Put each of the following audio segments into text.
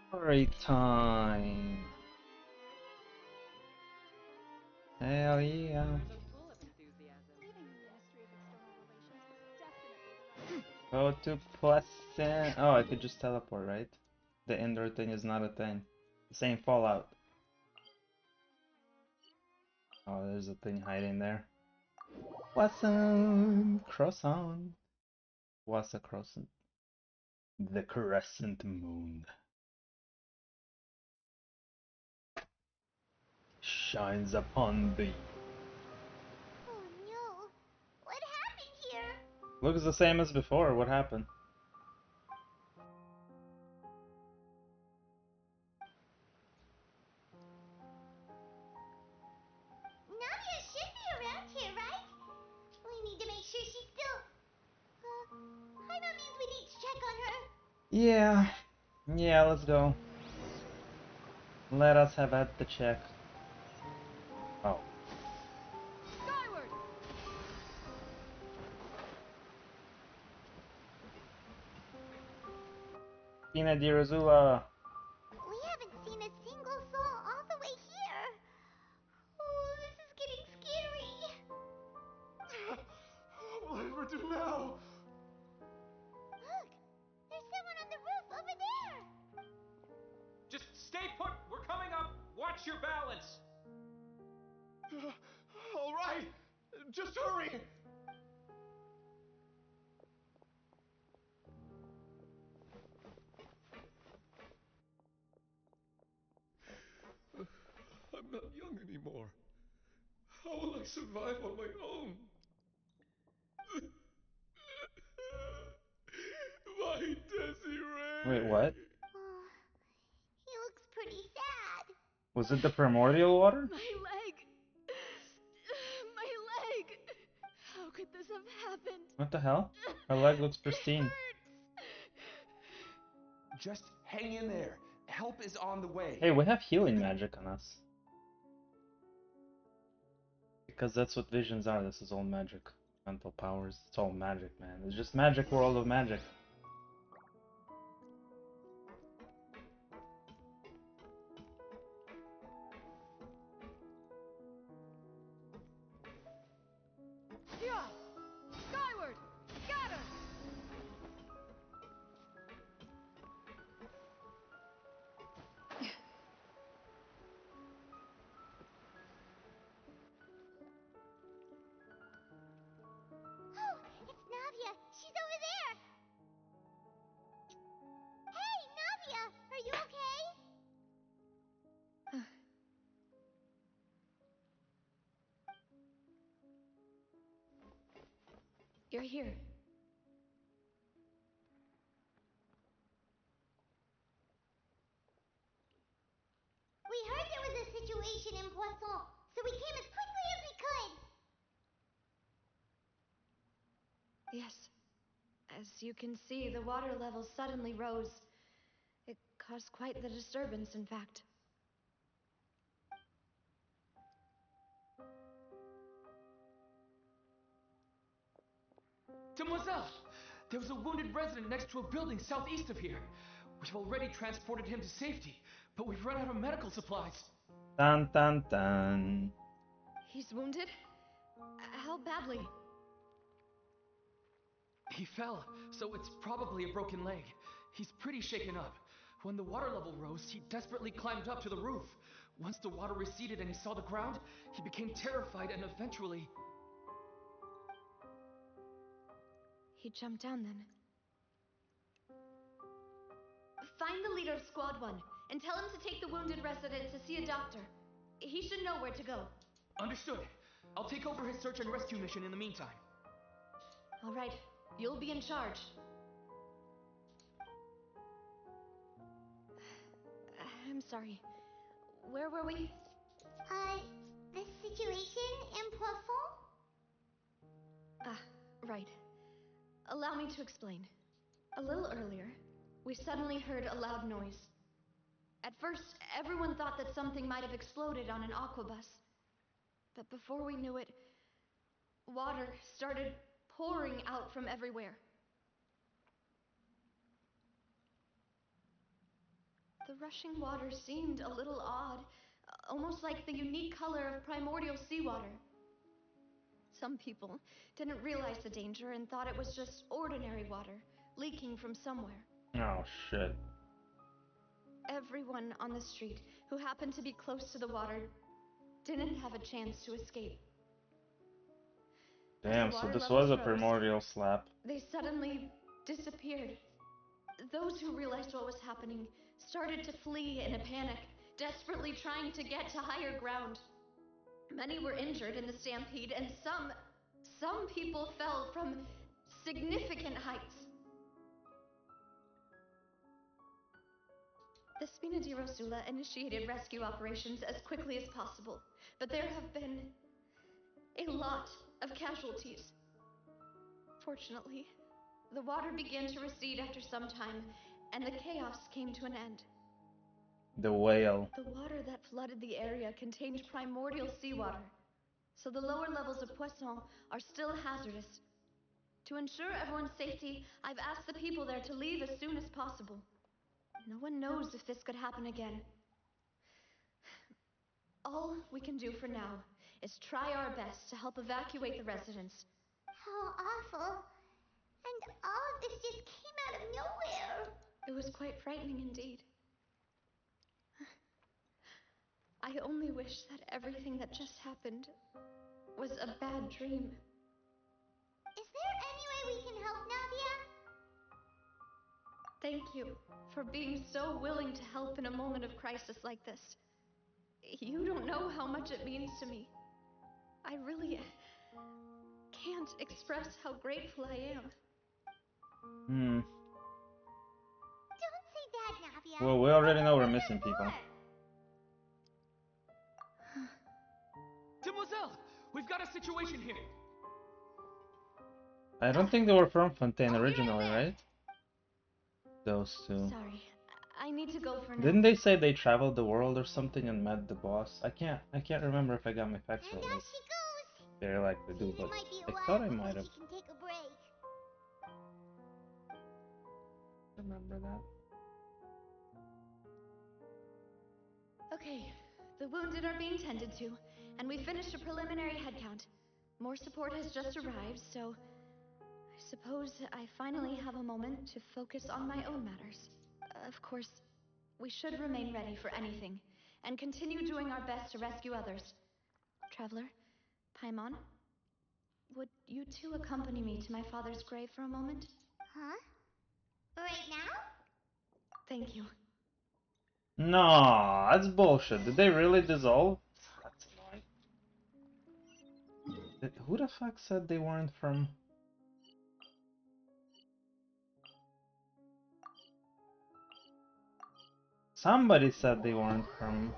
Story time. Hell yeah. Go to Pleasant. Oh, I could just teleport, right? The indoor thing is not a thing. Same Fallout. Oh, there's a thing hiding there. Pleasant. Croissant. What's a croissant? The crescent moon shines upon thee. Oh no! What happened here? Looks the same as before. What happened? Nadia should be around here, right? We need to make sure she's still... Paimon means we need to check on her. Yeah. Yeah, let's go. Let us have at the check. Oh. Skyward! Tina di Rosula. We haven't seen a single soul all the way here. Oh, this is getting scary. What do we do now? Look, there's someone on the roof over there. Just stay put. We're coming up. Watch your balance. All right, just hurry. I'm not young anymore. How will I survive on my own? My Desiree. Wait, what? Oh, he looks pretty sad. Was it the primordial water? My leg! My leg! How could this have happened? What the hell? Her leg looks pristine. It hurts! Just hang in there. Help is on the way. Hey, we have healing magic on us. Because that's what visions are. This is all magic. Mental powers. It's all magic, man. It's just magic world of magic. Yeah! Skyward! Scatter! Oh, it's Nadia. She's over there. Hey, Nadia, are you okay? You're here. We heard there was a situation in Poisson, so we came as quickly as we could. Yes. As you can see, the water level suddenly rose. It caused quite the disturbance, in fact. Demoiselle, there was a wounded resident next to a building southeast of here. We've already transported him to safety, but we've run out of medical supplies. Dun dun dun. He's wounded? How badly? He fell, so it's probably a broken leg. He's pretty shaken up. When the water level rose, he desperately climbed up to the roof. Once the water receded and he saw the ground, he became terrified and eventually... He jumped down then. Find the leader of Squad 1 and tell him to take the wounded resident to see a doctor. He should know where to go. Understood. I'll take over his search and rescue mission in the meantime. All right, you'll be in charge. I'm sorry. Where were we? The situation in Poisson? Ah, right. Allow me to explain. A little earlier, we suddenly heard a loud noise. At first, everyone thought that something might have exploded on an aquabus. But before we knew it, water started pouring out from everywhere. The rushing water seemed a little odd, almost like the unique color of primordial seawater. Some people didn't realize the danger and thought it was just ordinary water leaking from somewhere. Oh shit. Everyone on the street who happened to be close to the water didn't have a chance to escape. Damn, so this was a primordial slap. They suddenly disappeared. Those who realized what was happening started to flee in a panic, desperately trying to get to higher ground. Many were injured in the stampede, and some people fell from significant heights. The Spina di Rosula initiated rescue operations as quickly as possible, but there have been a lot of casualties. Fortunately, the water began to recede after some time, and the chaos came to an end. The whale. The water that flooded the area contained primordial seawater, so the lower levels of Poisson are still hazardous. To ensure everyone's safety, I've asked the people there to leave as soon as possible. No one knows if this could happen again. All we can do for now is try our best to help evacuate the residents. How awful. And all of this just came out of nowhere. It was quite frightening indeed. I only wish that everything that just happened was a bad dream. Is there any way we can help, Navia? Thank you for being so willing to help in a moment of crisis like this. You don't know how much it means to me. I really can't express how grateful I am. Don't say that, Navia. Well, we already know we're missing people. Demoiselle, we've got a situation here. I don't think they were from Fontaine originally, right? Those two. Sorry, I need to go for now. Didn't they say they traveled the world or something and met the boss? I can't remember if I got my facts And right. off she goes. Very likely do, but It might be a I while thought I before might have she can take a break. remember that. Okay, the wounded are being tended to, and we finished a preliminary head count. More support has just arrived, so I suppose I finally have a moment to focus on my own matters. Of course, we should remain ready for anything, and continue doing our best to rescue others. Traveler, Paimon, would you two accompany me to my father's grave for a moment? Huh? Right now? Thank you. No, that's bullshit. Did they really dissolve? That's annoying. Who the fuck said they weren't from... Somebody said they weren't from...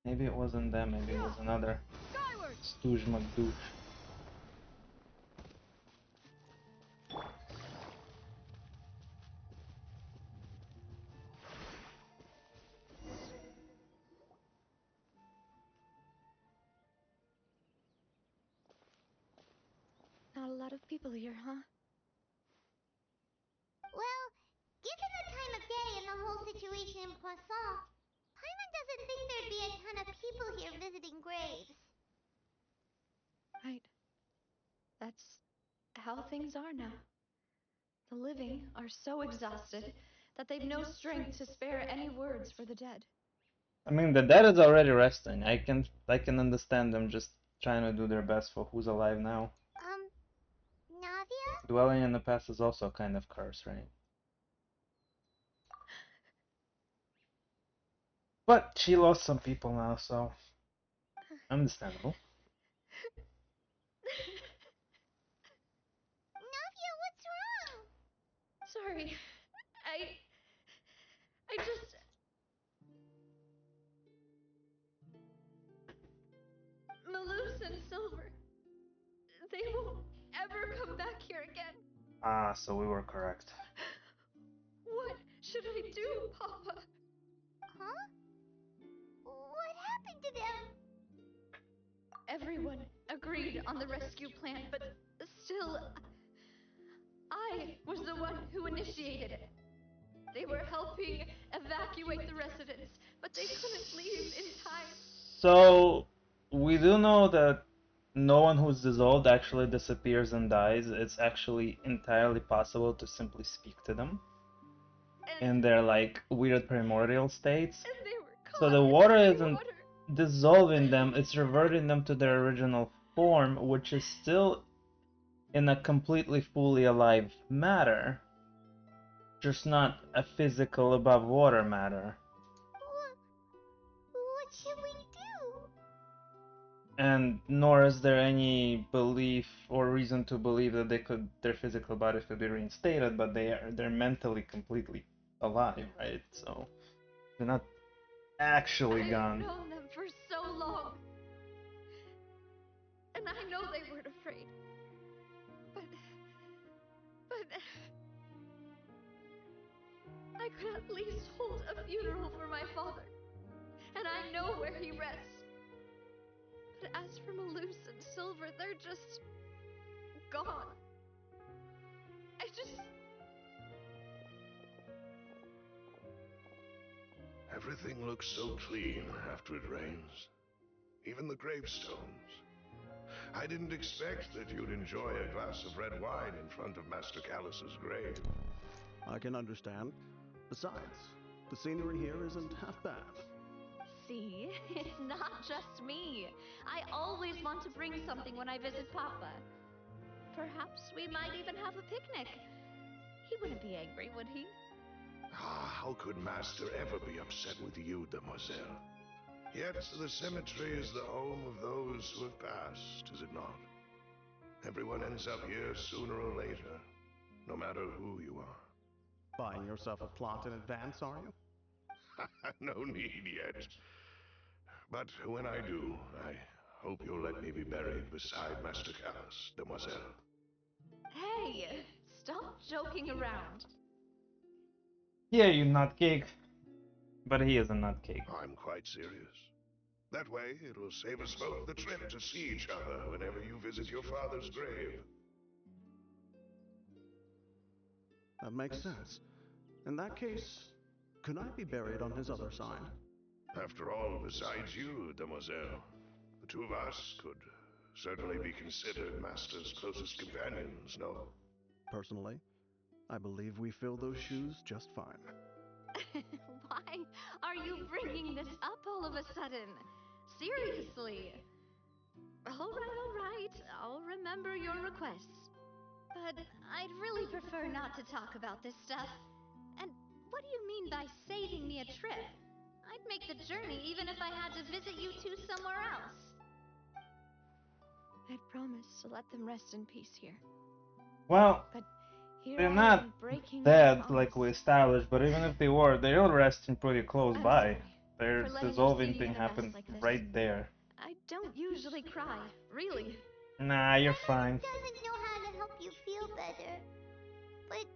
Maybe it wasn't them, maybe it was another Stooge McDouche. Not a lot of people here, huh? Well, given the time of day and the whole situation in Poisson, Paimon doesn't think there'd be a ton of people here visiting graves. Right. That's how things are now. The living are so exhausted that they've no strength to spare any words for the dead. I mean, the dead is already resting. I can understand them just trying to do their best for who's alive now. Navia? Dwelling in the past is also kind of cursed, right? But she lost some people now, so understandable. Navia, what's wrong? Sorry. I just... Malus and Silver, they won't ever come back here again. Ah, so we were correct. What should I do, Papa? Huh? What happened to them? Everyone agreed on the rescue plan, but still, I was the one who initiated it. They were helping evacuate the residents, but they couldn't leave in time. So, we do know that no one who's dissolved actually disappears and dies. It's actually entirely possible to simply speak to them in their like weird primordial states. And they were So caught the in water the isn't water. dissolving them, it's reverting them to their original form, which is still in a completely fully alive matter, just not a physical above water matter. What should we do? And nor is there any belief or reason to believe that their physical bodies could be reinstated, but they're mentally completely alive, right? So they're not actually gone. I've known them for so long. And I know they weren't afraid. But I could at least hold a funeral for my father. And I know where he rests. But as for Malus and Silver, they're just gone. Everything looks so clean after it rains. Even the gravestones. I didn't expect that you'd enjoy a glass of red wine in front of Master Callus's grave. I can understand. Besides, the scenery here isn't half bad. See, it's not just me. I always want to bring something when I visit Papa. Perhaps we might even have a picnic. He wouldn't be angry, would he? Ah, how could Master ever be upset with you, Demoiselle? Yet the cemetery is the home of those who have passed, is it not? Everyone ends up here sooner or later, no matter who you are. Buying yourself a plot in advance, are you? No need yet. But when I do, I hope you'll let me be buried beside Master Callus, Demoiselle. Hey, stop joking around. Yeah, you nutcake. But he is a nutcake. I'm quite serious. That way, it'll save us both the trip to see each other whenever you visit your father's grave. That makes sense. In that case, could I be buried on his other side? After all, besides you, Demoiselle, the two of us could certainly be considered Master's closest companions, no? Personally, I believe we fill those shoes just fine. Why are you bringing this up all of a sudden? Seriously. All right. I'll remember your requests. But I'd really prefer not to talk about this stuff. And what do you mean by saving me a trip? I'd make the journey even if I had to visit you two somewhere else. I'd promised to let them rest in peace here. Well, But here they're I not am breaking dead my like we promise. established, but even if they were, they're resting pretty close I'm by. sorry Their for letting you dissolving see me thing in a mess happened like this. right there. I don't usually cry, really. Nah, you're fine. Doesn't know how to help you feel better. But,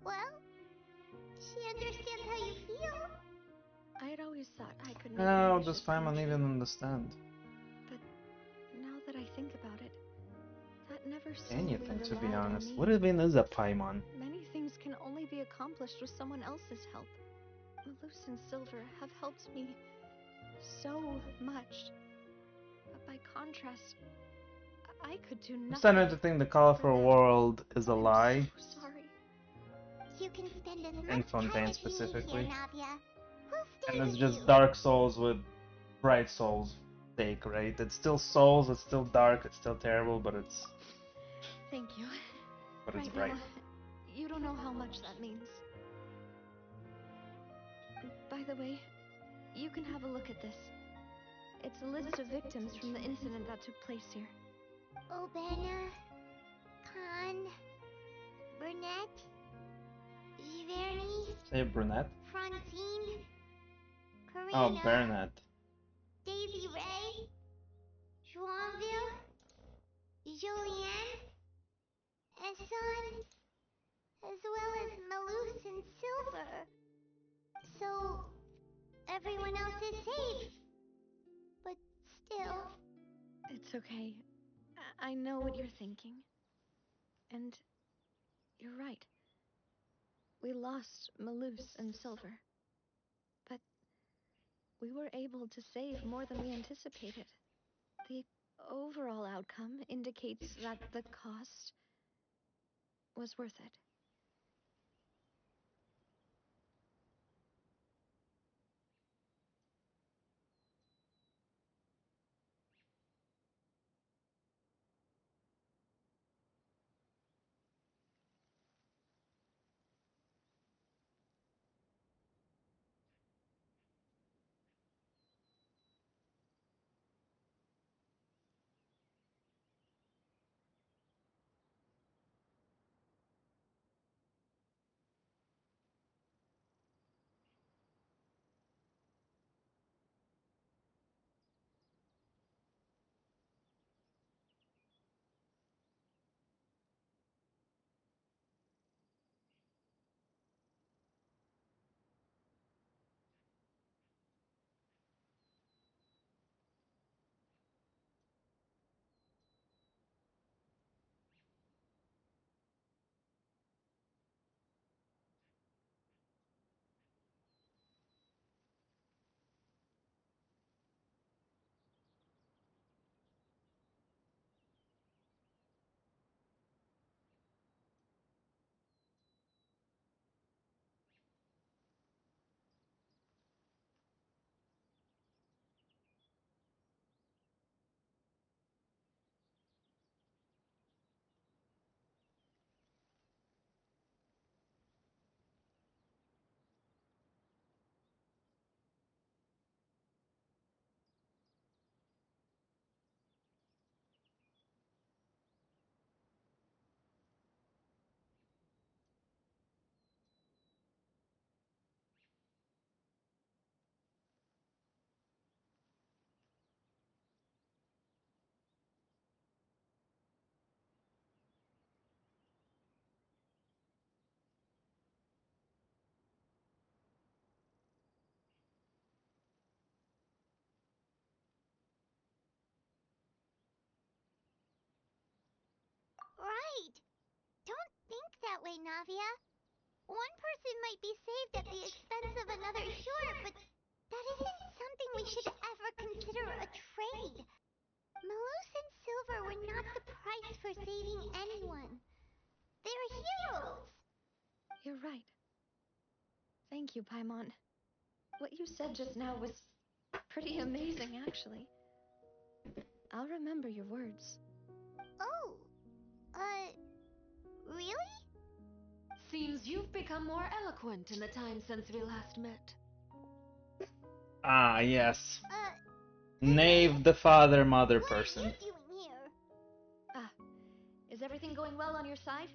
well, she understands how you feel. I had always thought I could make How ambitious does Paimon things even true. understand? But now that I think about it, that never solely Anything, to be relied on honest. me. What even is a Paimon? Many things can only be accomplished with someone else's help. Malus and Silver have helped me so much. But by contrast, I could do nothing. I'm starting to think the colorful world is a I'm lie. so sorry. You can spend as much In time Fontaine as you need specifically. here, Navia. We'll stay And it's with just you. Dark Souls with Bright Souls take, right? It's still Souls, it's still dark, it's still terrible, but it's Thank you. bright. Now, you don't know how much that means. By the way, you can have a look at this. It's a list of victims from the incident that took place here. Obena, Khan, Burnett, Giverny, Say brunette? Francine, Karina, Oh, Bernat. Daisy Ray, Joinville, Julianne, Esson, as well as Malus and Silver. So, everyone else is safe. But still, It's okay. I know what you're thinking. And you're right. we lost Malus and Silver. But we were able to save more than we anticipated. The overall outcome indicates that the cost was worth it. Right. Don't think that way, Navia. One person might be saved at the expense of another, sure, but that isn't something we should ever consider a trade. Malus and Silver were not the price for saving anyone. They're heroes. You're right. Thank you, Paimon. What you said just now was pretty amazing, actually. I'll remember your words. Oh, really? Seems you've become more eloquent in the time since we last met. Ah, yes. Knave the father-mother person. What are you doing here? Ah, is everything going well on your side?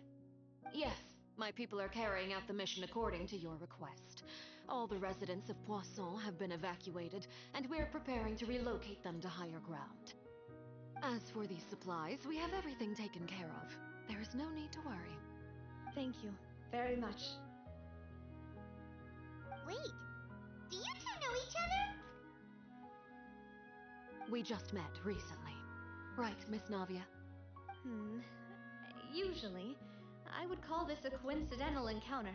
Yes, my people are carrying out the mission according to your request. All the residents of Poisson have been evacuated, and we're preparing to relocate them to higher ground. As for these supplies, we have everything taken care of. There is no need to worry. Thank you very much. Wait, do you two know each other? We just met recently. Right, Miss Navia? Usually, I would call this a coincidental encounter.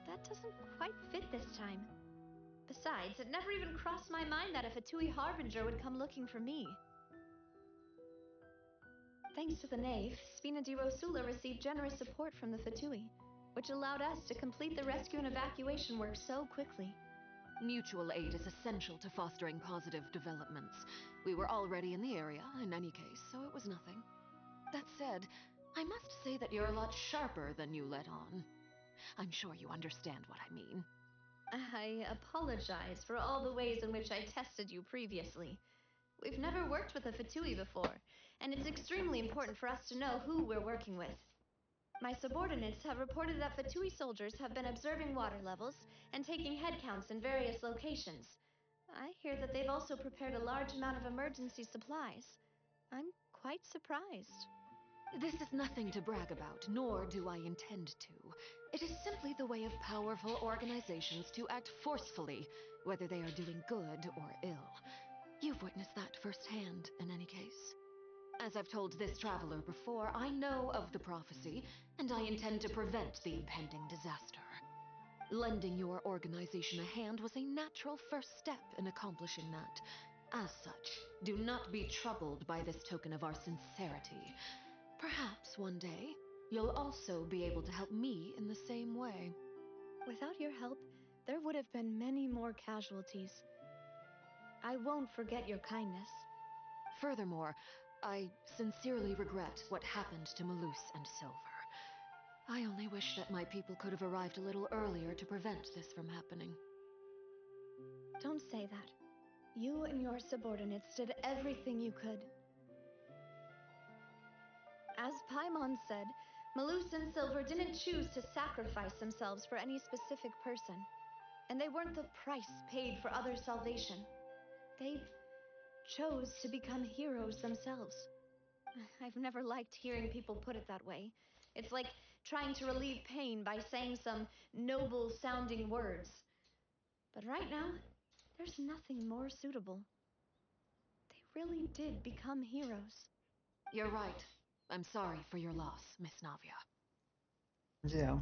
That doesn't quite fit this time. Besides, it never even crossed my mind that a Fatui Harbinger would come looking for me. Thanks to the Knave, Spina di Rosula received generous support from the Fatui, which allowed us to complete the rescue and evacuation work so quickly. Mutual aid is essential to fostering positive developments. We were already in the area, in any case, so it was nothing. That said, I must say that you're a lot sharper than you let on. I'm sure you understand what I mean. I apologize for all the ways in which I tested you previously. We've never worked with a Fatui before, and it's extremely important for us to know who we're working with. My subordinates have reported that Fatui soldiers have been observing water levels and taking head counts in various locations. I hear that they've also prepared a large amount of emergency supplies. I'm quite surprised. This is nothing to brag about, nor do I intend to. It is simply the way of powerful organizations to act forcefully, whether they are doing good or ill. You've witnessed that firsthand, in any case. As I've told this traveler before, I know of the prophecy, and I intend to prevent the impending disaster. Lending your organization a hand was a natural first step in accomplishing that. As such, do not be troubled by this token of our sincerity. Perhaps one day, you'll also be able to help me in the same way. Without your help, there would have been many more casualties. I won't forget your kindness. Furthermore, I sincerely regret what happened to Malus and Silver. I only wish that my people could have arrived a little earlier to prevent this from happening. Don't say that. You and your subordinates did everything you could. As Paimon said, Malus and Silver didn't choose to sacrifice themselves for any specific person. And they weren't the price paid for others' salvation. They chose to become heroes themselves. I've never liked hearing people put it that way. It's like trying to relieve pain by saying some noble-sounding words. But right now, there's nothing more suitable. They really did become heroes. You're right. I'm sorry for your loss, Miss Navia. Yeah.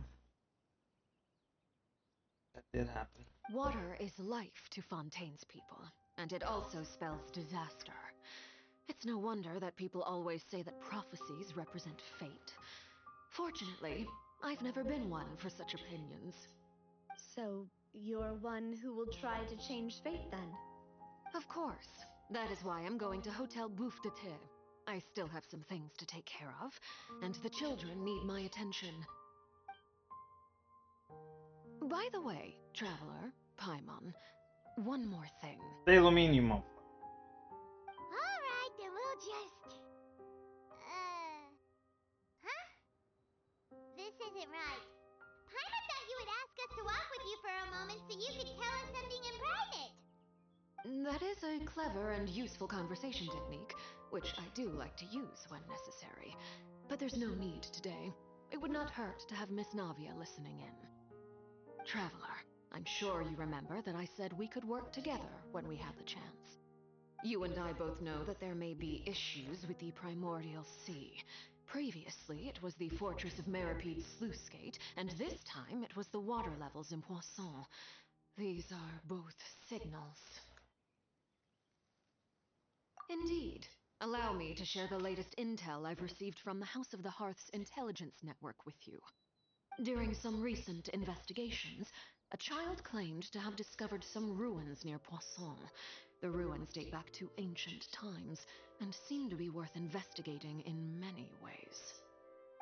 That did happen. Water is life to Fontaine's people, and it also spells disaster. It's no wonder that people always say that prophecies represent fate. Fortunately, I've never been one for such opinions. So, you're one who will try to change fate then? Of course. That is why I'm going to Hotel Bouffe de Thé. I still have some things to take care of, and the children need my attention. By the way, Traveler, Paimon, one more thing. The aluminium. Alright, then we'll just... Huh? This isn't right. Paimon thought you would ask us to walk with you for a moment so you could tell us something in private. That is a clever and useful conversation technique, which I do like to use when necessary. But there's no need today. It would not hurt to have Miss Navia listening in. Traveler, I'm sure you remember that I said we could work together when we had the chance. You and I both know that there may be issues with the Primordial Sea. Previously, it was the Fortress of Meripede's sluice gate, and this time it was the water levels in Poisson. These are both signals. Indeed. Allow me to share the latest intel I've received from the House of the Hearth's intelligence network with you. During some recent investigations, a child claimed to have discovered some ruins near Poisson. The ruins date back to ancient times, and seem to be worth investigating in many ways.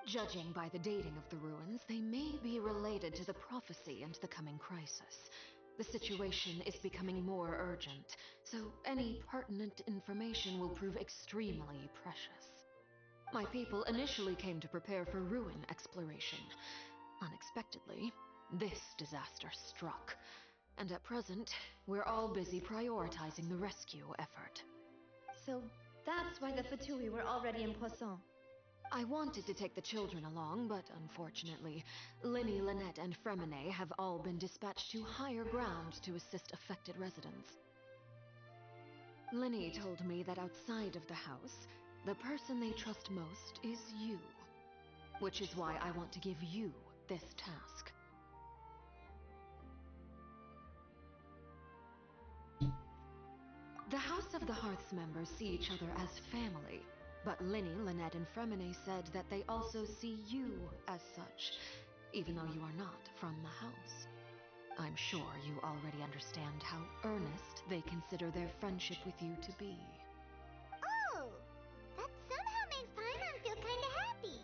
Judging by the dating of the ruins, they may be related to the prophecy and the coming crisis. The situation is becoming more urgent, so any pertinent information will prove extremely precious. My people initially came to prepare for ruin exploration. Unexpectedly, this disaster struck, and at present, we're all busy prioritizing the rescue effort. So, that's why the Fatui were already in Poisson. I wanted to take the children along, but unfortunately, Linny, Lynette, and Fremine have all been dispatched to higher ground to assist affected residents. Linny told me that outside of the house, the person they trust most is you. Which is why I want to give you this task. The House of the Hearth's members see each other as family. But Linny, Lynette, and Fremine said that they also see you as such, even though you are not from the house. I'm sure you already understand how earnest they consider their friendship with you to be. Oh, that somehow makes Paimon feel kinda happy.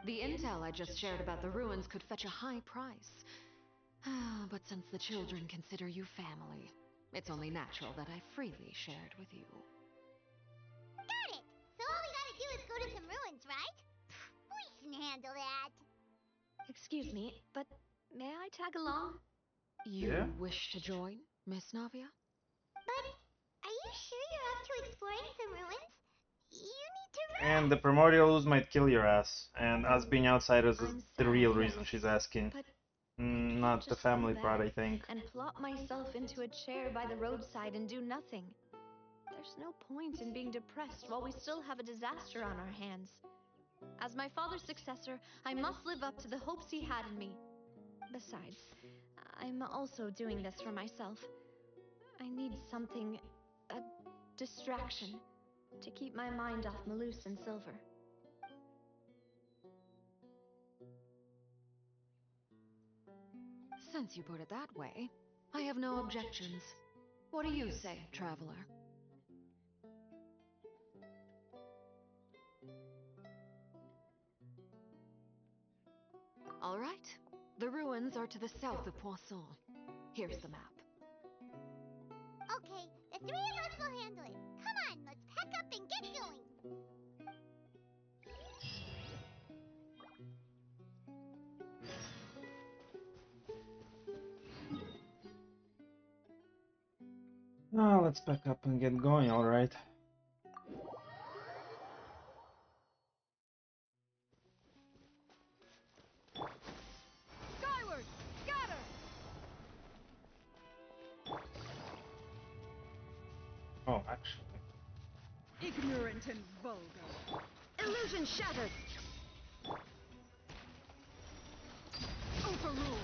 The intel I just shared about the ruins could fetch a high price. But since the children consider you family, it's only natural that I freely shared with you. Got it! So all we gotta do is go to some ruins, right? We can handle that. Excuse me, but may I tag along? You wish to join, Miss Navia? But are you sure you're up to exploring some ruins? You need to run. And the primordial ooze might kill your ass. And us being outsiders is I'm the sad, real yes, reason she's asking. but Not the just family sit part, back I think. and plop myself into a chair by the roadside and do nothing. There's no point in being depressed while we still have a disaster on our hands. As my father's successor, I must live up to the hopes he had in me. Besides, I'm also doing this for myself. I need something, a distraction, to keep my mind off Malus and Silver. Since you put it that way, I have no objections. What do you say, traveler? All right. The ruins are to the south of Poisson. Here's the map. Okay, the three of us will handle it. Come on, let's pack up and get going. Oh, let's pack up and get going, alright. Skyward! Scatter! Oh, actually. Ignorant and vulgar. Illusion shattered! Overruled!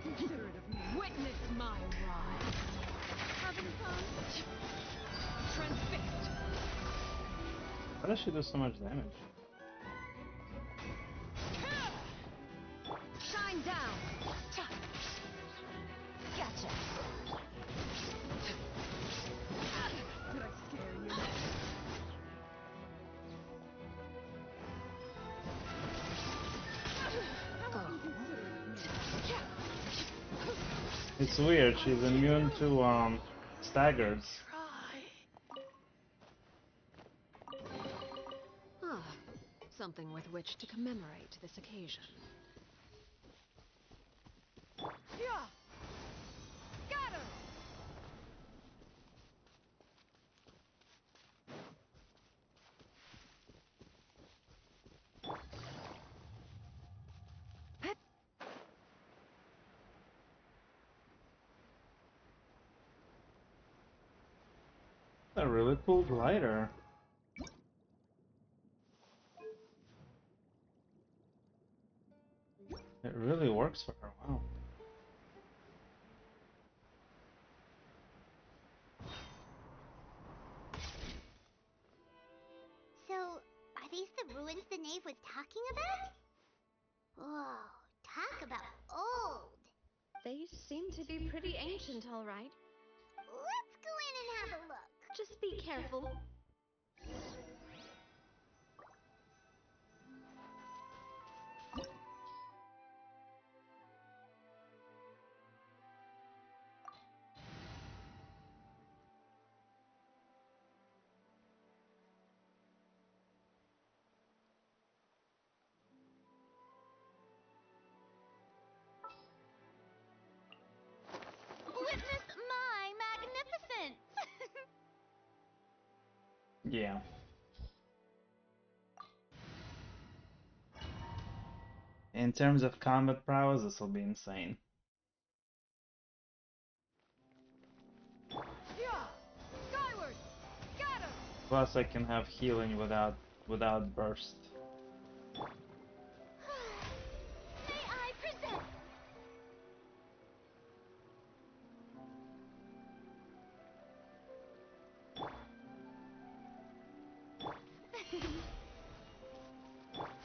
Inconsiderate of me. Witness my rise! Having fun? Transfixed! Why does she do so much damage? Shine down! Gotcha! Did I scare you? How inconsiderate of me. It's weird, she's immune to staggers. Ah, something with which to commemorate this occasion. Yeah. Scatter. A really cool glider. It really works for her, wow. So, are these the ruins the knave was talking about? Whoa, talk about old. They seem to be pretty ancient, all right. Let's go in and have a look. Just be careful. Witness my magnificence! Yeah. In terms of combat prowess, this will be insane. Yeah. Skyward. Scatter. Plus, I can have healing without burst. May I present?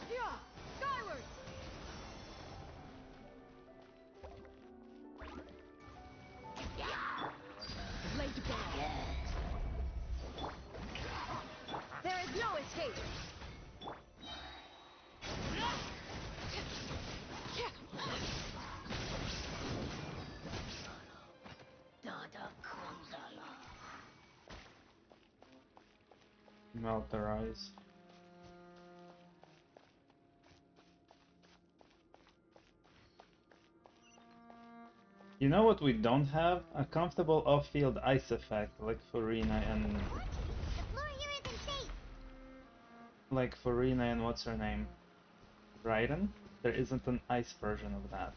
Yeah. Skyward. Laid bare. There is no escape! Melt their eyes. You know what we don't have? A comfortable off-field ice effect like Farina and The floor here isn't safe. like Farina and what's her name? Raiden? There isn't an ice version of that.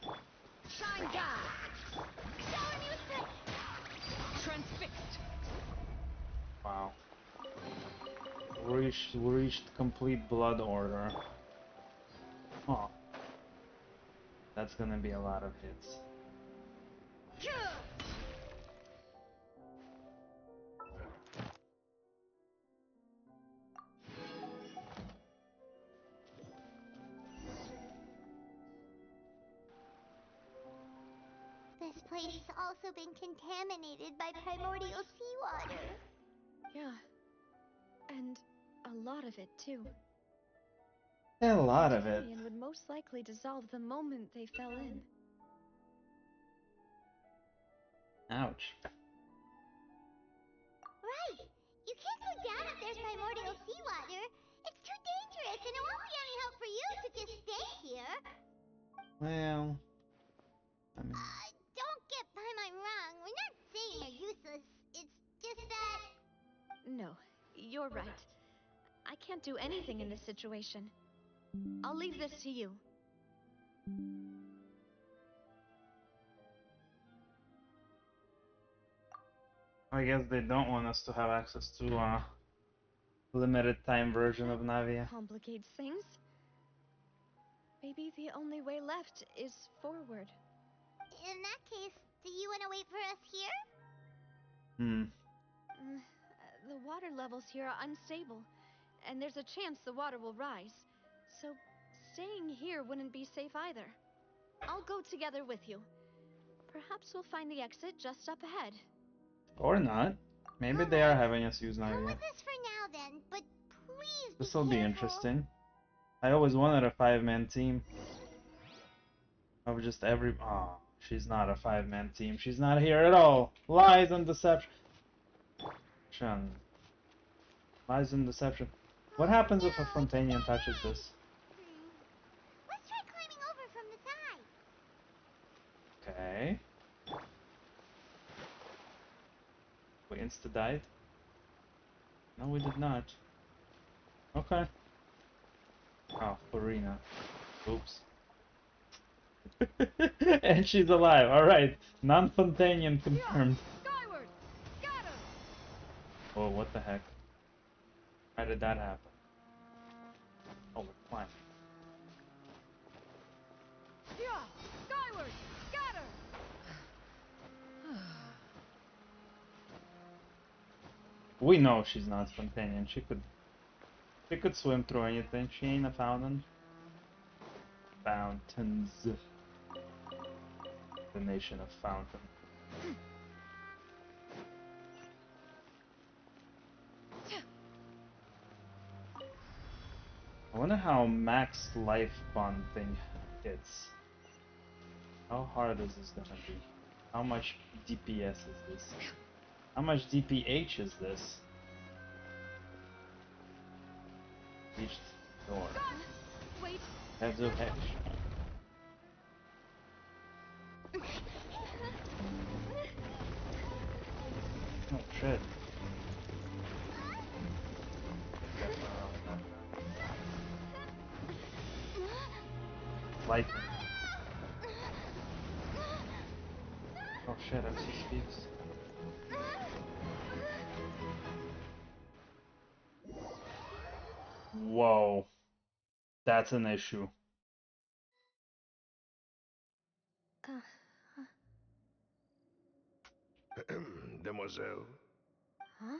Shine down. Transfixed. Wow. Reached complete blood order. Oh. That's gonna be a lot of hits. This place has also been contaminated by primordial seawater. Yeah. And a lot of it, too. A lot of it. And would most likely dissolve the moment they fell in. Ouch. Right! You can't go down if there's primordial seawater. It's too dangerous, and it won't be any help for you to just stay here. Well, I mean... Don't get Paimon wrong. We're not saying you're useless. It's just that... No, you're right. I can't do anything in this situation. I'll leave this to you. I guess they don't want us to have access to a limited time version of Navia. Complicates things. Maybe the only way left is forward. In that case, do you want to wait for us here? The water levels here are unstable, and there's a chance the water will rise. So, staying here wouldn't be safe either. I'll go together with you. Perhaps we'll find the exit just up ahead. Or not. Maybe they are having us use Come Navia. with us for now then, but please This will be careful. interesting. I always wanted a 5-man team. Of just every... Oh, she's not a 5-man team. She's not here at all. Lies and deception. Lies and deception. What happens if a Fontanian touches this? Let's try climbing over from the side. Okay. We insta-died? No, we did not. Okay. Oh, Farina. Oops. And she's alive. Alright. Non-Fontanian confirmed. Skyward. Scatter. Oh, what the heck? How did that happen? Oh, we're climbing. Yeah. Skyward. Scatter. We know she's not Fontanian. She could swim through anything. She ain't a fountain. Fountains. The nation of fountain. I wonder how max life bond thing hits. How hard is this gonna be? How much DPS is this? How much DPH is this? Reached door. Wait. Heads of hedge. Oh shit. Lightning. Oh shit, that's who speaks. Whoa. That's an issue. Demoiselle? Huh?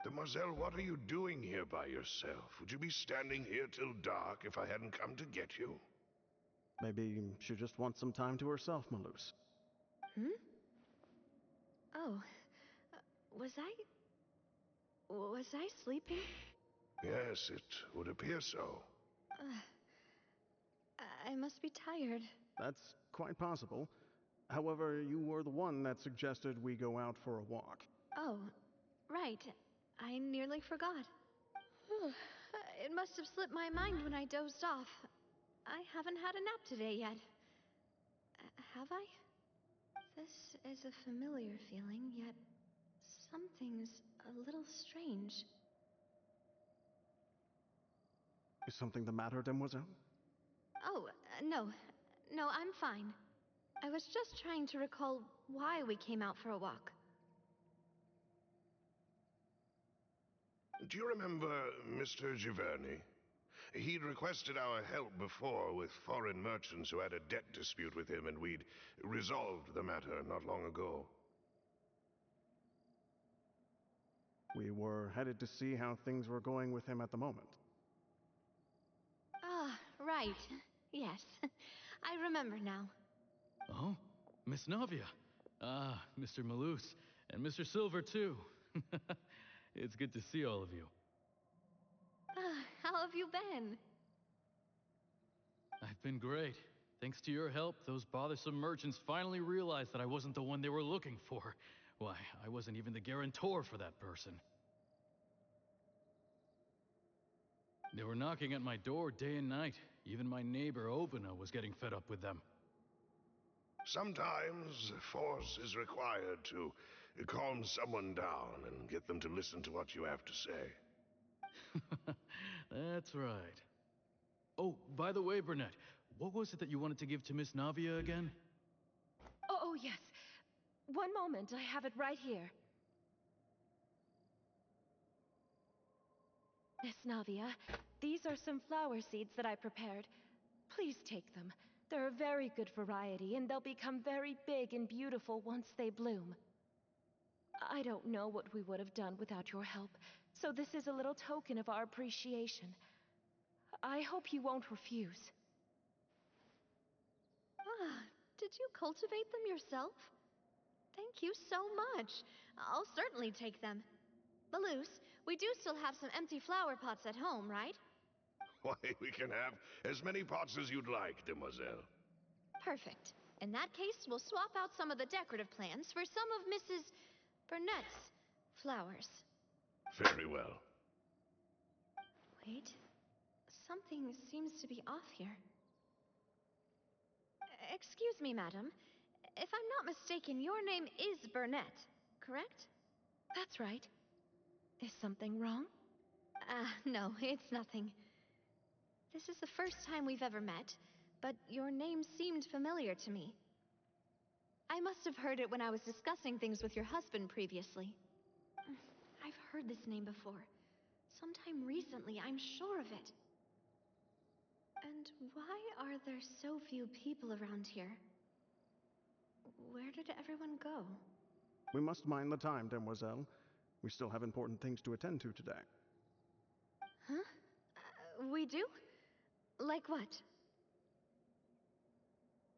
Demoiselle, what are you doing here by yourself? Would you be standing here till dark if I hadn't come to get you? Maybe she just wants some time to herself, Malus. Oh. Was I sleeping? Yes, it would appear so. I must be tired. That's quite possible. However, you were the one that suggested we go out for a walk. Oh, right. I nearly forgot. It must have slipped my mind when I dozed off. I haven't had a nap today yet. Have I? This is a familiar feeling, yet something's a little strange. Is something the matter, Demoiselle? Oh, no. No, I'm fine. I was just trying to recall why we came out for a walk. Do you remember Mr. Xellphony? He'd requested our help before with foreign merchants who had a debt dispute with him, and we'd resolved the matter not long ago. We were headed to see how things were going with him at the moment. Ah, right. Yes. I remember now. Oh, Miss Navia. Ah, Mr. Malus, and Mr. Silver, too. It's good to see all of you. Ah, how have you been? I've been great. Thanks to your help, those bothersome merchants finally realized that I wasn't the one they were looking for. Why, I wasn't even the guarantor for that person. They were knocking at my door day and night. Even my neighbor, Obina, was getting fed up with them. Sometimes force is required to calm someone down and get them to listen to what you have to say. That's right. Oh, by the way, Burnett, what was it that you wanted to give to Miss Navia again? Oh, yes. One moment, I have it right here. Miss Navia, these are some flower seeds that I prepared. Please take them. They're a very good variety, and they'll become very big and beautiful once they bloom. I don't know what we would have done without your help, so this is a little token of our appreciation. I hope you won't refuse. Ah, did you cultivate them yourself? Thank you so much. I'll certainly take them. Malus, we do still have some empty flower pots at home, right? Why, we can have as many pots as you'd like, demoiselle. Perfect. In that case, we'll swap out some of the decorative plants for some of Mrs. Burnett's flowers. Very well. Wait. Something seems to be off here. Excuse me, madam. If I'm not mistaken, your name is Burnett, correct? That's right. Is something wrong? No, it's nothing. This is the first time we've ever met, but your name seemed familiar to me. I must have heard it when I was discussing things with your husband previously. I've heard this name before. Sometime recently, I'm sure of it. And why are there so few people around here? Where did everyone go? We must mind the time, Demoiselle. We still have important things to attend to today. Huh? We do? Like what?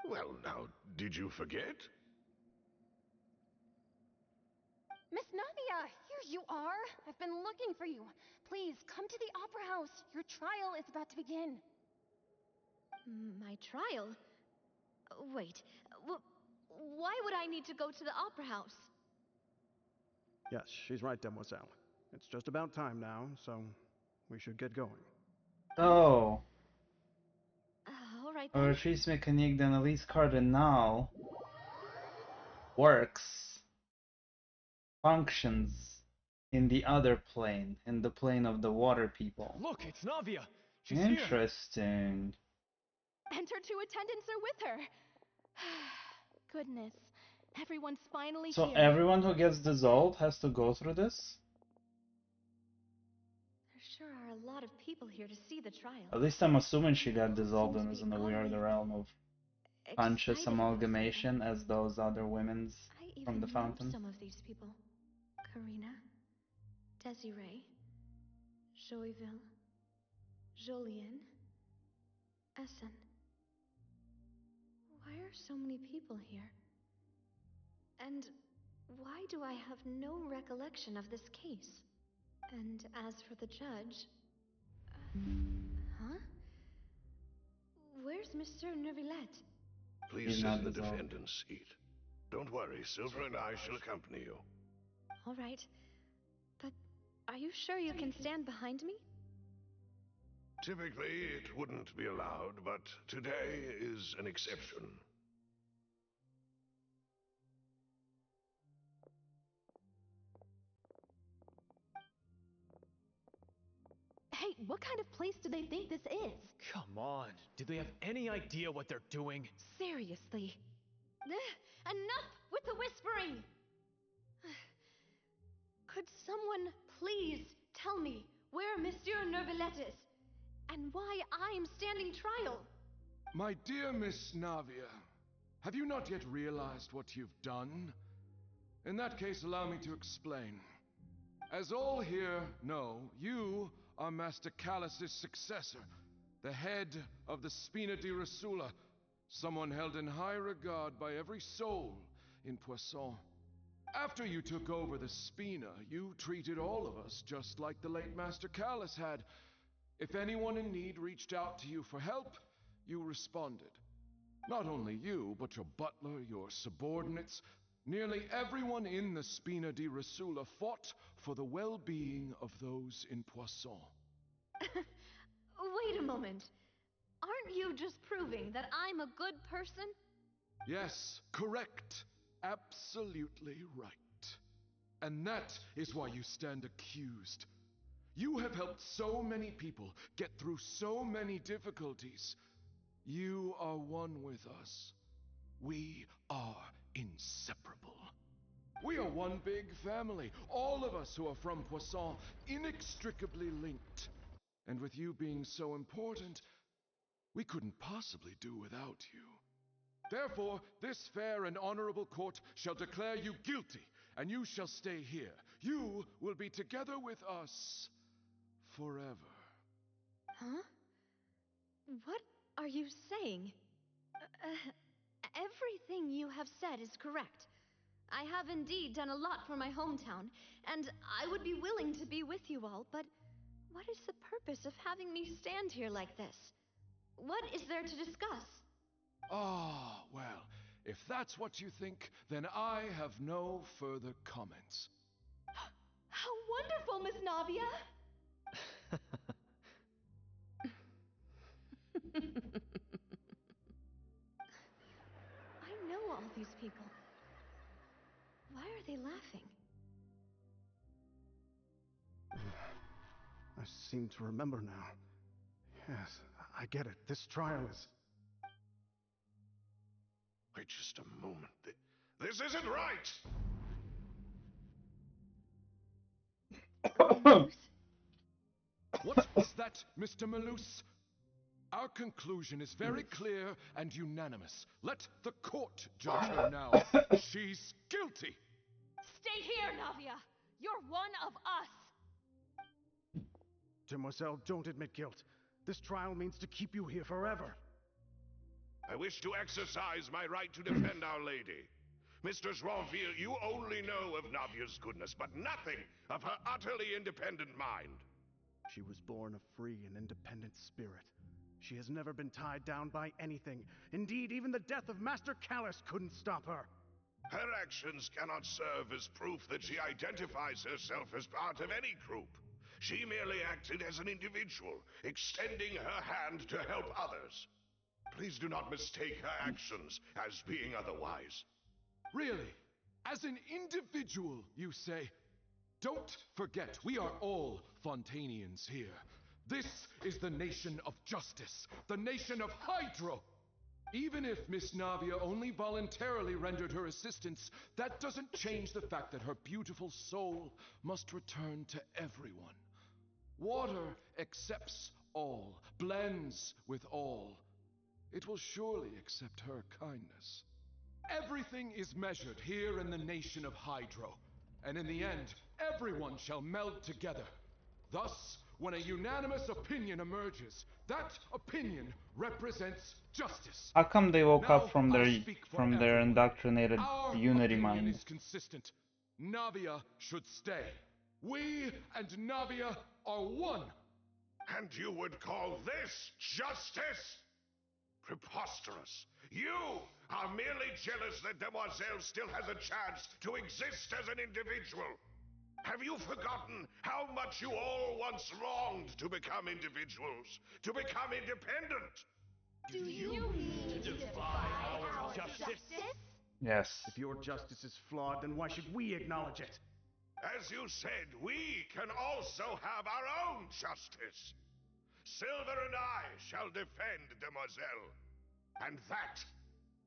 Well, now, did you forget? Miss Navia, here you are. I've been looking for you. Please, come to the Opera House. Your trial is about to begin. My trial? Wait, why would I need to go to the Opera House? Yes, she's right, Demoiselle. It's just about time now, so we should get going. So, Alright a then. retrieve mécanique d'analyse cardinal works, functions in the other plane, in the plane of the water people. Look, it's Navia! She's here! Interesting. And her two attendants are with her. Goodness. Everyone's finally So here. everyone who gets dissolved has to go through this? There sure are a lot of people here to see the trial. At least I'm assuming she got People dissolved seem and to is be in the weird always realm of conscious excited about amalgamation something. as those other women's I from even the know fountain. some of these people. Karina, Desiree, Joyville, Jolien, Essen. Why are so many people here? And why do I have no recollection of this case? And as for the judge... huh? Where's Mr. Neuvillette? Please He's sit not in the dissolved. defendant's seat. Don't worry, Silver and I shall accompany you. All right. But are you sure you can stand behind me? Typically, it wouldn't be allowed, but today is an exception. Hey, Hey, what kind of place do they think this is? Come on, do they have any idea what they're doing? Seriously. Enough with the whispering! Could someone please tell me where Monsieur Neuvillette is? And why I'm standing trial? My dear Miss Navia, have you not yet realized what you've done? In that case, allow me to explain. As all here know, you are Master Callus's successor, the head of the Spina di Rasula, someone held in high regard by every soul in Poisson. After you took over the Spina, you treated all of us just like the late Master Callus had. If anyone in need reached out to you for help, you responded. Not only you, but your butler, your subordinates, nearly everyone in the Spina di Rasula fought for the well-being of those in Poisson. Wait a moment. Aren't you just proving that I'm a good person? Yes, correct. Absolutely right. And that is why you stand accused. You have helped so many people get through so many difficulties. You are one with us. We are inseparable. We are one big family, all of us who are from Poisson, inextricably linked. And with you being so important, we couldn't possibly do without you. Therefore, this fair and honorable court shall declare you guilty, and you shall stay here. You will be together with us forever. Huh? What are you saying? Everything you have said is correct. I have indeed done a lot for my hometown, and I would be willing to be with you all, but what is the purpose of having me stand here like this? What is there to discuss? Ah, well, if that's what you think, then I have no further comments. How wonderful, Miss Navia! I know all these people. Why are they laughing? I seem to remember now. Yes, I get it. This trial is... Wait just a moment. This isn't right! What was that, Mr. Malus? Our conclusion is very clear and unanimous. Let the court judge her now. She's guilty! Stay here, Navia! You're one of us! Demoiselle, don't admit guilt. This trial means to keep you here forever. I wish to exercise my right to defend Our Lady. Mistress Ronville, you only know of Navia's goodness, but nothing of her utterly independent mind. She was born a free and independent spirit. She has never been tied down by anything. Indeed, even the death of Master Callus couldn't stop her. Her actions cannot serve as proof that she identifies herself as part of any group. She merely acted as an individual, extending her hand to help others. Please do not mistake her actions as being otherwise. Really? As an individual, you say? Don't forget, we are all Fontanians here. This is the nation of justice, the nation of Hydro. Even if Miss Navia only voluntarily rendered her assistance, that doesn't change the fact that her beautiful soul must return to everyone. Water accepts all, blends with all. It will surely accept her kindness. Everything is measured here in the nation of Hydro, and in the end, everyone shall meld together. Thus, when a unanimous opinion emerges, that opinion represents justice. How come they woke Now, up from I their speak for their everyone. indoctrinated Our unity opinion mind? is consistent. Navia should stay. We and Navia are one. And you would call this justice? Preposterous. You are merely jealous that Demoiselle still has a chance to exist as an individual. Have you forgotten how much you all once longed to become individuals, to become independent? Do you mean to defy our justice? Yes. If your justice is flawed, then why should we acknowledge it? As you said, we can also have our own justice. Silver and I shall defend Demoiselle. And that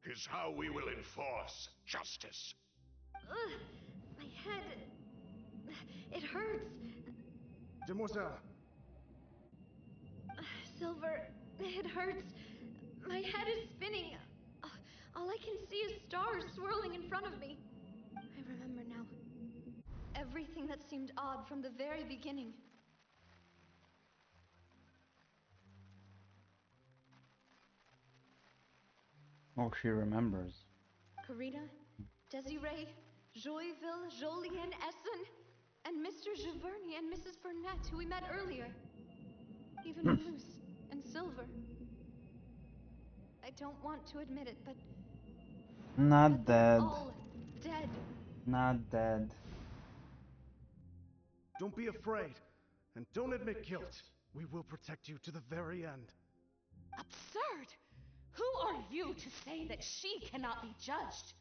is how we will enforce justice. Ugh, my head. It hurts. Demoiselle, Silver, it hurts. My head is spinning. All I can see is stars swirling in front of me. I remember now. Everything that seemed odd from the very beginning. Oh, she remembers. Karina, Desiree, Joyville, Jolien, Essen, and Mr. Giverny and Mrs. Burnett, who we met earlier. Even Malus and Silver. I don't want to admit it, but Not they're dead. all dead. Not dead. don't be afraid, and don't admit guilt. We will protect you to the very end. Absurd! Who are you to say that she cannot be judged?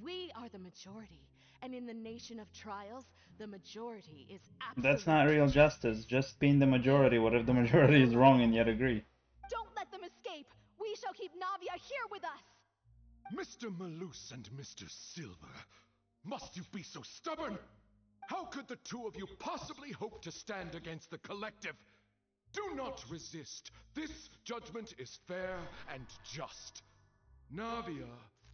We are the majority, and in the nation of trials, the majority is absolute. That's not real justice. Just being the majority. What if the majority is wrong and yet agree? Don't let them escape! We shall keep Navia here with us! Mr. Malus and Mr. Silver, must you be so stubborn? How could the two of you possibly hope to stand against the collective? Do not resist. This judgment is fair and just. Navia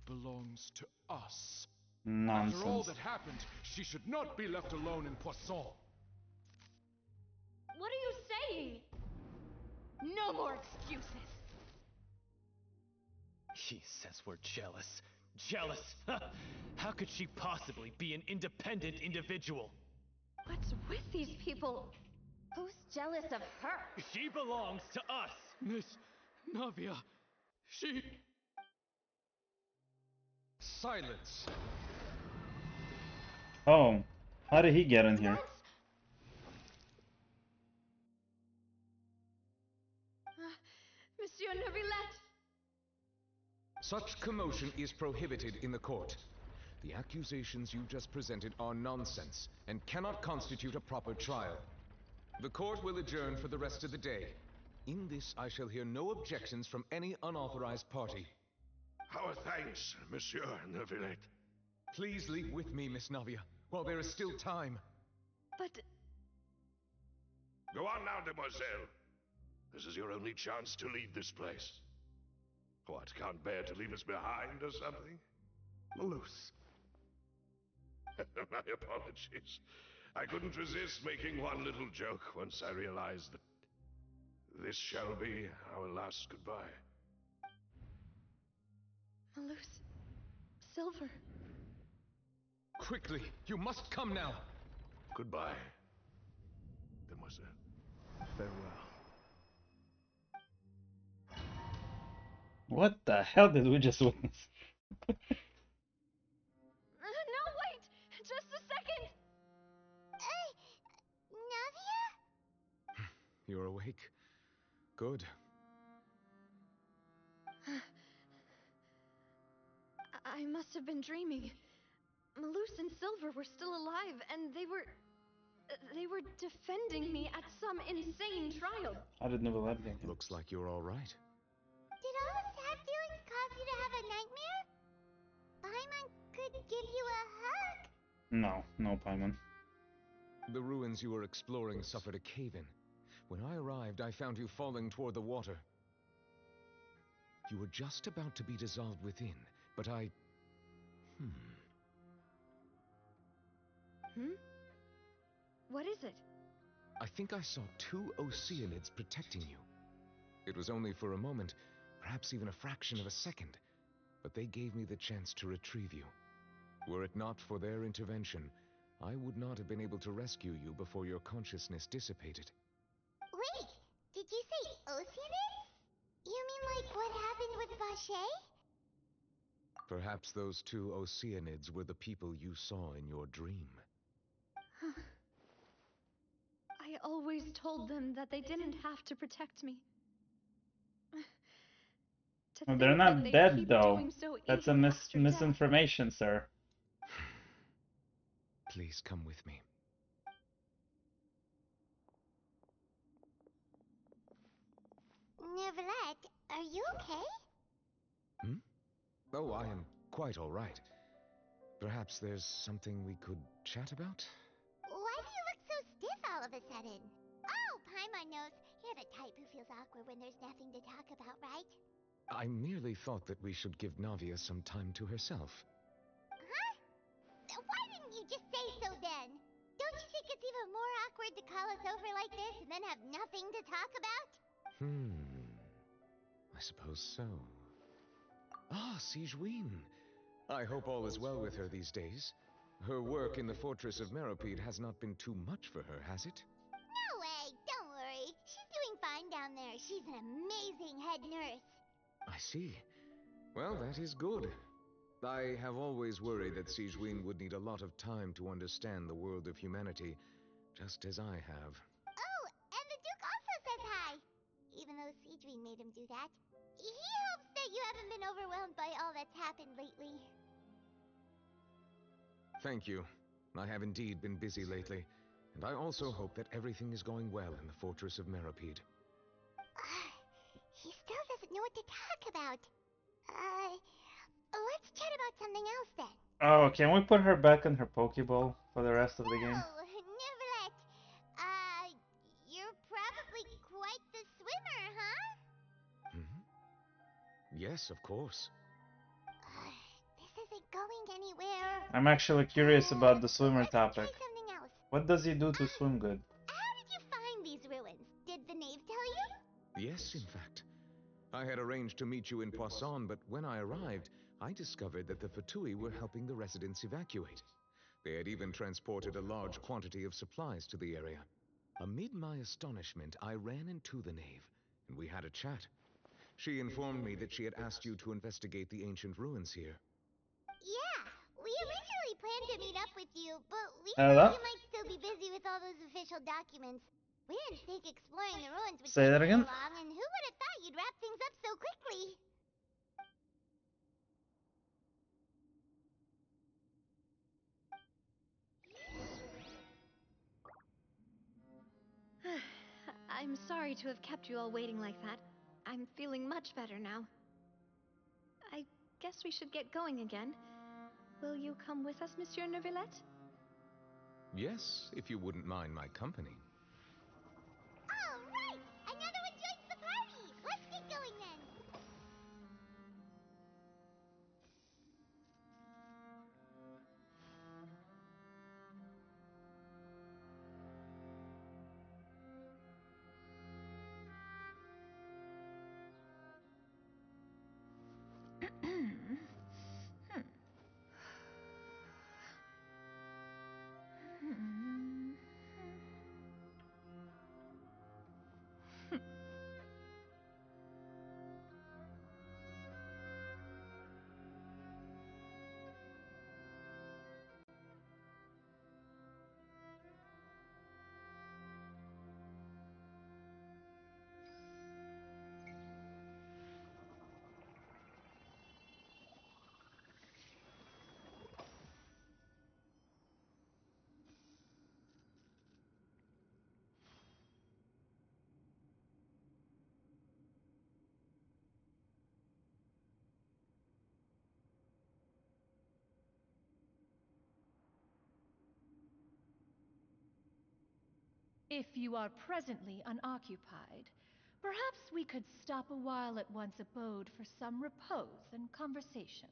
belongs to us. Nonsense. After all that happened, she should not be left alone in Poisson. What are you saying? No more excuses! He says we're jealous. Jealous? How could she possibly be an independent individual? What's with these people? Who's jealous of her? She belongs to us! Miss Navia, she... Silence. Oh, how did he get in here? Monsieur Neuvillette! Such commotion is prohibited in the court. The accusations you just presented are nonsense and cannot constitute a proper trial. The court will adjourn for the rest of the day. In this, I shall hear no objections from any unauthorized party. Our thanks, Monsieur Neuvillette. Please leave with me, Miss Navia, while there is still time. But... Go on now, Demoiselle. This is your only chance to leave this place. What, can't bear to leave us behind or something? Malus. My apologies. I couldn't resist making one little joke once I realized that this shall be our last goodbye. Malus... Silver... Quickly, you must come now. Goodbye, Demoiselle. Farewell. What the hell did we just witness? No, wait! Just a second! Navia? You're awake. Good. I must have been dreaming. Malus and Silver were still alive, and they were defending me at some insane trial. How did Neuvillette get here? Looks like you're all right. Did all the sad feelings cause you to have a nightmare? Paimon could give you a hug. No, no, Paimon. The ruins you were exploring suffered a cave-in. When I arrived, I found you falling toward the water. You were just about to be dissolved within, but I... What is it? I think I saw 2 Oceanids protecting you. It was only for a moment, perhaps even a fraction of a second, but they gave me the chance to retrieve you. Were it not for their intervention, I would not have been able to rescue you before your consciousness dissipated. Wait, did you say Oceanids? You mean like what happened with Vache? Perhaps those 2 Oceanids were the people you saw in your dream. I always told them that they didn't have to protect me. To Well, think they're that not they'd dead, keep though. doing so That's a even after death. misinformation, sir. Please come with me. Neverlet, are you okay? Hmm? Oh, I am quite all right. Perhaps there's something we could chat about? Why do you look so stiff all of a sudden? Oh, Paimon knows. You're the type who feels awkward when there's nothing to talk about, right? I merely thought that we should give Navia some time to herself. Huh? Why didn't you just say so then? Don't you think it's even more awkward to call us over like this and then have nothing to talk about? I suppose so. Ah, Sigewinne. I hope all is well with her these days. Her work in the fortress of Meropide has not been too much for her, has it? No way, don't worry. She's doing fine down there. She's an amazing head nurse. I see. Well, that is good. I have always worried that Sigewinne would need a lot of time to understand the world of humanity, just as I have. Oh, and the Duke also says hi. Even though Sigewinne made him do that. He hopes that you haven't been overwhelmed by all that's happened lately. Thank you. I have indeed been busy lately, and I also hope that everything is going well in the fortress of Meropide. He still doesn't know what to talk about. Let's chat about something else then. Oh, can we put her back in her Pokeball for the rest of the game? No, Neverlet. You're probably quite the swimmer, huh? Yes, of course. This isn't going anywhere. I'm actually curious about the swimmer Let's topic. try something else. What does he do to swim good? How did you find these ruins? Did the knave tell you? Yes, in fact. I had arranged to meet you in Poisson, but when I arrived, I discovered that the Fatui were helping the residents evacuate. They had even transported a large quantity of supplies to the area. Amid my astonishment, I ran into the knave, and we had a chat. She informed me that she had asked you to investigate the ancient ruins here. Yeah, we originally planned to meet up with you, but we Hello? thought you might still be busy with all those official documents. We didn't think exploring the ruins would Say take that so again? long, and who would have thought you'd wrap things up so quickly? I'm sorry to have kept you all waiting like that. I'm feeling much better now. I guess we should get going again. Will you come with us, Monsieur Neuvillette? Yes, if you wouldn't mind my company. All right! Another one joins the party! Let's get going then! If you are presently unoccupied, perhaps we could stop a while at one's abode for some repose and conversation.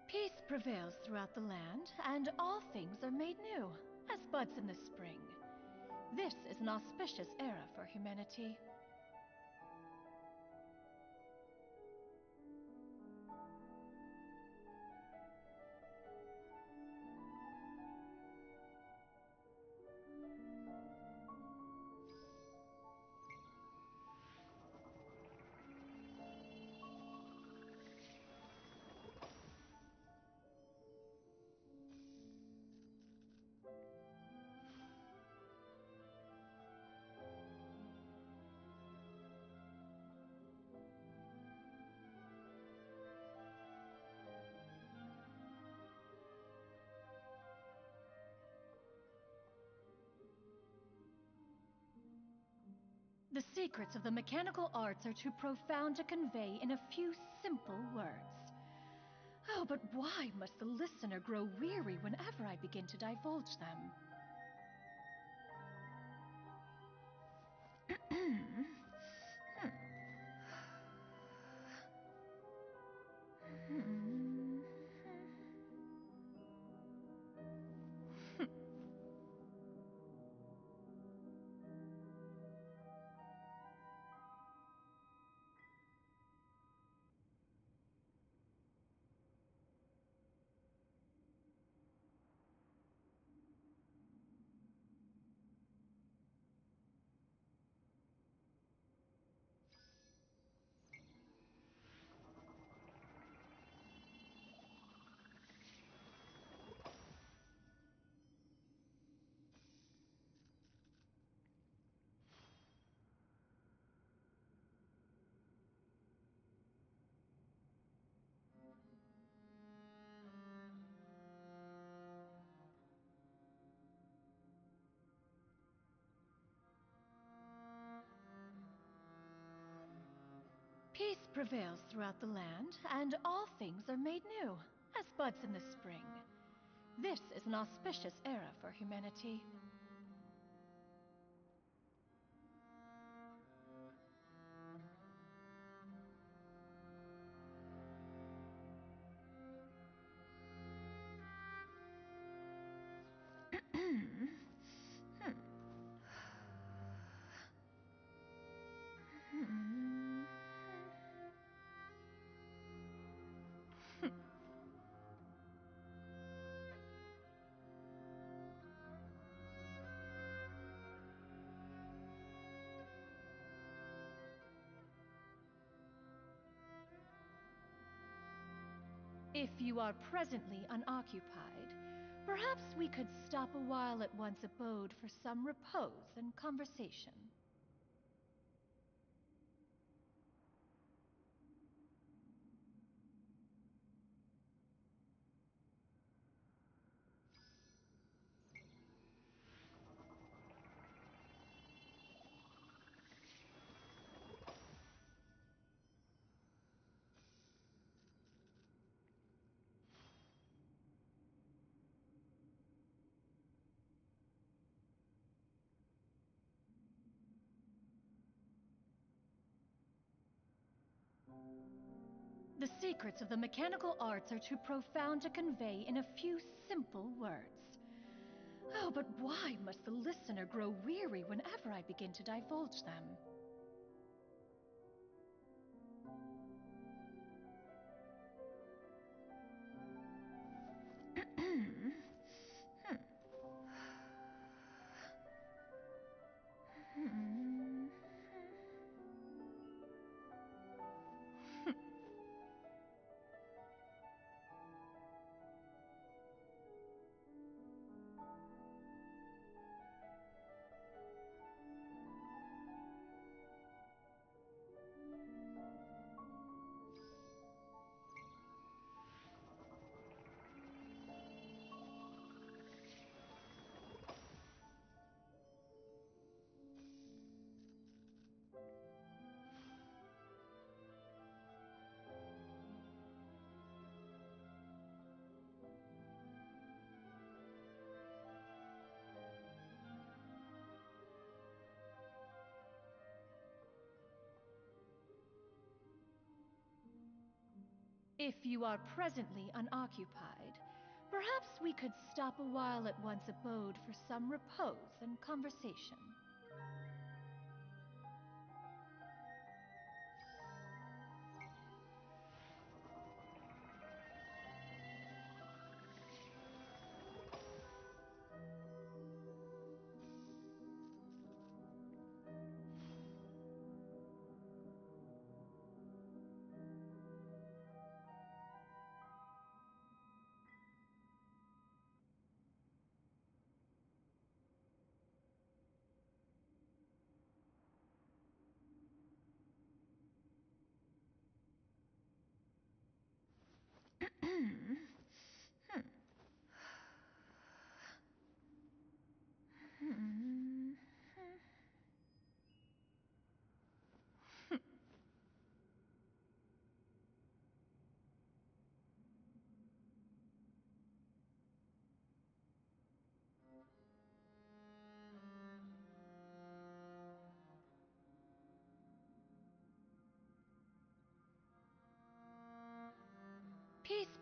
Peace prevails throughout the land, and all things are made new, as buds in the spring. This is an auspicious era for humanity. The secrets of the mechanical arts are too profound to convey in a few simple words. Oh, but why must the listener grow weary whenever I begin to divulge them? Peace prevails throughout the land, and all things are made new, as buds in the spring. This is an auspicious era for humanity. If you are presently unoccupied, perhaps we could stop a while at one's abode for some repose and conversation. The secrets of the mechanical arts are too profound to convey in a few simple words. Oh, but why must the listener grow weary whenever I begin to divulge them? If you are presently unoccupied, perhaps we could stop a while at one's abode for some repose and conversation.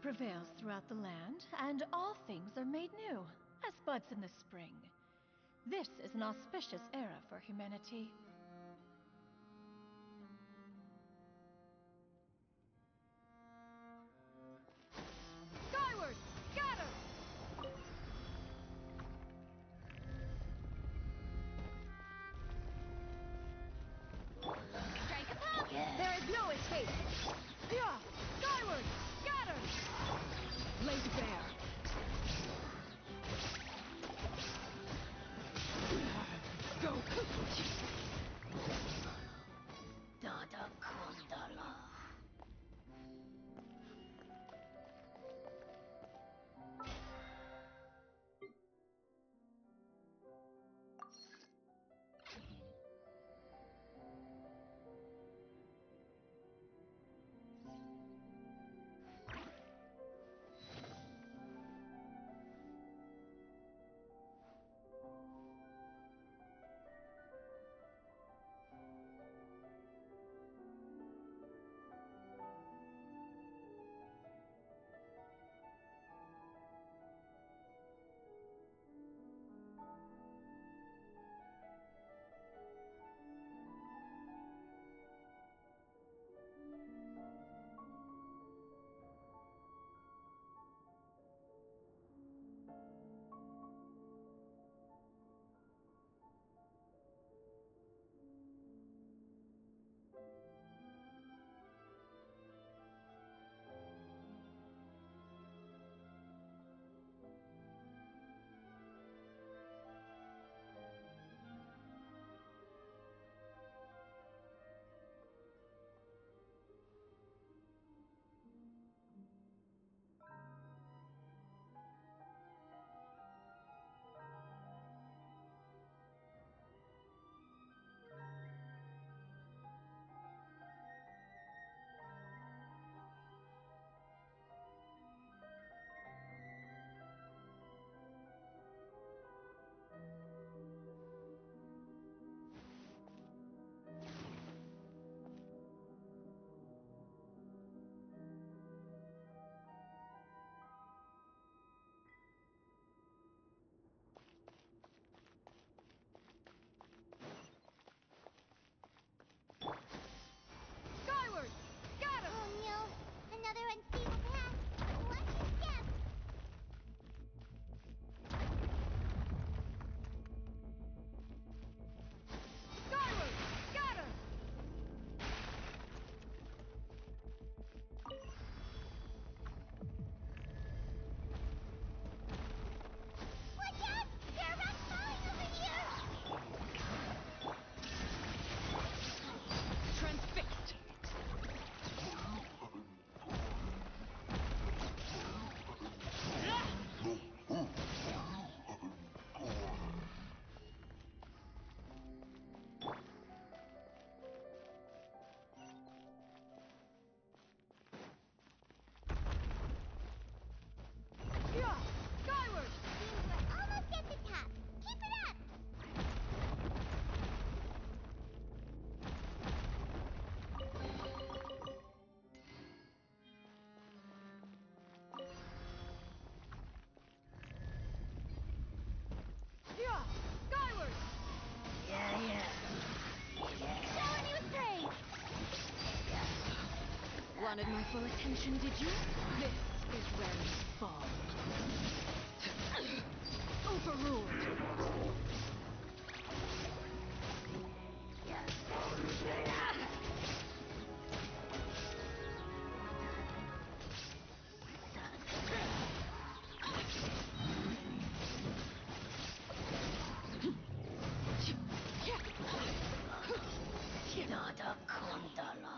prevails throughout the land, and all things are made new, as buds in the spring. This is an auspicious era for humanity. Skyward! Scatter! Strike a pop! There is no escape! Yeah! Skyward! Scatter! Laid bare! Go! Dada Kundala. Skyward! Scatter! Oh no! Another unstable path! Watch your step! Skyward! Scatter! Watch out! There are rocks falling over here! Transfixed! Yeah! Skyward! Seems we're almost at the top. Keep it up! Yeah! Skyward! Showing you praise! Wanted my full attention, did you? This is where you fall. Overruled. Dada Kundala.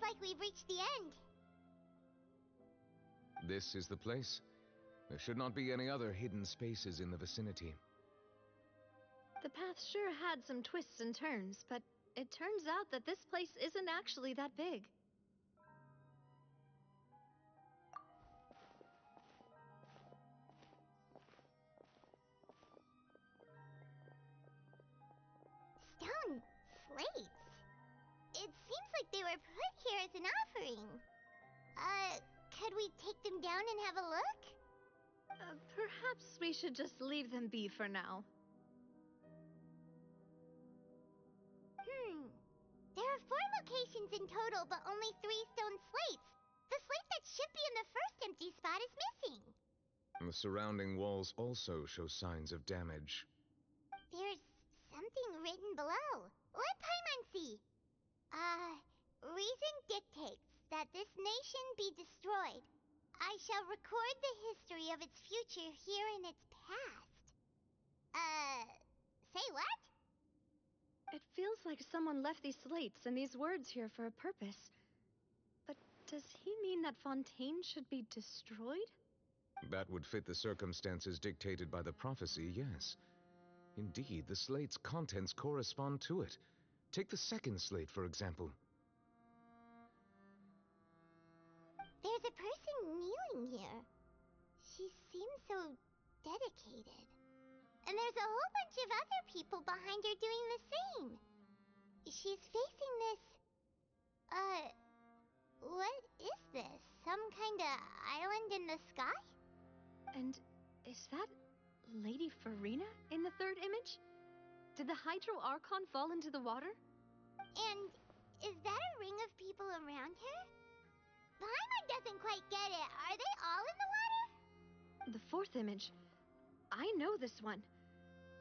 like we've reached the end. This is the place. There should not be any other hidden spaces in the vicinity. The path sure had some twists and turns, but it turns out that this place isn't actually that big. Stone slates? It seems like they were put here as an offering. Could we take them down and have a look? Perhaps we should just leave them be for now. There are 4 locations in total, but only 3 stone slates. The slate that should be in the first empty spot is missing. The surrounding walls also show signs of damage. There's something written below. Let Paimon see. Reason dictates that this nation be destroyed. I shall record the history of its future here in its past. Say what? It feels like someone left these slates and these words here for a purpose. But does he mean that Fontaine should be destroyed? That would fit the circumstances dictated by the prophecy, yes. Indeed, the slate's contents correspond to it. Take the second slate, for example. There's a person kneeling here. She seems so dedicated. And there's a whole bunch of other people behind her doing the same. She's facing this... what is this? Some kind of island in the sky? And is that Lady Farina in the third image? Did the Hydro Archon fall into the water? And is that a ring of people around her? Paimon doesn't quite get it. Are they all in the water? The fourth image. I know this one.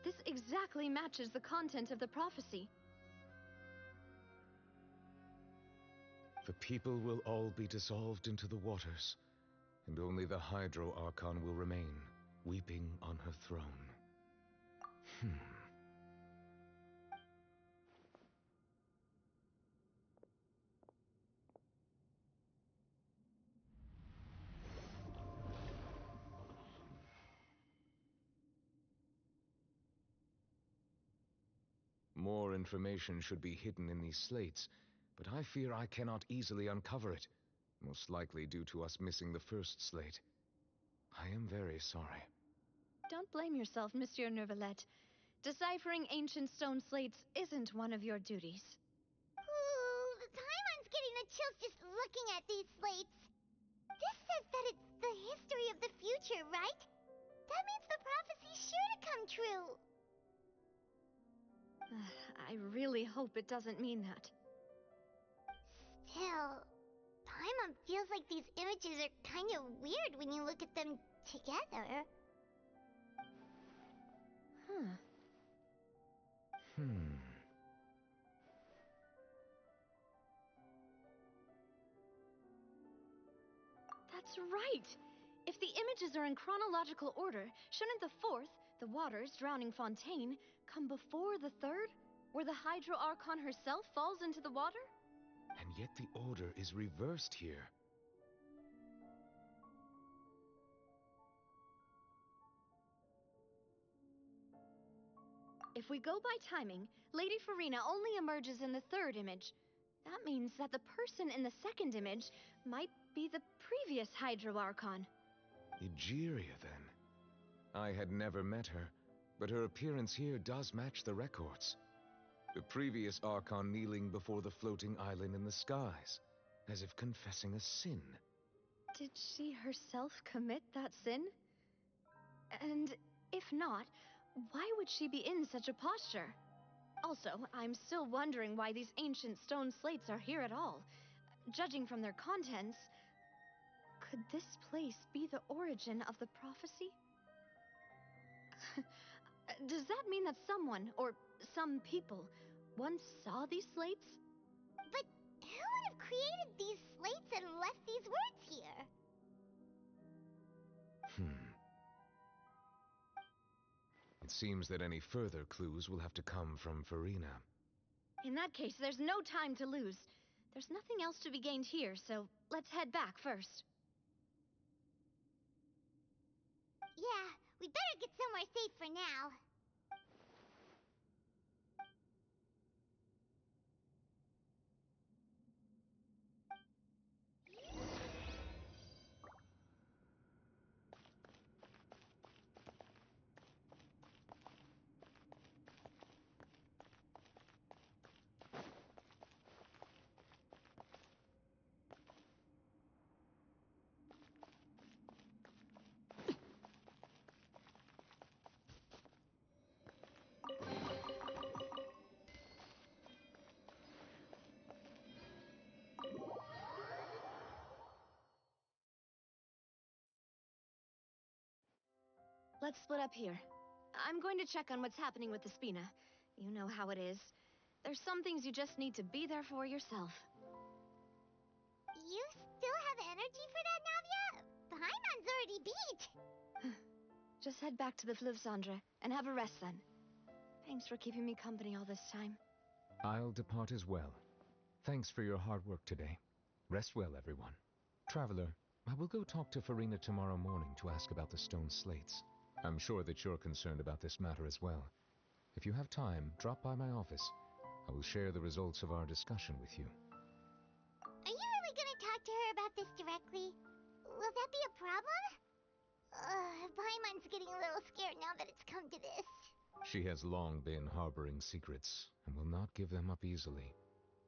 This exactly matches the content of the prophecy. The people will all be dissolved into the waters, and only the Hydro Archon will remain, weeping on her throne. More information should be hidden in these slates, but I fear I cannot easily uncover it, most likely due to us missing the first slate. I am very sorry. Don't blame yourself, Monsieur Neuvillette. Deciphering ancient stone slates isn't one of your duties. Ooh, Paimon's getting the chills just looking at these slates. This says that it's the history of the future, right? That means the prophecy's sure to come true. I really hope it doesn't mean that. Still, Paimon feels like these images are kind of weird when you look at them together. That's right! If the images are in chronological order, shouldn't the fourth, the waters drowning Fontaine, come before the third, where the Hydro Archon herself falls into the water? And yet the order is reversed here. If we go by timing, Lady Farina only emerges in the third image. That means that the person in the second image might be the previous Hydro Archon. Egeria, then. I had never met her, but her appearance here does match the records. The previous Archon kneeling before the floating island in the skies, as if confessing a sin. Did she herself commit that sin? And if not, why would she be in such a posture? Also, I'm still wondering why these ancient stone slates are here at all. Judging from their contents, could this place be the origin of the prophecy? Does that mean that someone, or some people, once saw these slates? But who would have created these slates and left these words here? It seems that any further clues will have to come from Farina. In that case, there's no time to lose. There's nothing else to be gained here, so let's head back first. Yeah, we better get somewhere safe for now. Let's split up here. I'm going to check on what's happening with the Spina. You know how it is. There's some things you just need to be there for yourself. You still have energy for that, Navia? Paimon's already beat. Just head back to the Fluvsandra and have a rest then. Thanks for keeping me company all this time. I'll depart as well. Thanks for your hard work today. Rest well, everyone. Traveler, I will go talk to Farina tomorrow morning to ask about the stone slates. I'm sure that you're concerned about this matter as well. If you have time, drop by my office. I will share the results of our discussion with you. Are you really gonna talk to her about this directly? Will that be a problem? Paimon's getting a little scared now that it's come to this. She has long been harboring secrets and will not give them up easily,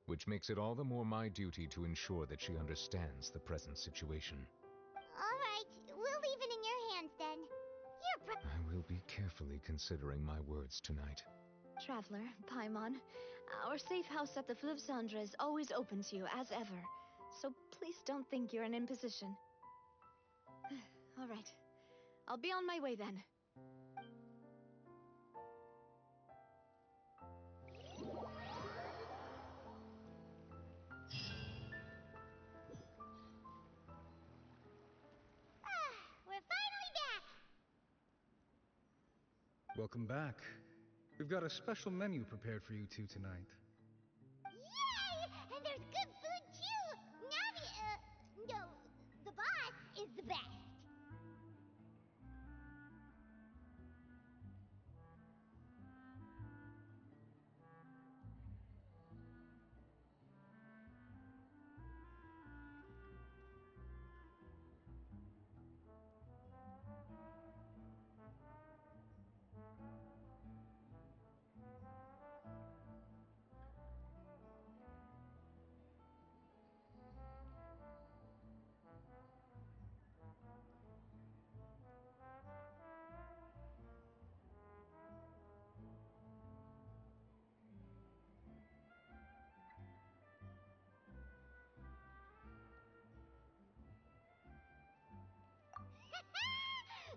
which makes it all the more my duty to ensure that she understands the present situation. Alright, we'll leave it in your hands then. I will be carefully considering my words tonight. Traveler, Paimon, our safe house at the Fluvsandra is always open to you, as ever. So please don't think you're an imposition. Alright. I'll be on my way then. We're finally back! Welcome back. We've got a special menu prepared for you two tonight. Yay! And there's good food too! Navi, no, the boss is the best.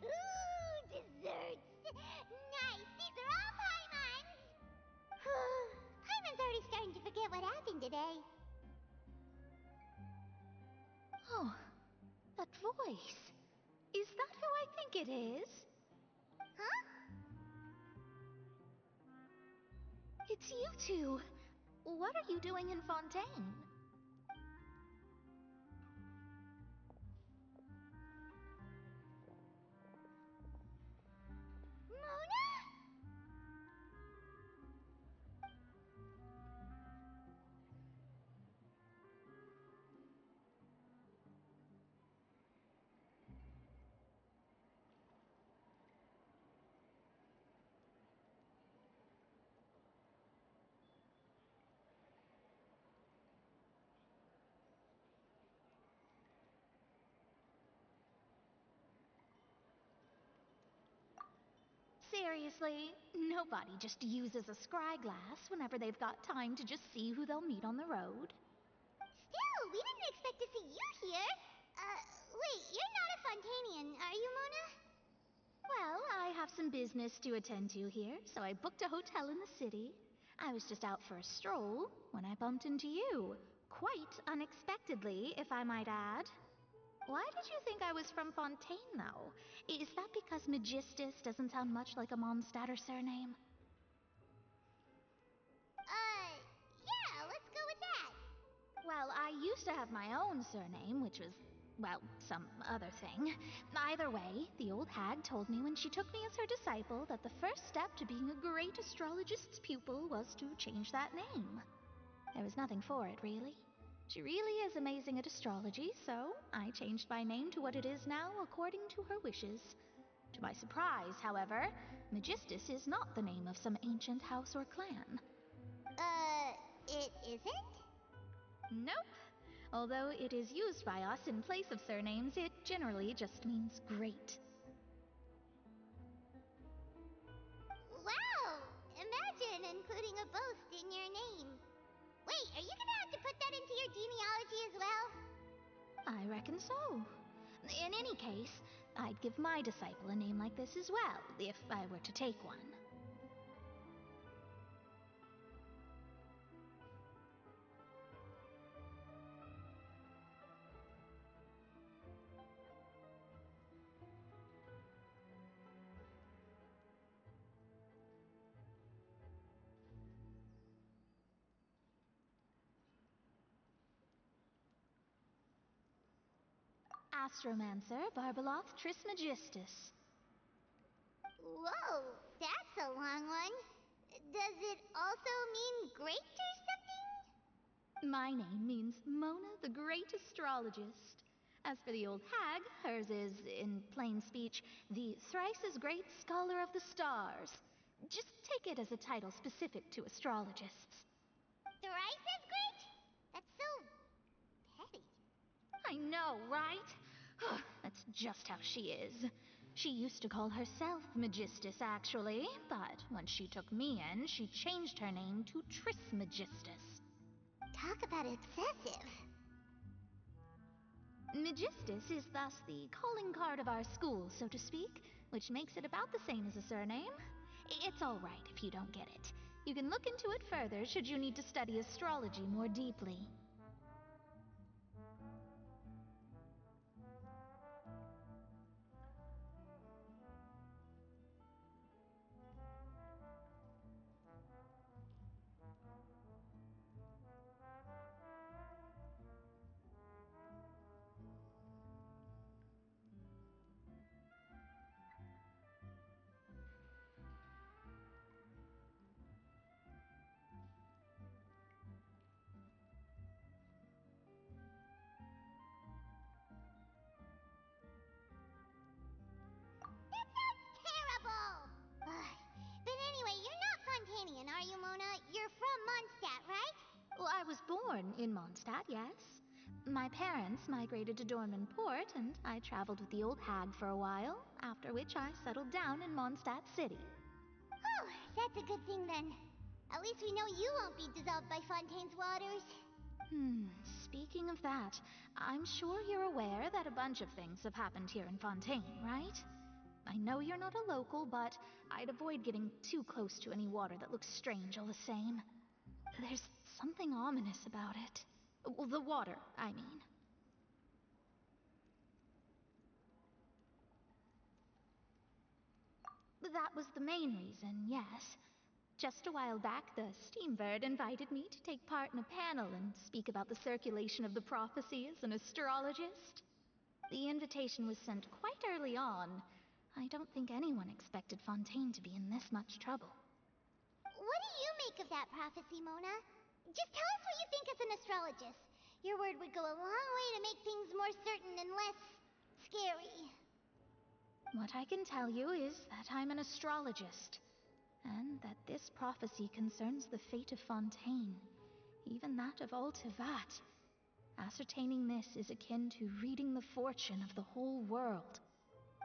Ooh, desserts! Nice! These are all Paimon's! Paimon's already starting to forget what happened today. Oh, that voice. Is that who I think it is? Huh? It's you two. What are you doing in Fontaine? Mona? Seriously, nobody just uses a scry glass whenever they've got time to just see who they'll meet on the road. Still, we didn't expect to see you here. Wait, you're not a Fontanian, are you, Mona? Well, I have some business to attend to here, so I booked a hotel in the city. I was just out for a stroll when I bumped into you. Quite unexpectedly, if I might add. Why did you think I was from Fontaine, though? Is that because Magistus doesn't sound much like a Mondstadt surname? Yeah, let's go with that. Well, used to have my own surname, which was, well, some other thing. Either way, the old hag told me when she took me as her disciple that the first step to being a great astrologist's pupil was to change that name. There was nothing for it, really. She really is amazing at astrology, so I changed my name to what it is now according to her wishes. To my surprise, however, Megistus is not the name of some ancient house or clan. It isn't? Nope. Although it is used by us in place of surnames, it generally just means great. Wow! Imagine including a boast in your name. Wait, are you gonna have to put that into your genealogy as well? I reckon so. In any case, I'd give my disciple a name like this as well, if I were to take one. Astromancer Barbeloth Trismegistus. Whoa, that's a long one. Does it also mean great or something? My name means Mona the Great Astrologist. As for the old hag, hers is, in plain speech, the thrice as great Scholar of the Stars. Just take it as a title specific to astrologists. Thrice as great? That's so petty. I know, right? That's just how she is. She used to call herself Megistus, actually, but when she took me in, she changed her name to Trismegistus. Talk about excessive. Megistus is thus the calling card of our school, so to speak, which makes it about the same as a surname. It's all right if you don't get it. You can look into it further should you need to study astrology more deeply. Terrible! But anyway, you're not Fontanian, are you, Mona? You're from Mondstadt, right? Well, I was born in Mondstadt, yes. My parents migrated to Dornman Port, and I traveled with the old hag for a while, after which I settled down in Mondstadt City. Oh, that's a good thing then. At least we know you won't be dissolved by Fontaine's waters. Speaking of that, I'm sure you're aware that a bunch of things have happened here in Fontaine, right? I know you're not a local, but I'd avoid getting too close to any water that looks strange all the same. There's something ominous about it. Well, the water, I mean. That was the main reason, yes. Just a while back, the Steambird invited me to take part in a panel and speak about the circulation of the prophecy as an astrologist. The invitation was sent quite early on. I don't think anyone expected Fontaine to be in this much trouble. What do you make of that prophecy, Mona? Just tell us what you think as an astrologist. Your word would go a long way to make things more certain and less scary. What I can tell you is that I'm an astrologist, and that this prophecy concerns the fate of Fontaine, even that of all Tevat. Ascertaining this is akin to reading the fortune of the whole world.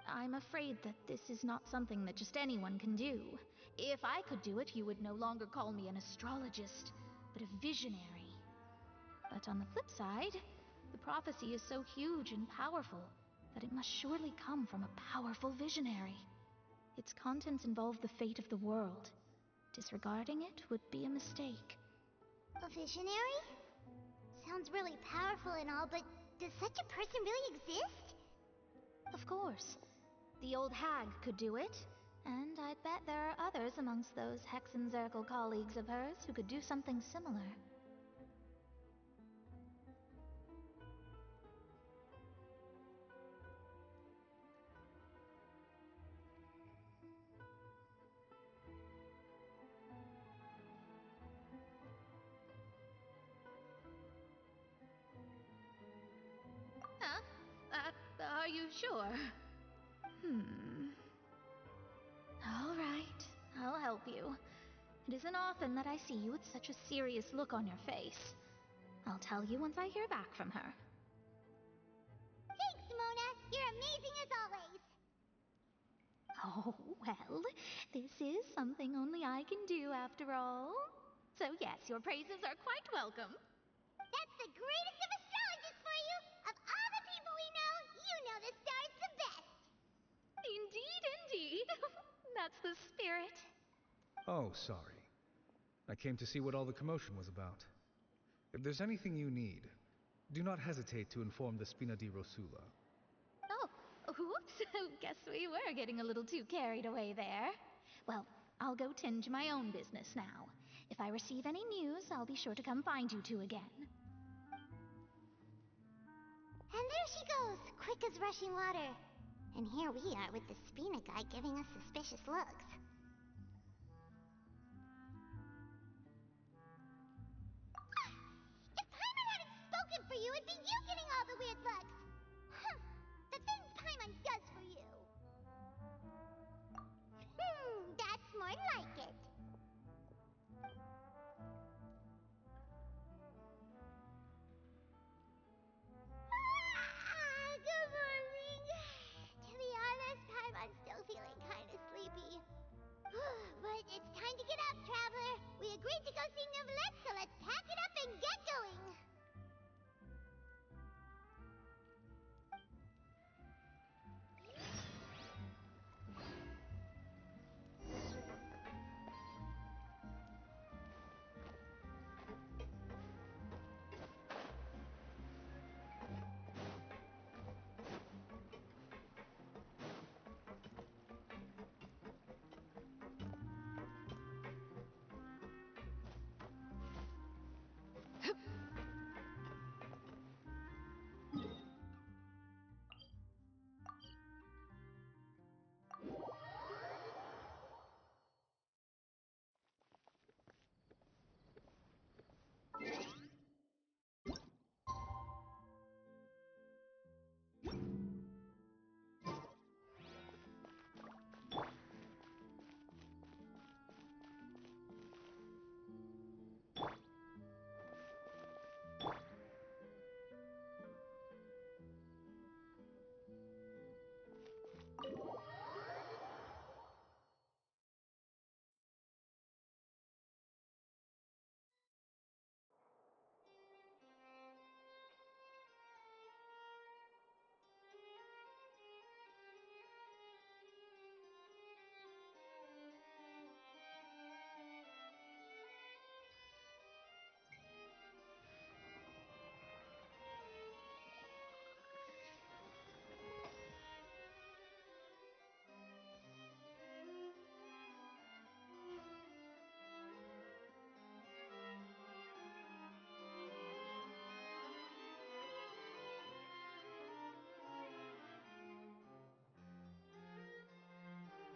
I'm afraid that this is not something that just anyone can do. If I could do it, you would no longer call me an astrologist, but a visionary. But on the flip side, the prophecy is so huge and powerful that it must surely come from a powerful visionary. Its contents involve the fate of the world. Disregarding it would be a mistake. A visionary? Sounds really powerful and all, but does such a person really exist? Of course. The old hag could do it, and I'd bet there are others amongst those Hexenzirkel colleagues of hers who could do something similar. sure. All right, I'll help you. It isn't often that I see you with such a serious look on your face. I'll tell you once I hear back from her. Thanks, Mona. You're amazing as always. Oh, well, this is something only I can do after all. So yes, your praises are quite welcome. That's the greatest of astrologists for you! Of all the people we know, you know the stars the best! Indeed, indeed. That's the spirit. Oh, sorry. I came to see what all the commotion was about. If there's anything you need, do not hesitate to inform the Spina di Rosula. Oh, whoops. Guess we were getting a little too carried away there. Well, I'll go tend to my own business now. If I receive any news, I'll be sure to come find you two again. And there she goes, quick as rushing water. And here we are with the Spina guy giving us suspicious looks. If Paimon hadn't spoken for you, it'd be you getting all the weird looks. The things Paimon does for you. That's more like it. Good morning. To be honest, I'm still feeling kind of sleepy. But it's time to get up, traveler. We agreed to go see Neuvillette, so let's pack it up and get going.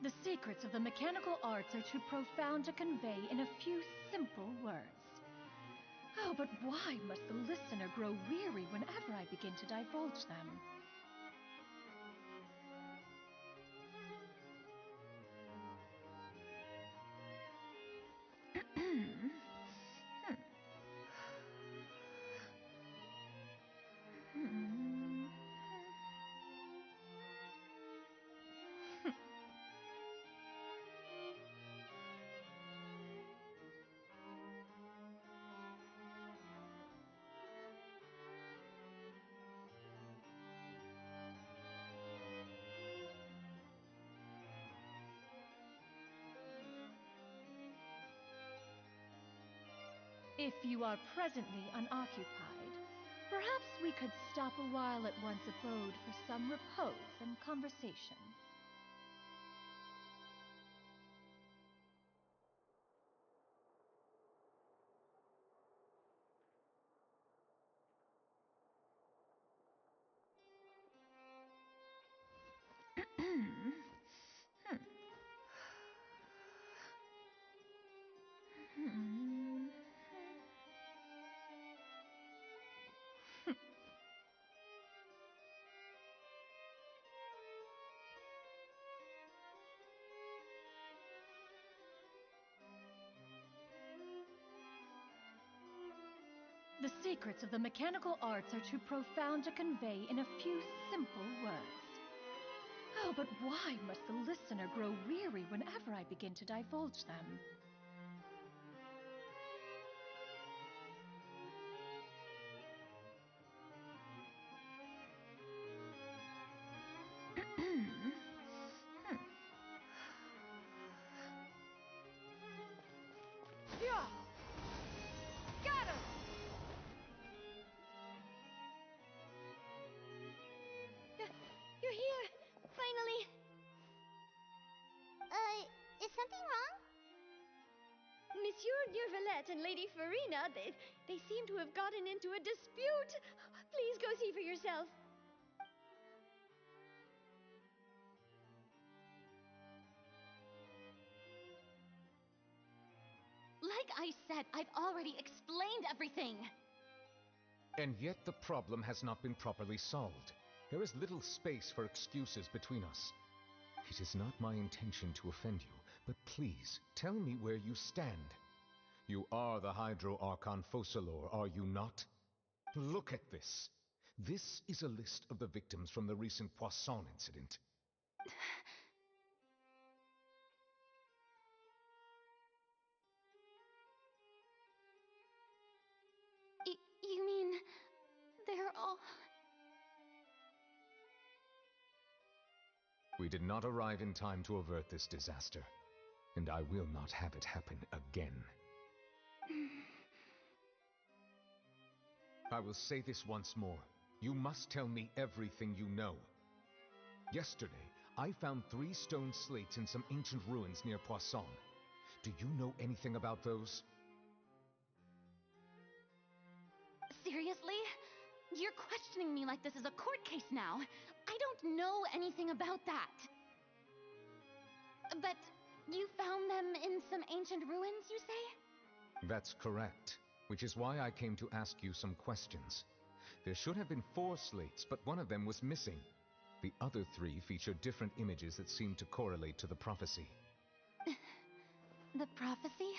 The secrets of the mechanical arts are too profound to convey in a few simple words. Oh, but why must the listener grow weary whenever I begin to divulge them? If you are presently unoccupied, perhaps we could stop a while at one's abode for some repose and conversation. secrets of the mechanical arts are too profound to convey in a few simple words. Oh, but why must the listener grow weary whenever I begin to divulge them? Yeah! Got him! You're here! Finally! Is something wrong? Monsieur Neurvalette and Lady Farina, they seem to have gotten into a dispute. Please go see for yourself. Like I said, I've already explained everything. And yet the problem has not been properly solved. There is little space for excuses between us. It is not my intention to offend you, but please, tell me where you stand. You are the Hydro Archon Focalor, are you not? Look at this. This is a list of the victims from the recent Poisson incident. You mean... they're all... We did not arrive in time to avert this disaster, and I will not have it happen again. I will say this once more. You must tell me everything you know. Yesterday, I found 3 stone slates in some ancient ruins near Poisson. Do you know anything about those? Seriously? You're questioning me like this is a court case now. I don't know anything about that. But you found them in some ancient ruins, you say? That's correct, which is why I came to ask you some questions. There should have been 4 slates, but one of them was missing. The other 3 feature different images that seem to correlate to the prophecy. The prophecy?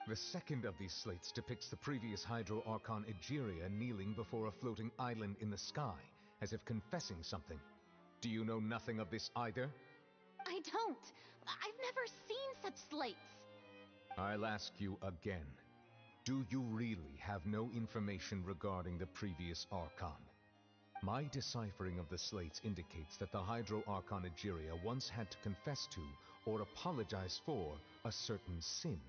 The second of these slates depicts the previous Hydro Archon Egeria kneeling before a floating island in the sky, as if confessing something. Do you know nothing of this either? I don't. I've never seen such slates. I'll ask you again. Do you really have no information regarding the previous Archon? My deciphering of the slates indicates that the Hydro Archon Egeria once had to confess to, or apologize for, a certain sin.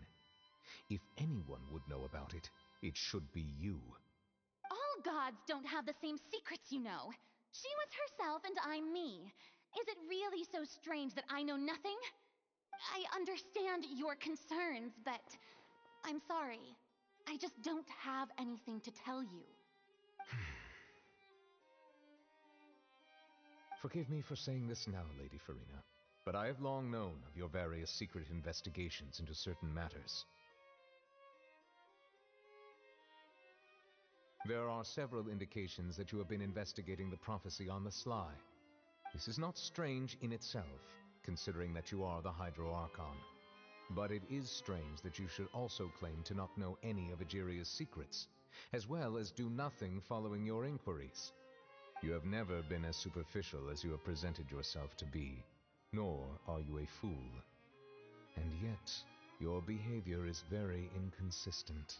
If anyone would know about it, it should be you. All gods don't have the same secrets, you know. She was herself and I'm me. Is it really so strange that I know nothing? I understand your concerns, but I'm sorry. I just don't have anything to tell you. Forgive me for saying this now, Lady Farina, but I have long known of your various secret investigations into certain matters. There are several indications that you have been investigating the prophecy on the sly. This is not strange in itself, considering that you are the Hydro Archon. But it is strange that you should also claim to not know any of Egeria's secrets, as well as do nothing following your inquiries. You have never been as superficial as you have presented yourself to be, nor are you a fool. And yet, your behavior is very inconsistent.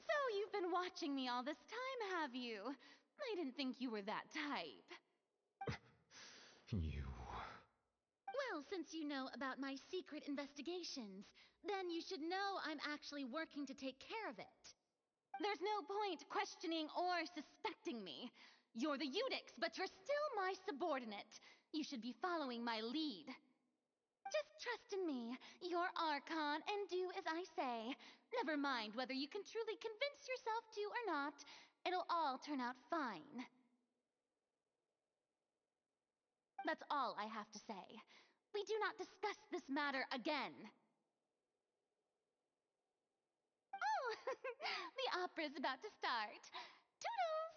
So you've been watching me all this time, have you? I didn't think you were that type. You... Well, since you know about my secret investigations, then you should know I'm actually working to take care of it. There's no point questioning or suspecting me. You're the Eudix, but you're still my subordinate. You should be following my lead. Just trust in me, your Archon, and do as I say. Never mind whether you can truly convince yourself to or not. It'll all turn out fine. That's all I have to say. We do not discuss this matter again. Oh, the opera's about to start. Toodles!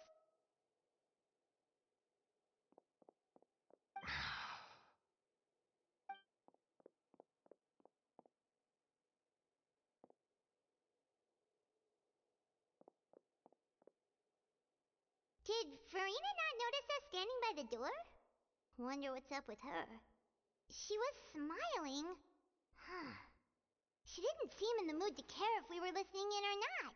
Did Farina not notice us standing by the door? Wonder what's up with her. She was smiling. Huh. She didn't seem in the mood to care if we were listening in or not.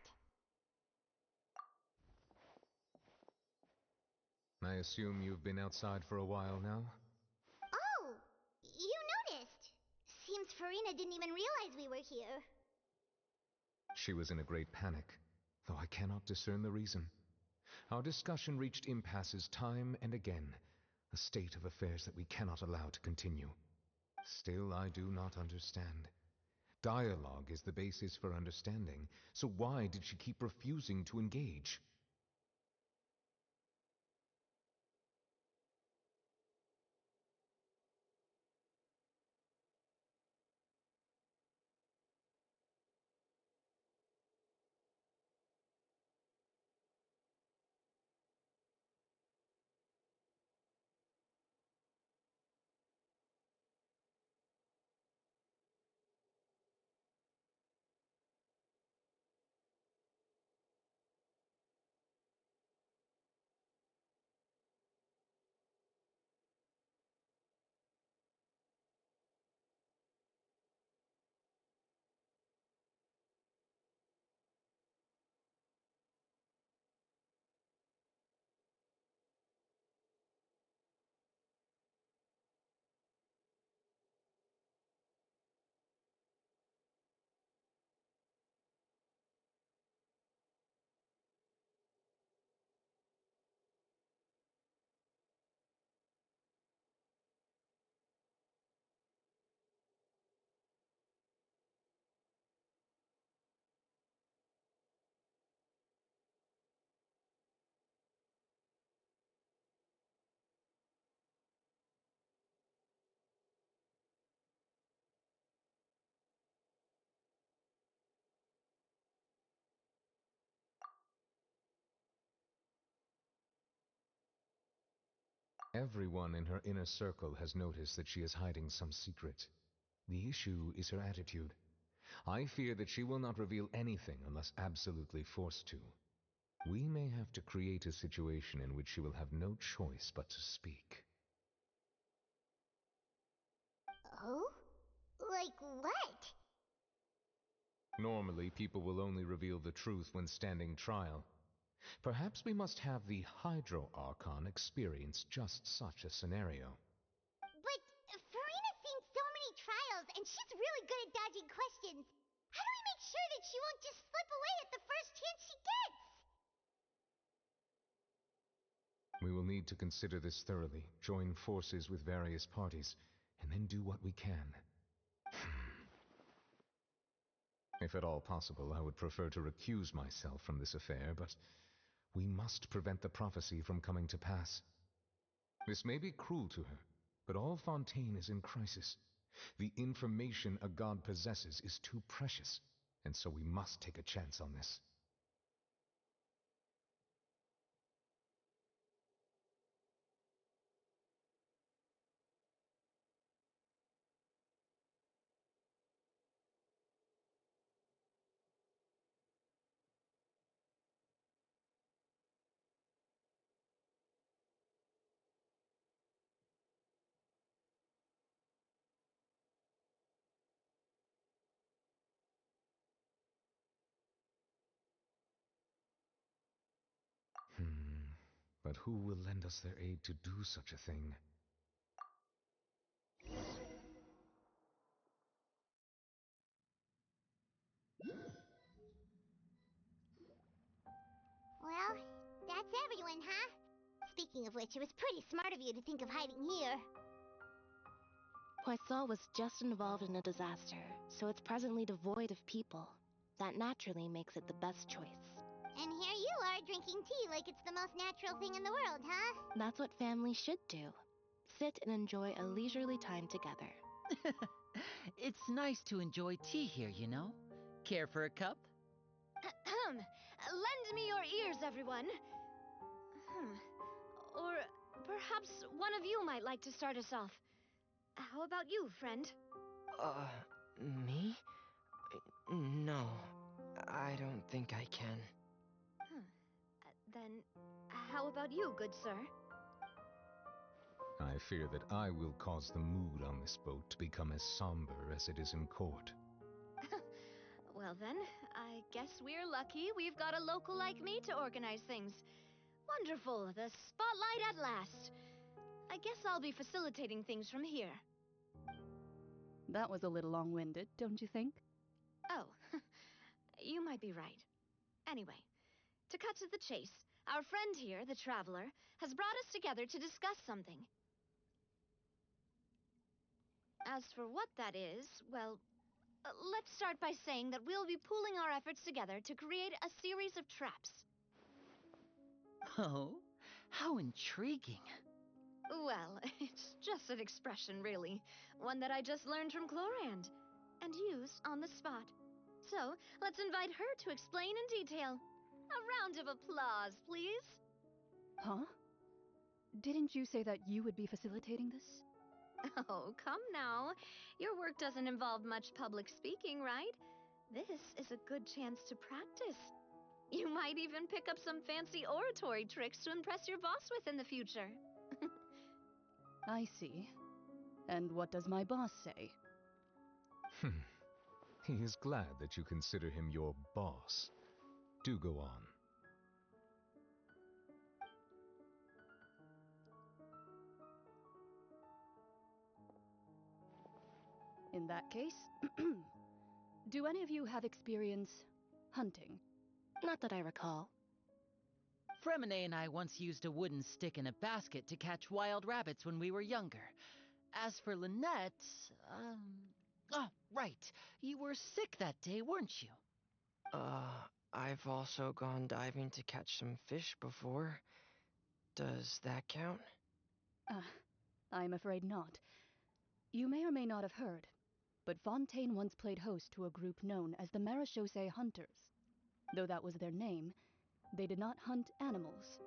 I assume you've been outside for a while now? Oh, you noticed. Seems Farina didn't even realize we were here. She was in a great panic, though I cannot discern the reason. Our discussion reached impasses time and again, a state of affairs that we cannot allow to continue. Still, I do not understand. Dialogue is the basis for understanding, so why did she keep refusing to engage? Everyone in her inner circle has noticed that she is hiding some secret. The issue is her attitude. I fear that she will not reveal anything unless absolutely forced to. We may have to create a situation in which she will have no choice but to speak. Oh? Like what? Normally, people will only reveal the truth when standing trial. Perhaps we must have the Hydro Archon experience just such a scenario. But Farina's seen so many trials, and she's really good at dodging questions. How do we make sure that she won't just slip away at the first chance she gets? We will need to consider this thoroughly, join forces with various parties, and then do what we can. If at all possible, I would prefer to recuse myself from this affair, but we must prevent the prophecy from coming to pass. This may be cruel to her, but all Fontaine is in crisis. The information a god possesses is too precious, and so we must take a chance on this. But who will lend us their aid to do such a thing? Well, that's everyone, huh? Speaking of which, it was pretty smart of you to think of hiding here. Poisson was just involved in a disaster, so it's presently devoid of people. That naturally makes it the best choice. And here you are drinking tea like it's the most natural thing in the world, huh? That's what families should do. Sit and enjoy a leisurely time together. It's nice to enjoy tea here, you know? Care for a cup? Lend me your ears, everyone. Or perhaps one of you might like to start us off. How about you, friend? Me? No, I don't think I can. Then, how about you, good sir? I fear that I will cause the mood on this boat to become as somber as it is in court. Well then, I guess we're lucky we've got a local like me to organize things. Wonderful, the spotlight at last. I guess I'll be facilitating things from here. That was a little long-winded, don't you think? Oh, you might be right. Anyway, to cut to the chase, our friend here, the Traveler, has brought us together to discuss something. As for what that is, well, let's start by saying that we'll be pooling our efforts together to create a series of traps. Oh, how intriguing. Well, it's just an expression, really. One that I just learned from Chlorand, and used on the spot. So, let's invite her to explain in detail. A round of applause, please. Huh? Didn't you say that you would be facilitating this? Oh, come now. Your work doesn't involve much public speaking, right? This is a good chance to practice. You might even pick up some fancy oratory tricks to impress your boss with in the future. I see. And what does my boss say? He is glad that you consider him your boss. Do go on. In that case, do any of you have experience hunting? Not that I recall. Fremine and I once used a wooden stick in a basket to catch wild rabbits when we were younger. As for Lynette, oh, right. You were sick that day, weren't you? I've also gone diving to catch some fish before. Does that count? I'm afraid not. You may or may not have heard, but Fontaine once played host to a group known as the Marechaussee Hunters. Though that was their name, they did not hunt animals,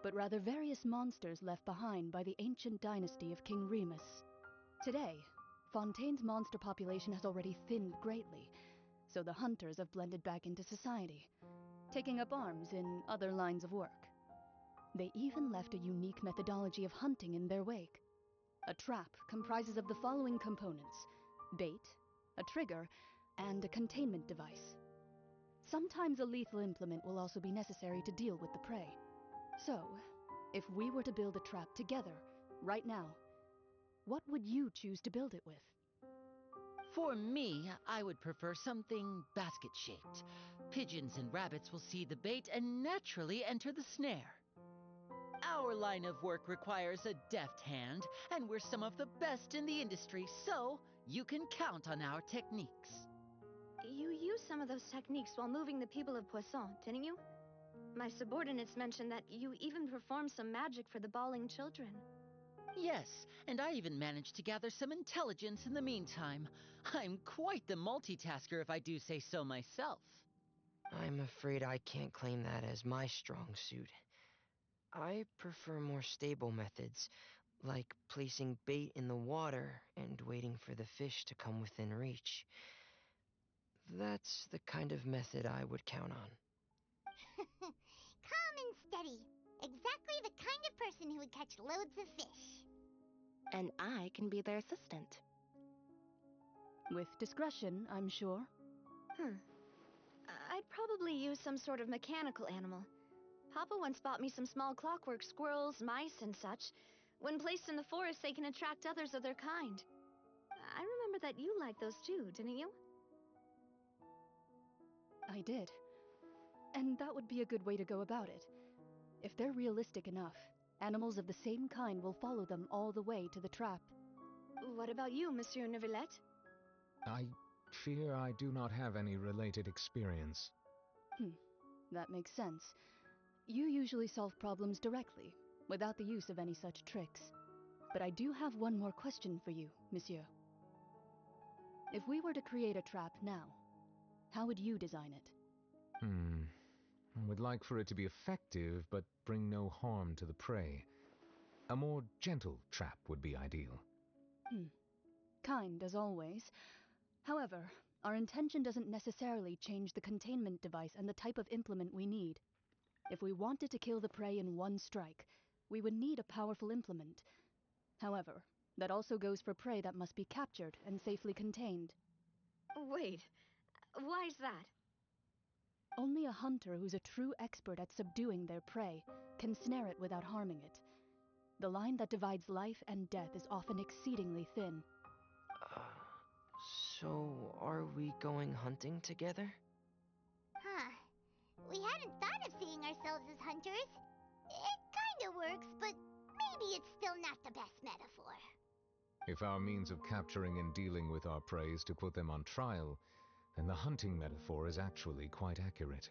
but rather various monsters left behind by the ancient dynasty of King Remus. Today, Fontaine's monster population has already thinned greatly, so the hunters have blended back into society, taking up arms in other lines of work. They even left a unique methodology of hunting in their wake. A trap comprises of the following components: bait, a trigger, and a containment device. Sometimes a lethal implement will also be necessary to deal with the prey. So, if we were to build a trap together, right now, what would you choose to build it with? For me, I would prefer something basket-shaped. Pigeons and rabbits will see the bait and naturally enter the snare. Our line of work requires a deft hand, and we're some of the best in the industry, so you can count on our techniques. You used some of those techniques while moving the people of Poisson, didn't you? My subordinates mentioned that you even performed some magic for the bawling children. Yes, and I even managed to gather some intelligence in the meantime. I'm quite the multitasker if I do say so myself. I'm afraid I can't claim that as my strong suit. I prefer more stable methods, like placing bait in the water and waiting for the fish to come within reach. That's the kind of method I would count on. Calm and steady. Exactly the kind of person who would catch loads of fish. And I can be their assistant. With discretion, I'm sure. I'd probably use some sort of mechanical animal. Papa once bought me some small clockwork squirrels, mice, and such. When placed in the forest, they can attract others of their kind. I remember that you liked those too, didn't you? I did. And that would be a good way to go about it. If they're realistic enough, animals of the same kind will follow them all the way to the trap. What about you, Monsieur Neuvillette? I fear I do not have any related experience. That makes sense. You usually solve problems directly, without the use of any such tricks. But I do have one more question for you, Monsieur. If we were to create a trap now, how would you design it? I would like for it to be effective, but bring no harm to the prey. A more gentle trap would be ideal. Kind, as always. However, our intention doesn't necessarily change the containment device and the type of implement we need. If we wanted to kill the prey in one strike, we would need a powerful implement. However, that also goes for prey that must be captured and safely contained. Wait, why's that? Only a hunter who's a true expert at subduing their prey can snare it without harming it. The line that divides life and death is often exceedingly thin. So, are we going hunting together? Huh. We hadn't thought of seeing ourselves as hunters. It kinda works, but maybe it's still not the best metaphor. If our means of capturing and dealing with our prey is to put them on trial, then the hunting metaphor is actually quite accurate.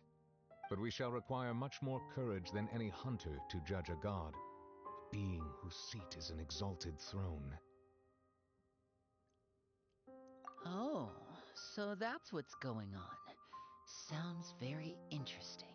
But we shall require much more courage than any hunter to judge a god, a being whose seat is an exalted throne. Oh, so that's what's going on. Sounds very interesting.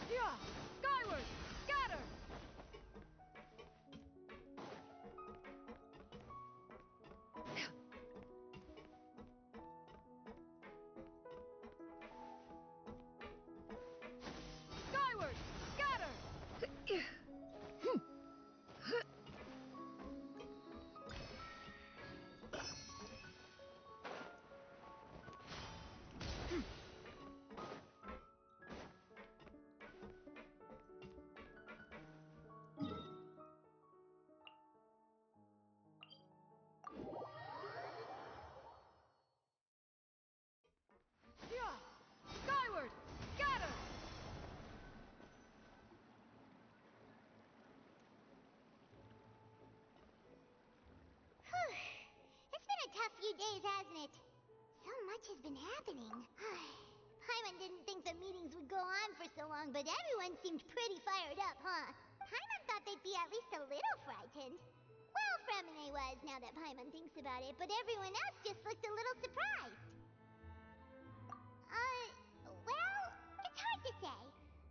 Yeah! Skyward! Scatter! Skyward! Scatter! Yeah! Skyward! Scatter! Whew. It's been a tough few days, hasn't it? So much has been happening. Paimon didn't think the meetings would go on for so long, but everyone seemed pretty fired up, huh? Paimon thought they'd be at least a little frightened. Well, Fremine was, now that Paimon thinks about it, but everyone else just looked a little surprised. Well, it's hard to say.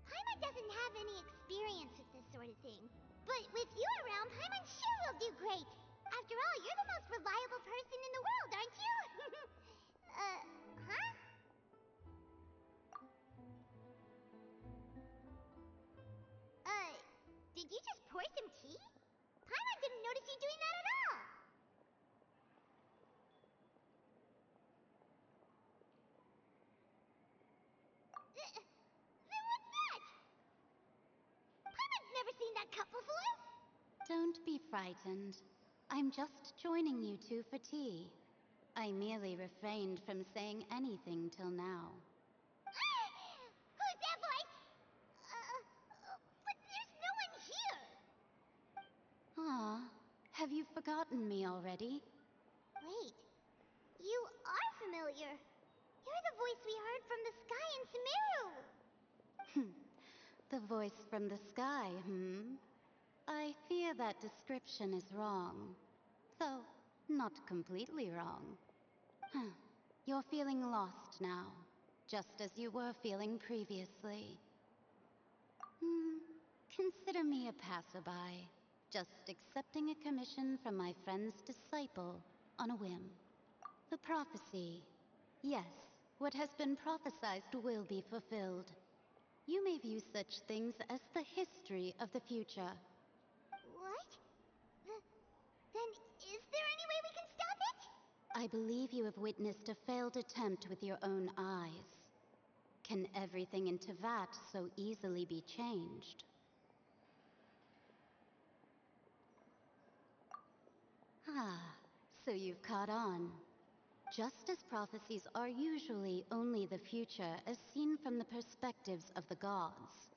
Paimon doesn't have any experience with this sort of thing. But with you around, Paimon sure will do great. After all, you're the most reliable person in the world, aren't you? Huh? Did you just pour some tea? Paimon didn't notice you doing that at all. Then what's that? Paimon's never seen that cup before. Don't be frightened. I'm just joining you two for tea. I merely refrained from saying anything till now. Who's that voice? But there's no one here. Aw, have you forgotten me already? Wait, you are familiar. You're the voice we heard from the sky in Sumeru. The voice from the sky, I fear that description is wrong. Though, not completely wrong. You're feeling lost now, just as you were feeling previously. Consider me a passerby, just accepting a commission from my friend's disciple on a whim. The prophecy. Yes, what has been prophesized will be fulfilled. You may view such things as the history of the future. What? Then is there any way we can stop it? I believe you have witnessed a failed attempt with your own eyes. Can everything in Tevat so easily be changed? Ah, so you've caught on. Justice prophecies are usually only the future as seen from the perspectives of the gods.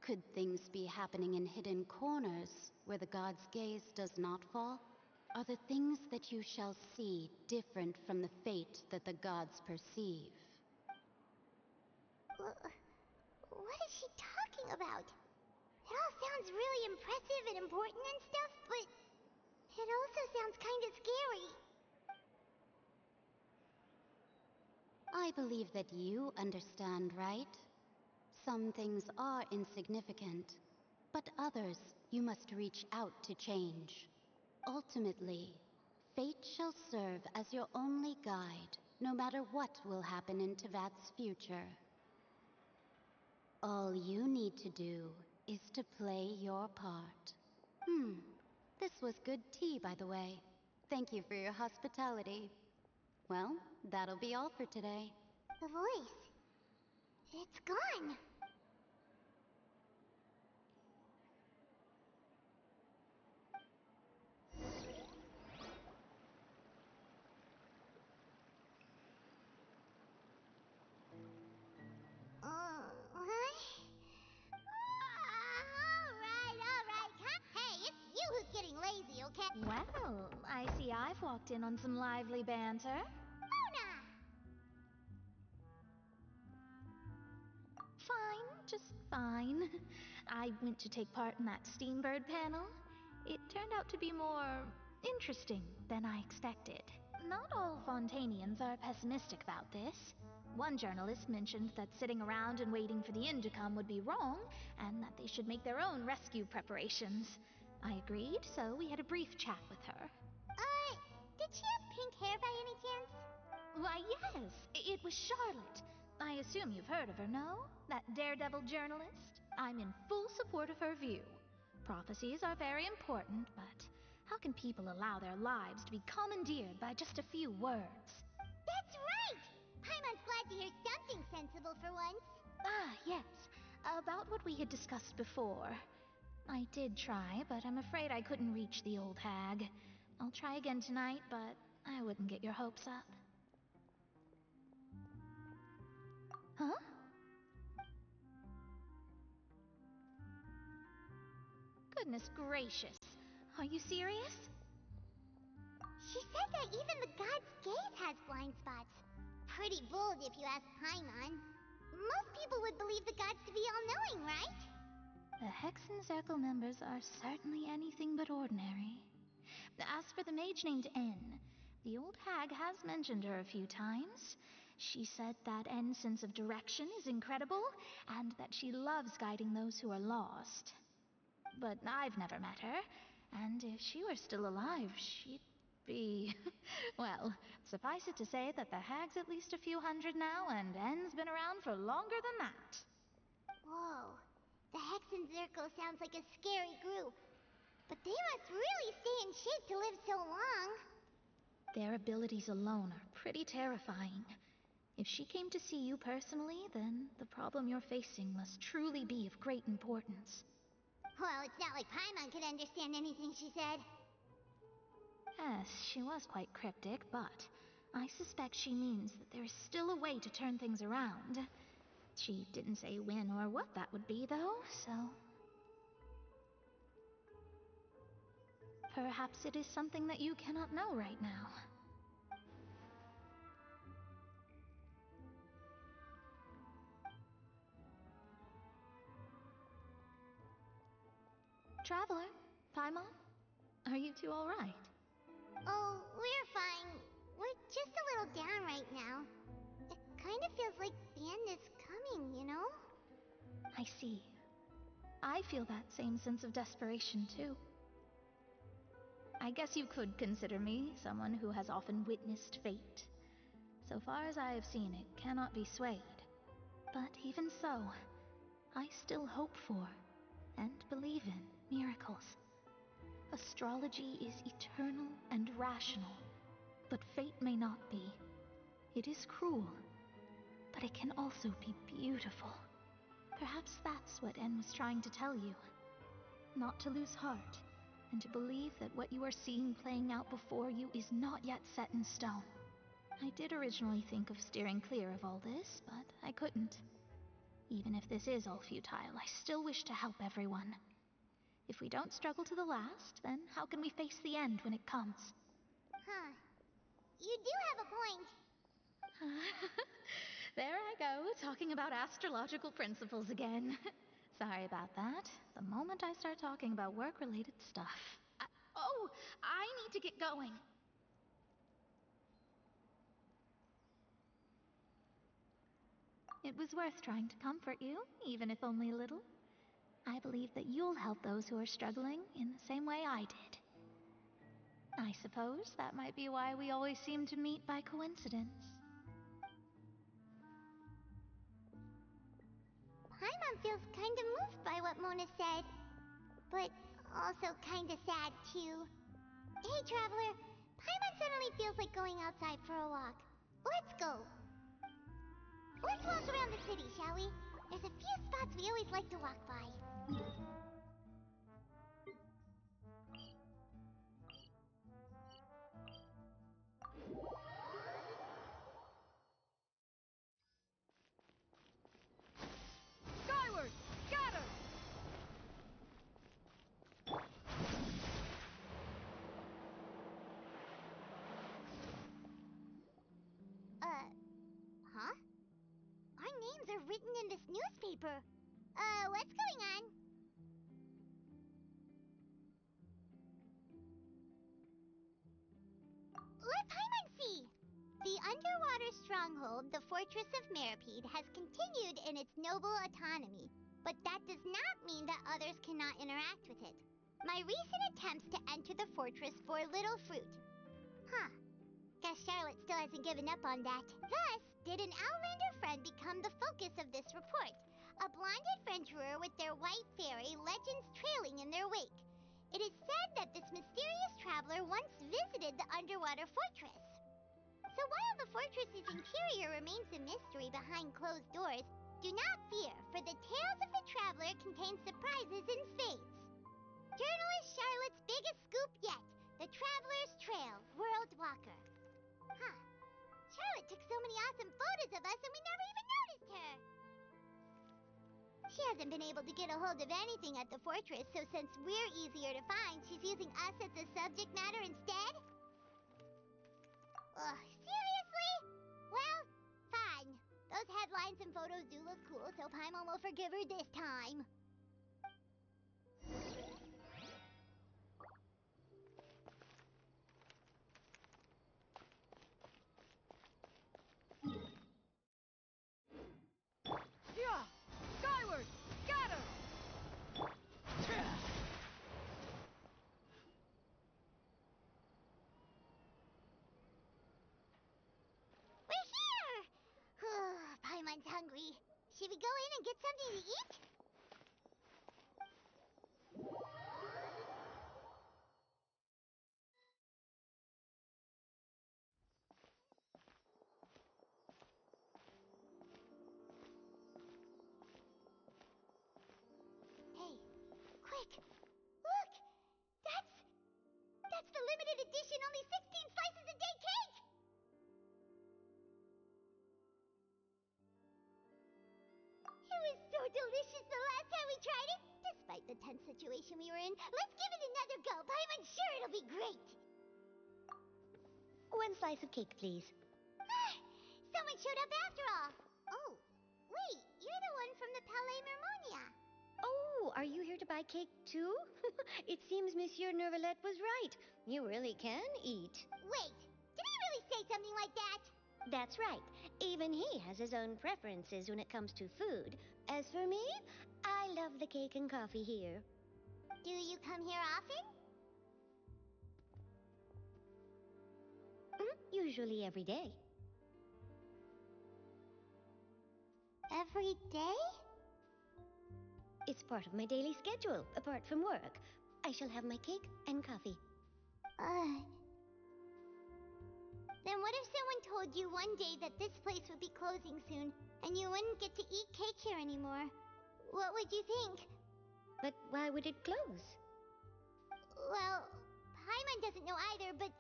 Could things be happening in hidden corners where the gods' gaze does not fall? Are the things that you shall see different from the fate that the gods perceive? What is she talking about? It all sounds really impressive and important and stuff, but it also sounds kind of scary. I believe that you understand, right? Some things are insignificant, but others you must reach out to change. Ultimately, fate shall serve as your only guide, no matter what will happen in Tevat's future. All you need to do is to play your part. This was good tea, by the way. Thank you for your hospitality. Well, that'll be all for today. The voice. It's gone. Alright. Hey, it's you who's getting lazy, okay? Well, I see I've walked in on some lively banter. Luna! Fine, just fine. I went to take part in that Steambird panel. It turned out to be more interesting than I expected. Not all Fontanians are pessimistic about this. One journalist mentioned that sitting around and waiting for the end to come would be wrong, and that they should make their own rescue preparations. I agreed, so we had a brief chat with her. Did she have pink hair by any chance? Why, yes, it was Charlotte. I assume you've heard of her, no? That daredevil journalist? I'm in full support of her view. Prophecies are very important, but how can people allow their lives to be commandeered by just a few words? That's right! Paimon's glad to hear something sensible for once. Yes. About what we had discussed before. I did try, but I'm afraid I couldn't reach the old hag. I'll try again tonight, but I wouldn't get your hopes up. Huh? Goodness gracious. Are you serious? She said that even the god's gaze has blind spots. Pretty bold if you ask Paimon. Most people would believe the gods to be all-knowing, right? The Hexen Circle members are certainly anything but ordinary. As for the mage named N, the old hag has mentioned her a few times. She said that N's sense of direction is incredible, and that she loves guiding those who are lost. But I've never met her, and if she were still alive, she'd be... well, suffice it to say that the hag's at least a few hundred now, and N's been around for longer than that. Whoa. The Hexen Circle sounds like a scary group. But they must really stay in shape to live so long. Their abilities alone are pretty terrifying. If she came to see you personally, then the problem you're facing must truly be of great importance. Well, it's not like Paimon could understand anything she said. Yes, she was quite cryptic, but I suspect she means that there is still a way to turn things around. She didn't say when or what that would be, though, so... perhaps it is something that you cannot know right now. Traveler, Paimon, are you two all right? Oh, we're fine. We're just a little down right now. It kind of feels like the end is coming, you know? I see. I feel that same sense of desperation, too. I guess you could consider me someone who has often witnessed fate. So far as I have seen, it cannot be swayed. But even so, I still hope for, and believe in, miracles. Astrology is eternal and rational, but fate may not be. It is cruel, but it can also be beautiful. Perhaps that's what En was trying to tell you. Not to lose heart, and to believe that what you are seeing playing out before you is not yet set in stone. I did originally think of steering clear of all this, but I couldn't. Even if this is all futile, I still wish to help everyone. If we don't struggle to the last, then how can we face the end when it comes? Huh. You do have a point. There I go, talking about astrological principles again. Sorry about that. The moment I start talking about work-related stuff. I need to get going. It was worth trying to comfort you, even if only a little. I believe that you'll help those who are struggling in the same way I did. I suppose that might be why we always seem to meet by coincidence. Paimon feels kinda moved by what Mona said, but also kinda sad too. Hey, Traveler, Paimon suddenly feels like going outside for a walk. Let's go. Let's walk around the city, shall we? There's a few spots we always like to walk by. Skyward! Scatter! Huh? Our names are written in this newspaper. What's going on? Let Paimon see! The underwater stronghold, the Fortress of Meripede, has continued in its noble autonomy, but that does not mean that others cannot interact with it. My recent attempts to enter the fortress bore little fruit. Huh. Guess Charlotte still hasn't given up on that. Thus, did an Outlander friend become the focus of this report? A blonde adventurer with their white fairy, legends trailing in their wake. It is said that this mysterious traveler once visited the underwater fortress. So while the fortress's interior remains a mystery behind closed doors, do not fear, for the tales of the traveler contain surprises in spades. Journalist Charlotte's biggest scoop yet, the Traveler's Trail, World Walker. Huh. Charlotte took so many awesome photos of us and we never even noticed her. She hasn't been able to get a hold of anything at the fortress, so since we're easier to find, she's using us as the subject matter instead? Ugh, seriously? Well, fine. Those headlines and photos do look cool, so Paimon will forgive her this time. Yeah! Skyward! Scatter! We're here! Paimon's hungry. Should we go in and get something to eat? Hey, quick! Look! That's the limited edition only 16 slices a day cake! It was so delicious the last time we tried it, despite the tense situation we were in. Let's give it another go. Paimon's sure it'll be great. One slice of cake, please. Someone showed up after all. Oh, wait, you're the one from the Palais Mermonia. Oh, are you here to buy cake too? It seems Monsieur Neuvillette was right. You really can eat. Wait, did he really say something like that? That's right. Even he has his own preferences when it comes to food. As for me, I love the cake and coffee here. Do you come here often? Usually every day. Every day? It's part of my daily schedule, apart from work. I shall have my cake and coffee. Then what if someone told you one day that this place would be closing soon, and you wouldn't get to eat cake here anymore? What would you think? But why would it close? Well, Paimon doesn't know either, but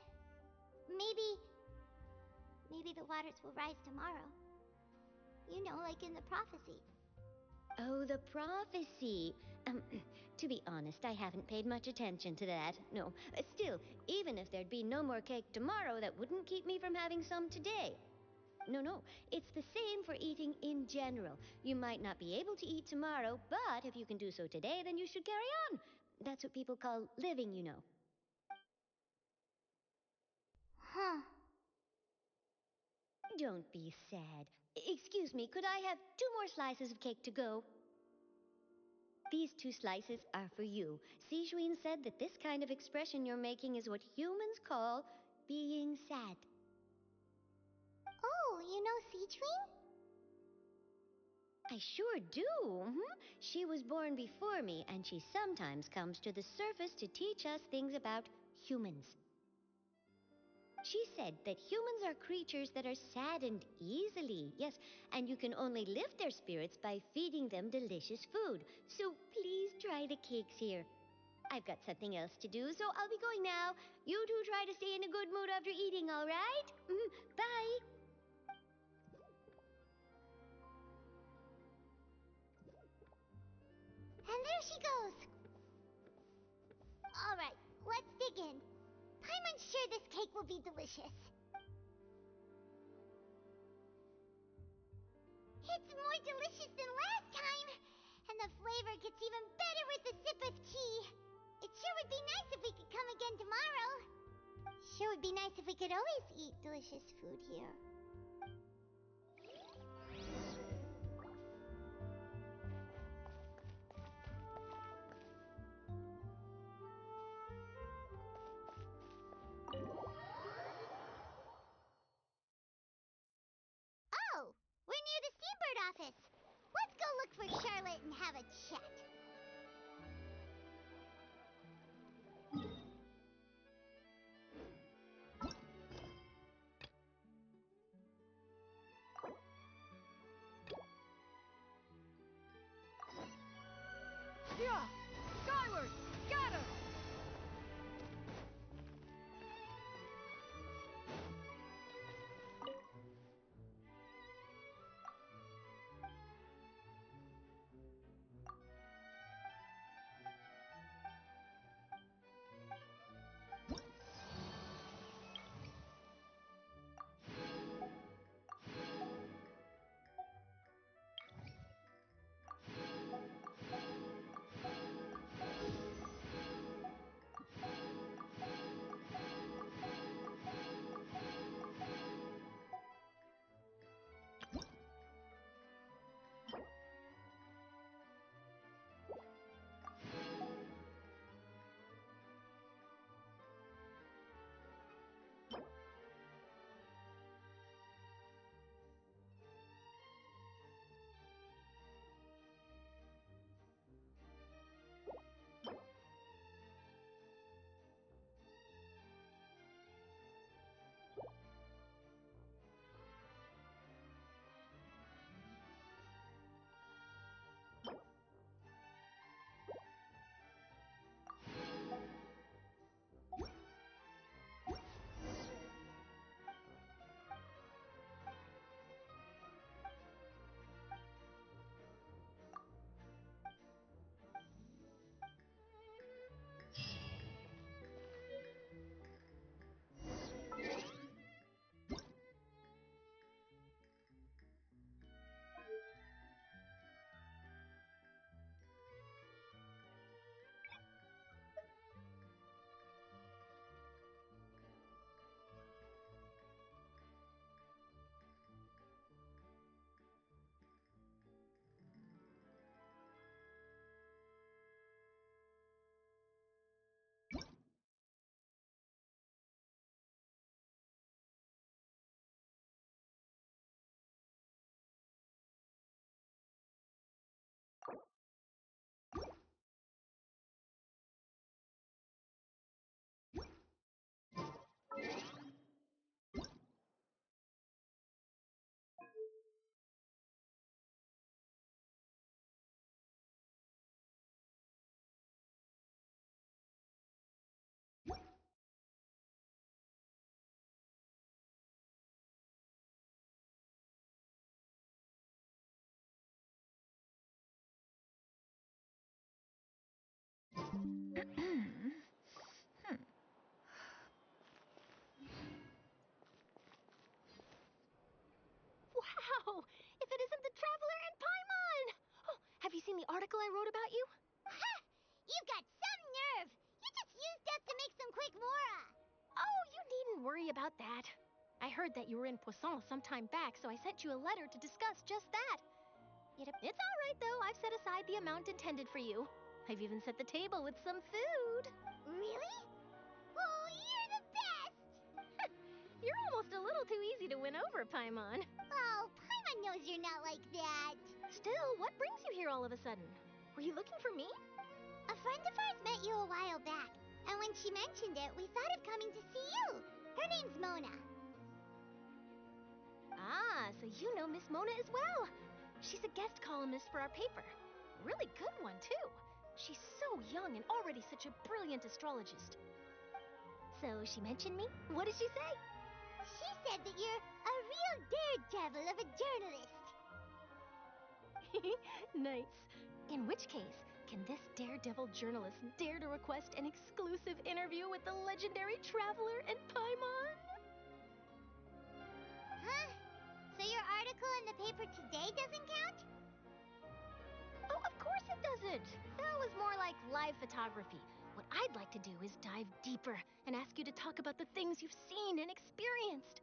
maybe the waters will rise tomorrow. You know, like in the prophecy. Oh, the prophecy. To be honest, I haven't paid much attention to that. No. Still, even if there'd be no more cake tomorrow, that wouldn't keep me from having some today. No. It's the same for eating in general. You might not be able to eat tomorrow, but if you can do so today, then you should carry on. That's what people call living, you know. Huh. Don't be sad. Excuse me, could I have 2 more slices of cake to go? These 2 slices are for you. Sijuin said that this kind of expression you're making is what humans call being sad. Oh, you know Sijuin? I sure do. She was born before me, and she sometimes comes to the surface to teach us things about humans. She said that humans are creatures that are saddened easily, yes, and you can only lift their spirits by feeding them delicious food. So please try the cakes here. I've got something else to do, so I'll be going now. You two try to stay in a good mood after eating, all right? Bye. And there she goes. All right, let's dig in. Paimon's sure this cake will be delicious. It's more delicious than last time, and the flavor gets even better with a sip of tea. It sure would be nice if we could come again tomorrow. Sure would be nice if we could always eat delicious food here. Oh, we're near the Steambird office. Let's go look for Charlotte and have a chat. Yeah! Skyward! Scatter! article I wrote about you? Ha! You've got some nerve! You just used us to make some quick mora! Oh, you needn't worry about that. I heard that you were in Poisson some time back, so I sent you a letter to discuss just that. It's all right, though. I've set aside the amount intended for you. I've even set the table with some food. Really? Oh, you're the best! You're almost a little too easy to win over, Paimon. Oh, Paimon knows you're not like that. Still, what brings you here all of a sudden? Were you looking for me? A friend of ours met you a while back, and when she mentioned it, we thought of coming to see you. Her name's Mona. Ah, so you know Miss Mona as well. She's a guest columnist for our paper. A really good one, too. She's so young and already such a brilliant astrologist. So she mentioned me? What did she say? She said that you're a real daredevil of a journalist. Nice. In which case, can this daredevil journalist dare to request an exclusive interview with the legendary traveler and Paimon? Huh? So your article in the paper today doesn't count? Oh, of course it doesn't. That was more like live photography. What I'd like to do is dive deeper and ask you to talk about the things you've seen and experienced.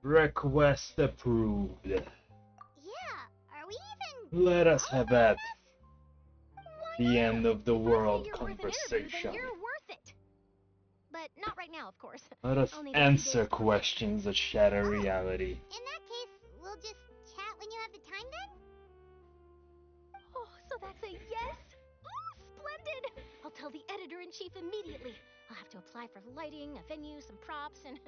Request approved. Yeah, are we even... Let us have at Why the end of the world you're worth an interview, conversation. then you're worth it. But not right now, of course. Let us I'll need a few days answer to questions that shatter reality. In that case, we'll just chat when you have the time then? Oh, so that's a yes? Splendid! I'll tell the editor-in-chief immediately. I'll have to apply for lighting, a venue, some props, and...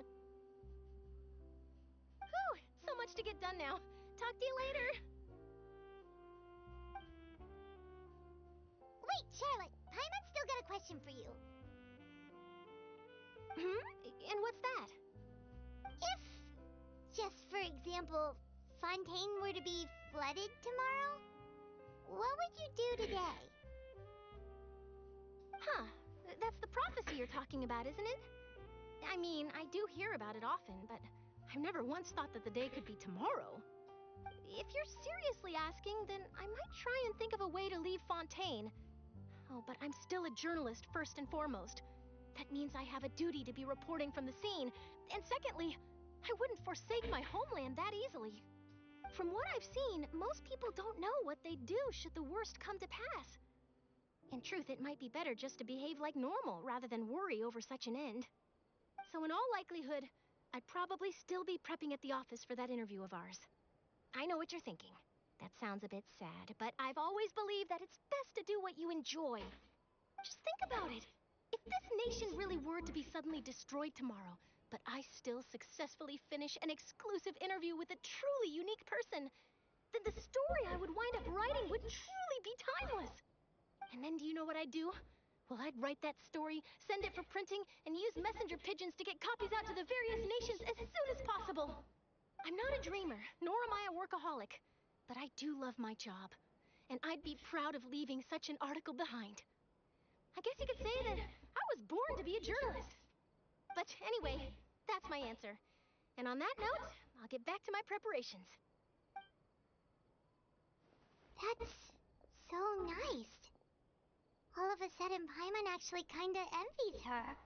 Whew, so much to get done now. Talk to you later. Wait, Charlotte. Paimon's still got a question for you. And what's that? If, just for example, Fontaine were to be flooded tomorrow, what would you do today? Huh. That's the prophecy you're talking about, isn't it? I mean, I do hear about it often, but I've never once thought that the day could be tomorrow. If you're seriously asking, then I might try and think of a way to leave Fontaine. Oh, but I'm still a journalist first and foremost. That means I have a duty to be reporting from the scene. And secondly, I wouldn't forsake my homeland that easily. From what I've seen, most people don't know what they'd do should the worst come to pass. In truth, it might be better just to behave like normal rather than worry over such an end. So in all likelihood, I'd probably still be prepping at the office for that interview of ours. I know what you're thinking. That sounds a bit sad, but I've always believed that it's best to do what you enjoy. Just think about it. If this nation really were to be suddenly destroyed tomorrow, but I still successfully finish an exclusive interview with a truly unique person, then the story I would wind up writing would truly be timeless. And then do you know what I'd do? Well, I'd write that story, send it for printing, and use messenger pigeons to get copies out to the various nations as soon as possible. I'm not a dreamer, nor am I a workaholic, but I do love my job, and I'd be proud of leaving such an article behind. I guess you could say that I was born to be a journalist. But anyway, that's my answer. And on that note, I'll get back to my preparations. That's so nice. All of a sudden, Paimon actually kinda envies her.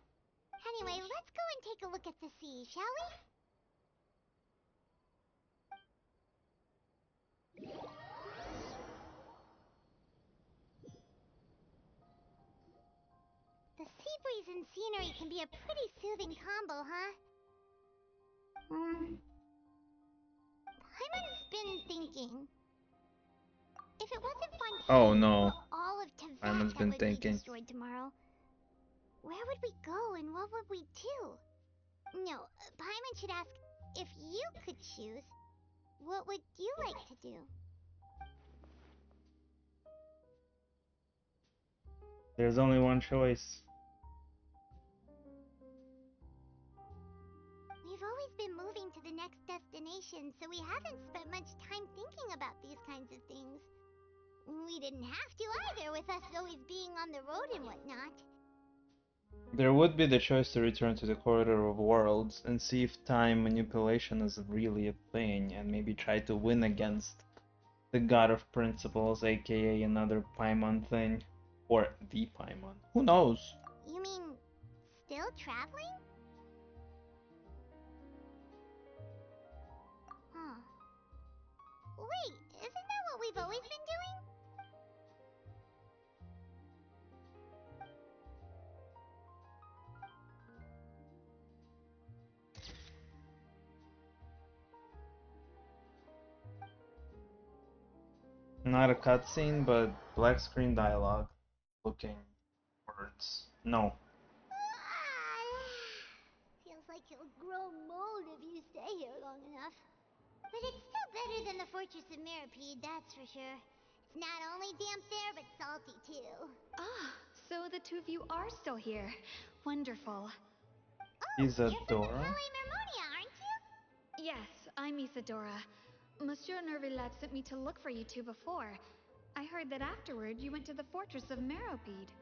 Anyway, let's go and take a look at the sea, shall we? The sea breeze and scenery can be a pretty soothing combo, huh? Paimon's been thinking. If it wasn't Fontaine, Oh no. or all of Teyvat Paimon's that been would thinking. be destroyed tomorrow, where would we go and what would we do? No, Paimon should ask, if you could choose, what would you like to do? There's only one choice. We've always been moving to the next destination, so we haven't spent much time thinking about these we didn't have to either, with us always being on the road and whatnot. There would be the choice to return to the Corridor of Worlds and see if time manipulation is really a thing, and maybe try to win against the God of Principles, aka another Paimon thing. Or the Paimon. Who knows? You mean, still traveling? Huh. Wait, isn't that what we've always been doing? Not a cutscene, but black screen dialogue. Looking words. No. Feels like you'll grow mold if you stay here long enough. But it's still better than the Fortress of Mirapede, that's for sure. It's not only damp there, but salty too. Ah, so the two of you are still here. Wonderful. Isadora? You're from the Palais Mermonia, aren't you? Yes, I'm Isadora. Monsieur Nervilette sent me to look for you two before. I heard that afterward you went to the Fortress of Meropide.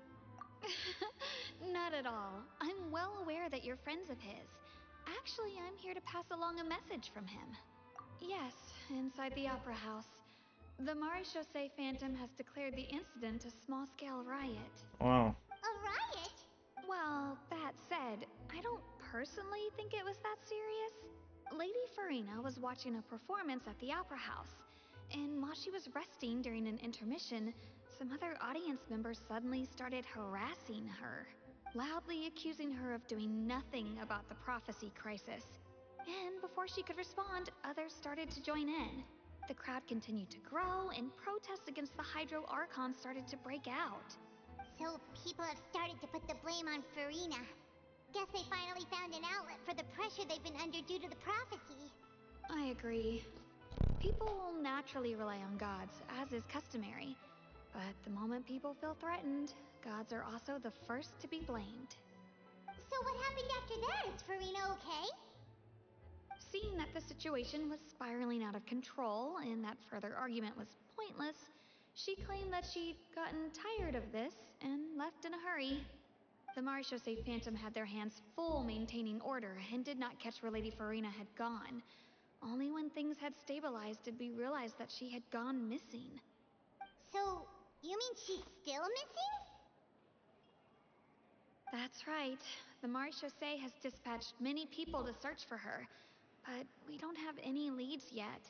Not at all. I'm well aware that you're friends of his. Actually, I'm here to pass along a message from him. Yes, inside the Opera House. The Maréchaussée Phantom has declared the incident a small-scale riot. Wow. A riot? Well, that said, I don't personally think it was that serious. Lady Farina was watching a performance at the Opera House, and while she was resting during an intermission, some other audience members suddenly started harassing her, loudly accusing her of doing nothing about the prophecy crisis. And before she could respond, others started to join in. The crowd continued to grow, and protests against the Hydro Archon started to break out. So people have started to put the blame on Farina. Guess they finally found an outlet for the pressure they've been under due to the prophecy. I agree. People will naturally rely on gods, as is customary. But the moment people feel threatened, gods are also the first to be blamed. So what happened after that? Is Farina okay? Seeing that the situation was spiraling out of control and that further argument was pointless, she claimed that she'd gotten tired of this and left in a hurry. The Maréchaussée Phantom had their hands full maintaining order and did not catch where Lady Farina had gone. Only when things had stabilized did we realize that she had gone missing. So, you mean she's still missing? That's right. The Maréchaussée has dispatched many people to search for her, but we don't have any leads yet.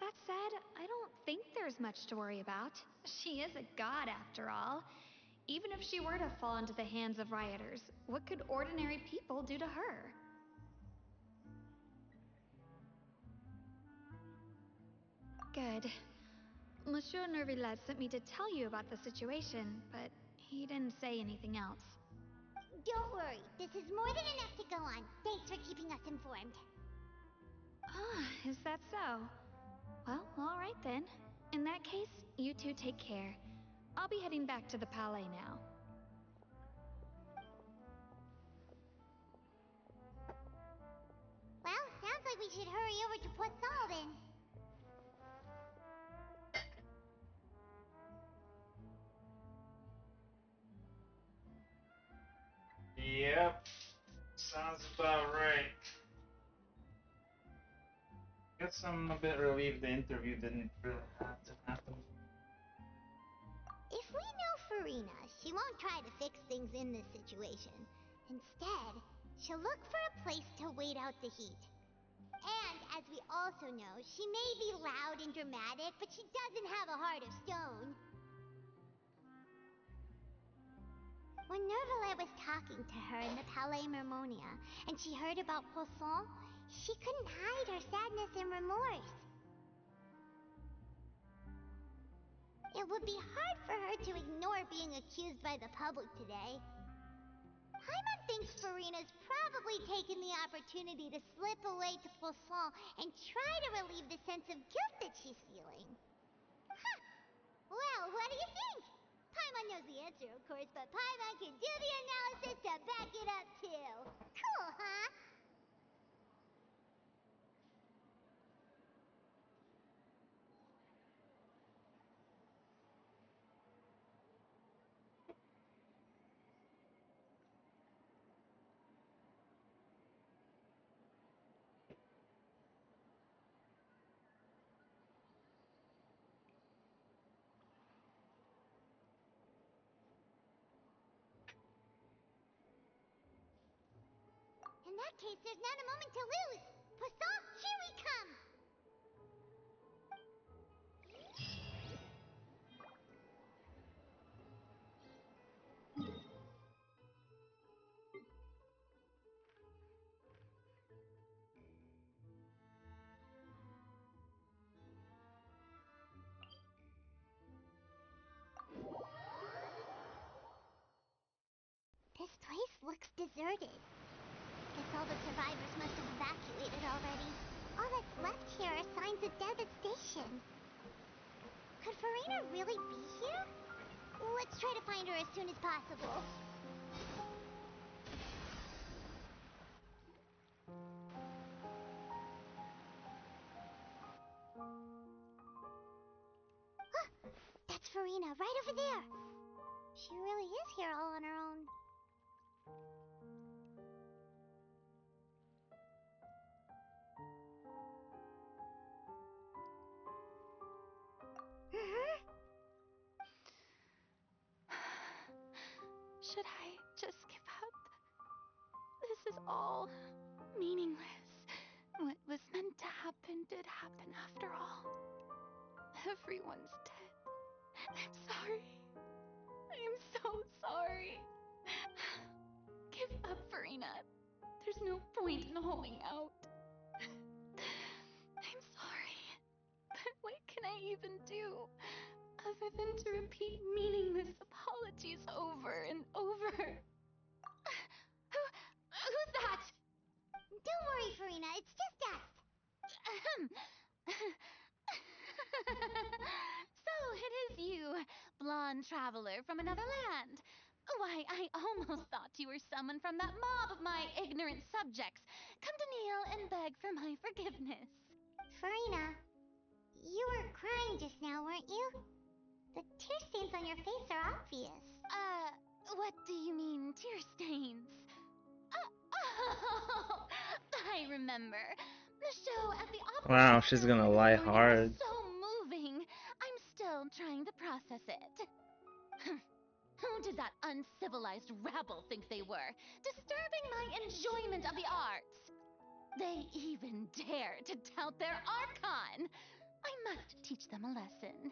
That said, I don't think there's much to worry about. She is a god after all. Even if she were to fall into the hands of rioters, what could ordinary people do to her? Good. Monsieur Nervilette sent me to tell you about the situation, but he didn't say anything else. Don't worry, this is more than enough to go on. Thanks for keeping us informed. Ah, is that so? Well, alright then. In that case, you two take care. I'll be heading back to the Palais now. Well, sounds like we should hurry over to Poissal then. Yep. Sounds about right. Guess I'm a bit relieved the interview didn't really have to happen. If we know Farina, she won't try to fix things in this situation. Instead, she'll look for a place to wait out the heat. And, as we also know, she may be loud and dramatic, but she doesn't have a heart of stone. When Nervilette was talking to her in the Palais Mermonia, and she heard about Poisson, she couldn't hide her sadness and remorse. It would be hard for her to ignore being accused by the public today. Paimon thinks Farina's probably taken the opportunity to slip away to Poisson and try to relieve the sense of guilt that she's feeling. Huh. Well, what do you think? Paimon knows the answer, of course, but Paimon can do the analysis to back it up, too. Cool, huh? that case, there's not a moment to lose. Poisson, here we come! This place looks deserted. Guess all the survivors must have evacuated already. All that's left here are signs of devastation. Could Farina really be here? Let's try to find her as soon as possible. That's Farina, right over there. She really is here all on her own. Should I just give up? This is all meaningless. What was meant to happen did happen after all. Everyone's dead. I'm sorry. I am so sorry. Give up, Farina. There's no point in holding out. I'm sorry. But what can I even do other than to repeat meaningless apologies over and over? Who's that? Don't worry, Farina. It's just us. So it is you, blonde traveler from another land. Why, I almost thought you were someone from that mob of my ignorant subjects, come to kneel and beg for my forgiveness. Farina, you were crying just now, weren't you? The tear stains on your face are obvious. What do you mean, tear stains? Oh, I remember. The show at the opera. Wow, she's gonna lie hard. So moving. I'm still trying to process it. Who did that uncivilized rabble think they were, disturbing my enjoyment of the arts? They even dare to tout their Archon. I must teach them a lesson.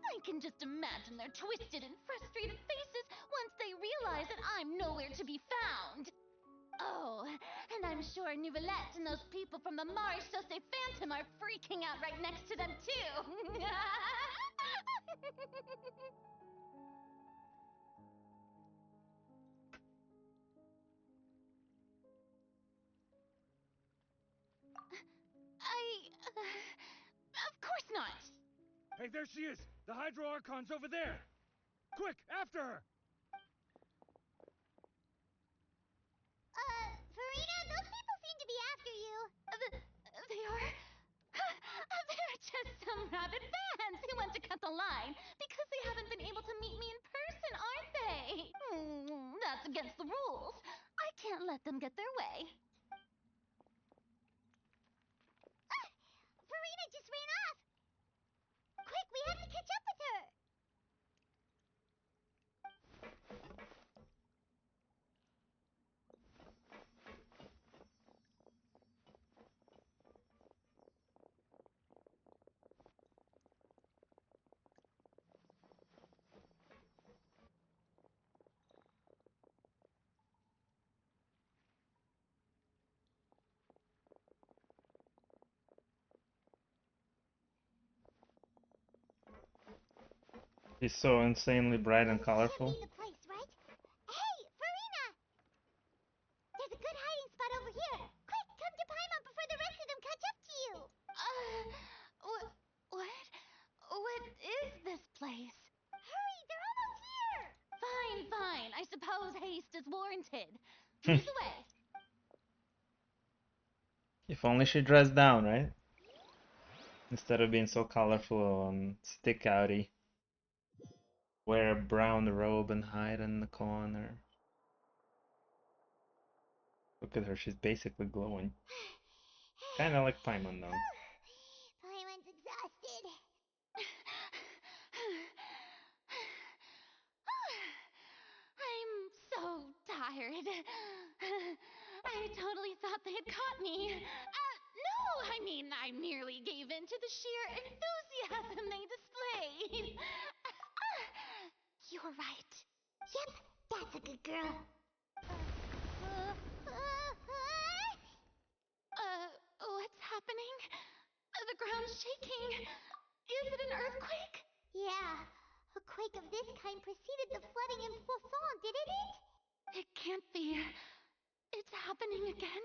I can just imagine their twisted and frustrated faces once they realize that I'm nowhere to be found. Oh, and I'm sure Nouvellette and those people from the Maréchaussée Phantom are freaking out right next to them, too. Of course not. Hey, there she is! The Hydro Archon's over there! Quick, after her! Farina, those people seem to be after you. They are? They're just some rabid fans who want to cut the line because they haven't been able to meet me in person, aren't they? That's against the rules. I can't let them get their way. Farina just ran off. Quick, we have to catch up with her. She's so insanely bright and colorful. The place, right? Hey, Farina! There's a good hiding spot over here. Quick, come to Paimon before the rest of them catch up to you. What is this place? Hurry, they're almost here. Fine. I suppose haste is warranted. Lead the way. If only she dressed down, right? Instead of being so colorful and stick-outy. Wear a brown robe and hide in the corner. Look at her, she's basically glowing. Kinda like Paimon though. Paimon's exhausted. I'm so tired. to the sheer enthusiasm they displayed. You're right. Yep, that's a good girl. What's happening? The ground's shaking. Is it an earthquake? Yeah. A quake of this kind preceded the flooding in Poisson, didn't it? It can't be. It's happening again.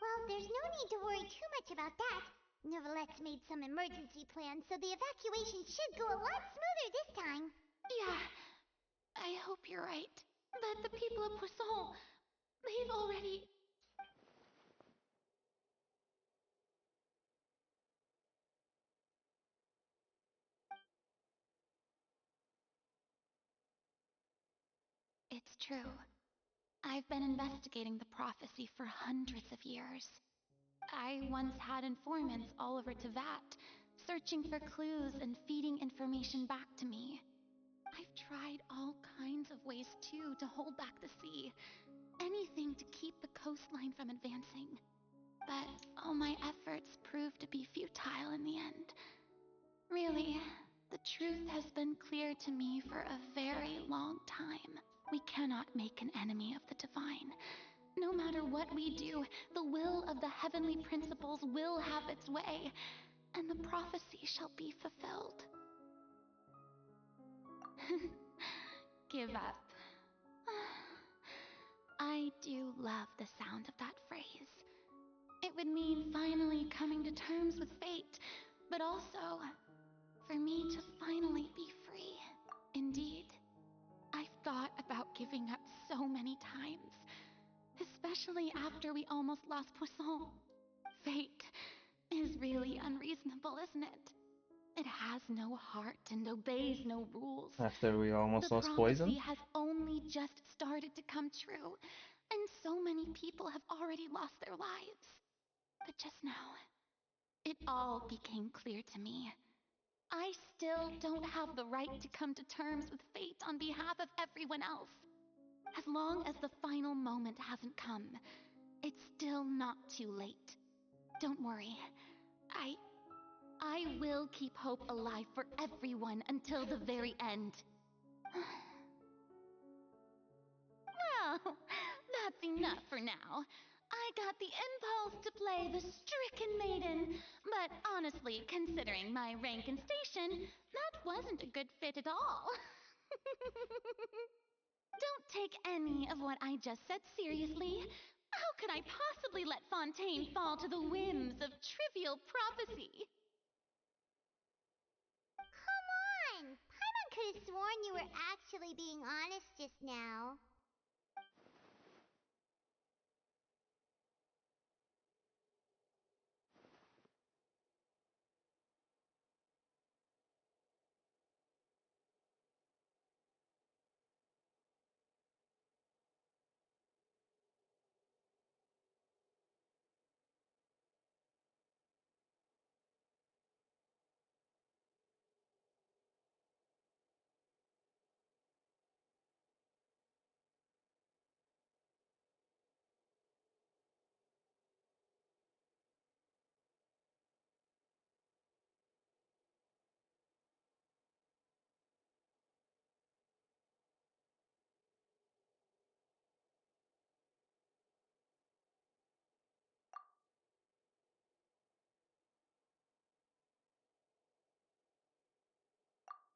Well, there's no need to worry too much about that. Neverlette's made some emergency plans, so the evacuation should go a lot smoother this time. Yeah, I hope you're right. But the people of Poisson, they've already... It's true. I've been investigating the prophecy for hundreds of years. I once had informants all over Tevat, searching for clues and feeding information back to me. I've tried all kinds of ways, too, to hold back the sea. Anything to keep the coastline from advancing. But all my efforts proved to be futile in the end. Really, the truth has been clear to me for a very long time. We cannot make an enemy of the divine. No matter what we do, the will of the heavenly principles will have its way, and the prophecy shall be fulfilled. Give up. I do love the sound of that phrase. It would mean finally coming to terms with fate, but also for me to finally be free. Indeed, I've thought about giving up so many times, especially after we almost lost Poisson. Fate is really unreasonable, isn't it? It has no heart and obeys no rules. After we almost lost The Poison? prophecy has only just started to come true, and so many people have already lost their lives. But just now, it all became clear to me. I still don't have the right to come to terms with fate on behalf of everyone else. As long as the final moment hasn't come, it's still not too late. Don't worry. I will keep hope alive for everyone until the very end. Well, that's enough for now. I got the impulse to play the stricken maiden, but honestly, considering my rank and station, that wasn't a good fit at all. Don't take any of what I just said seriously. How could I possibly let Fontaine fall to the whims of trivial prophecy? Come on! Paimon could have sworn you were actually being honest just now.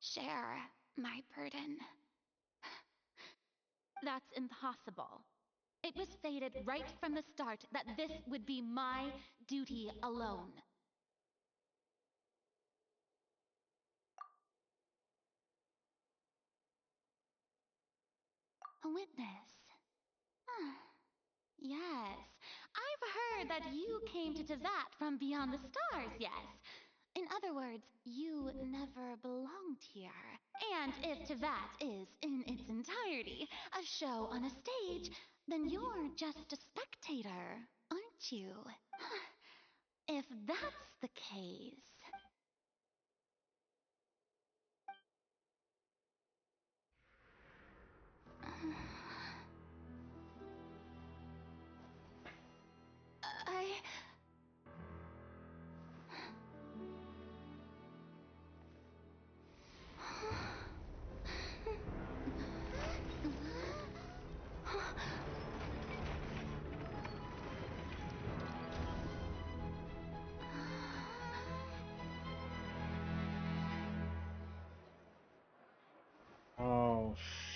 Share my burden. That's impossible. It was fated right from the start that this would be my duty alone. A witness. Yes, I've heard that you came to Tevat from beyond the stars, yes. In other words, you never belonged here. And if Tevat is, in its entirety, a show on a stage, then you're just a spectator, aren't you? If that's the case...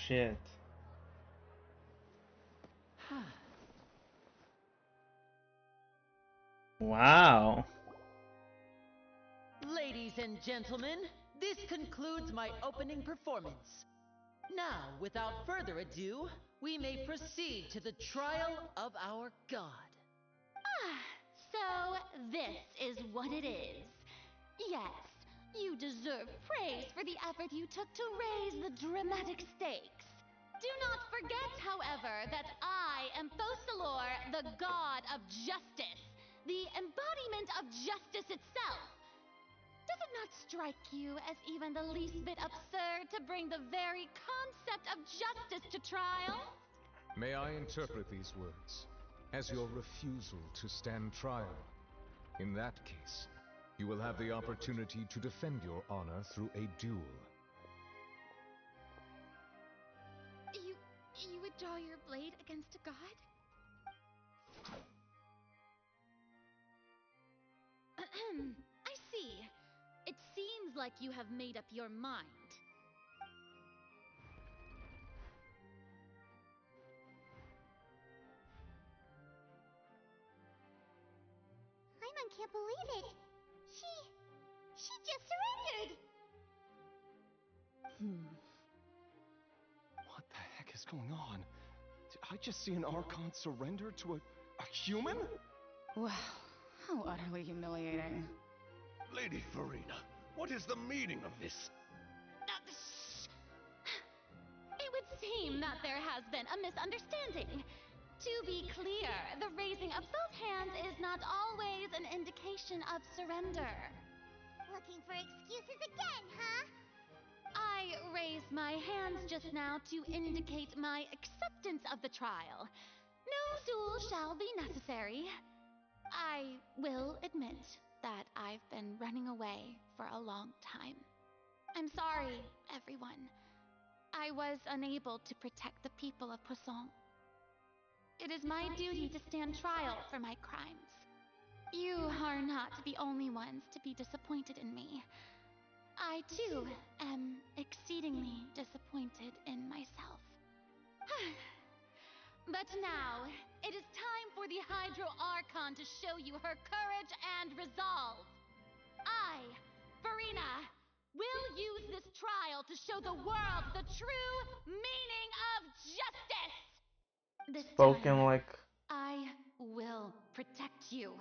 shit. Wow. Ladies and gentlemen, this concludes my opening performance. Now, without further ado, we may proceed to the trial of our god. So this is what it is. Yes, you deserve praise for the effort you took to raise the dramatic stakes. Do not forget, however, that I am Fosalor, the god of justice, the embodiment of justice itself. Does it not strike you as even the least bit absurd to bring the very concept of justice to trial? May I interpret these words as your refusal to stand trial? In that case, you will have the opportunity to defend your honor through a duel. You would draw your blade against a god? I see. It seems like you have made up your mind. Paimon can't believe it. She just surrendered. What the heck is going on? Did I just see an Archon surrender to a human? Wow, how utterly humiliating. Lady Farina, what is the meaning of this? It would seem that there has been a misunderstanding. To be clear, the raising of both hands is not always an indication of surrender. Looking for excuses again, huh? I raised my hands just now to indicate my acceptance of the trial. No duel shall be necessary. I will admit that I've been running away for a long time. I'm sorry, everyone. I was unable to protect the people of Poisson. It is my duty to stand trial for my crimes. You are not the only ones to be disappointed in me. I, too, am exceedingly disappointed in myself. But now, it is time for the Hydro Archon to show you her courage and resolve. I, Farina, will use this trial to show the world the true meaning of justice! This Spoken time, like... I will protect you.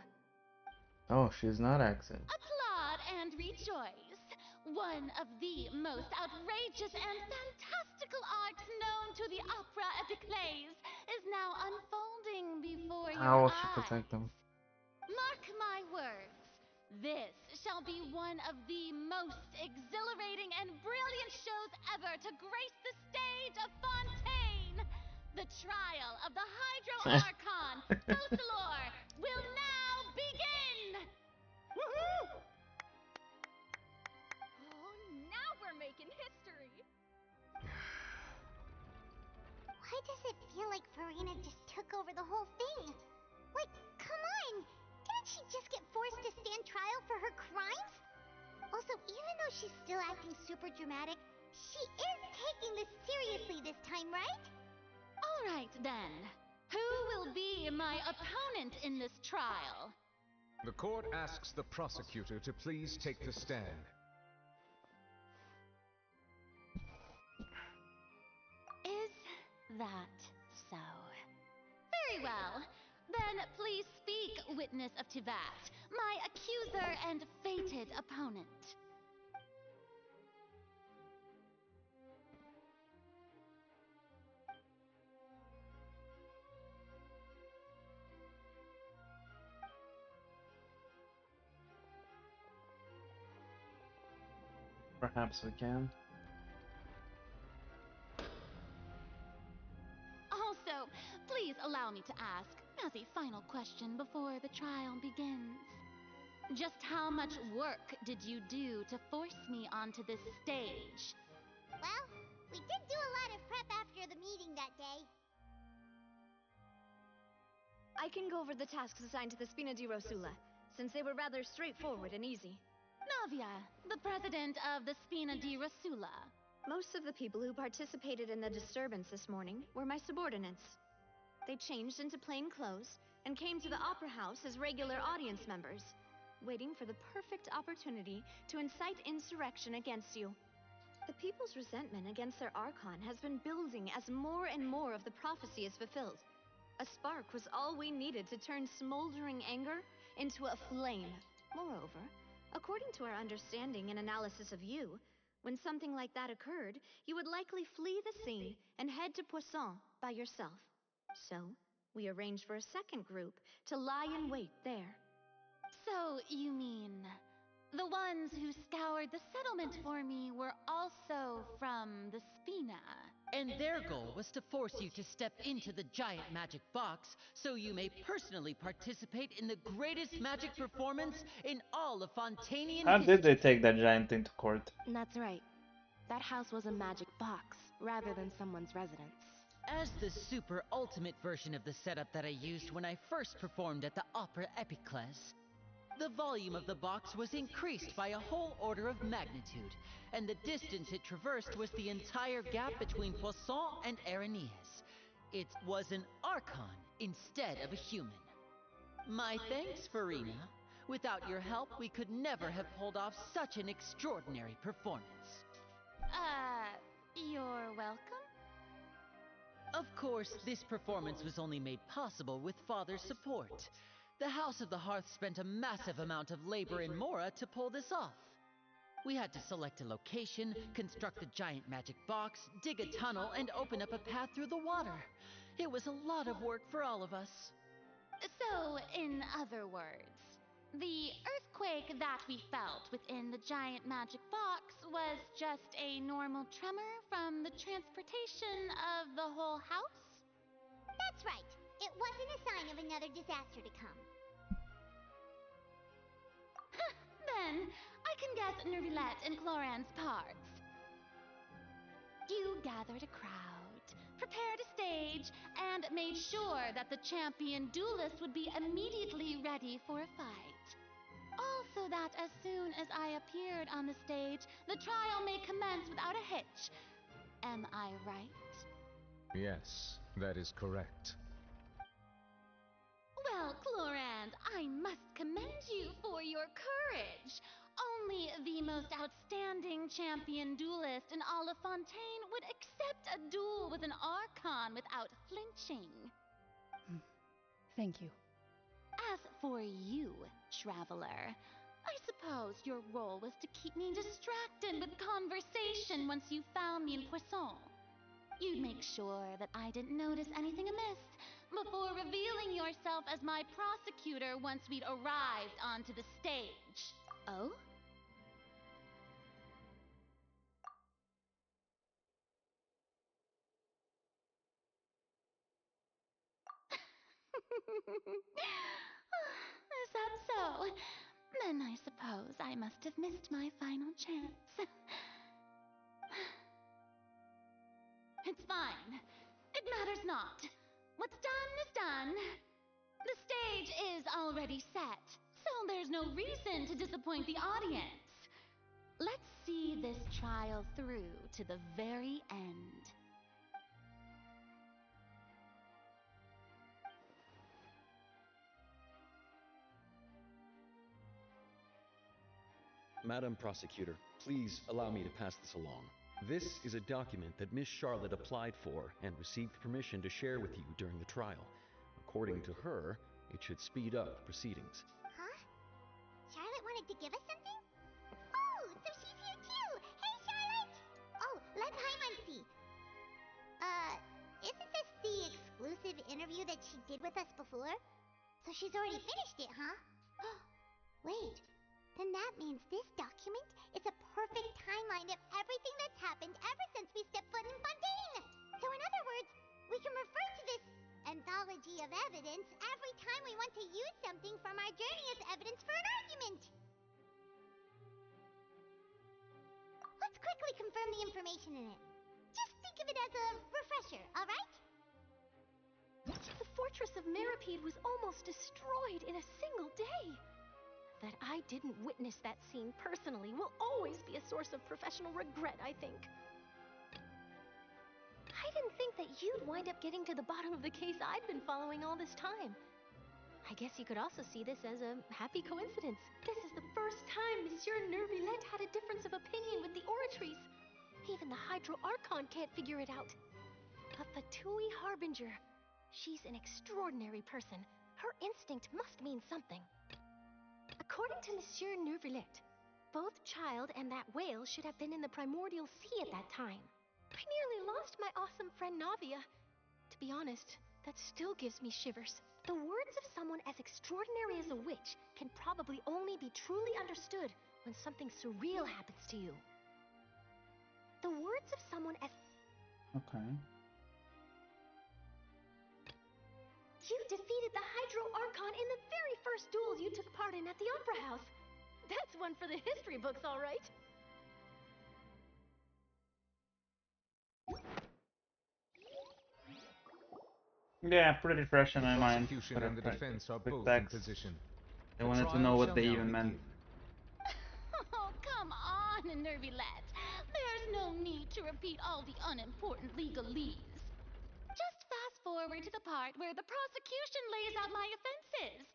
Oh, she's not accent. Applaud and rejoice. One of the most outrageous and fantastical arcs known to the opera epiclese is now unfolding before How your will she eyes. protect them? Mark my words. This shall be one of the most exhilarating and brilliant shows ever to grace the stage of Fontaine. The trial of the Hydro Archon, Fosalor, will now begin! Woohoo! Oh, now we're making history! Why does it feel like Farina just took over the whole thing? Like, come on! Didn't she just get forced to stand trial for her crimes? Also, even though she's still acting super dramatic, she is taking this seriously this time, right? Alright then. Who will be my opponent in this trial? The court asks the prosecutor to please take the stand. Is that so? Very well. Then please speak, witness of Tivat, my accuser and fated opponent. Perhaps we can. Also, please allow me to ask, as a final question before the trial begins. Just how much work did you do to force me onto this stage? Well, we did do a lot of prep after the meeting that day. I can go over the tasks assigned to the Spina di Rosula, since they were rather straightforward and easy. Navia, the president of the Spina di Rosula. Most of the people who participated in the disturbance this morning were my subordinates. They changed into plain clothes and came to the Opera House as regular audience members, waiting for the perfect opportunity to incite insurrection against you. The people's resentment against their Archon has been building as more and more of the prophecy is fulfilled. A spark was all we needed to turn smoldering anger into a flame. Moreover, according to our understanding and analysis of you, when something like that occurred, you would likely flee the scene and head to Poisson by yourself. So, we arranged for a second group to lie in wait there. So, you mean, the ones who scoured the settlement for me were also from the Spina? And their goal was to force you to step into the giant magic box so you may personally participate in the greatest magic performance in all of Fontanian How history. did they take that giant thing to court? That's right. That house was a magic box, rather than someone's residence. As the super ultimate version of the setup that I used when I first performed at the Opera Epiclese, the volume of the box was increased by a whole order of magnitude, and the distance it traversed was the entire gap between Poisson and Arenias. It was an Archon instead of a human. My thanks, Farina. Without your help, we could never have pulled off such an extraordinary performance. You're welcome? Of course, this performance was only made possible with Father's support. The House of the Hearth spent a massive amount of labor in Mora to pull this off. We had to select a location, construct the giant magic box, dig a tunnel, and open up a path through the water. It was a lot of work for all of us. So, in other words, the earthquake that we felt within the giant magic box was just a normal tremor from the transportation of the whole house? That's right. It wasn't a sign of another disaster to come. Then, I can guess Nervilette and Cloran's parts. You gathered a crowd, prepared a stage, and made sure that the champion duelist would be immediately ready for a fight. Also that as soon as I appeared on the stage, the trial may commence without a hitch. Am I right? Yes, that is correct. Well, Clorand, I must commend you for your courage. Only the most outstanding champion duelist in all of Fontaine would accept a duel with an Archon without flinching. Thank you. As for you, Traveler, I suppose your role was to keep me distracted with conversation once you found me in Poisson. You'd make sure that I didn't notice anything amiss before revealing yourself as my prosecutor once we'd arrived onto the stage. Oh? Is that so? Then I suppose I must have missed my final chance. It's fine. It matters not. What's done is done. The stage is already set, so there's no reason to disappoint the audience. Let's see this trial through to the very end. Madam Prosecutor, please allow me to pass this along. This is a document that Miss Charlotte applied for and received permission to share with you during the trial. According to her, it should speed up proceedings. Huh? Charlotte wanted to give us something? Oh, so she's here too! Hey, Charlotte! Oh, let Paimon see. Isn't this the exclusive interview that she did with us before? So she's already finished it, huh? Wait, then that means this document is a perfect timeline of everything that's happened ever since we stepped foot in Fontaine! So in other words, we can refer to this anthology of evidence every time we want to use something from our journey as evidence for an argument! Let's quickly confirm the information in it. Just think of it as a refresher, alright? The fortress of Mirapede was almost destroyed in a single day. That I didn't witness that scene personally will always be a source of professional regret, I think. think that you'd wind up getting to the bottom of the case I'd been following all this time. I guess you could also see this as a happy coincidence. This is the first time Monsieur Nervillet had a difference of opinion with the Oratries. Even the Hydro Archon can't figure it out. But Fatui Harbinger, she's an extraordinary person. Her instinct must mean something. According to Monsieur Nervillet, both Child and that whale should have been in the primordial sea at that time. I nearly lost my awesome friend Navia. To be honest, that still gives me shivers. The words of someone as extraordinary as a witch can probably only be truly understood when something surreal happens to you. The words of someone as... Okay. You defeated the Hydro Archon in the very first duels you took part in at the Opera House. That's one for the history books, all right. Yeah, pretty fresh in my mind. Prosecution and the defense are both in position. I wanted to know what they even meant. Oh, come on, Nervillet. There's no need to repeat all the unimportant legalese. Just fast forward to the part where the prosecution lays out my offenses.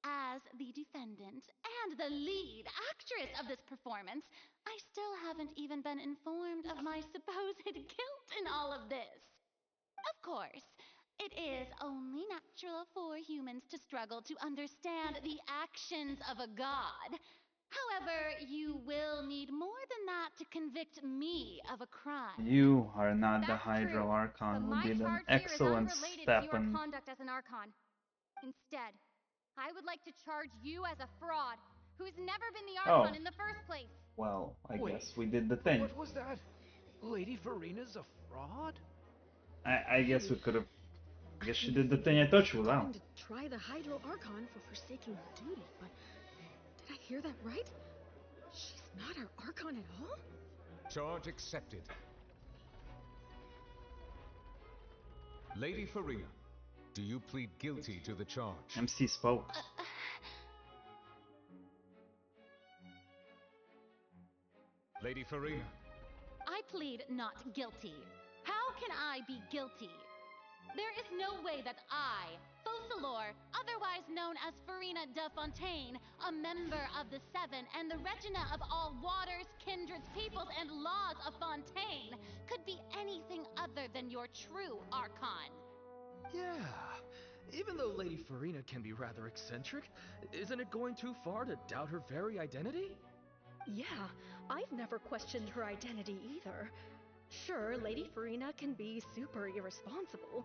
As the defendant and the lead actress of this performance, I still haven't even been informed of my supposed guilt in all of this. Of course, it is only natural for humans to struggle to understand the actions of a god. However, you will need more than that to convict me of a crime. You are not the Hydro Archon who did an excellent step to your in... conduct as an Archon. Instead, I would like to charge you as a fraud who's never been the Archon in the first place. Well, I guess we did the thing. What was that? Lady Farina's a fraud? I guess we could have... I guess she did the thing I thought she would. To try the Hydro Archon for forsaking her duty, but did I hear that right? She's not our Archon at all? Charge accepted. Lady Farina, do you plead guilty to the charge? MC spoke. Lady Farina. I plead not guilty. How can I be guilty? There is no way that I, Fauchelor, otherwise known as Farina de Fontaine, a member of the Seven and the Regina of all waters, kindreds, peoples, and laws of Fontaine, could be anything other than your true Archon. Yeah. Even though Lady Farina can be rather eccentric, isn't it going too far to doubt her very identity? Yeah, I've never questioned her identity either. Sure, Lady Farina can be super irresponsible,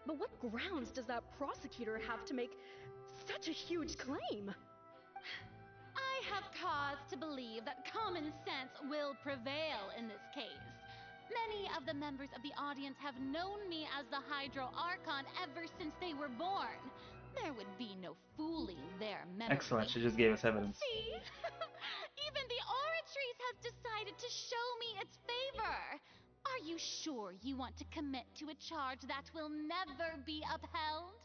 but what grounds does that prosecutor have to make such a huge claim? I have cause to believe that common sense will prevail in this case. Many of the members of the audience have known me as the Hydro Archon ever since they were born. There would be no fooling their memory. Excellent, she just gave us evidence. See? Even the Oratries has decided to show me its favor. Are you sure you want to commit to a charge that will never be upheld?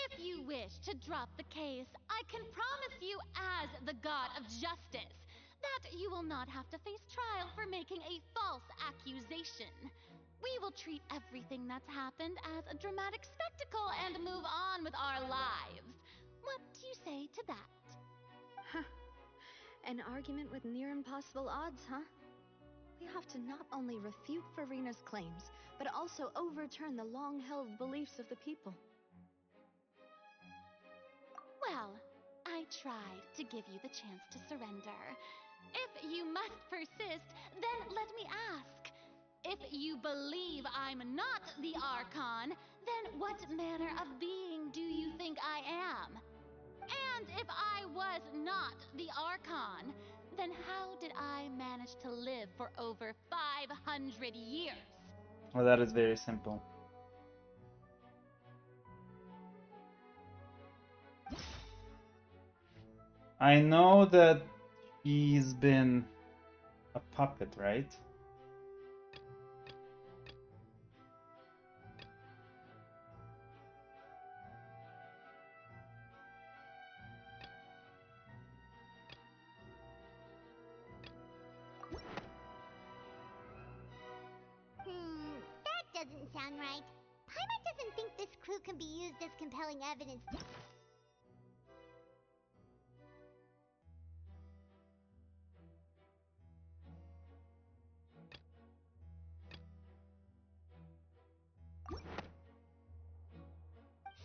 If you wish to drop the case, I can promise you as the God of Justice that you will not have to face trial for making a false accusation. We will treat everything that's happened as a dramatic spectacle and move on with our lives. What do you say to that? An argument with near impossible odds, huh? We have to not only refute Farina's claims, but also overturn the long-held beliefs of the people. Well, I tried to give you the chance to surrender. If you must persist, then let me ask. If you believe I'm not the Archon, then what manner of being do you think I am? And if I was not the Archon, then how did I manage to live for over 500 years? Well, that is very simple. I know that he's been a puppet, right? That sound right. Paimon doesn't think this clue can be used as compelling evidence.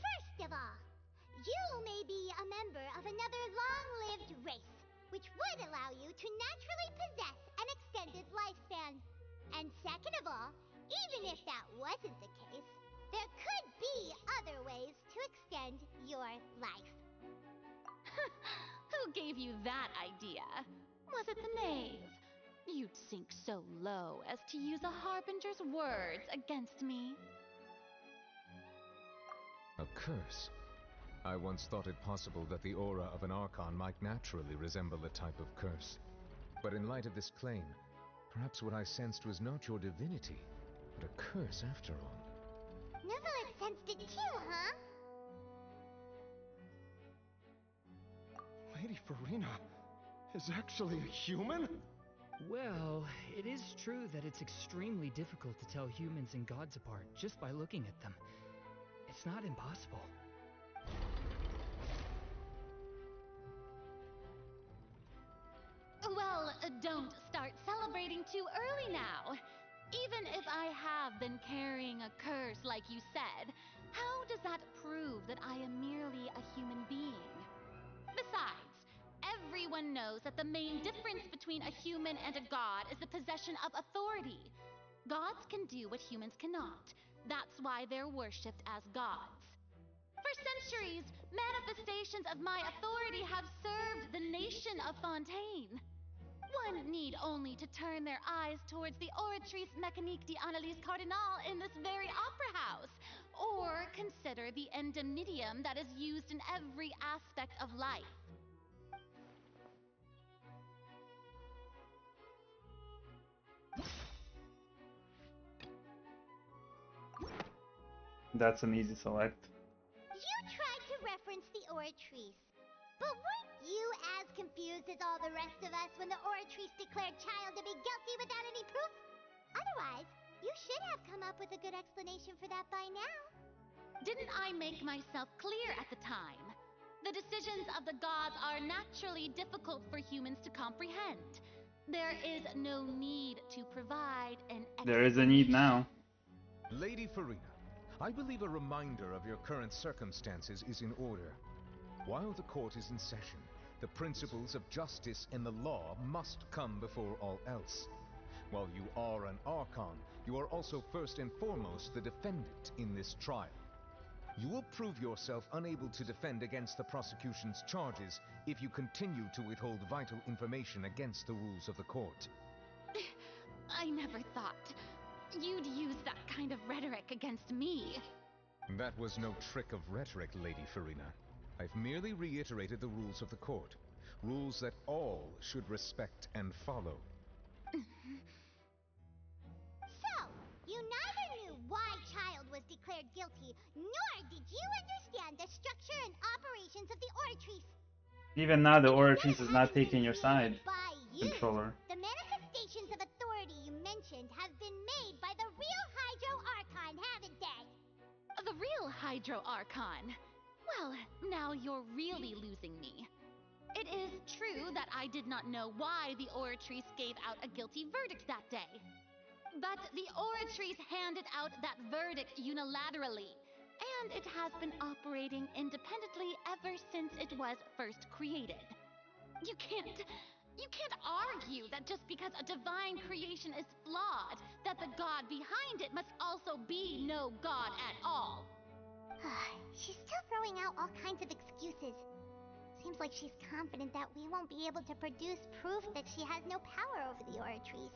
First of all, you may be a member of another long-lived race, which would allow you to naturally possess an extended lifespan. And second of all, even if that wasn't the case, there could be other ways to extend your life. Who gave you that idea? Was it the knave? You'd sink so low as to use a harbinger's words against me. A curse? I once thought it possible that the aura of an Archon might naturally resemble a type of curse. But in light of this claim, perhaps what I sensed was not your divinity, but a curse after all. Neverland sensed it too, huh? Lady Farina is actually a human? Well, it is true that it's extremely difficult to tell humans and gods apart just by looking at them. It's not impossible. Well, don't start celebrating too early now. Even if I have been carrying a curse like you said, how does that prove that I am merely a human being? Besides, everyone knows that the main difference between a human and a god is the possession of authority. Gods can do what humans cannot. That's why they're worshipped as gods. For centuries, manifestations of my authority have served the nation of Fontaine. One need only to turn their eyes towards the Oratrice Mécanique d'Analyse Cardinal in this very opera house, or consider the endemnitium that is used in every aspect of life. That's an easy select. You tried to reference the Oratrice, but weren't you as confused as all the rest of us when the Oratrice declared Child to be guilty without any proof? Otherwise, you should have come up with a good explanation for that by now. Didn't I make myself clear at the time? The decisions of the gods are naturally difficult for humans to comprehend. There is no need to provide an explanation. There is a need now. Lady Farina, I believe a reminder of your current circumstances is in order. While the court is in session, the principles of justice and the law must come before all else. While you are an Archon, you are also first and foremost the defendant in this trial. You will prove yourself unable to defend against the prosecution's charges if you continue to withhold vital information against the rules of the court. I never thought you'd use that kind of rhetoric against me. That was no trick of rhetoric, Lady Farina. I've merely reiterated the rules of the court. Rules that all should respect and follow. So, you neither knew why Child was declared guilty, nor did you understand the structure and operations of the Oratrice. Even now, the Oratrice is not taking your side, By you, controller. the manifestations of authority you mentioned have been made by the real Hydro Archon, haven't they? The real Hydro Archon? Well, now you're really losing me. It is true that I did not know why the Oratrice gave out a guilty verdict that day. But the Oratrice handed out that verdict unilaterally, and it has been operating independently ever since it was first created. You can't argue that just because a divine creation is flawed, that the god behind it must also be no god at all. She's still throwing out all kinds of excuses. Seems like she's confident that we won't be able to produce proof that she has no power over the Oratrice.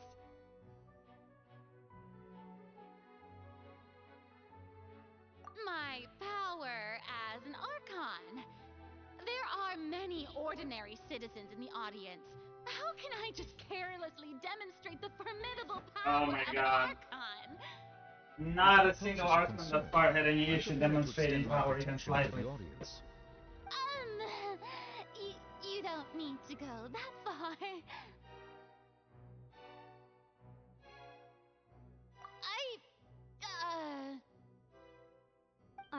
My power as an Archon. There are many ordinary citizens in the audience. How can I just carelessly demonstrate the formidable power Oh my of God. an Archon? Not a single Archon that far had any issue demonstrating power even slightly. You don't need to go that far.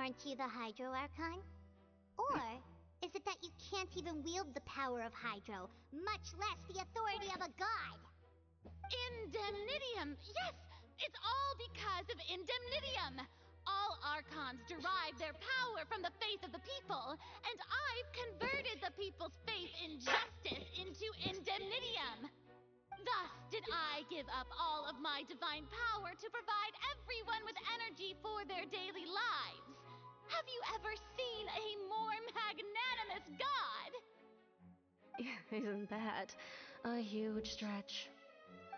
Aren't you the Hydro Archon? Or is it that you can't even wield the power of Hydro, much less the authority of a god? Indemnitium! Yes! It's all because of Indemnitium! All Archons derive their power from the faith of the people, and I've converted the people's faith in justice into Indemnitium! Thus did I give up all of my divine power to provide everyone with energy for their daily lives. Have you ever seen a more magnanimous god? Isn't that a huge stretch?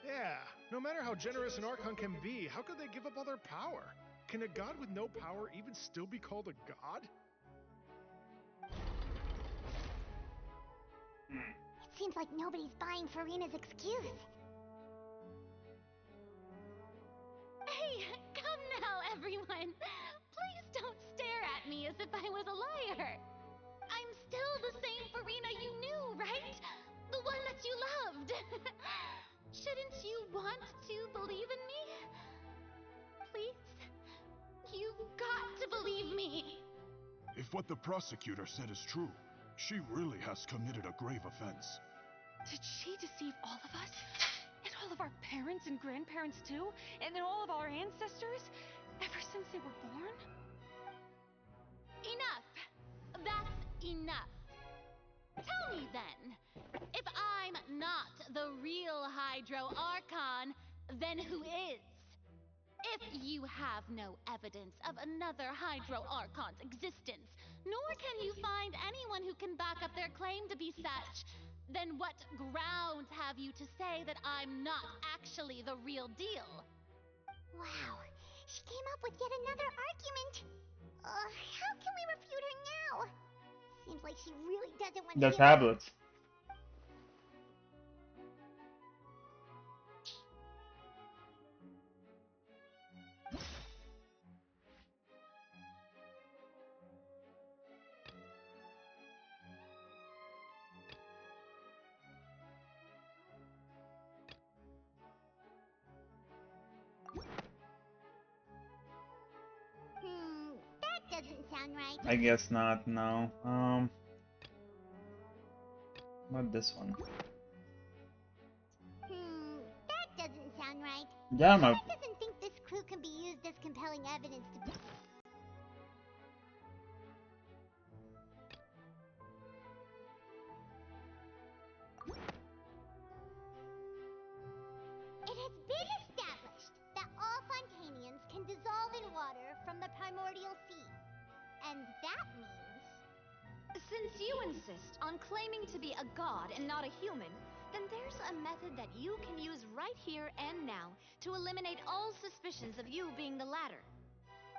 Yeah, no matter how generous an Archon can be, how could they give up all their power? Can a god with no power even still be called a god? It seems like nobody's buying Farina's excuse. Hey, come now, everyone. Please don't stare at me as if I was a liar. I'm still the same Farina you knew, right? The one that you loved. Shouldn't you want to believe in me? Please? You've got to believe me. If what the prosecutor said is true, she really has committed a grave offense. Did she deceive all of us? And all of our parents and grandparents too? And then all of our ancestors? Ever since they were born? Enough. That's enough. Tell me then, if I'm not the real Hydro Archon, then who is? If you have no evidence of another Hydro Archon's existence, nor can you find anyone who can back up their claim to be such, then what grounds have you to say that I'm not actually the real deal? Wow, she came up with yet another argument. How can we refute her now? Seems like she really doesn't want The to hear tablets. That doesn't sound right. I guess not, no. What this one? That doesn't sound right. Yeah, That doesn't think this clue can be used as compelling evidence to... It has been established that all Fontanians can dissolve in water from the primordial sea. And that means... Since you insist on claiming to be a god and not a human, then there's a method that you can use right here and now to eliminate all suspicions of you being the latter.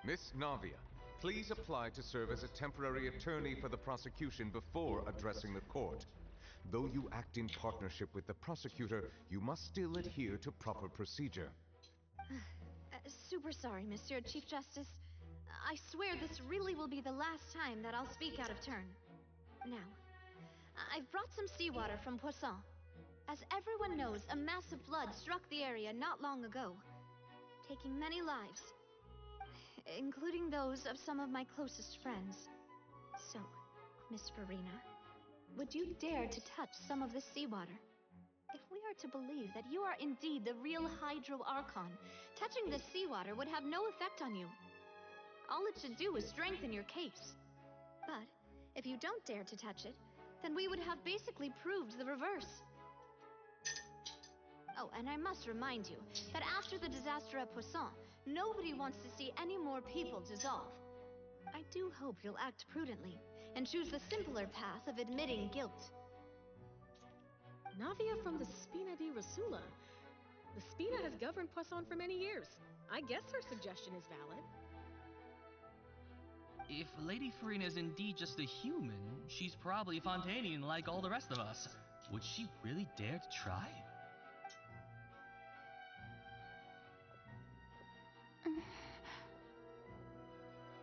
Miss Navia, please apply to serve as a temporary attorney for the prosecution before addressing the court. Though you act in partnership with the prosecutor, you must still adhere to proper procedure. Super sorry, Monsieur Chief Justice. I swear this really will be the last time that I'll speak out of turn. Now, I've brought some seawater from Poisson. As everyone knows, a massive flood struck the area not long ago, taking many lives, including those of some of my closest friends. So, Miss Farina, would you dare to touch some of this seawater? If we are to believe that you are indeed the real Hydro Archon, touching this seawater would have no effect on you. All it should do is strengthen your case. But if you don't dare to touch it, then we would have basically proved the reverse. Oh, and I must remind you that after the disaster at Poisson, nobody wants to see any more people dissolve. I do hope you'll act prudently and choose the simpler path of admitting guilt. Navia from the Spina di Rasula. The Spina has governed Poisson for many years. I guess her suggestion is valid. If Lady Farina is indeed just a human, she's probably Fontanian like all the rest of us. Would she really dare to try?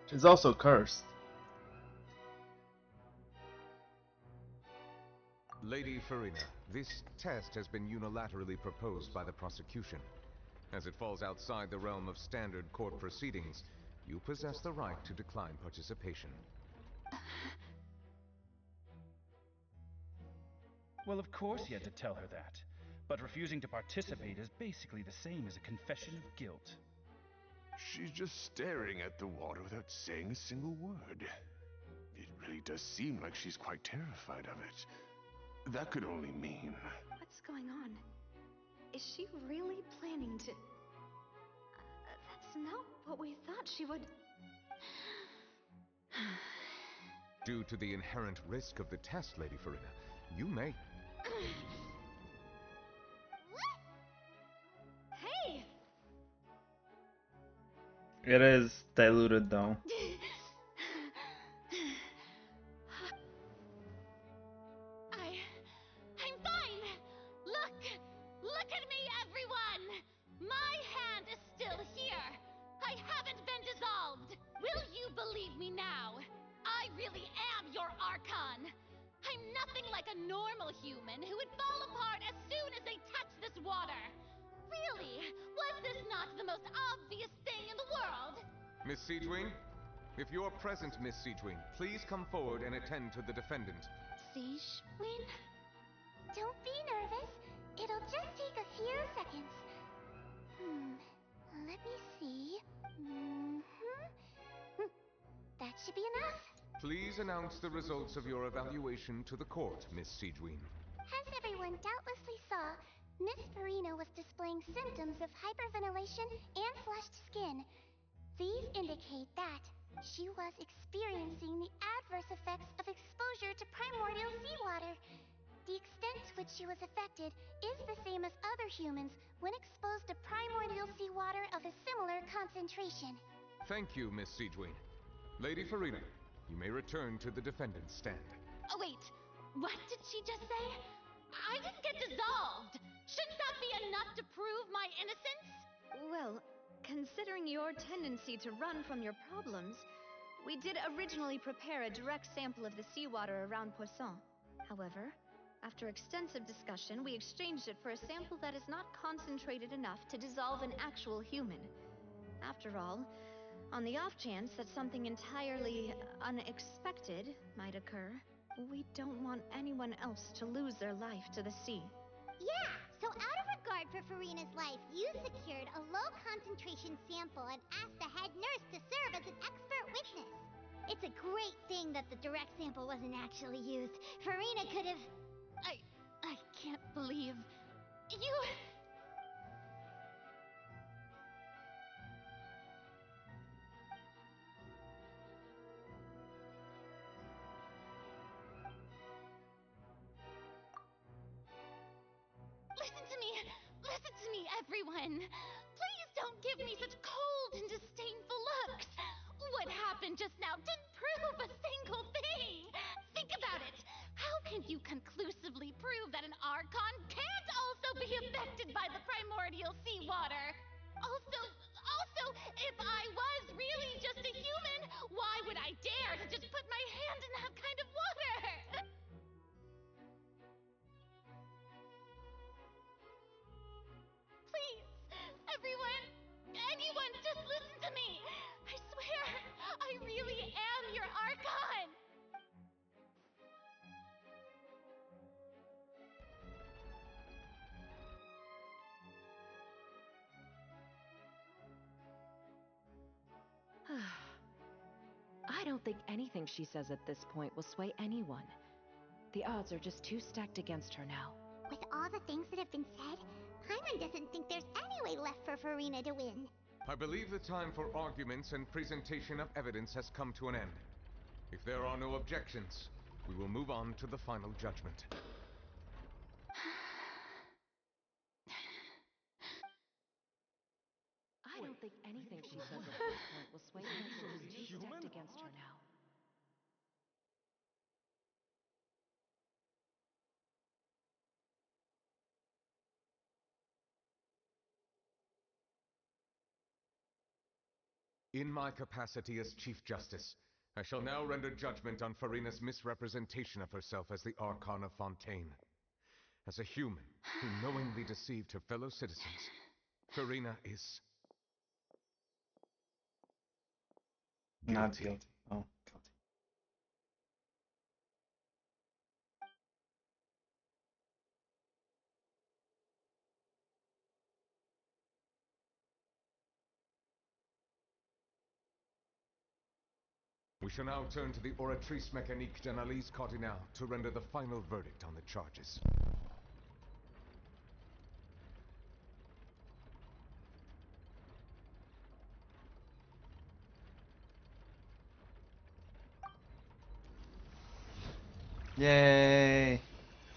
She's also cursed. Lady Farina, this test has been unilaterally proposed by the prosecution. As it falls outside the realm of standard court proceedings, You possess the right to decline participation. Well, of course he had to tell her that. But refusing to participate is basically the same as a confession of guilt. She's just staring at the water without saying a single word. It really does seem like she's quite terrified of it. That could only mean... What's going on? Is she really planning to... That's not what we thought she would... Due to the inherent risk of the test, Lady Farina, you may... Hey! It is diluted though. I'm fine! Look at me, everyone! My hand is still here! I haven't been dissolved! Will you believe me now? I really am your Archon! I'm nothing like a normal human who would fall apart as soon as they touch this water! Really, was this not the most obvious thing in the world? Miss Siegewin? If you're present, Miss Siegewin, please come forward and attend to the defendant. Siegewin? Don't be nervous. It'll just take a few seconds. Let me see. That should be enough. Please announce the results of your evaluation to the court, Miss Siegewin. As everyone doubtlessly saw, Miss Farina was displaying symptoms of hyperventilation and flushed skin. These indicate that she was experiencing the adverse effects of exposure to primordial seawater. The extent to which she was affected is the same as other humans when exposed to primordial seawater of a similar concentration. Thank you, Miss Siegewin. Lady Farina, you may return to the defendant's stand. Oh wait, what did she just say? I didn't get dissolved! Shouldn't that be enough to prove my innocence? Well, considering your tendency to run from your problems, we did originally prepare a direct sample of the seawater around Poisson. However, after extensive discussion, we exchanged it for a sample that is not concentrated enough to dissolve an actual human. After all, on the off chance that something entirely unexpected might occur, we don't want anyone else to lose their life to the sea. Yeah, so out of regard for Farina's life, you secured a low-concentration sample and asked the head nurse to serve as an expert witness. It's a great thing that the direct sample wasn't actually used. Farina could have... I can't believe... You... Listen to me, everyone. Please don't give me such cold and disdainful looks. What happened just now didn't prove a single thing. Think about it. How can you conclusively prove that an Archon can't also be affected by the primordial seawater? Also, if I was really just a human, why would I dare to just put my hand in that kind of water? Please, everyone, anyone, just listen to me. I swear, I really am your Archon. I don't think anything she says at this point will sway anyone. The odds are just too stacked against her now. With all the things that have been said, Paimon doesn't think there's any way left for Farina to win. I believe the time for arguments and presentation of evidence has come to an end. If there are no objections, we will move on to the final judgment. I don't think anything she says at this point will sway anyone. She's too stacked against her now. In my capacity as Chief Justice, I shall now render judgment on Farina's misrepresentation of herself as the Archon of Fontaine. As a human who knowingly deceived her fellow citizens, Farina is Not Guilty. guilty. Oh, guilty. We shall now turn to the oratrice mécanique d'analyse cardinale to render the final verdict on the charges. Yay!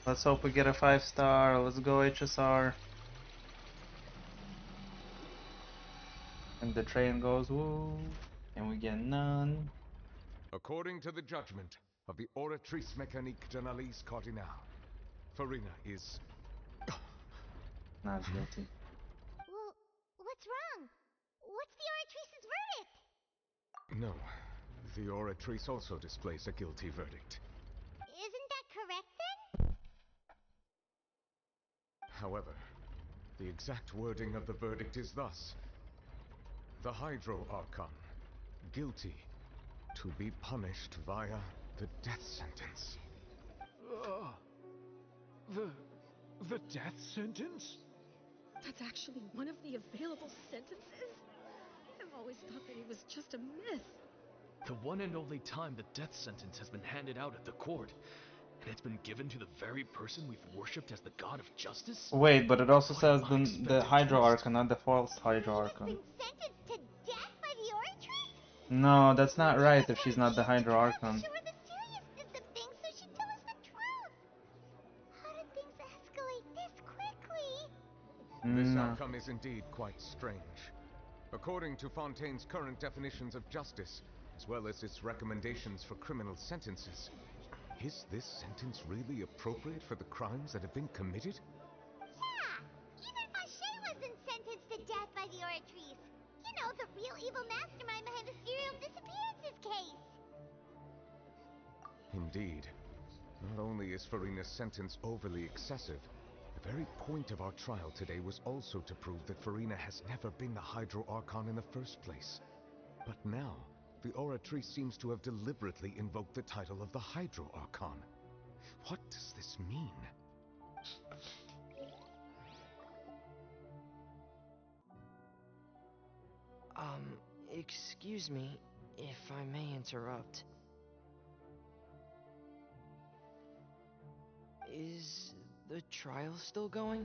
Let's hope we get a 5-star. Let's go HSR. And the train goes woo, and we get none. According to the judgment of the oratrice mécanique d'analyse cardinale, Farina is not guilty. Well, what's wrong? What's the oratrice's verdict? No, the oratrice also displays a guilty verdict. Isn't that correct then? However, the exact wording of the verdict is thus: the Hydro Archon, guilty, to be punished via the death sentence. The death sentence? That's actually one of the available sentences? I've always thought that it was just a myth. The one and only time the death sentence has been handed out at the court, and it's been given to the very person we've worshipped as the god of justice? Wait, but it also says the Hydro Archon, not the false Hydro Archon. Sentenced to death by the oratrice? No, that's not right if she's not the Hydro Archon. Sure, the seriousness of things, so she'd tell us the truth. How did things escalate this quickly? This outcome is indeed quite strange. According to Fontaine's current definitions of justice, as well as its recommendations for criminal sentences, is this sentence really appropriate for the crimes that have been committed? Yeah, even Fache wasn't sentenced to death by the oratrice. You know, the real evil mastermind behind the serial disappearances case. Indeed. Not only is Farina's sentence overly excessive, the very point of our trial today was also to prove that Farina has never been the Hydro Archon in the first place. But now, the oratrice seems to have deliberately invoked the title of the Hydro Archon. What does this mean? Excuse me, if I may interrupt. Is the trial still going?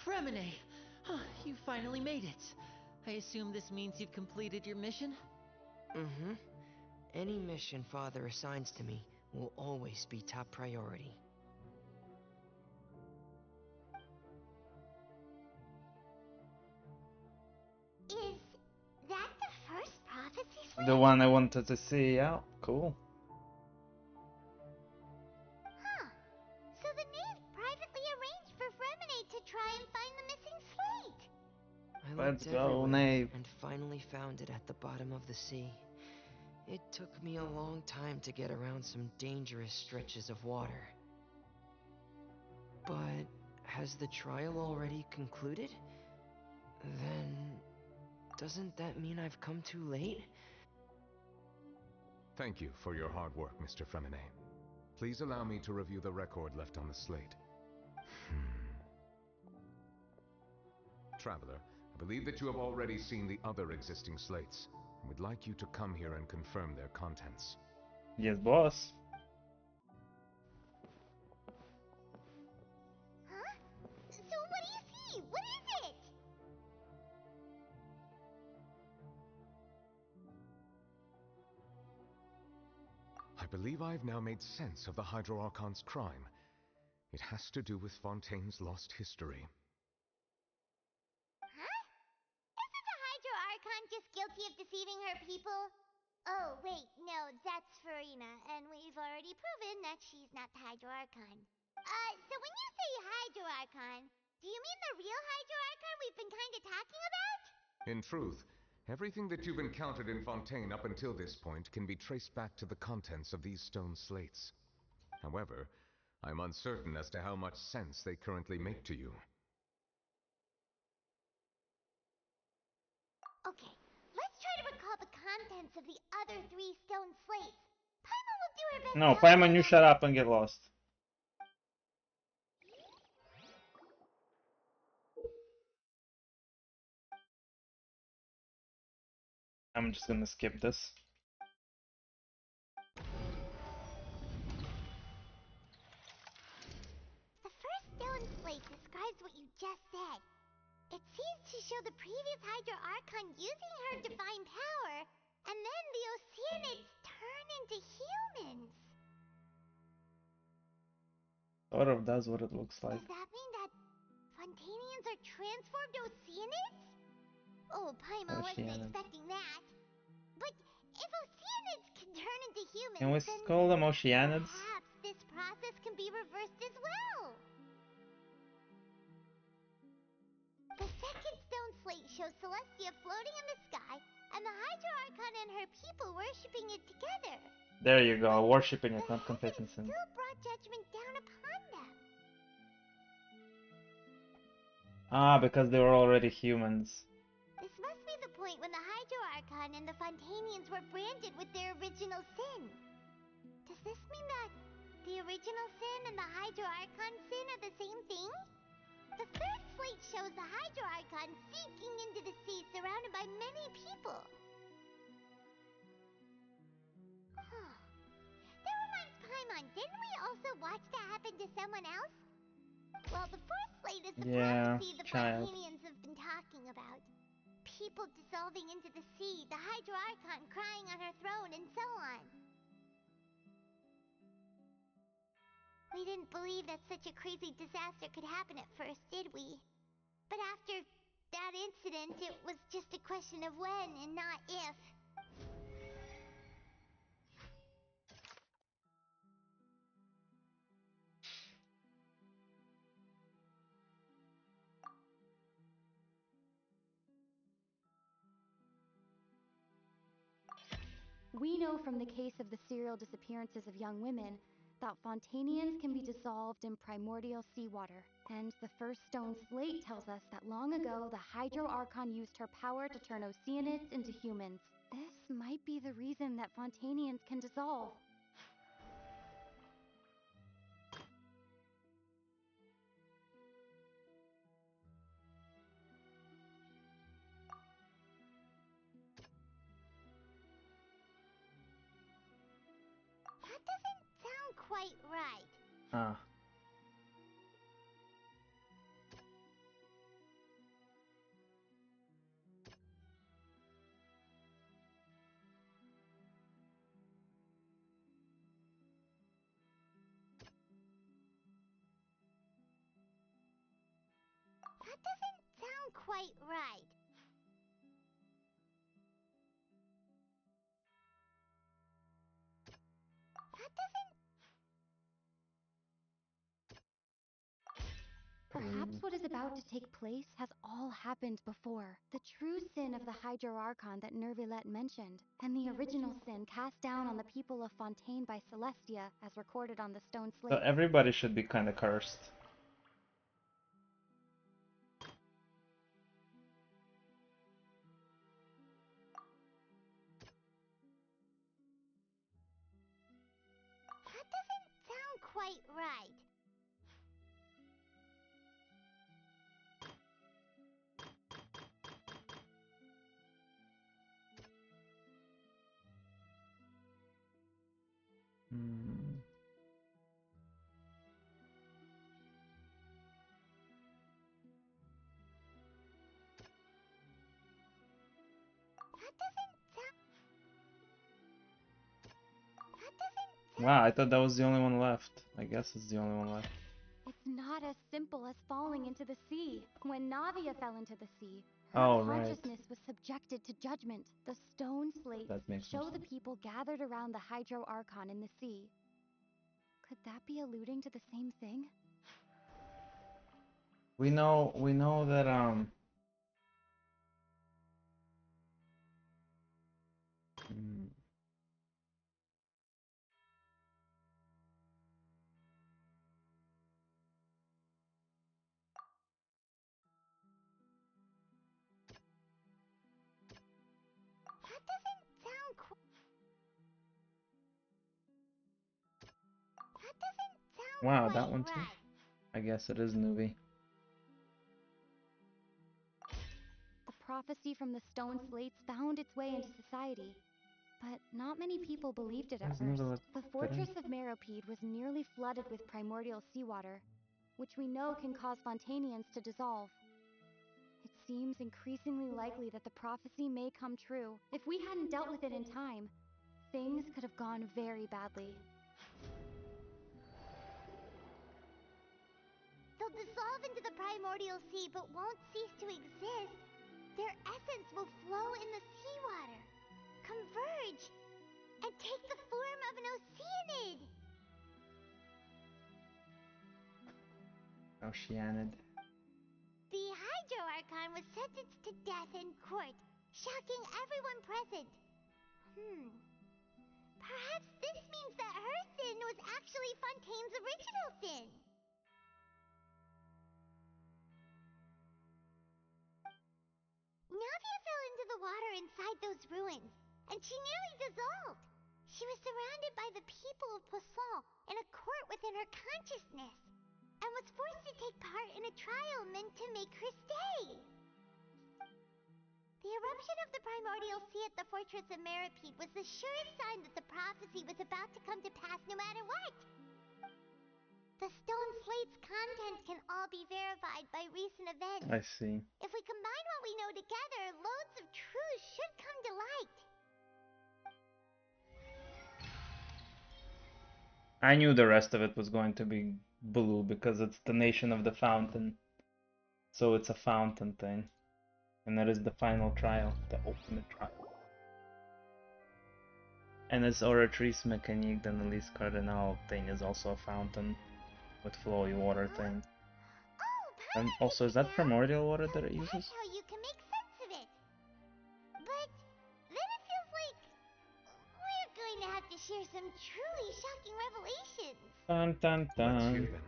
Fremine! You finally made it. I assume this means you've completed your mission? Mm-hmm. Any mission Father assigns to me will always be top priority. Is that the first prophecy slate? The one I wanted to see, yeah, cool. Huh. So the knave privately arranged for Fremine to try and find the missing slate. I Let's looked go, everywhere knave. and finally found it at the bottom of the sea. It took me a long time to get around some dangerous stretches of water. But has the trial already concluded? Then doesn't that mean I've come too late? Thank you for your hard work, Mr. Fremine. Please allow me to review the record left on the slate. Traveler, I believe that you have already seen the other existing slates, and would like you to come here and confirm their contents. Yes, boss. Huh? So what do you see? What is it? I believe I've now made sense of the Hydro Archon's crime. It has to do with Fontaine's lost history. Huh? Isn't the Hydro Archon just guilty of deceiving her people? Oh, wait, no, that's Farina, and we've already proven that she's not the Hydro Archon. So when you say Hydro Archon, do you mean the real Hydro Archon we've been kinda talking about? In truth, everything that you've encountered in Fontaine up until this point can be traced back to the contents of these stone slates. However, I'm uncertain as to how much sense they currently make to you. Okay, let's try to recall the contents of the other 3 stone slates. Paimon will do her best No, to help Paimon, you shut up and get lost. I'm just gonna skip this. The first stone slate describes what you just said. It seems to show the previous Hydro Archon using her divine power, and then the Oceanids turn into humans. Sort of does what it looks like. Does that mean that Fontanians are transformed Oceanids? Oh, Paimon wasn't expecting that. But if Oceanids can turn into humans, Can we then call them Oceanids? perhaps this process can be reversed as well. The second stone slate shows Celestia floating in the sky, and the Hydro Archon and her people worshipping it together. There you go, worshipping it, not confessing sin. Still brought judgment down upon them. Ah, because they were already humans. This must be the point when the Hydro Archon and the Fontanians were branded with their original sin. Does this mean that the original sin and the Hydro Archon sin are the same thing? The third slate shows the Hydro Archon sinking into the sea surrounded by many people. That reminds Paimon, didn't we also watch that happen to someone else? Well, the fourth slate is the prophecy the Fontanians have been talking about. People dissolving into the sea, the Hydro Archon crying on her throne, and so on. We didn't believe that such a crazy disaster could happen at first, did we? But after that incident, it was just a question of when and not if. We know from the case of the serial disappearances of young women that Fontanians can be dissolved in primordial seawater. And the first stone slate tells us that long ago, the Hydro Archon used her power to turn Oceanids into humans. This might be the reason that Fontanians can dissolve. That doesn't sound quite right. Ah. That doesn't sound quite right. That doesn't... Perhaps what is about to take place has all happened before. The true sin of the Hydro Archon that Nervilette mentioned, and the original sin cast down on the people of Fontaine by Celestia, as recorded on the stone slate. So everybody should be kind of cursed. That doesn't sound quite right. Wow, I thought that was the only one left. I guess it's the only one left. It's not as simple as falling into the sea. When Navia fell into the sea, her Oh, right. consciousness was subjected to judgment. The stone slates show the people gathered around the Hydro Archon in the sea. Could that be alluding to the same thing? We know that That doesn't sound Wow, that one too? I guess it is Nuvi. The prophecy from the stone slates found its way into society, but not many people believed it at first. The fortress of Meropide was nearly flooded with primordial seawater, which we know can cause Fontanians to dissolve. It seems increasingly likely that the prophecy may come true. If we hadn't dealt with it in time, things could have gone very badly. They'll dissolve into the primordial sea but won't cease to exist. Their essence will flow in the seawater, converge, and take the form of an oceanid. Oceanid. The Hydro Archon was sentenced to death in court, shocking everyone present. Perhaps this means that her sin was actually Fontaine's original sin. Navia fell into the water inside those ruins, and she nearly dissolved. She was surrounded by the people of Poisson in a court within her consciousness, and was forced to take part in a trial meant to make her stay. The eruption of the primordial sea at the fortress of Meropide was the surest sign that the prophecy was about to come to pass no matter what. The stone slate's content can all be verified by recent events. I see. If we combine what we know together, loads of truths should come to light. I knew the rest of it was going to be blue because it's the nation of the fountain. So it's a fountain thing. And that is the final trial, the ultimate trial. And this Oratrice Mécanique de Elise Cardinal thing is also a fountain with flowy water thing. And also, is that primordial water that it uses? That's how you can make sense of it. But then it feels like we're going to have to share some truly shocking revelations. Dun dun dun. Let's hear them.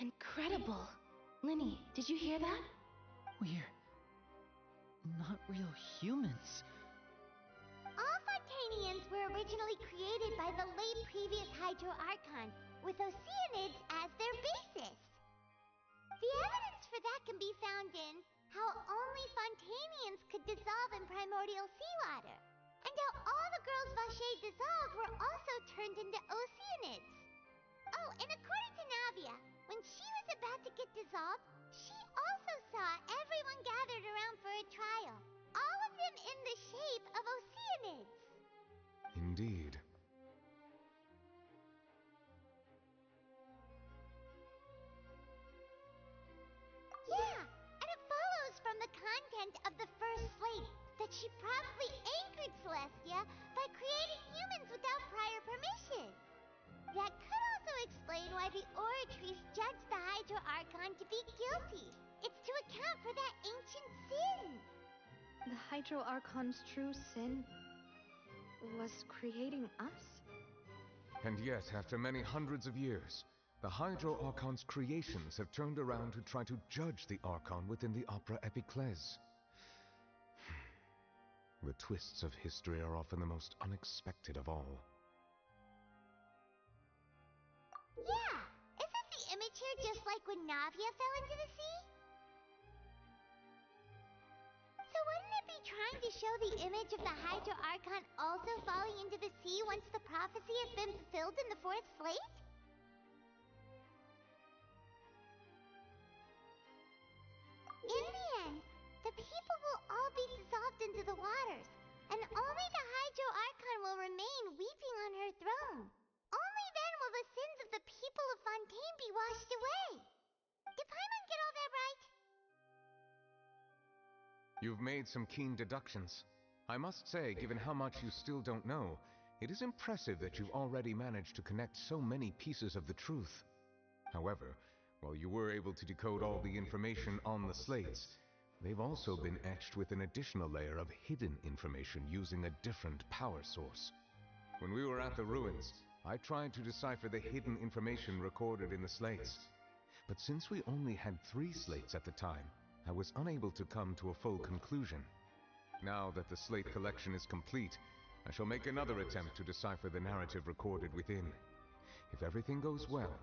Incredible! Linny, did you hear that? We're not real humans. All Fontanians were originally created by the late previous Hydro Archon, with oceanids as their basis. The evidence for that can be found in how only Fontanians could dissolve in primordial seawater, and how all the girls Vacher dissolved were also turned into oceanids. Oh, and according to Navia, when she was about to get dissolved, she also saw everyone gathered around for a trial, all of them in the shape of oceanids. Indeed. Yeah, and it follows from the content of the first slate that she probably anchored Celestia by creating humans without prior permission. That could also explain why the Oratrice judged the Hydro Archon to be guilty. It's to account for that ancient sin. The Hydro Archon's true sin was creating us? And yet, after many hundreds of years, the Hydro Archon's creations have turned around to try to judge the Archon within the Opera Epiclese. The twists of history are often the most unexpected of all. Yeah, isn't the image here just like when Navia fell into the sea? So wouldn't it be trying to show the image of the Hydro Archon also falling into the sea once the prophecy has been fulfilled in the fourth slate? In the end, the people will all be dissolved into the waters, and only the Hydro Archon will remain weeping on her throne. Only then will the sins of the people of Fontaine be washed away. Did Paimon get all that right? You've made some keen deductions. I must say, given how much you still don't know, it is impressive that you've already managed to connect so many pieces of the truth. However, while you were able to decode all the information on the slates, they've also been etched with an additional layer of hidden information using a different power source. When we were at the ruins, I tried to decipher the hidden information recorded in the slates. But since we only had 3 slates at the time, I was unable to come to a full conclusion. Now that the slate collection is complete, I shall make another attempt to decipher the narrative recorded within. If everything goes well,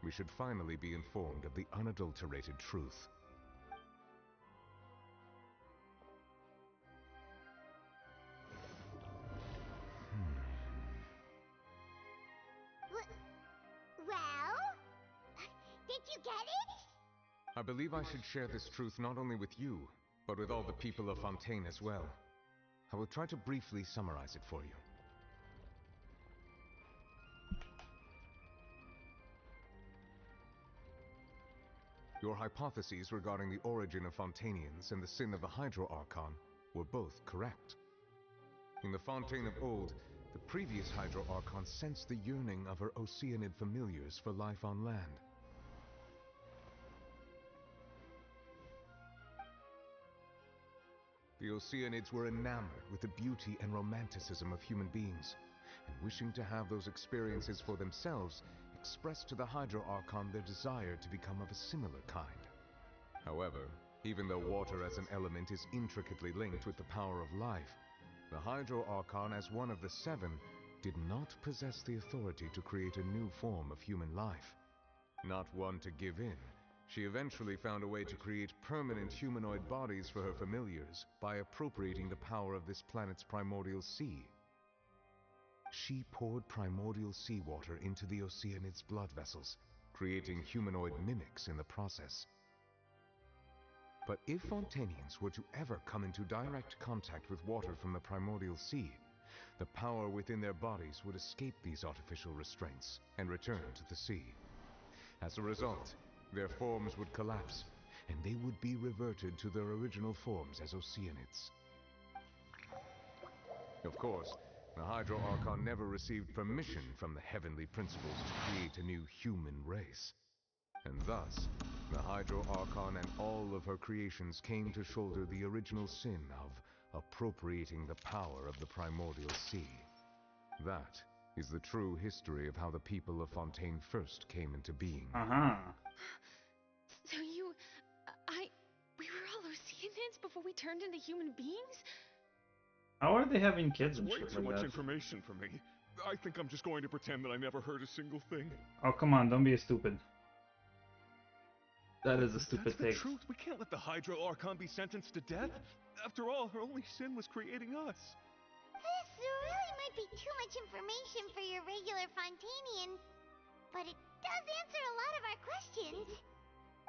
we should finally be informed of the unadulterated truth. Well? Did you get it? I believe I should share this truth not only with you, but with all the people of Fontaine as well. I will try to briefly summarize it for you. Your hypotheses regarding the origin of Fontainians and the sin of the Hydro Archon were both correct. In the Fontaine of old, the previous Hydro Archon sensed the yearning of her Oceanid familiars for life on land. The Oceanids were enamored with the beauty and romanticism of human beings, and wishing to have those experiences for themselves, expressed to the Hydro Archon their desire to become of a similar kind. However, even though water as an element is intricately linked with the power of life, the Hydro Archon, as one of the seven, did not possess the authority to create a new form of human life. Not one to give in, she eventually found a way to create permanent humanoid bodies for her familiars by appropriating the power of this planet's primordial sea. She poured primordial seawater into the Oceanids' blood vessels, creating humanoid mimics in the process. But if Fontainians were to ever come into direct contact with water from the primordial sea, the power within their bodies would escape these artificial restraints and return to the sea. As a result, their forms would collapse, and they would be reverted to their original forms as Oceanids. Of course, the Hydro Archon never received permission from the heavenly principles to create a new human race. And thus, the Hydro Archon and all of her creations came to shoulder the original sin of appropriating the power of the primordial sea. That is the true history of how the people of Fontaine first came into being. So we were all Oceanids before we turned into human beings? How are they having kids and Way shit too like much that? information for me. I think I'm just going to pretend that I never heard a single thing. Oh, come on, don't be stupid. That is a stupid That's the take. truth. We can't let the Hydro Archon be sentenced to death. After all, her only sin was creating us. This really might be too much information for your regular Fontainian, but it does answer a lot of our questions.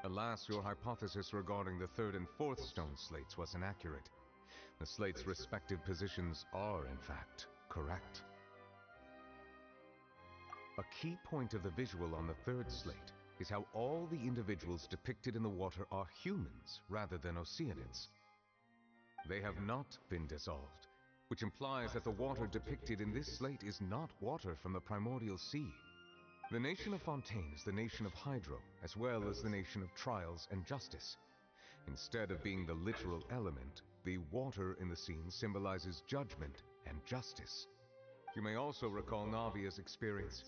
Alas, your hypothesis regarding the third and fourth stone slates was inaccurate. The slates' respective positions are, in fact, correct. A key point of the visual on the third slate is how all the individuals depicted in the water are humans rather than Oceanids. They have not been dissolved, which implies that the water depicted in this slate is not water from the primordial sea. The nation of Fontaine is the nation of Hydro, as well as the nation of Trials and Justice. Instead of being the literal element, the water in the scene symbolizes judgment and justice. You may also recall Navia's experience.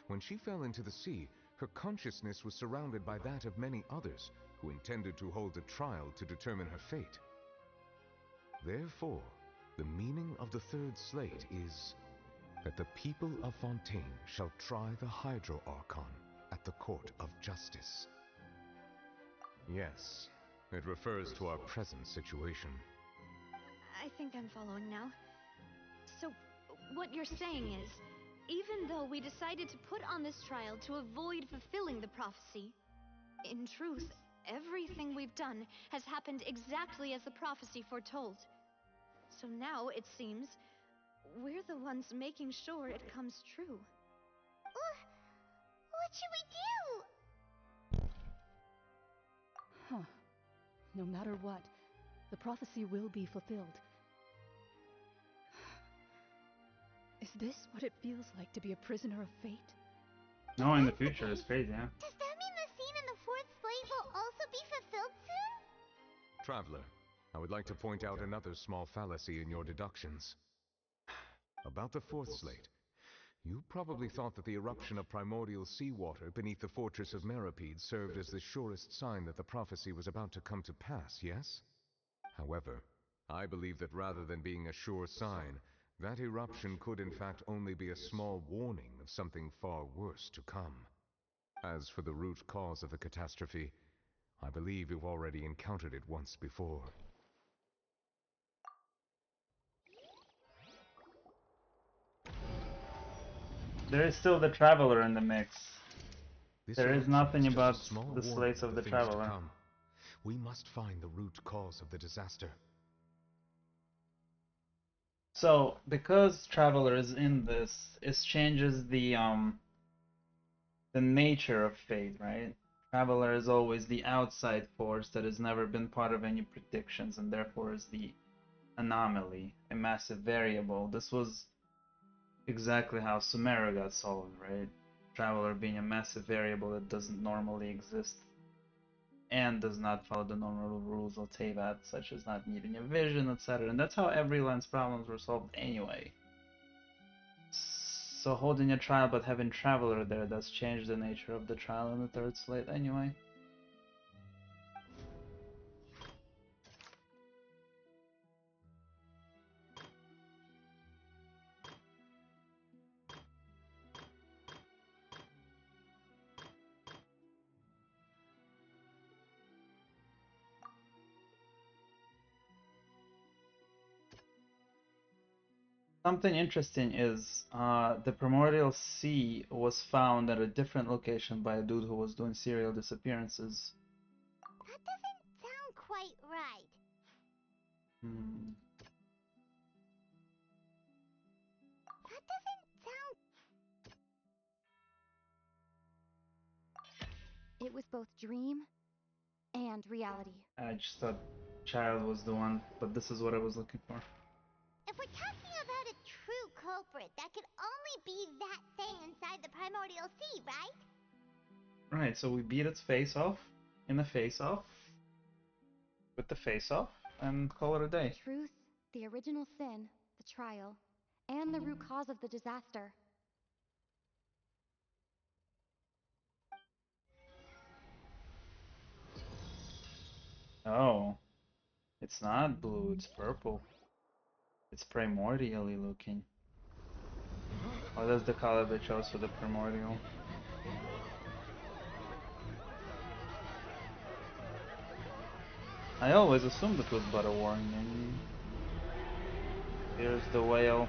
When she fell into the sea, her consciousness was surrounded by that of many others who intended to hold a trial to determine her fate. Therefore, the meaning of the third slate is that the people of Fontaine shall try the Hydro Archon at the court of justice. Yes, it refers to our present situation. I think I'm following now. So, what you're saying is, even though we decided to put on this trial to avoid fulfilling the prophecy, in truth, everything we've done has happened exactly as the prophecy foretold. So now, it seems, we're the ones making sure it comes true. What should we do? Huh. No matter what, the prophecy will be fulfilled. Is this what it feels like to be a prisoner of fate? No, in the future, it's crazy, huh? Does that mean the scene in the fourth slate will also be fulfilled soon? Traveler, I would like to point out another small fallacy in your deductions. About the fourth slate, you probably thought that the eruption of primordial seawater beneath the fortress of Meripede served as the surest sign that the prophecy was about to come to pass, yes? However, I believe that rather than being a sure sign, That eruption could in fact only be a small warning of something far worse to come. As for the root cause of the catastrophe, I believe you've already encountered it once before. There is still the Traveler in the mix. There is nothing just about a small the warning slates of the things Traveler. to come. We must find the root cause of the disaster. So, because Traveler is in this, it changes the nature of fate, right? Traveler is always the outside force that has never been part of any predictions and therefore is the anomaly, a massive variable. This was exactly how Sumeru got solved, right? Traveler being a massive variable that doesn't normally exist and does not follow the normal rules of Teyvat, such as not needing a vision, etc. And that's how every land's problems were solved anyway. So holding a trial but having Traveler there does change the nature of the trial in the third slate anyway. Something interesting is the Primordial Sea was found at a different location by a dude who was doing serial disappearances. That doesn't sound quite right. That doesn't sound... It was both dream and reality. I just thought Child was the one, but this is what I was looking for. If we're talking about a true culprit, that could only be that thing inside the Primordial Sea, right? Right, so we beat its face off in a face-off with the face-off and call it a day. The truth, the original sin, the trial, and the root cause of the disaster. Oh, it's not blue, it's purple. It's primordially looking. Oh, that's the color they chose for the primordial. I always assumed it was but a warning. Here's the whale.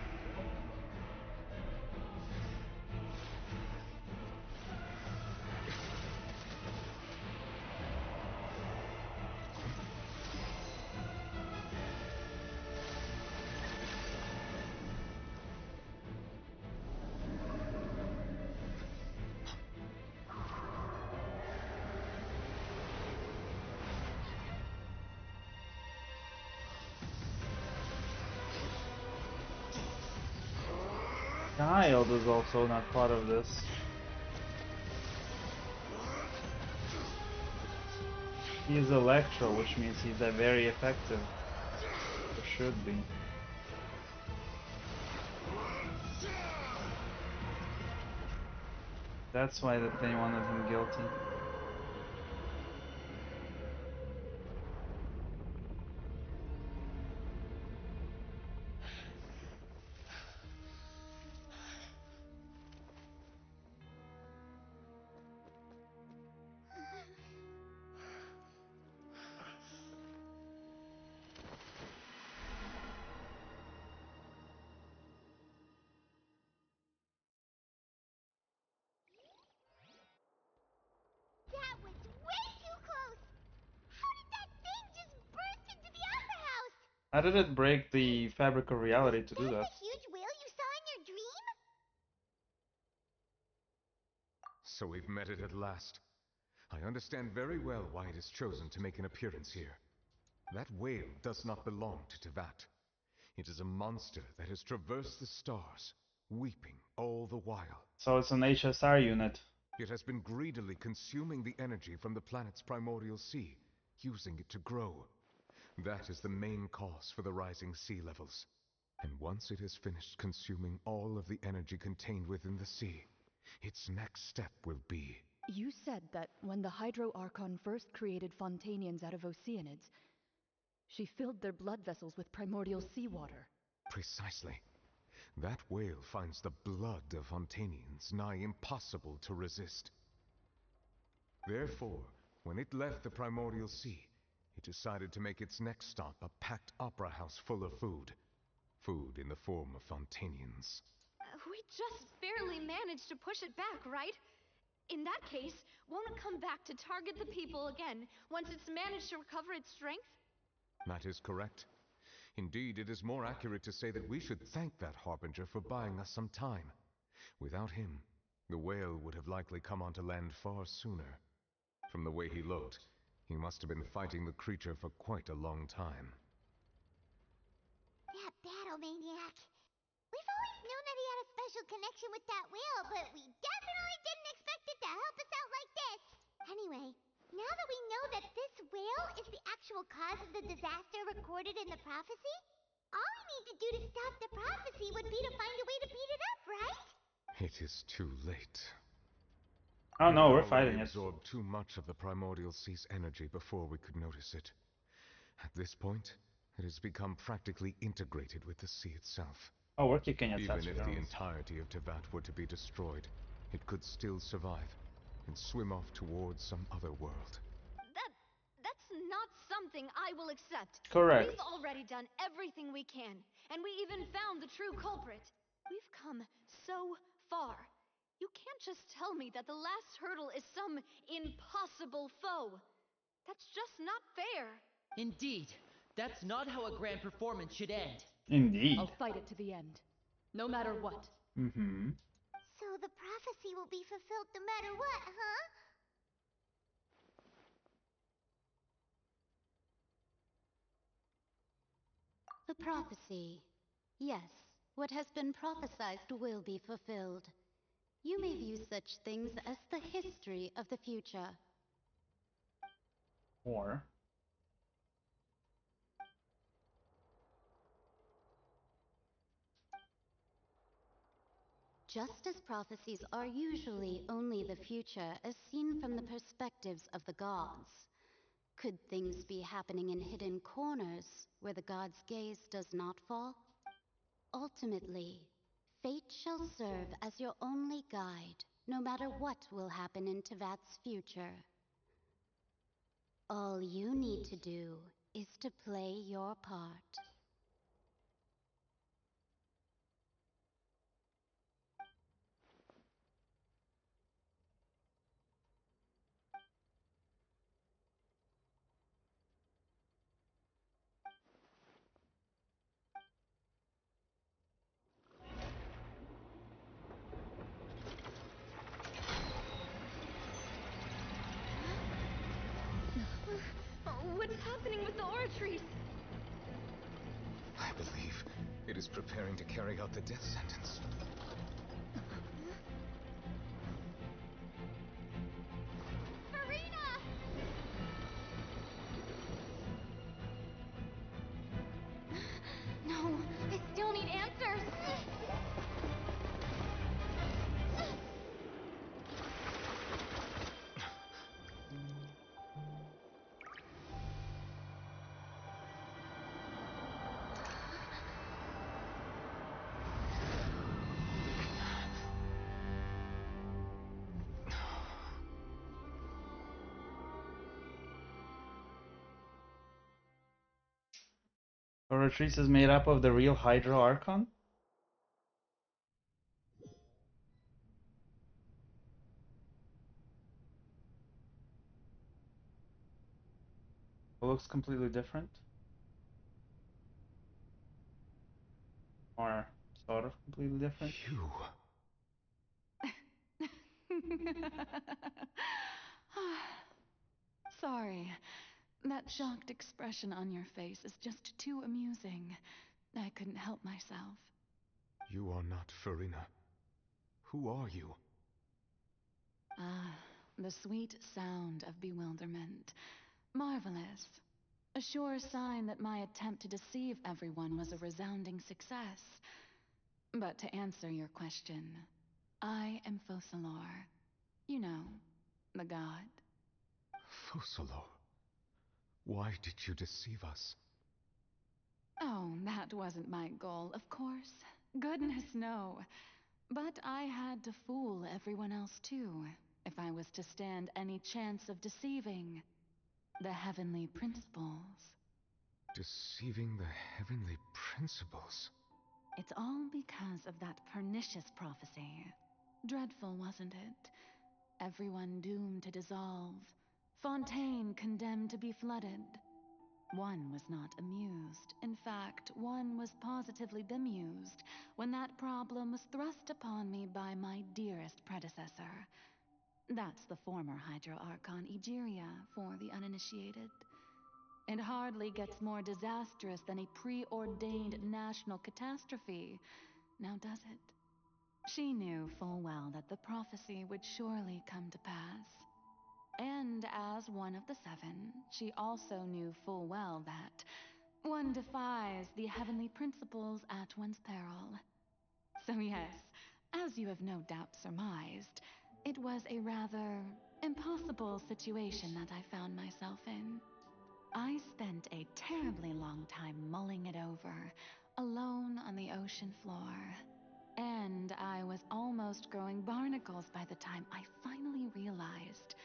Child is also not part of this. He's Electro, which means he's very effective. Or should be. That's why they wanted him guilty. That was way too close! How did that thing just burst into the Opera House? How did it break the fabric of reality to do that? The huge whale you saw in your dream? So we've met it at last. I understand very well why it has chosen to make an appearance here. That whale does not belong to Teyvat. It is a monster that has traversed the stars, weeping all the while. So it's an HSR unit. It has been greedily consuming the energy from the planet's primordial sea, using it to grow. That is the main cause for the rising sea levels. And once it has finished consuming all of the energy contained within the sea, its next step will be... You said that when the Hydro Archon first created Fontanians out of Oceanids, she filled their blood vessels with primordial seawater. Precisely. That whale finds the blood of Fontanians nigh impossible to resist. Therefore, when it left the primordial sea, it decided to make its next stop a packed opera house full of food. Food in the form of Fontanians. We just barely managed to push it back, right? In that case, won't it come back to target the people again once it's managed to recover its strength? That is correct. Indeed, it is more accurate to say that we should thank that harbinger for buying us some time. Without him, the whale would have likely come onto land far sooner. From the way he looked, he must have been fighting the creature for quite a long time. That battle maniac. We've always known that he had a special connection with that whale, but we definitely didn't expect it to help us out like this. Anyway, now that we know that this whale is the actual cause of the disaster recorded in the prophecy, all we need to do to stop the prophecy would be to find a way to beat it up, right? It is too late. Oh no, we're We fighting it. absorbed too much of the primordial sea's energy before we could notice it. At this point, it has become practically integrated with the sea itself. Oh, we're kicking its ass. Even if the entirety of Teyvat were to be destroyed, it could still survive and swim off towards some other world. That's not something I will accept. Correct. We've already done everything we can, and we even found the true culprit. We've come so far. You can't just tell me that the last hurdle is some impossible foe. That's just not fair. Indeed, that's not how a grand performance should end. Indeed. I'll fight it to the end, no matter what. Mm-hmm. So the prophecy will be fulfilled no matter what, huh? The prophecy. Yes, what has been prophesied will be fulfilled. You may view such things as the history of the future. Or Just as prophecies are usually only the future as seen from the perspectives of the gods, could things be happening in hidden corners where the gods' gaze does not fall? Ultimately, fate shall serve as your only guide, no matter what will happen in Teyvat's future. All you need to do is to play your part. What's happening with the aura trees? I believe it is preparing to carry out the death sentence. Farina! No, I still need answers. Oratrice is made up of the real Hydro Archon? It looks completely different. Or sort of completely different. You. Sorry. That shocked expression on your face is just too amusing. I couldn't help myself. You are not Farina. Who are you? Ah, the sweet sound of bewilderment. Marvelous. A sure sign that my attempt to deceive everyone was a resounding success. But to answer your question, I am Focalor. You know, the god. Focalor. Why did you deceive us? Oh, that wasn't my goal, of course. Goodness, no. But I had to fool everyone else too, if I was to stand any chance of deceiving the heavenly principles. Deceiving the heavenly principles? It's all because of that pernicious prophecy. Dreadful, wasn't it? Everyone doomed to dissolve. Fontaine condemned to be flooded. One was not amused. In fact, one was positively bemused when that problem was thrust upon me by my dearest predecessor. That's the former Hydro Archon Egeria, for the uninitiated. It hardly gets more disastrous than a preordained national catastrophe, now does it? She knew full well that the prophecy would surely come to pass. And as one of the seven, she also knew full well that one defies the heavenly principles at one's peril. So yes, as you have no doubt surmised, it was a rather impossible situation that I found myself in. I spent a terribly long time mulling it over, alone on the ocean floor. And I was almost growing barnacles by the time I finally realized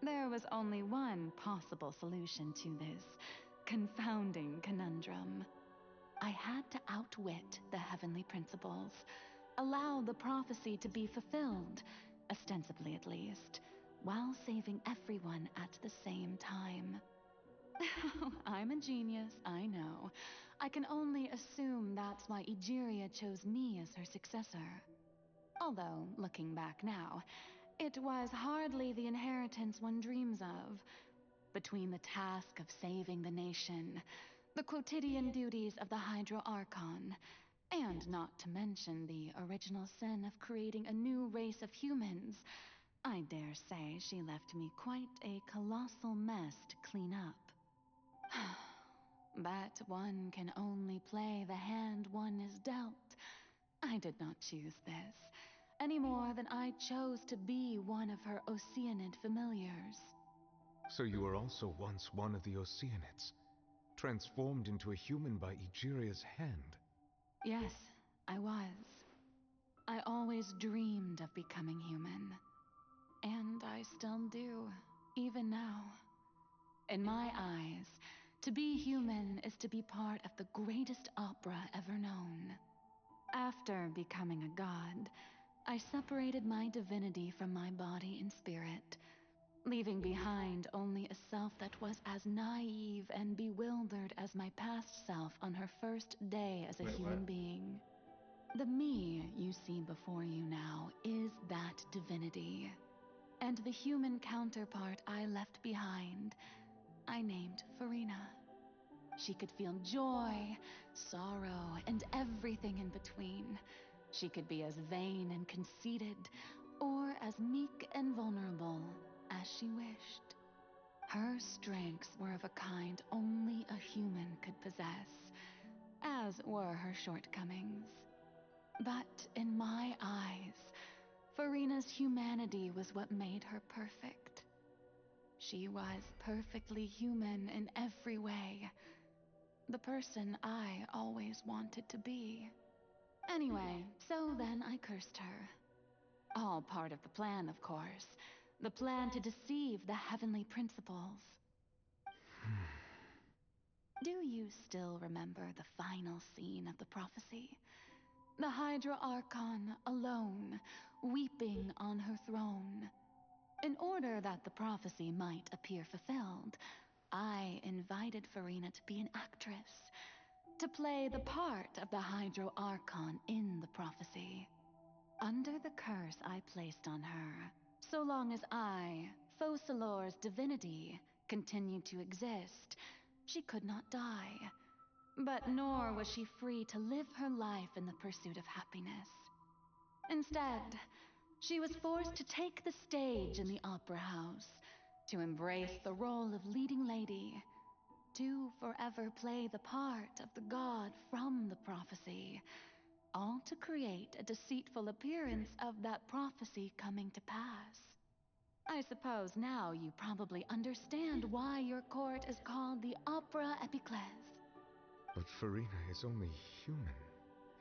there was only one possible solution to this confounding conundrum. I had to outwit the heavenly principles, allow the prophecy to be fulfilled, ostensibly at least, while saving everyone at the same time. I'm a genius, I know. I can only assume that's why Egeria chose me as her successor. Although, looking back now, it was hardly the inheritance one dreams of. Between the task of saving the nation, the quotidian duties of the Hydro Archon, and not to mention the original sin of creating a new race of humans, I dare say she left me quite a colossal mess to clean up. But one can only play the hand one is dealt. I did not choose this, any more than I chose to be one of her Oceanid familiars. So you were also once one of the Oceanids, transformed into a human by Egeria's hand? Yes, I was. I always dreamed of becoming human. And I still do, even now. In my eyes, to be human is to be part of the greatest opera ever known. After becoming a god, I separated my divinity from my body and spirit, leaving behind only a self that was as naive and bewildered as my past self on her first day as a human being. The me you see before you now is that divinity. And the human counterpart I left behind, I named Farina. She could feel joy, sorrow, and everything in between. She could be as vain and conceited, or as meek and vulnerable as she wished. Her strengths were of a kind only a human could possess, as were her shortcomings. But in my eyes, Farina's humanity was what made her perfect. She was perfectly human in every way. The person I always wanted to be. Anyway, so then I cursed her. All part of the plan, of course. The plan to deceive the heavenly principles. Do you still remember the final scene of the prophecy? The Hydra Archon, alone, weeping on her throne. In order that the prophecy might appear fulfilled, I invited Farina to be an actress, to play the part of the Hydro Archon in the prophecy. Under the curse I placed on her, so long as I, Focalor's divinity, continued to exist, she could not die. But nor was she free to live her life in the pursuit of happiness. Instead, she was forced to take the stage in the opera house, to embrace the role of leading lady, to forever play the part of the god from the prophecy, all to create a deceitful appearance of that prophecy coming to pass. I suppose now you probably understand why your court is called the Opera Epiclese. But Farina is only human,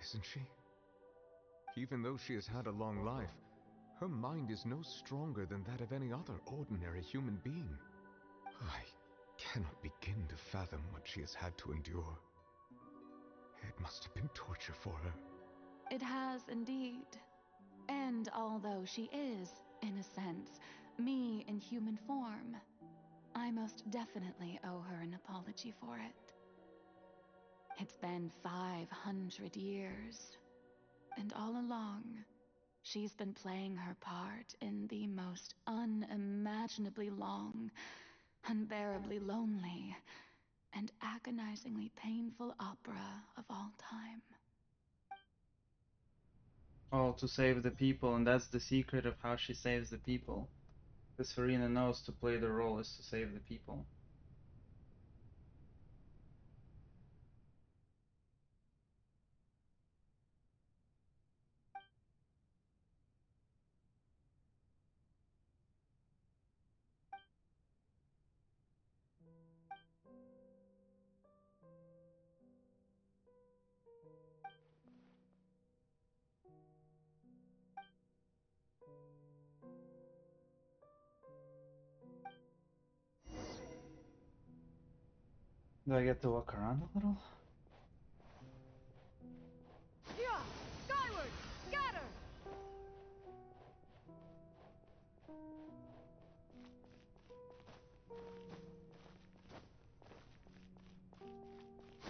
isn't she? Even though she has had a long life, her mind is no stronger than that of any other ordinary human being. I cannot begin to fathom what she has had to endure. It must have been torture for her. It has indeed. And although she is, in a sense, me in human form, I most definitely owe her an apology for it. It's been 500 years, and all along, she's been playing her part in the most unimaginably long, unbearably lonely, and agonizingly painful opera of all time. All to save the people, and that's the secret of how she saves the people. Because Farina knows to play the role is to save the people. Do I get to walk around a little? Yeah! Skyward! Scatter!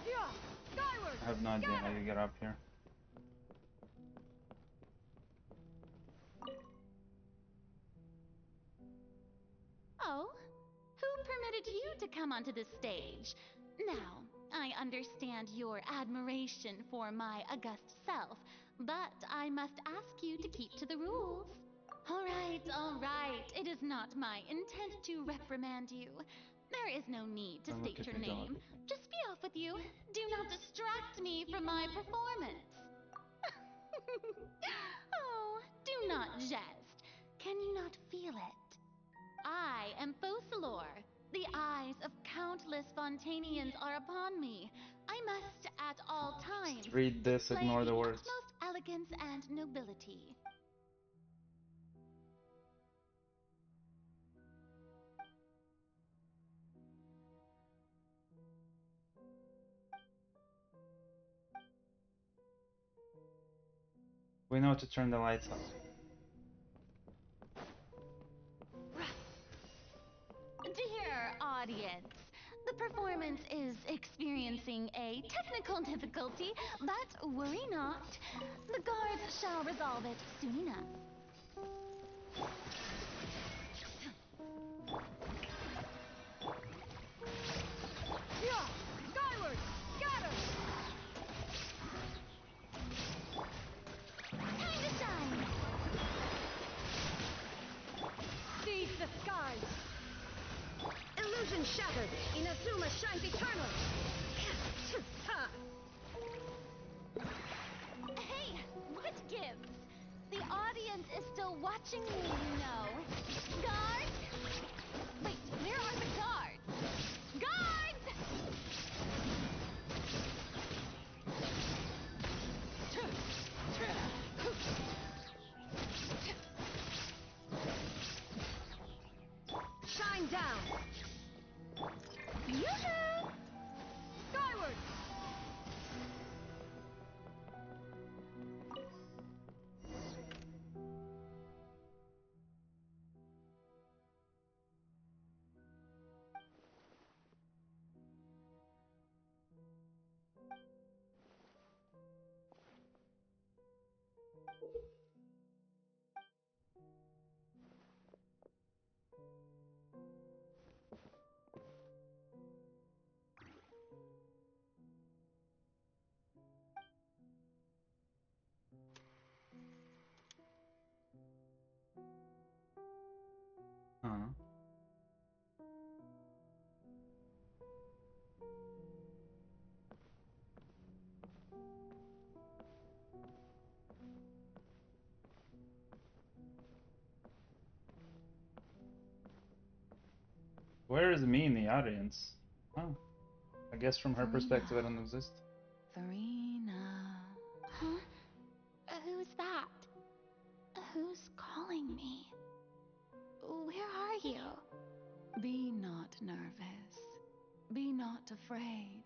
Yeah! Skyward! I have no idea how you get up here. Oh, who permitted you to come onto this stage? Now, I understand your admiration for my august self, but I must ask you to keep to the rules. All right. It is not my intent to reprimand you. There is no need to state your name. Just be off with you. Do not distract me from my performance. Oh, do not jest. Can you not feel it? I am Focalor. The eyes of countless Fontanians are upon me. I must, at all times, Just read this, display ignore the the words. utmost elegance and nobility. We know to turn the lights off. Dear audience, the performance is experiencing a technical difficulty, but worry not. The guards shall resolve it soon enough. Yeah! Skyward! Scatter! Time to shine! Seize the skies! Illusion shattered! Inazuma shines eternal! Ha! Hey, what gives? The audience is still watching me, you know. Guards? Wait, where are the guards? Guards! Shine down! Yoo-hoo! Skyward! Huh. Where is me in the audience? Oh, I guess from her perspective I don't exist. Farina. Huh? Who's that? Who's calling me? Where are you? Be not nervous. Be not afraid.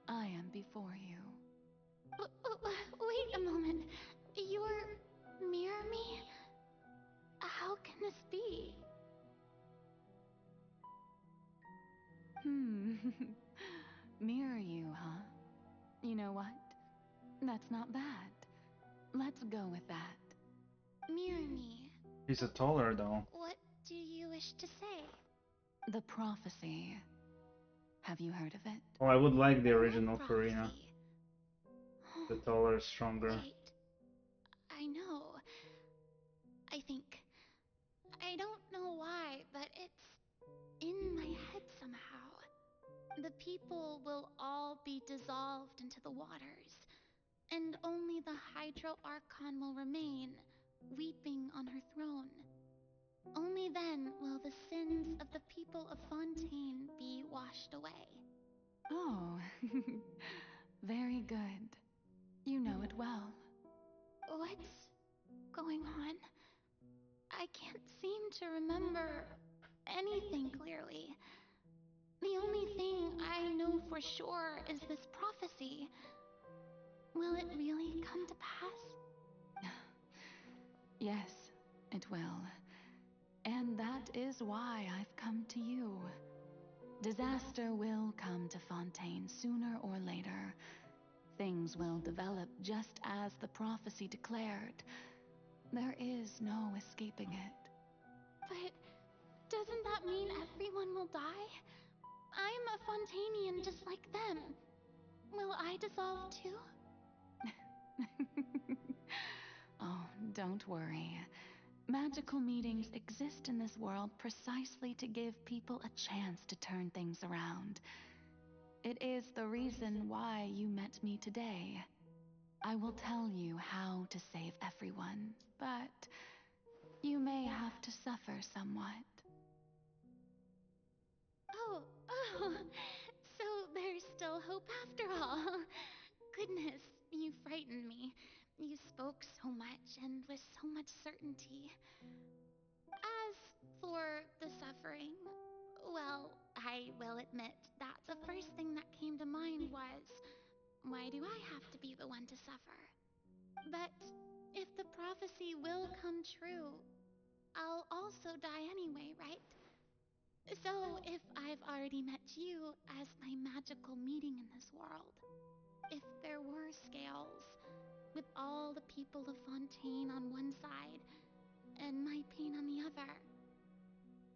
I am before you. Wait a moment. You're mirror me? How can this be? Mirror you, huh? You know what? That's not bad. Let's go with that. Mirror me. He's a taller though. What do you wish to say? The prophecy. Have you heard of it? Oh, I would like the original Farina. The taller, stronger. Wait. I know. I think. I don't know why, but it's in my head somehow. The people will all be dissolved into the waters, and only the Hydro Archon will remain, weeping on her throne. Only then will the sins of the people of Fontaine be washed away. Oh, very good. You know it well. What's going on? I can't seem to remember anything clearly. The only thing I know for sure is this prophecy. Will it really come to pass? Yes, it will. And that is why I've come to you. Disaster will come to Fontaine sooner or later. Things will develop just as the prophecy declared. There is no escaping it. But doesn't that mean everyone will die? I'm a Fontainian just like them. Will I dissolve too? Oh, don't worry. Magical meetings exist in this world precisely to give people a chance to turn things around. It is the reason why you met me today. I will tell you how to save everyone, but you may have to suffer somewhat. Oh, so there's still hope after all. Goodness, you frightened me. You spoke so much and with so much certainty. As for the suffering, well, I will admit that the first thing that came to mind was, why do I have to be the one to suffer? But if the prophecy will come true, I'll also die anyway, right? So if I've already met you as my magical meeting in this world, if there were scales, with all the people of Fontaine on one side and my pain on the other,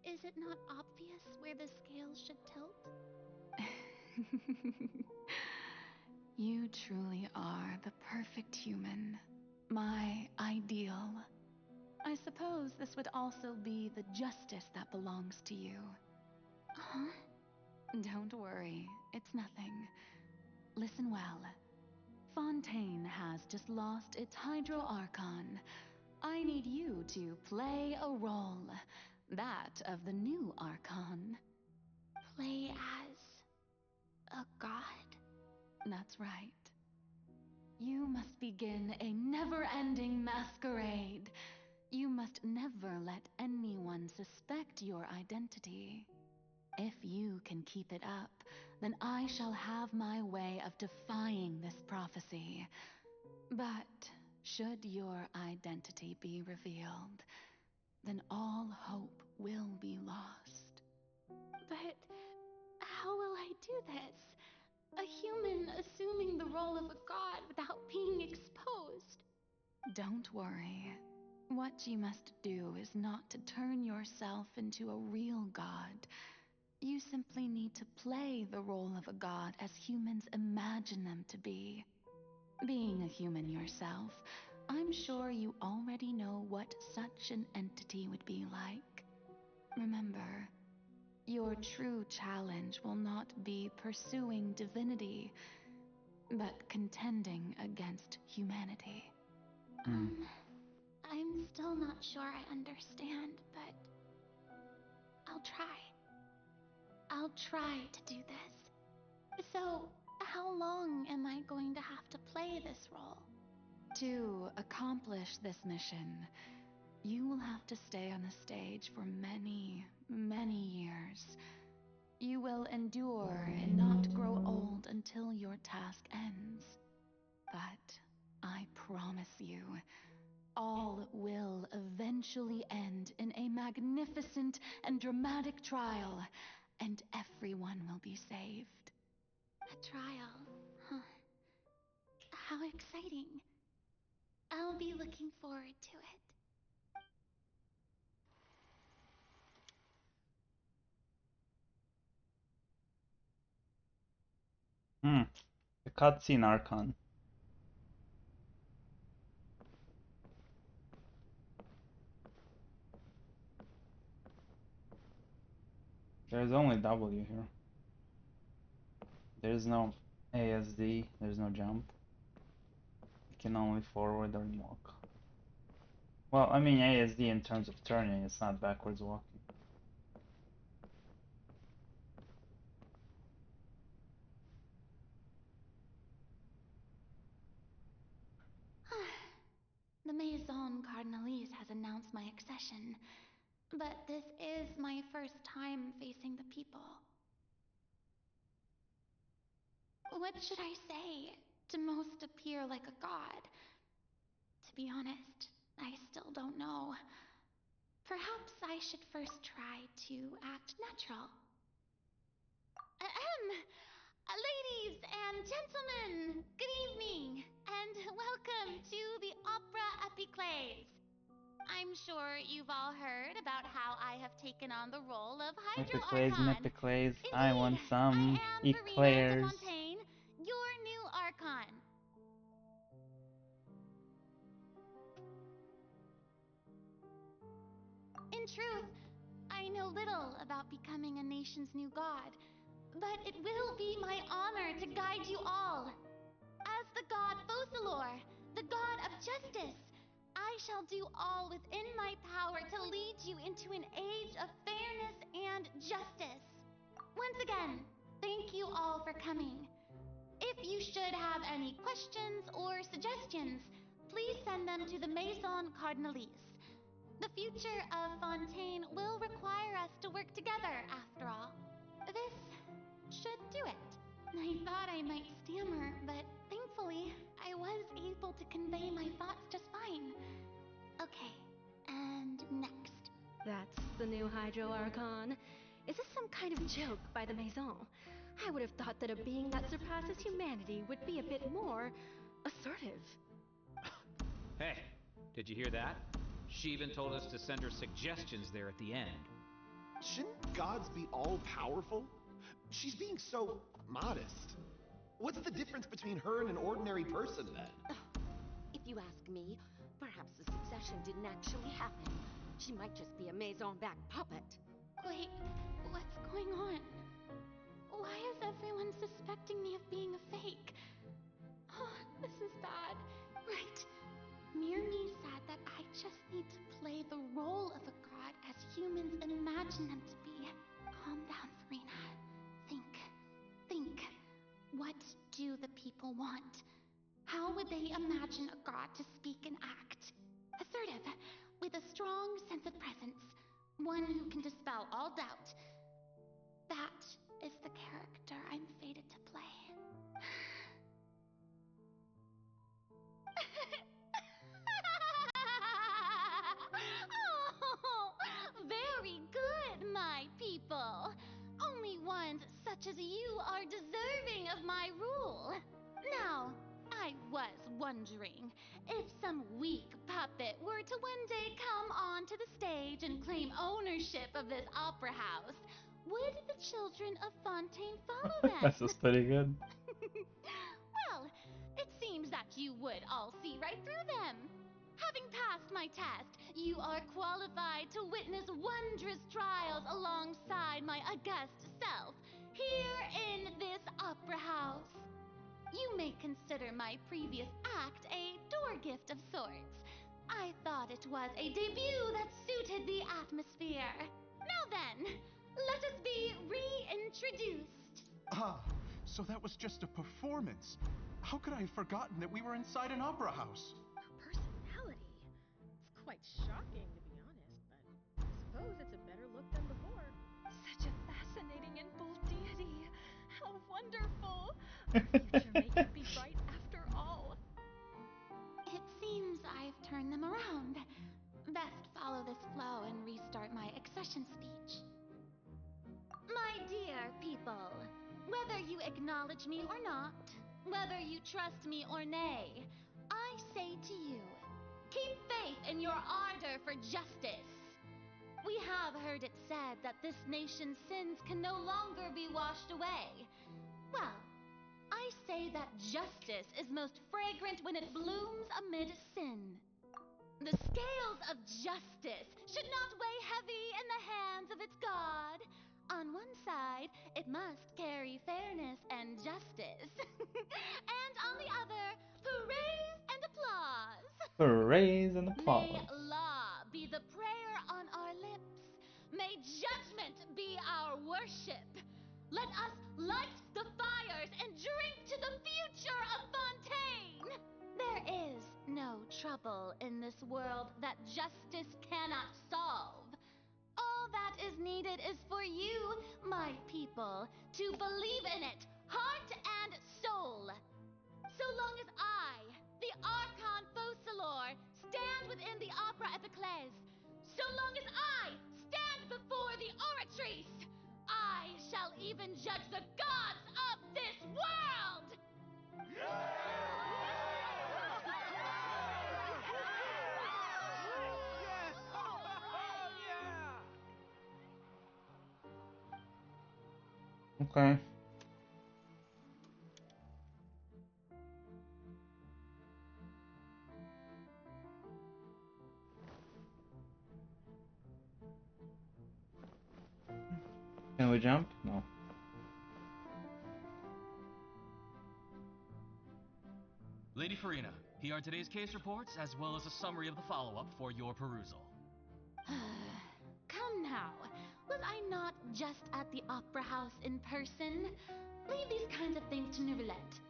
is it not obvious where the scales should tilt? You truly are the perfect human. My ideal. I suppose this would also be the justice that belongs to you. Huh? Don't worry, it's nothing. Listen well. Fontaine has just lost its Hydro Archon. I need you to play a role. That of the new Archon. Play as a god? That's right. You must begin a never-ending masquerade. You must never let anyone suspect your identity. If you can keep it up, then I shall have my way of defying this prophecy. But should your identity be revealed, then all hope will be lost. But how will I do this? A human assuming the role of a god without being exposed. Don't worry. What you must do is not to turn yourself into a real god. You simply need to play the role of a god as humans imagine them to be. Being a human yourself, I'm sure you already know what such an entity would be like. Remember, your true challenge will not be pursuing divinity, but contending against humanity. I'm still not sure I understand, but I'll try. I'll try to do this. So, how long am I going to have to play this role? To accomplish this mission, You will have to stay on the stage for many, many years. You will endure and not grow old until your task ends. But I promise you, all will eventually end in a magnificent and dramatic trial, and everyone will be saved. A trial, huh? How exciting. I'll be looking forward to it. The cutscene Archon. There's only W here. There's no ASD, there's no jump. You can only forward or walk. Well, I mean ASD in terms of turning, it's not backwards walking. The Maison Cardinalise has announced my accession, but this is my first time facing the people. What should I say to most appear like a god? To be honest, I still don't know. Perhaps I should first try to act natural. Ladies and gentlemen, good evening, and welcome to the Opera Epiclese. I'm sure you've all heard about how I have taken on the role of Hydro Epiclese, Archon. Mepiclese, I want some I am Verena de eclairs. Fontaine, your new Archon. In truth, I know little about becoming a nation's new god, but it will be my honor to guide you all. As the god Focalor, the god of justice, I shall do all within my power to lead you into an age of fairness and justice. Once again, thank you all for coming. If you should have any questions or suggestions, please send them to the Maison Cardinalise. The future of Fontaine will require us to work together, after all. This should do it. I thought I might stammer, but thankfully, I was able to convey my thoughts just fine. Okay, and next. That's the new Hydro Archon. Is this some kind of joke by the Maison? I would have thought that a being that surpasses humanity would be a bit more assertive. Hey, did you hear that? She even told us to send her suggestions there at the end. Shouldn't gods be all-powerful? She's being so modest. What's the difference between her and an ordinary person, then? If you ask me, perhaps the succession didn't actually happen. She might just be a Maison-backed puppet. Wait, what's going on? Why is everyone suspecting me of being a fake? Oh, this is bad. Right. Mirni said that I just need to play the role of a god as humans imagine them to be. Calm down, Verena. Think. What do the people want? How would they imagine a god to speak and act? Assertive, with a strong sense of presence. One who can dispel all doubt. That is the character I'm fated to play. Oh, very good, my people. Only ones such as you are deserving of my rule. Now, I was wondering, if some weak puppet were to one day come onto the stage and claim ownership of this opera house, would the children of Fontaine follow them? This is pretty good. Well, it seems that you would all see right through them. Having passed my test, you are qualified to witness wondrous trials alongside my august self, here in this opera house. You may consider my previous act a door gift of sorts. I thought it was a debut that suited the atmosphere. Now then, let us be reintroduced. Ah, so that was just a performance. How could I have forgotten that we were inside an opera house? Her personality. It's quite shocking, Future may yet be bright after all. It seems I've turned them around. Best follow this flow and restart my accession speech. My dear people, whether you acknowledge me or not, whether you trust me or nay, I say to you, keep faith in your ardor for justice. We have heard it said that this nation's sins can no longer be washed away. Well, I say that justice is most fragrant when it blooms amid sin. The scales of justice should not weigh heavy in the hands of its God. On one side, it must carry fairness and justice. And on the other, praise and applause. Praise and applause. May law be the prayer on our lips. May judgment be our worship. Let us light the fires and drink to the future of Fontaine. There is no trouble in this world that justice cannot solve. All that is needed is for you, my people, to believe in it, heart and soul. So long as I, the Archon Focalor, stand within the Opera Epiclese, so long as I stand before the Oratrice, I shall even judge the gods of this world! Okay. Can we jump? No. Lady Farina, here are today's case reports as well as a summary of the follow-up for your perusal. Come now, was I not just at the Opera House in person? Leave these kinds of things to Neuvillette.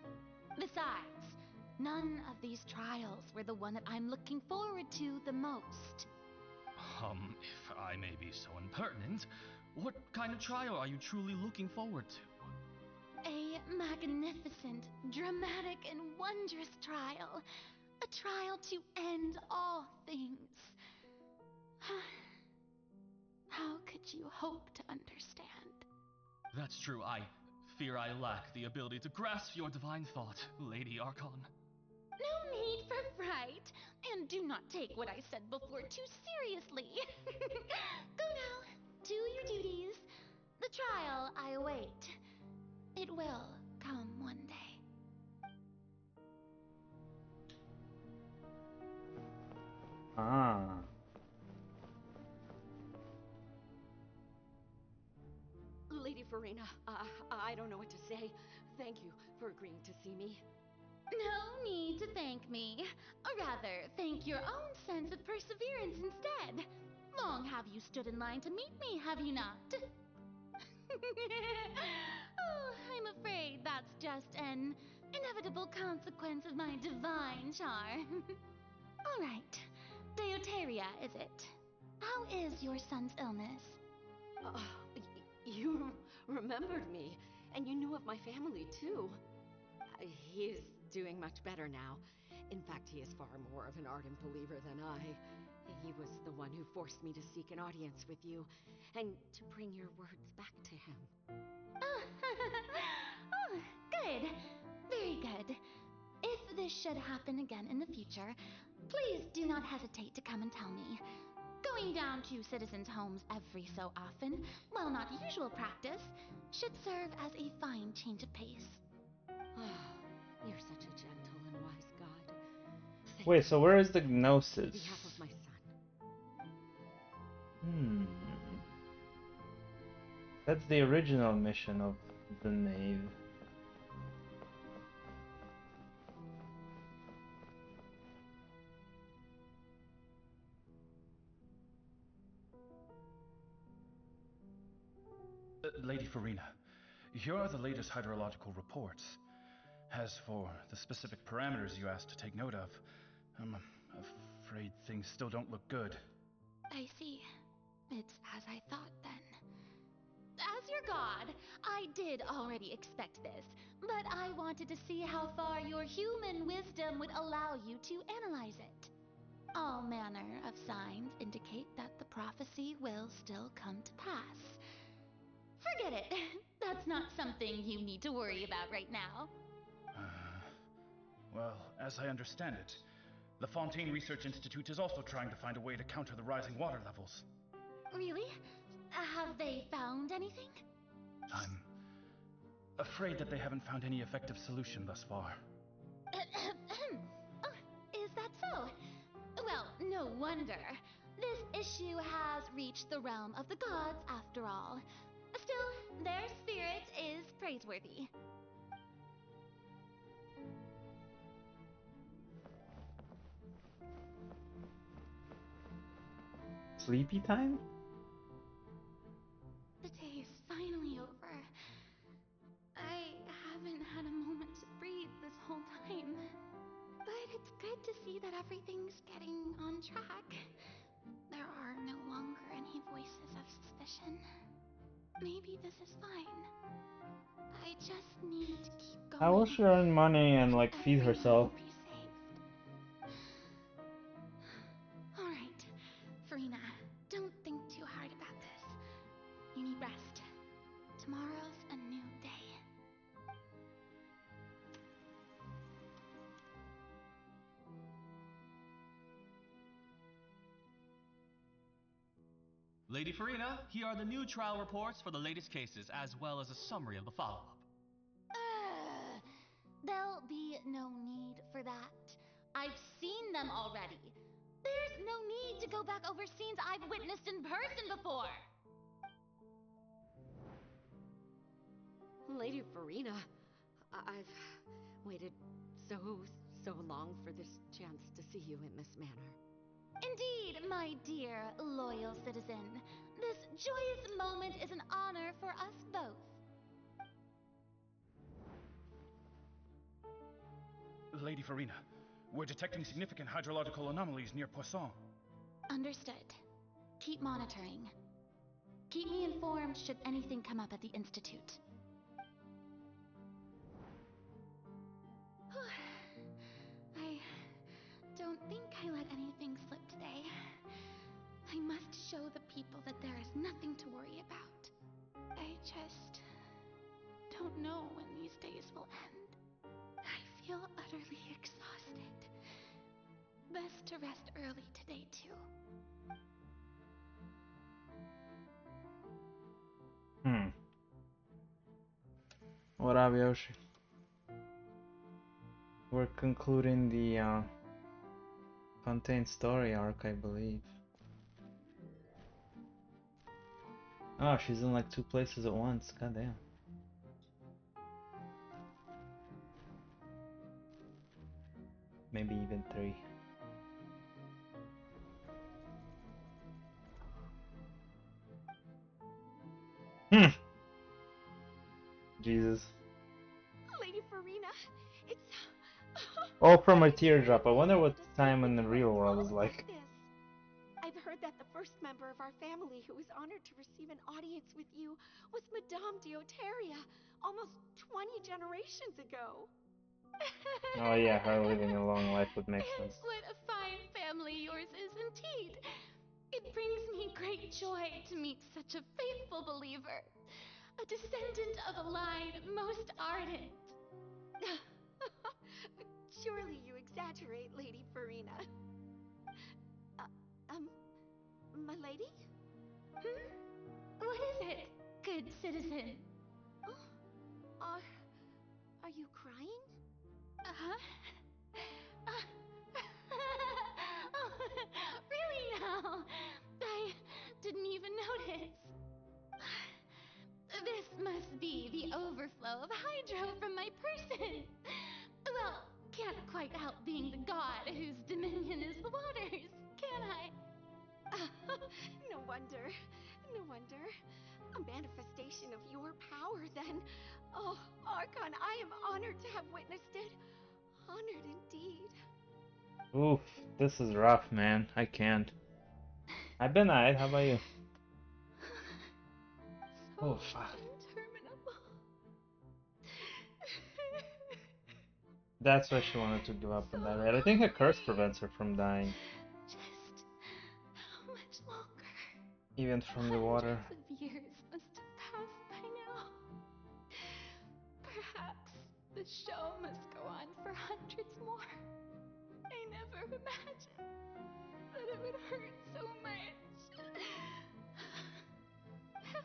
Besides, none of these trials were the one that I'm looking forward to the most. If I may be so impertinent, what kind of trial are you truly looking forward to? A magnificent, dramatic, and wondrous trial. A trial to end all things. How could you hope to understand? That's true. I fear I lack the ability to grasp your divine thought, Lady Archon. No need for fright, and do not take what I said before too seriously. Go now, do your duties. The trial I await. It will come one day. Ah. Lady Farina, I don't know what to say. Thank you for agreeing to see me. No need to thank me. Or rather, thank your own sense of perseverance instead. Long have you stood in line to meet me, have you not? Oh, I'm afraid that's just an inevitable consequence of my divine charm. All right. Deuteria, is it? How is your son's illness? You remembered me, and you knew of my family, too. He is doing much better now. In fact, he is far more of an ardent believer than I. He was the one who forced me to seek an audience with you, and to bring your words back to him. Oh, good. Very good. If this should happen again in the future, please do not hesitate to come and tell me. Going down to citizens' homes every so often, while not usual practice, should serve as a fine change of pace. You're such a gentle and wise god. Wait, so where is the Gnosis? On behalf of my son. That's the original mission of the Knave. Lady Farina, here are the latest hydrological reports. As for the specific parameters you asked to take note of, I'm afraid things still don't look good. I see. It's as I thought, then. As your god, I did already expect this, but I wanted to see how far your human wisdom would allow you to analyze it. All manner of signs indicate that the prophecy will still come to pass. Forget it. That's not something you need to worry about right now. Well, as I understand it, the Fontaine Research Institute is also trying to find a way to counter the rising water levels. Really? Have they found anything? I'm afraid that they haven't found any effective solution thus far. Oh, is that so? Well, no wonder. This issue has reached the realm of the gods after all. Still, their spirit is praiseworthy. Sleepy time? The day is finally over. I haven't had a moment to breathe this whole time. But it's good to see that everything's getting on track. There are no longer any voices of suspicion. Maybe this is fine. I just need to keep going. How will she earn money and like feed herself? Alright, Farina, don't think too hard about this. You need rest. Tomorrow's a new day. Lady Farina, here are the new trial reports for the latest cases, as well as a summary of the follow-up. There'll be no need for that. I've seen them already. There's no need to go back over scenes I've witnessed in person before. Lady Farina, I've waited so long for this chance to see you in this manner. Indeed, my dear, loyal citizen. This joyous moment is an honor for us both. Lady Farina, we're detecting significant hydrological anomalies near Poisson. Understood. Keep monitoring. Keep me informed should anything come up at the Institute. I don't think I let anything slip today. I must show the people that there is nothing to worry about. I just don't know when these days will end. I feel utterly exhausted. Best to rest early today, too. What up, Yoshi? We're concluding the Fontaine story arc, I believe. Oh, she's in like 2 places at once. Goddamn. Maybe even 3. Jesus. Lady Farina, it's... Oh, from my teardrop. I wonder what time in the real world is like. I've heard that the first member of our family who was honored to receive an audience with you was Madame Deoteria, almost 20 generations ago. Oh yeah, her living a long life would make sense. What a fine family yours is indeed. It brings me great joy to meet such a faithful believer, a descendant of a line most ardent. Surely you exaggerate, Lady Farina. My lady? What is it, good citizen? Are you crying? Oh, really now? I didn't even notice. This must be the overflow of hydro from my person. Well, can't quite help being the god whose dominion is the waters, can I? No wonder. No wonder. A manifestation of your power, then. Oh, Archon, I am honored to have witnessed it. Honored indeed. Oof, this is rough, man. I can't. I've been alright. How about you? Oh, fuck. interminable. That's why she wanted to give up on that, right? I think a curse prevents her from dying. Just how much longer? Even from the water. Hundreds of years must have passed by now. Perhaps the show must go on for hundreds more. I never imagined that it would hurt so much. Have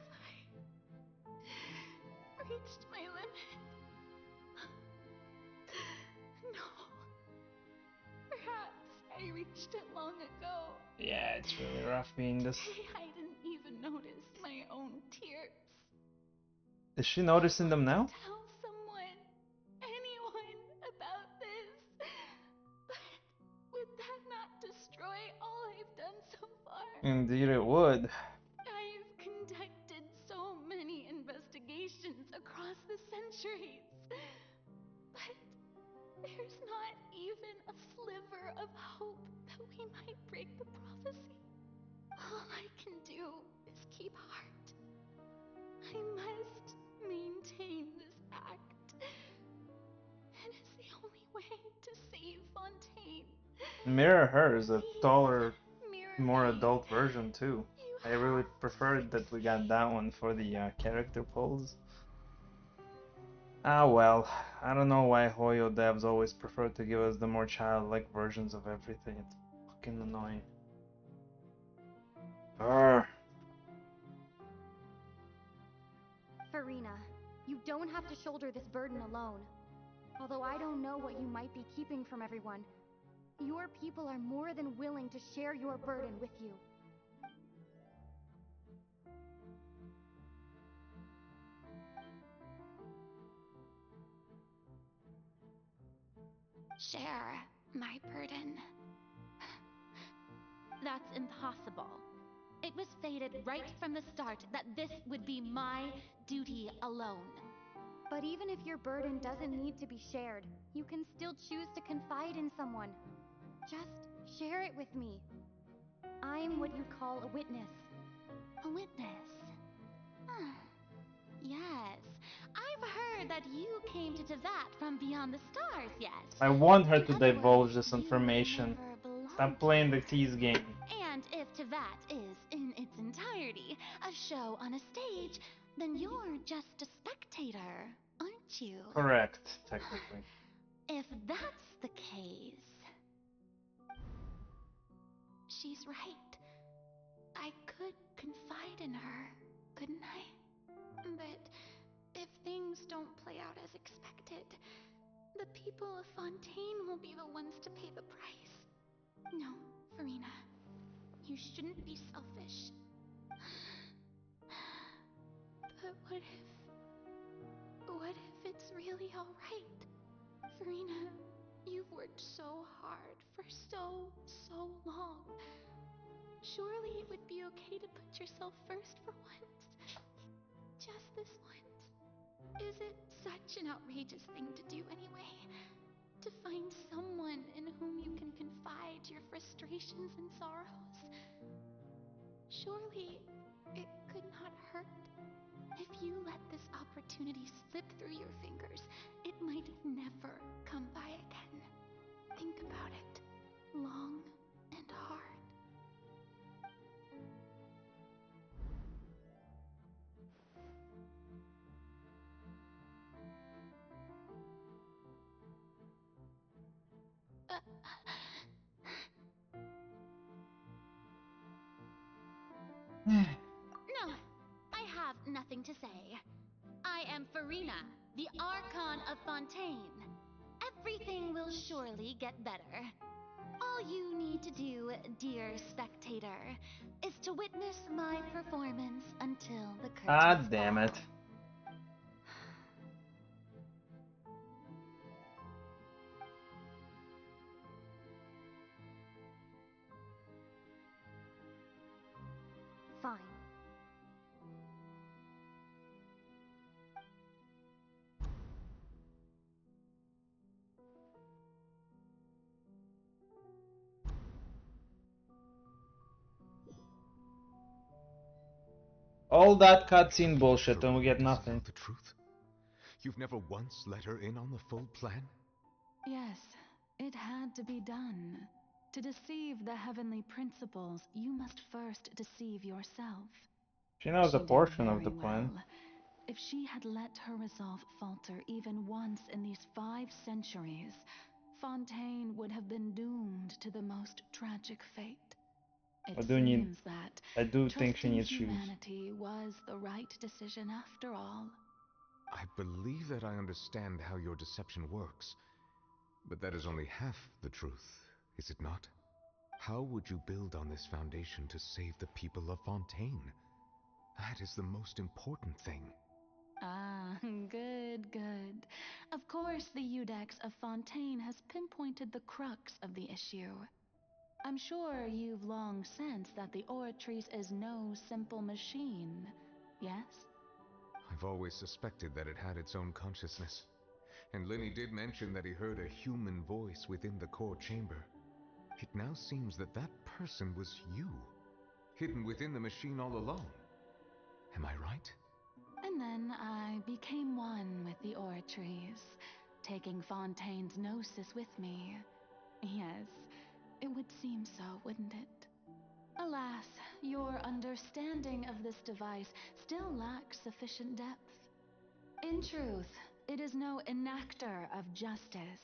I reached my limit? No. Perhaps I reached it long ago. Yeah, it's really rough being this. Today I didn't even notice my own tears. Is she noticing them now? Tell someone, anyone about this. But would that not destroy all I've done so far? Indeed it would. I've conducted so many investigations across the centuries. But there's not even a sliver of hope that we might break the prophecy. All I can do is keep heart. I must maintain this act. It is the only way to save Fontaine. Mirror Her is a taller, Mirror more me. adult version too. I really preferred that we got that one for the character pose. Ah well, I don't know why Hoyo devs always prefer to give us the more childlike versions of everything. It's fucking annoying. Urgh. Farina, you don't have to shoulder this burden alone. Although I don't know what you might be keeping from everyone, your people are more than willing to share your burden with you. Share my burden. That's impossible. It was fated right from the start that this would be my duty alone. But even if your burden doesn't need to be shared, you can still choose to confide in someone. Just share it with me. I'm what you'd call a witness. A witness? Yes. I've heard that you came to Tevat from beyond the stars, yes. I want her In to other divulge words, this you information. never belonged Stop playing the here. tease game. And if Tevat is, in its entirety, a show on a stage, then you're just a spectator, aren't you? Correct, technically. If that's the case... She's right. I could confide in her, couldn't I? But if things don't play out as expected, the people of Fontaine will be the ones to pay the price. No, Farina. You shouldn't be selfish. But what if it's really alright? Farina, you've worked so hard for so long. Surely it would be okay to put yourself first for once. Just this once. Is it such an outrageous thing to do anyway? To find someone in whom you can confide your frustrations and sorrows? Surely it could not hurt. If you let this opportunity slip through your fingers, it might never come by again. Think about it long and hard. No, I have nothing to say. I am Farina, the Archon of Fontaine. Everything will surely get better. All you need to do, dear spectator, is to witness my performance until the curtain Ah, damn it. Fine. All that cutscene bullshit and we get Verena doesn't nothing. know the truth? You've never once let her in on the full plan? Yes, it had to be done. To deceive the heavenly principles, you must first deceive yourself. She knows a She did portion of the very plan. well. If she had let her resolve falter even once in these 5 centuries, Fontaine would have been doomed to the most tragic fate. It seems that I do think she trusting needs shoes. humanity was the right decision after all. I believe that I understand how your deception works, but that is only half the truth, is it not? How would you build on this foundation to save the people of Fontaine? That is the most important thing. Ah, good, good. Of course, the Iudex of Fontaine has pinpointed the crux of the issue. I'm sure you've long sensed that the Oratrice is no simple machine, yes? I've always suspected that it had its own consciousness. And Lenny did mention that he heard a human voice within the core chamber. It now seems that that person was you, hidden within the machine all along. Am I right? And then I became one with the Oratrice, taking Fontaine's gnosis with me. Yes, it would seem so, wouldn't it? Alas, your understanding of this device still lacks sufficient depth. In truth, it is no enactor of justice.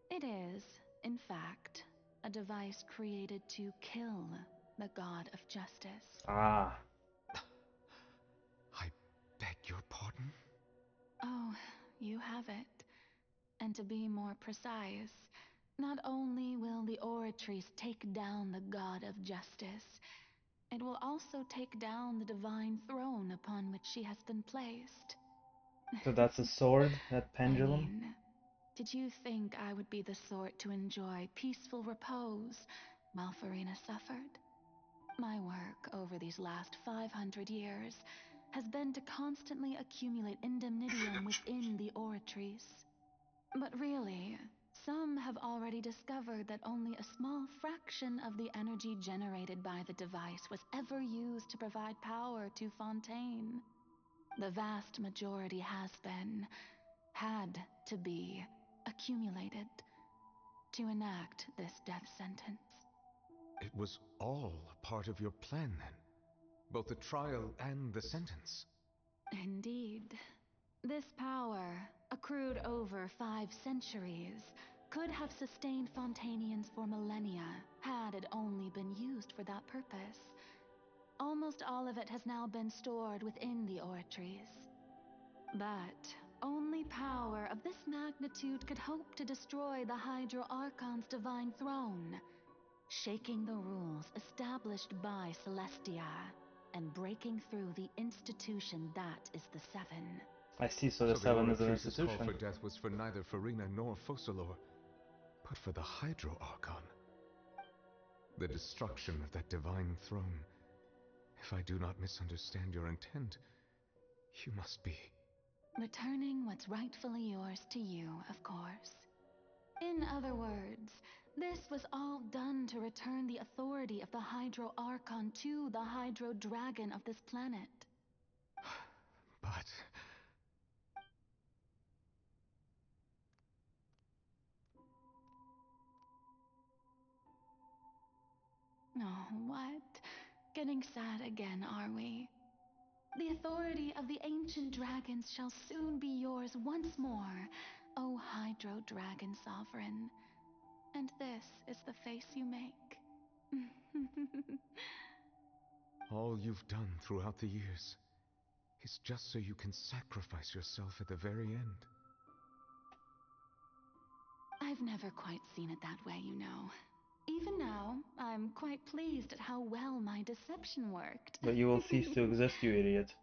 It is, in fact, a device created to kill the god of justice. Ah. I beg your pardon? Oh, you have it. And to be more precise, not only will the Oratrice take down the god of justice, it will also take down the divine throne upon which she has been placed. So that's a sword, that pendulum? I mean, did you think I would be the sort to enjoy peaceful repose while Verena suffered? My work over these last 500 years has been to constantly accumulate indemnitium within the Oratrice. But really, some have already discovered that only a small fraction of the energy generated by the device was ever used to provide power to Fontaine. The vast majority had to be, accumulated to enact this death sentence. It was all part of your plan then? Both the trial and the sentence? Indeed. This power, accrued over 5 centuries, could have sustained Fontainians for millennia had it only been used for that purpose. Almost all of it has now been stored within the Oratrice. But only power of this magnitude could hope to destroy the Hydro Archon's divine throne, shaking the rules established by Celestia and breaking through the institution that is the Seven. I see, so the So Seven is an Oratrice's call institution. for death was for neither Verena nor Focalor, but for the Hydro Archon. The destruction of that divine throne. If I do not misunderstand your intent, you must be... Returning what's rightfully yours to you, of course. In other words, this was all done to return the authority of the Hydro Archon to the Hydro Dragon of this planet. But... Oh, what? Getting sad again, are we? The authority of the ancient dragons shall soon be yours once more, O Hydro Dragon Sovereign. And this is the face you make. all you've done throughout the years is just so you can sacrifice yourself at the very end. I've never quite seen it that way, you know. Even now, I'm quite pleased at how well my deception worked. But you will cease to exist, you idiot.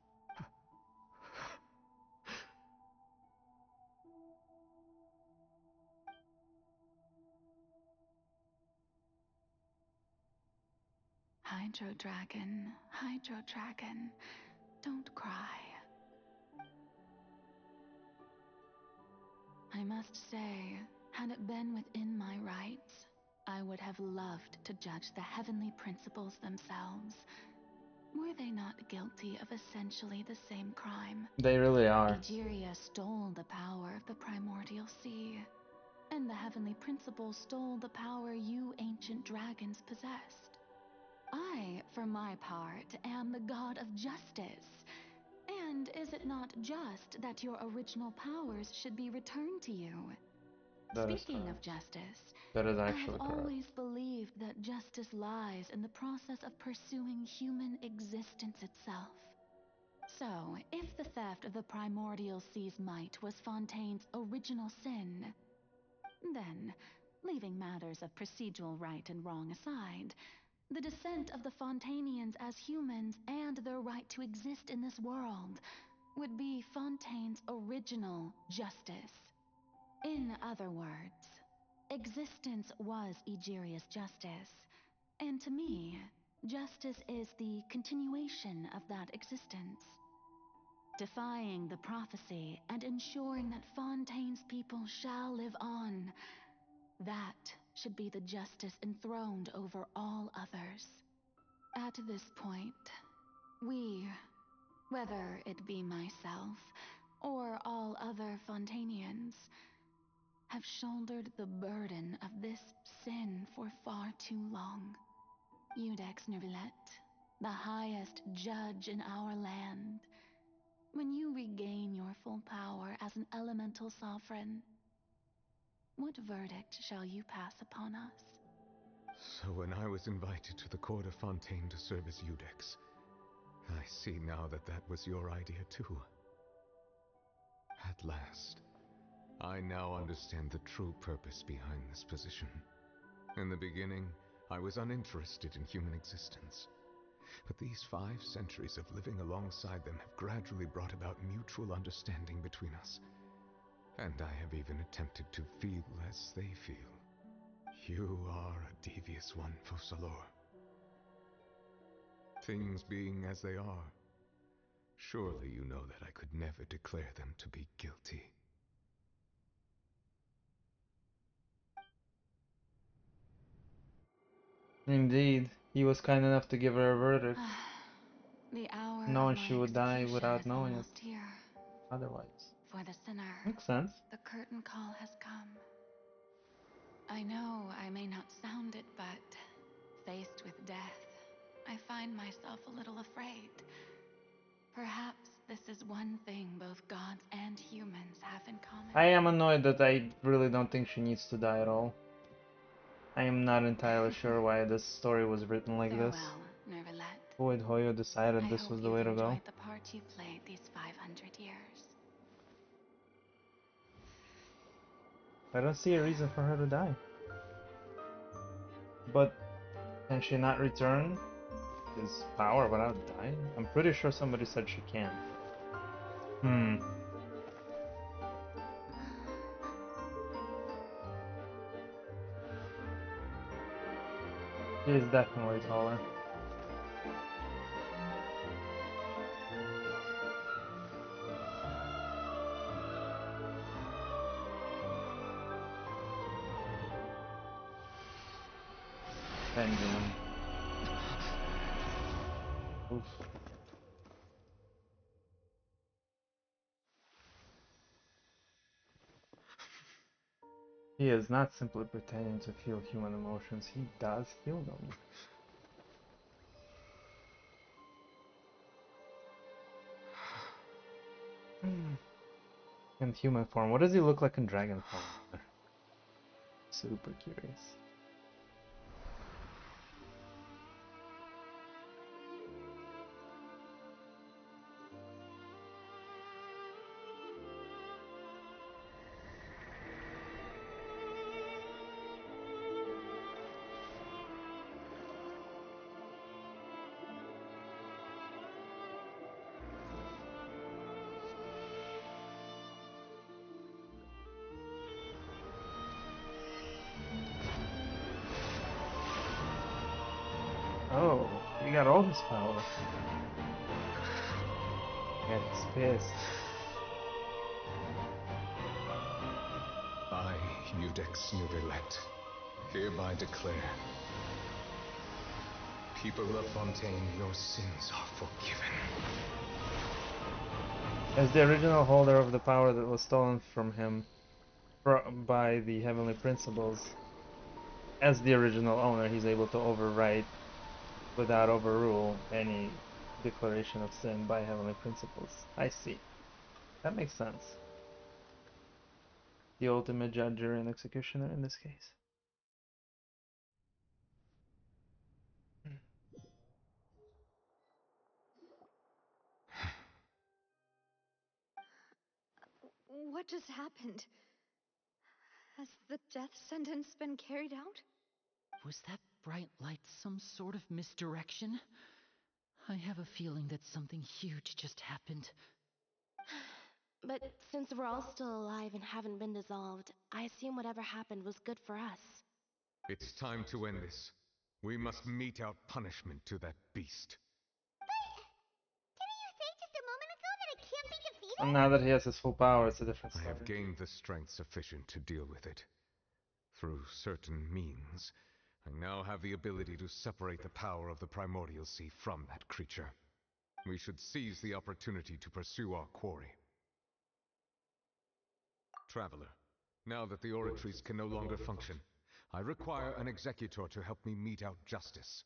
Hydro Dragon, don't cry. I must say, had it been within my rights, I would have loved to judge the heavenly principles themselves. Were they not guilty of essentially the same crime? They really are. Egeria stole the power of the primordial sea, and the heavenly principle stole the power you ancient dragons possessed. I, for my part, am the god of justice. And is it not just that your original powers should be returned to you? Speaking of justice, that is I actually have correct. always believed that justice lies in the process of pursuing human existence itself. So, if the theft of the primordial sea's might was Fontaine's original sin, then, leaving matters of procedural right and wrong aside, the descent of the Fontainians as humans and their right to exist in this world would be Fontaine's original justice. In other words, existence was Egeria's justice, and to me, justice is the continuation of that existence. Defying the prophecy and ensuring that Fontaine's people shall live on, that should be the justice enthroned over all others. At this point, we, whether it be myself or all other Fontainians, have shouldered the burden of this sin for far too long. Iudex Nervillet, the highest judge in our land, when you regain your full power as an elemental sovereign, what verdict shall you pass upon us? So when I was invited to the court of Fontaine to serve as Iudex, I see now that that was your idea too. At last, I now understand the true purpose behind this position. In the beginning, I was uninterested in human existence. But these 5 centuries of living alongside them have gradually brought about mutual understanding between us. And I have even attempted to feel as they feel. You are a devious one, Focalor. Things being as they are, surely you know that I could never declare them to be guilty. Indeed, he was kind enough to give her a verdict, The hour knowing of my she would die execution without is knowing it almost here. otherwise. For the sinner, Makes sense. the curtain call has come. I know I may not sound it, but faced with death, I find myself a little afraid. Perhaps this is one thing both gods and humans have in common. I am annoyed that I really don't think she needs to die at all. I am not entirely sure why this story was written like this. Farewell, Nervillet. Who and Hoyo decided this was the way to go? Enjoyed the part you played these 500 years. I don't see a reason for her to die. But can she not return his power without dying? I'm pretty sure somebody said she can. He is definitely taller. Pendulum. Oof. He is not simply pretending to feel human emotions, he does feel them. In human form, what does he look like in dragon form? Super curious. Oh, he got all his power. Yeah, he's pissed. I, Iudex Nervillet, hereby declare People of Fontaine, your sins are forgiven. As the original holder of the power that was stolen from him by the heavenly principles, as the original owner, he's able to override without overrule any declaration of sin by heavenly principles. I see. That makes sense. The ultimate judge, jury, and executioner in this case. What just happened? Has the death sentence been carried out? Was that bright light some sort of misdirection? I have a feeling that something huge just happened. But since we're all still alive and haven't been dissolved, I assume whatever happened was good for us. It's time to end this. We must mete out punishment to that beast. Didn't you say just a moment ago that it can't be defeated? And now that he has his full power, it's a different I story. have gained the strength sufficient to deal with it. Through certain means, I now have the ability to separate the power of the primordial sea from that creature. We should seize the opportunity to pursue our quarry. Traveler, now that the oratories can no longer function, I require an executor to help me mete out justice.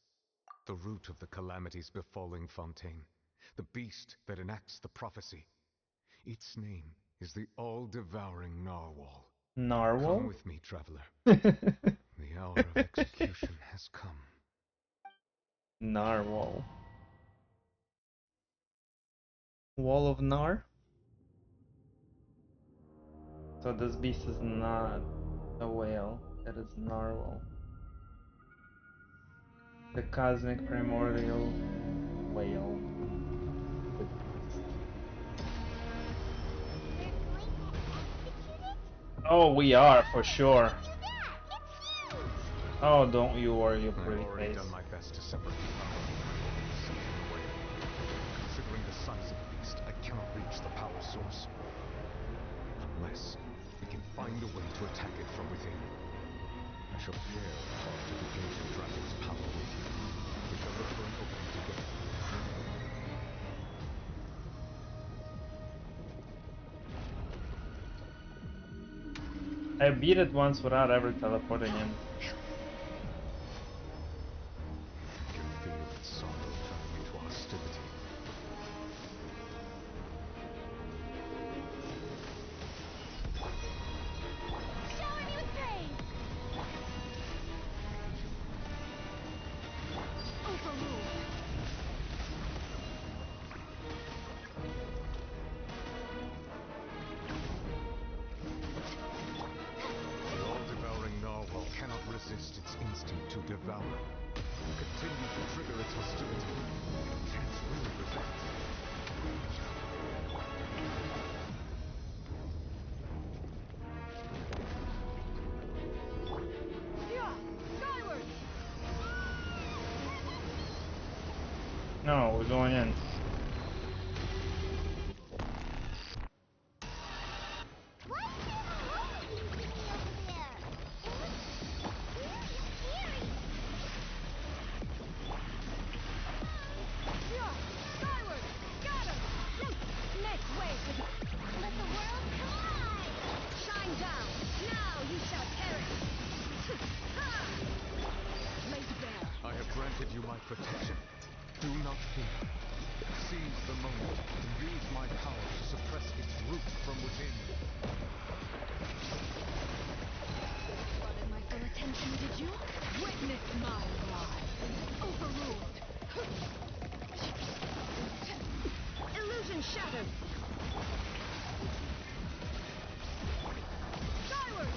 The root of the calamities befalling Fontaine, the beast that enacts the prophecy. Its name is the all-devouring narwhal. Narwhal? Come with me, traveler. The hour of execution has come. Narwhal. Wall of Nar? So this beast is not a whale, it is narwhal. The cosmic primordial whale. Oh, we are, for sure. Oh, don't you worry, your pretty I've already face. done my best to separate the power of the sea and the whale. Considering the size of the beast, I cannot reach the power source. Unless we can find a way to attack it from within. I shall dare a part of the ancient dragon's power with you. We shall look for an opening together. I beat it once without ever teleporting in. I can feel its sorrow turning into hostility. Resist its instinct to devour. Continue to trigger its hostility. Can't really prevent. Skyward! No, we're going in. Protection. Do not fear. Seize the moment and use my power to suppress its root from within. Wanted my full attention, did you? Witness my lie. Overruled. Illusion shattered. Skyward!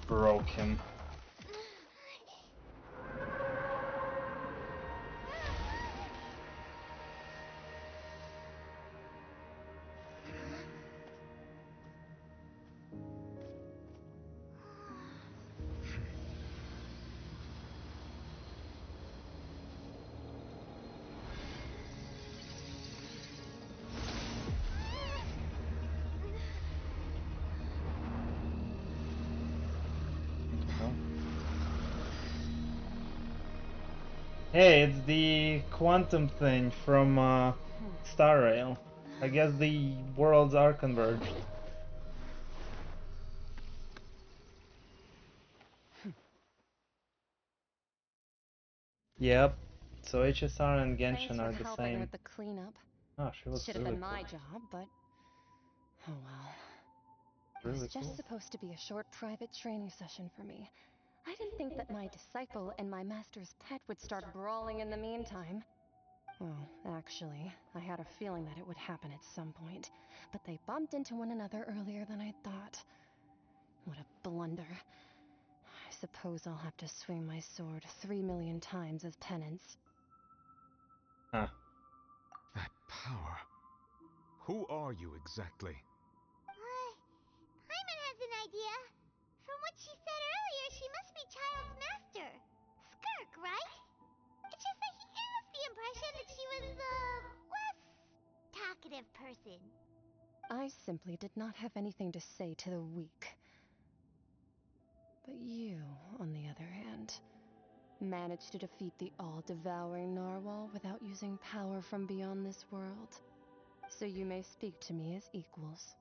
Broke him. Hey, it's the quantum thing from Star Rail. I guess the worlds are converged. Yep. So HSR and Thanks Genshin for are the helping same. with the cleanup. Oh, she looks Should have really been my cool. job, but oh well. It Really was just cool. supposed to be a short private training session for me. I didn't think that my disciple and my master's pet would start brawling in the meantime. Well, actually, I had a feeling that it would happen at some point, but they bumped into one another earlier than I thought. What a blunder. I suppose I'll have to swing my sword 3 million times as penance. Huh. That power. Who are you exactly? Paimon has an idea. From what she said earlier, she must be Child's master. Skirk, right? It's just that he gave us the impression that she was a less talkative person. I simply did not have anything to say to the weak. But you, on the other hand, managed to defeat the all-devouring narwhal without using power from beyond this world. So you may speak to me as equals.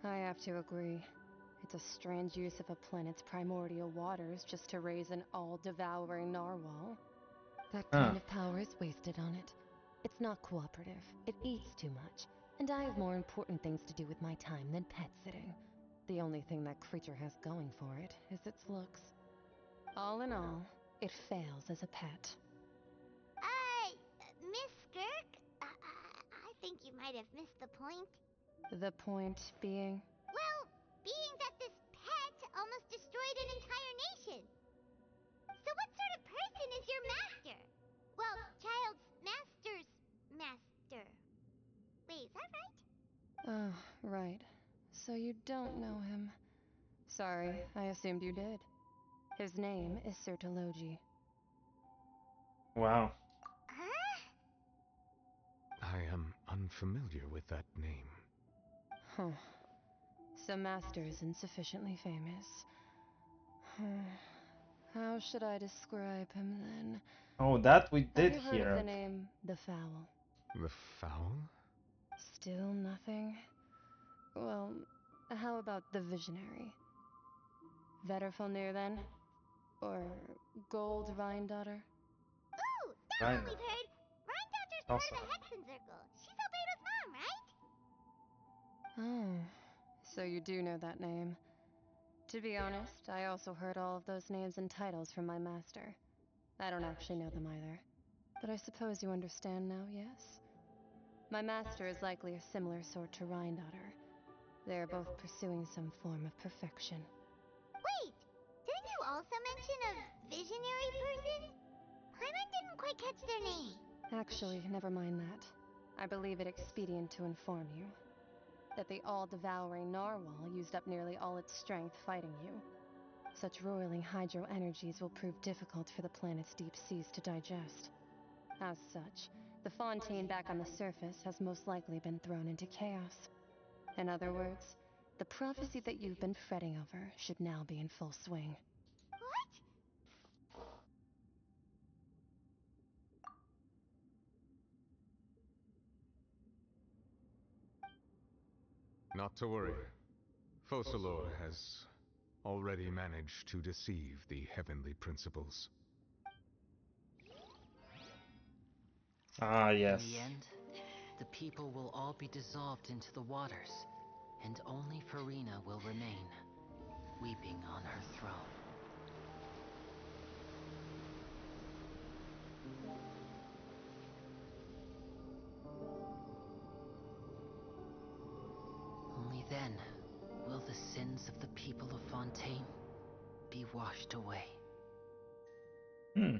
I have to agree. It's a strange use of a planet's primordial waters just to raise an all-devouring narwhal. That kind of power is wasted on it. It's not cooperative. It eats too much. And I have more important things to do with my time than pet sitting. The only thing that creature has going for it is its looks. All in all, it fails as a pet. Miss Skirk? I think you might have missed the point. The point being? Well, being that this pet almost destroyed an entire nation. So what sort of person is your master? Well, Child's master's master. Wait, is that right? Oh, right. So you don't know him. Sorry, I assumed you did. His name is Sir Tologi. Wow. I am unfamiliar with that name. Huh. So Master isn't sufficiently famous. How should I describe him then? Oh, that we did Have you heard hear. of the name the Fowl? The Fowl? Still nothing? Well, how about the Visionary? Vetterfalnir then? Or Gold Rhine-daughter? Ooh, that one we've heard. Rhine-daughter's part of the Hexen Circle. She's Albedo's mom, right? Oh, so you do know that name. To be honest, I also heard all of those names and titles from my master. I don't actually know them either. But I suppose you understand now, yes? My master is likely a similar sort to Rhine-daughter. They are both pursuing some form of perfection. Wait, didn't you also mention a visionary person? Paimon didn't quite catch their name. Actually, never mind that. I believe it expedient to inform you that the all-devouring narwhal used up nearly all its strength fighting you. Such roiling hydro energies will prove difficult for the planet's deep seas to digest. As such, the fontaine back on the surface has most likely been thrown into chaos. In other words, the prophecy that you've been fretting over should now be in full swing. What? Not to worry. Focalor has already managed to deceive the heavenly principles. Ah, yes. In the end, the people will all be dissolved into the waters, and only Farina will remain, weeping on her throne. Only then will the sins of the people of Fontaine be washed away. Hmm.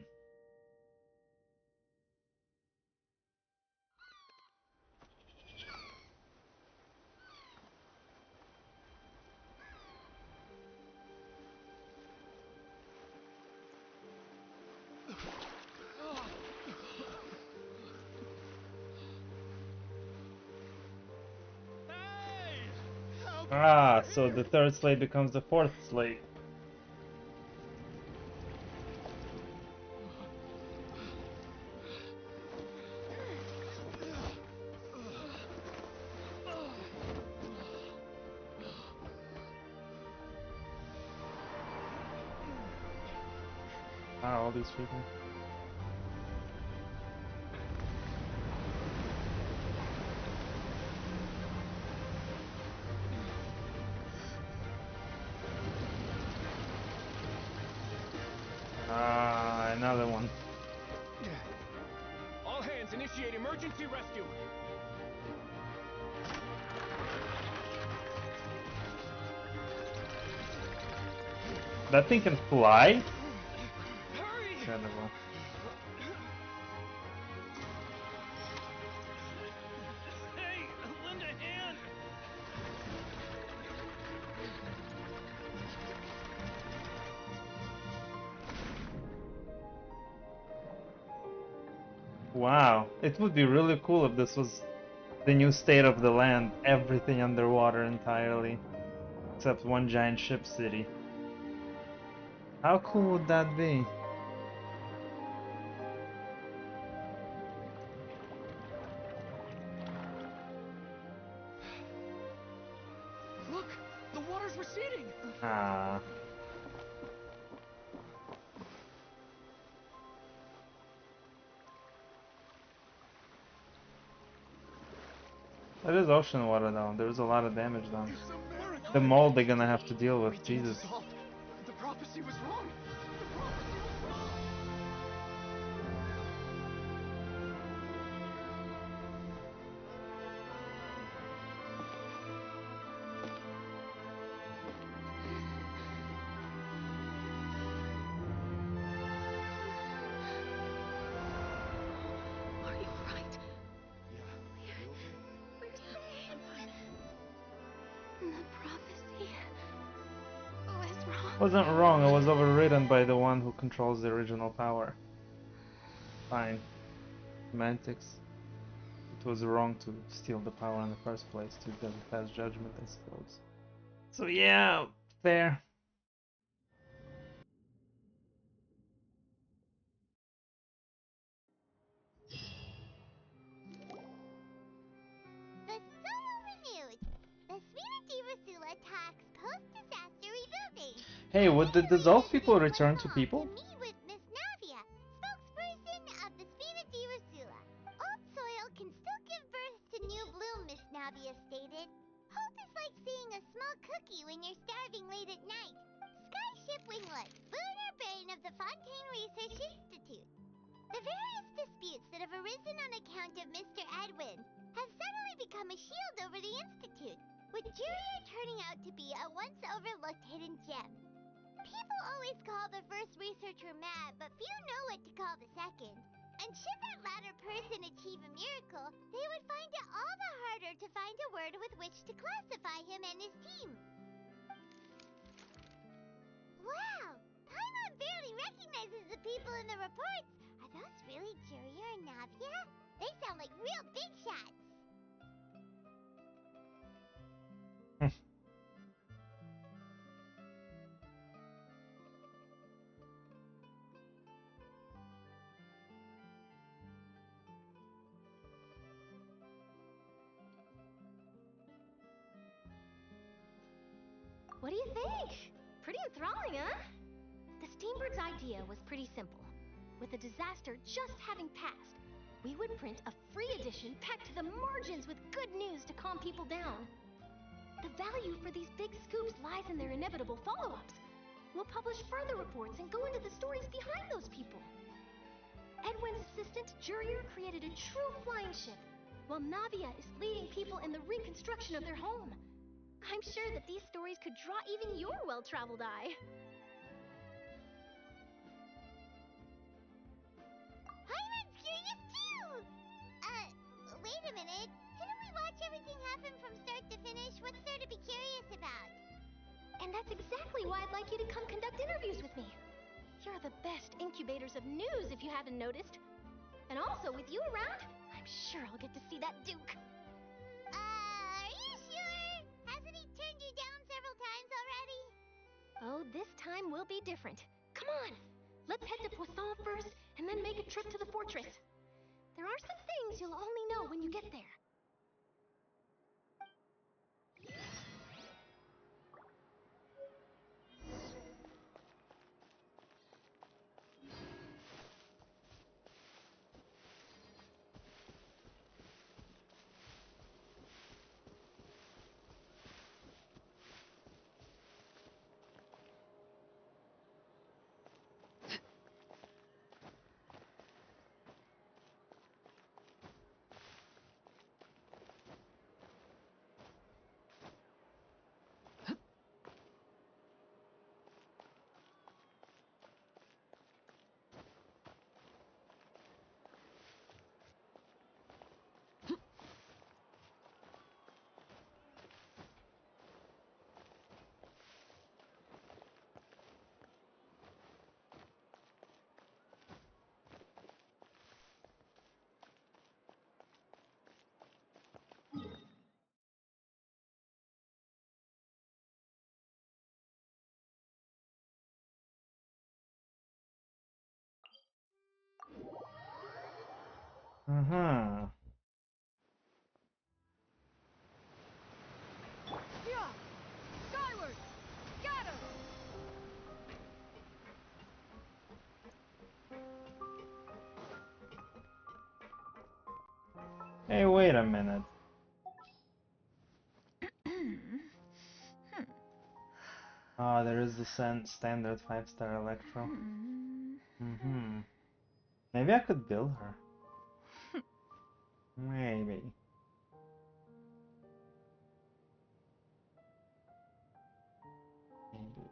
Ah, so the third slate becomes the fourth slate. Wow, all these people. Ah, another one. All hands, initiate emergency rescue. That thing can fly? Hurry! Incredible. Hey, lend a hand. Wow, it would be really cool if this was the new state of the land, everything underwater entirely, except one giant ship city. How cool would that be? Look, the water's receding. Ah. That is ocean water though, there's a lot of damage done. The mold they're gonna have to deal with, Jesus. The prophecy was wrong. Are you alright? The prophecy was wrong. Wasn't wrong, it was overridden by the one who controls the original power. Fine. Semantics. It was wrong to steal the power in the first place, to pass judgment, I suppose. So yeah, fair. The Solo News. The Spina di Rasula talks post-disaster rebuilding. Hey, would the dissolved people return to people? Meet with Miss Navia, spokesperson of the Spina di Rasula. Old soil can still give birth to new bloom, Miss Navia stated. Hope is like seeing a small cookie when you're starving late at night. Skyship Winglet, lunar brain of the Fontaine Research Institute. The various disputes that have arisen on account of Mr. Edwin have suddenly become a shield over the Institute, with Jurier turning out to be a once overlooked hidden gem. People always call the first researcher mad, but few know what to call the second. And should that latter person achieve a miracle, they would find it all the harder to find a word with which to classify him and his team. Wow! Paimon barely recognizes the people in the reports. Are those really Jurier and Navia? They sound like real big shots. What do you think? Pretty enthralling, huh? The Steambird's idea was pretty simple. With the disaster just having passed, we would print a free edition packed to the margins with good news to calm people down. The value for these big scoops lies in their inevitable follow-ups. We'll publish further reports and go into the stories behind those people. Edwin's assistant, Jurier, created a true flying ship, while Navia is leading people in the reconstruction of their home. I'm sure that these stories could draw even your well-traveled eye. Paimon's curious too! Wait a minute. Didn't we watch everything happen from start to finish? What's there to be curious about? And that's exactly why I'd like you to come conduct interviews with me. You're the best incubators of news, if you haven't noticed. And also, with you around, I'm sure I'll get to see that Duke. Are you sure? Hasn't he turned you down several times already? Oh, this time will be different. Come on, let's head to Poisson first, and then make a trip to the fortress. There are some things you'll only know when you get there. Uh-huh. Yeah! Skyward! Got him! Hey, wait a minute. Ah, there is the standard 5-star Electro. Mm-hmm. Maybe I could build her. Maybe. Maybe.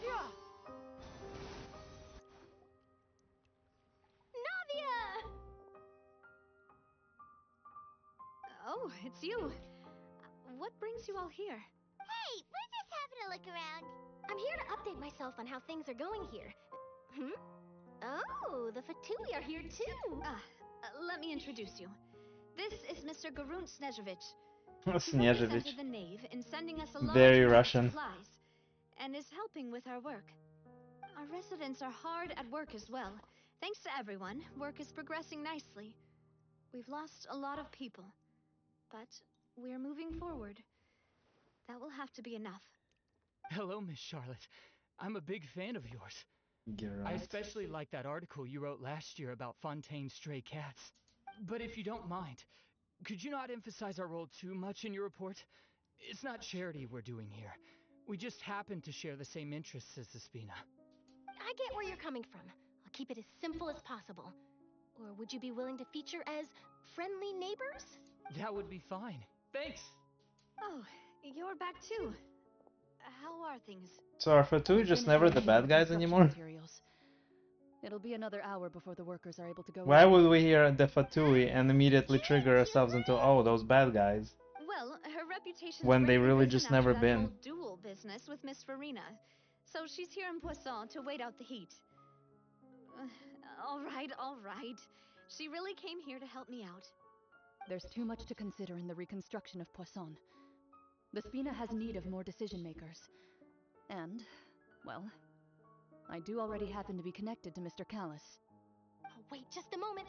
Yeah! Navia! Oh, it's you. What brings you all here? Hey, we're just having a look around. I'm here to update myself on how things are going here. Oh, the Fatui are here too. Let me introduce you. This is Mr. Garun Snezhevich. He Snezhevich. represented the Knave in sending us a large Very amount Russian. of supplies, and is helping with our work. Our residents are hard at work as well. Thanks to everyone, work is progressing nicely. We've lost a lot of people, but we're moving forward. That will have to be enough. Hello, Miss Charlotte. I'm a big fan of yours. I especially like that article you wrote last year about Fontaine's stray cats. But if you don't mind, could you not emphasize our role too much in your report? It's not charity we're doing here. We just happen to share the same interests as the Spina. I get where you're coming from. I'll keep it as simple as possible. Or would you be willing to feature as friendly neighbors? That would be fine. Thanks! Oh, you're back too. How are things? So are Fatui just never the bad guys anymore? Materials. It'll be another hour before the workers are able to go. Why would we hear the Fatui and immediately trigger ourselves into, oh, those bad guys? Well, her reputation's When they greatly really risen just after never that been. whole duel business with Miss Farina. So she's here in Poisson to wait out the heat. All right. She really came here to help me out. There's too much to consider in the reconstruction of Poisson. The Spina has need of more decision makers. And, well, I do already happen to be connected to Mr. Callis. Oh, wait just a moment.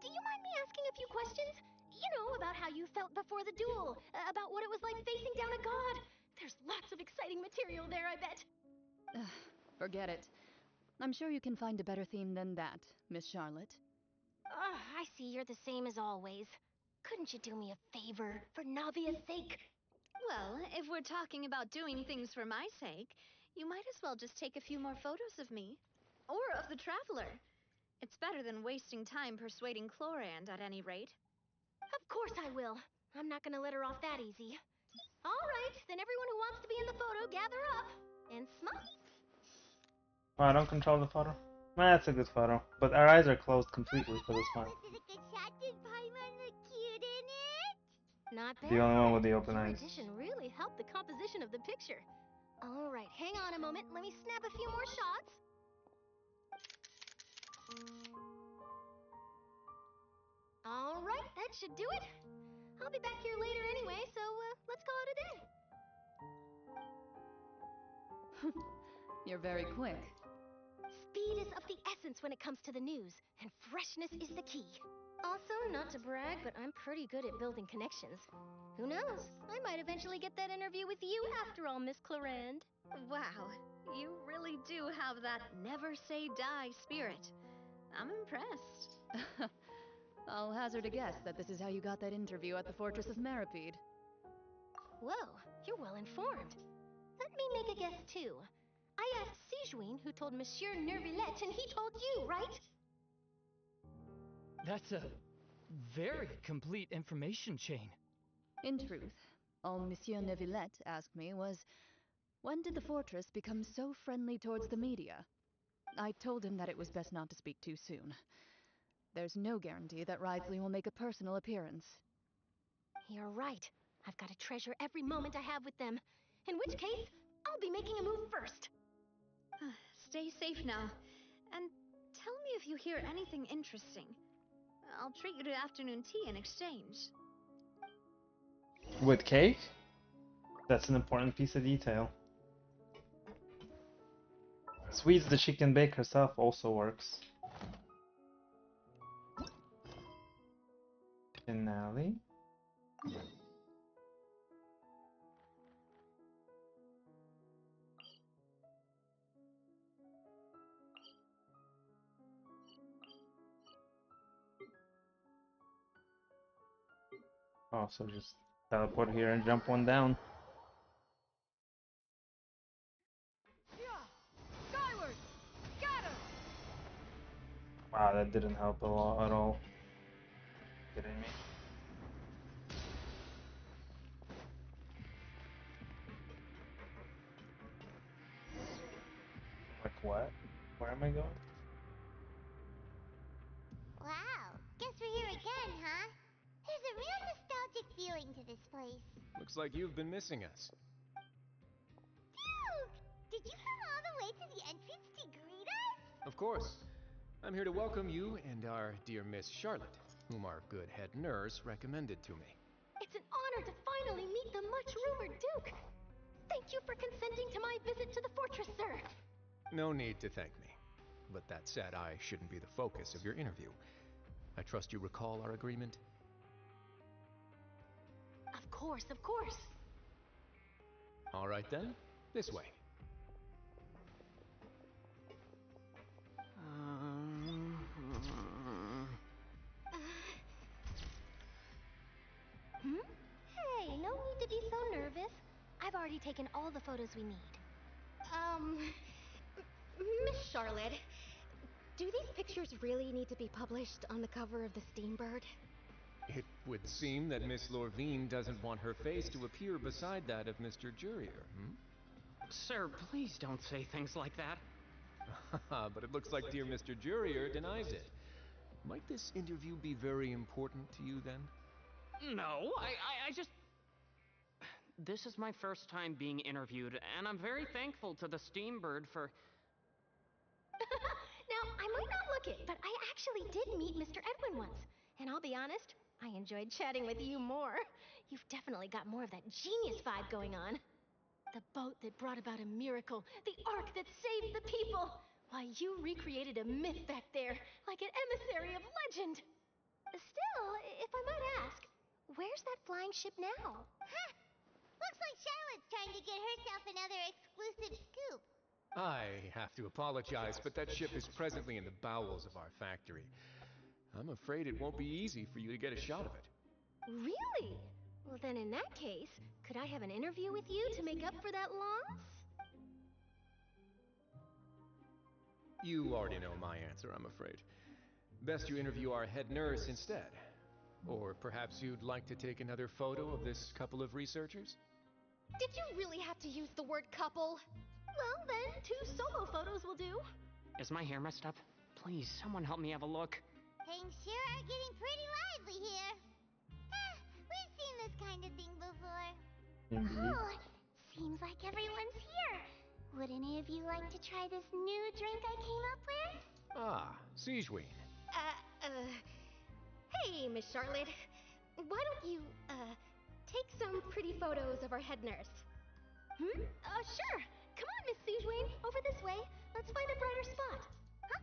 Do you mind me asking a few questions? You know, about how you felt before the duel, about what it was like facing down a god. There's lots of exciting material there, I bet. Forget it. I'm sure you can find a better theme than that, Miss Charlotte. I see you're the same as always. Couldn't you do me a favor, for Navia's sake? Well, if we're talking about doing things for my sake, you might as well just take a few more photos of me. Or of the Traveler. It's better than wasting time persuading Chlorand at any rate. Of course I will. I'm not gonna let her off that easy. All right, then everyone who wants to be in the photo, gather up. And smile. Oh, I don't control the photo? Nah, that's a good photo. But our eyes are closed completely for this one. Was it a good shot? Did Paimon look cute in it? Not bad. The only one with the open Your eyes. addition really helped the composition of the picture. All right, hang on a moment. Let me snap a few more shots. All right, that should do it. I'll be back here later anyway, so let's call it a day. You're very quick. Speed is of the essence when it comes to the news, and freshness is the key. Also, not to brag, but I'm pretty good at building connections. Who knows? I might eventually get that interview with you after all, Miss Chlorand. Wow, you really do have that never say die spirit. I'm impressed. I'll hazard a guess that this is how you got that interview at the Fortress of Meripede. Whoa, you're well informed. Let me make a guess too. I asked Sijuin, who told Monsieur Nervilette, and he told you, right? That's a very complete information chain. In truth, all Monsieur Neuvillette asked me was, when did the fortress become so friendly towards the media? I told him that it was best not to speak too soon. There's no guarantee that Wriothesley will make a personal appearance. You're right. I've got to treasure every moment I have with them. In which case, I'll be making a move first. Stay safe now. And tell me if you hear anything interesting. I'll treat you to afternoon tea in exchange. With cake? That's an important piece of detail. Sweets that she can bake herself also works. Finale? Oh, so just teleport here and jump one down. Skyward! Scatter! Wow, that didn't help a lot at all. Kidding me? Like what? Where am I going? Wow, guess we're here again, huh? There's a real nostalgic feeling to this place. Looks like you've been missing us. Duke! Did you come all the way to the entrance to greet us? Of course. I'm here to welcome you and our dear Miss Charlotte, whom our good head nurse recommended to me. It's an honor to finally meet the much-rumored Duke. Thank you for consenting to my visit to the fortress, sir. No need to thank me. But that said, I shouldn't be the focus of your interview. I trust you recall our agreement? Of course, of course. All right then, this way. Hey, no need to be so nervous. I've already taken all the photos we need. Miss Charlotte, do these pictures really need to be published on the cover of the Steambird? It would seem that Miss Lorvine doesn't want her face to appear beside that of Mr. Jurier, Sir, please don't say things like that. But it looks like dear Mr. Jurier denies it. Might this interview be very important to you then? No, I just... This is my first time being interviewed, and I'm very thankful to the Steambird for... Now, I might not look it, but I actually did meet Mr. Edwin once. And I'll be honest, I enjoyed chatting with you more. You've definitely got more of that genius vibe going on. The boat that brought about a miracle, the ark that saved the people. Why, you recreated a myth back there, like an emissary of legend. Still, if I might ask, where's that flying ship now? Huh! Looks like Charlotte's trying to get herself another exclusive scoop. I have to apologize, but that ship is presently in the bowels of our factory. I'm afraid it won't be easy for you to get a shot of it. Really? Well, then in that case, could I have an interview with you to make up for that loss? You already know my answer, I'm afraid. Best you interview our head nurse instead. Or perhaps you'd like to take another photo of this couple of researchers? Did you really have to use the word couple? Well, then, 2 solo photos will do. Is my hair messed up? Please, someone help me have a look. Things sure are getting pretty lively here. We've seen this kind of thing before. Oh, seems like everyone's here. Would any of you like to try this new drink I came up with? Ah, Siegeween. Hey, Miss Charlotte. Why don't you, take some pretty photos of our head nurse? Sure. Come on, Miss Siegeween. Over this way. Let's find a brighter spot. Huh?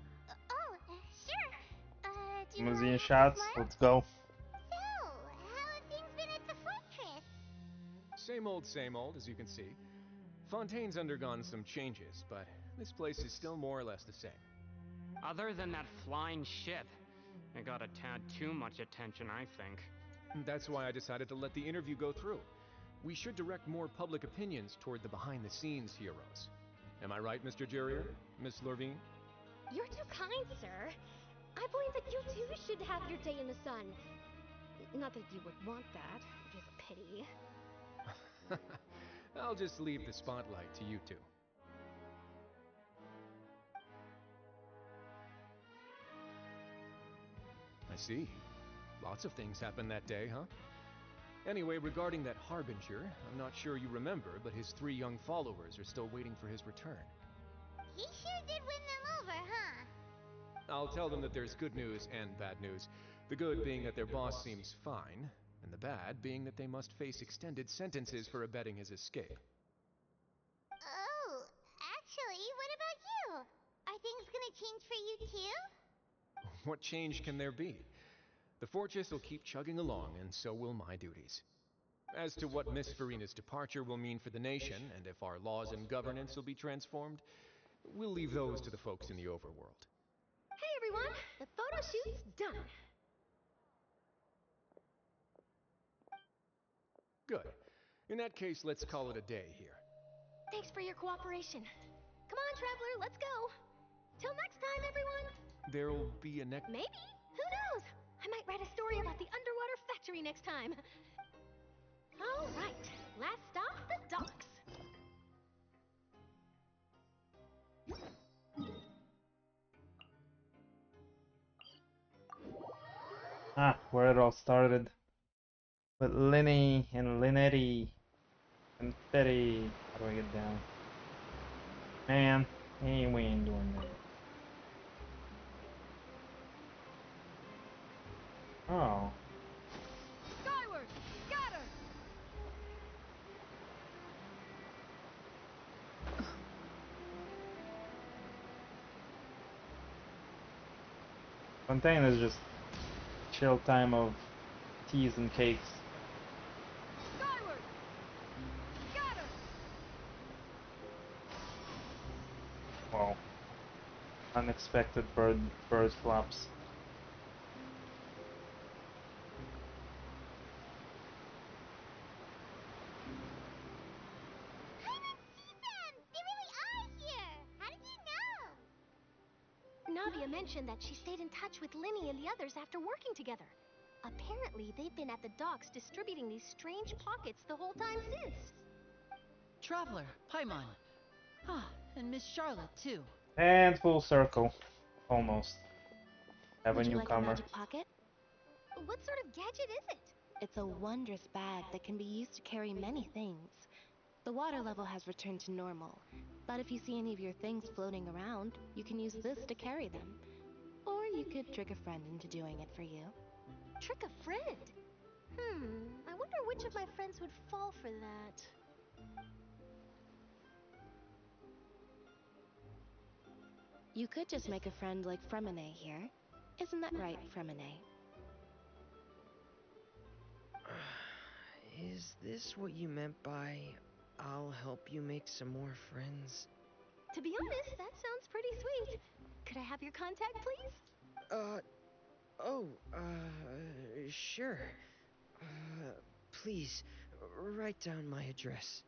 Sure. Do you Museum want shots, to smile? let's go. So, how have things been at the fortress? Same old, as you can see. Fontaine's undergone some changes, but this place is still more or less the same. Other than that flying ship, it got a tad too much attention, I think. That's why I decided to let the interview go through. We should direct more public opinions toward the behind-the-scenes heroes. Am I right, Mr. Jurier? Miss Lorvine? You're too kind, sir. I believe that you too should have your day in the sun. Not that you would want that, which is a pity. I'll just leave the spotlight to you two. I see. Lots of things happened that day, huh? Anyway, regarding that Harbinger, I'm not sure you remember, but his 3 young followers are still waiting for his return. He sure did win them over, huh? I'll tell them that there's good news and bad news. The good being that their boss seems fine, and the bad being that they must face extended sentences for abetting his escape. Oh, actually, what about you? Are things gonna change for you too? What change can there be? The fortress will keep chugging along, and so will my duties. As to what Miss Farina's departure will mean for the nation, and if our laws and governance will be transformed, we'll leave those to the folks in the overworld. Hey everyone, the photo shoot's done. Good. In that case, let's call it a day here. Thanks for your cooperation. Come on, Traveler, let's go. Till next time, everyone. There'll be a next... Maybe. Who knows? I might write a story about the underwater factory next time. All right, last stop, the docks. Ah, where it all started. With Linny and Linetti and Fetty. How do I get down? Man, we ain't doing that. Oh. Skyward! Got her! Fontaine is just chill time of teas and cakes. Skyward! Got her! Wow. Unexpected bird flops. Navia mentioned that she stayed in touch with Linny and the others after working together. Apparently, they've been at the docks distributing these strange pockets the whole time since. Traveler, Paimon. Ah, and Miss Charlotte, too. And full circle. Almost. Have Would a you like a newcomer. magic pocket? What sort of gadget is it? It's a wondrous bag that can be used to carry many things. The water level has returned to normal, but if you see any of your things floating around, you can use this to carry them. Or you could trick a friend into doing it for you. Trick a friend? I wonder which of my friends would fall for that. You could just make a friend like Fremine here. Isn't that right, Fremine? Is this what you meant by, I'll help you make some more friends? To be honest, that sounds pretty sweet. Could I have your contact, please? Sure. Please, write down my address.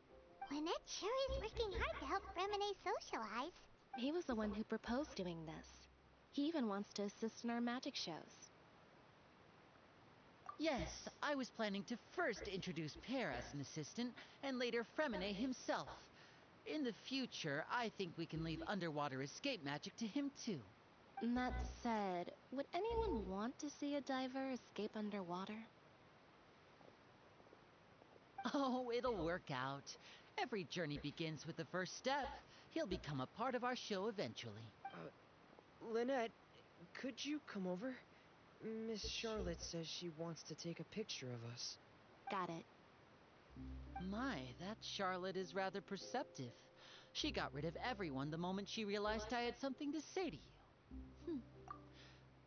Lynette sure is working hard to help Remine socialize. He was the one who proposed doing this. He even wants to assist in our magic shows. Yes, I was planning to first introduce Per as an assistant, and later Fremine himself. In the future, I think we can leave underwater escape magic to him too. That said, would anyone want to see a diver escape underwater? Oh, it'll work out. Every journey begins with the first step. He'll become a part of our show eventually. Lynette, could you come over? Miss Charlotte says she wants to take a picture of us. Got it. My, that Charlotte is rather perceptive. She got rid of everyone the moment she realized I had something to say to you.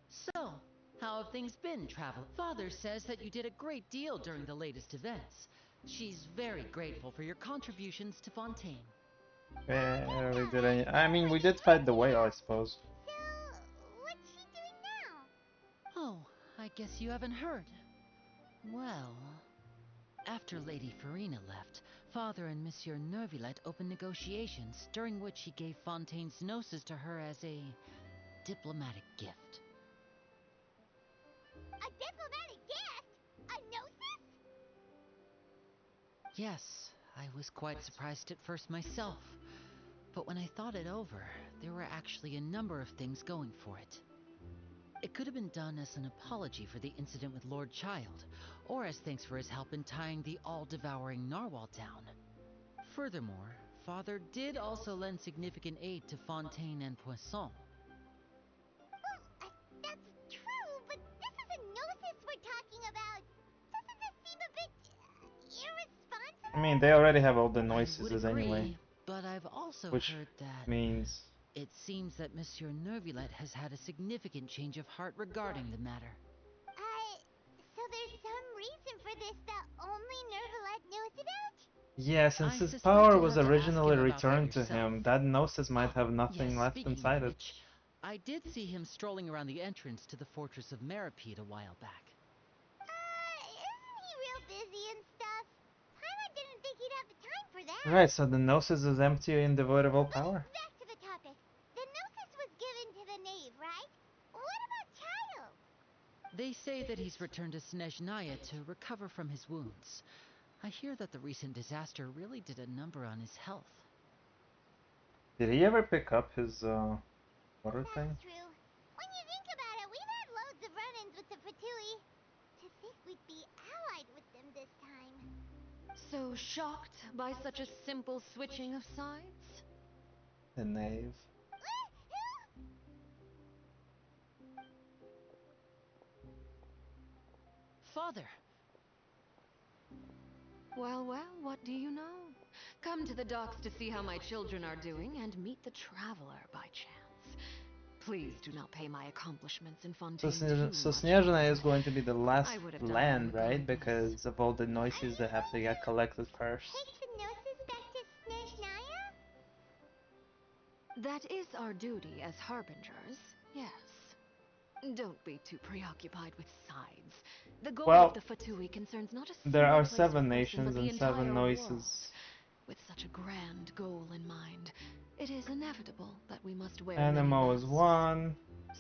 So, how have things been, Traveler? Father says that you did a great deal during the latest events. She's very grateful for your contributions to Fontaine. Barely did any. I mean, we did fight the whale, I suppose. What's she doing now? Oh, I guess you haven't heard. Well, after Lady Farina left, Father and Monsieur Neuvillette opened negotiations, during which he gave Fontaine's gnosis to her as a diplomatic gift. A diplomatic gift? A gnosis? Yes, I was quite surprised at first myself. But when I thought it over, there were actually a number of things going for it. It could have been done as an apology for the incident with Lord Child, or as thanks for his help in tying the all-devouring narwhal down. Furthermore, Father did also lend significant aid to Fontaine and Poisson. Well, that's true, but this is a gnosis we're talking about. Doesn't this seem a bit irresponsible? I mean, they already have all the I would noises agree, anyway. but I've also Which heard that means... it seems that Monsieur Neuvillette has had a significant change of heart regarding the matter. some reason for this that only Nervalet knows about? Yeah, since I his suspect power you'll was have to ask originally him about that returned to yourself. him, that Gnosis might have nothing Yes, left speaking inside of it. which, I did see him strolling around the entrance to the Fortress of Meripede a while back. Isn't he real busy and stuff? Paimon didn't think he'd have the time for that. Right, so the Gnosis is empty and devoid of all power. Back to the topic. The Gnosis was given to the knave, right? What about Child? They say that he's returned to Snezhnaya to recover from his wounds. I hear that the recent disaster really did a number on his health. Did he ever pick up his water thing? True. When you think about it, we've had loads of run-ins with the Fatui. To think we'd be allied with them this time. So shocked by such a simple switching of sides? The knave. Father. Well, what do you know? Come to the docks to see how my children are doing and meet the traveler by chance. Please do not pay my accomplishments in Fontaine So Snezhnaya is going to be the last land, right? Because of all the noises that have to get collected first. Take the Gnosis back to Snezhnaya? That is our duty as harbingers, yes. Don't be too preoccupied with sides. The goal of the Fatui concerns not a single there are place 7 or person, nations but the and 7 entire noises. world. With such a grand goal in mind, it is inevitable that we must wear Anemo is 1.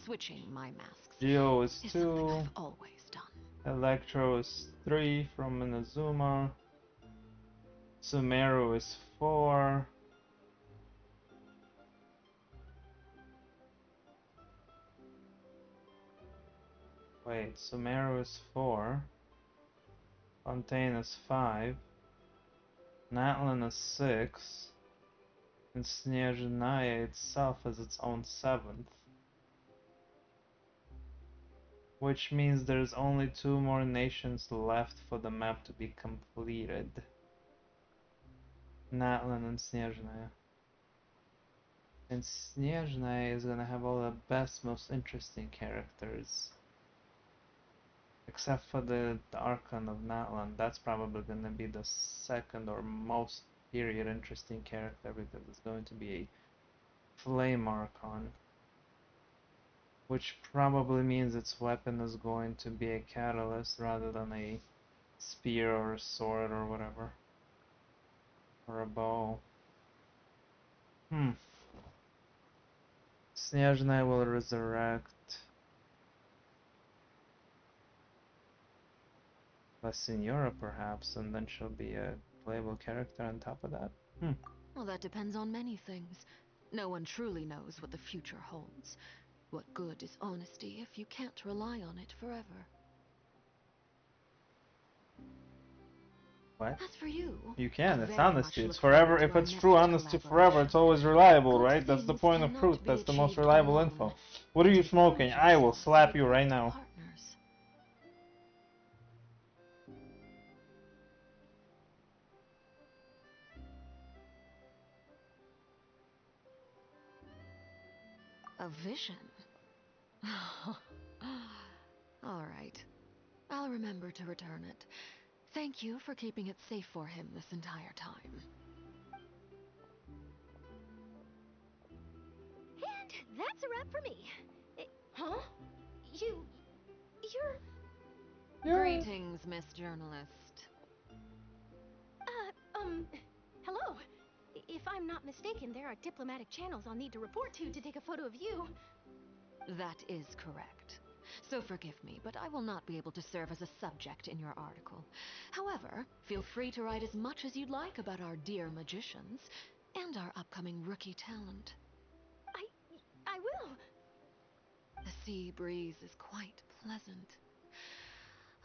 Switching my masks Geo is is 2. something I've always done. Electro is 3 from Inazuma. Sumeru is 4. Wait, Sumeru is 4. Fontaine is 5. Natlan is 6. And Snezhnaya itself is its own 7th. Which means there's only 2 more nations left for the map to be completed. Natlan and Snezhnaya. And Snezhnaya is gonna have all the best, most interesting characters. Except for the Archon of Natlan. That's probably gonna be the second or most period interesting character because it's going to be a Flame Archon. Which probably means its weapon is going to be a catalyst rather than a spear or a sword or whatever. Or a bow. Snezhnaya will resurrect La Signora perhaps, and then she'll be a playable character on top of that. Well, that depends on many things. No one truly knows what the future holds. What good is honesty if you can't rely on it forever? What? As for you, You can, I it's very honesty. much It's look forever. forward to If our it's next true honesty forever, it's always reliable, right? That's the point of truth. That's the most reliable info. What are you smoking? I will slap you right now. A vision? All right. I'll remember to return it. Thank you for keeping it safe for him this entire time. And that's a wrap for me. Huh? You're... Greetings, Miss Journalist. Hello. If I'm not mistaken, there are diplomatic channels I'll need to report to take a photo of you. That is correct. So forgive me, but I will not be able to serve as a subject in your article. However, feel free to write as much as you'd like about our dear magicians and our upcoming rookie talent. I will. The sea breeze is quite pleasant.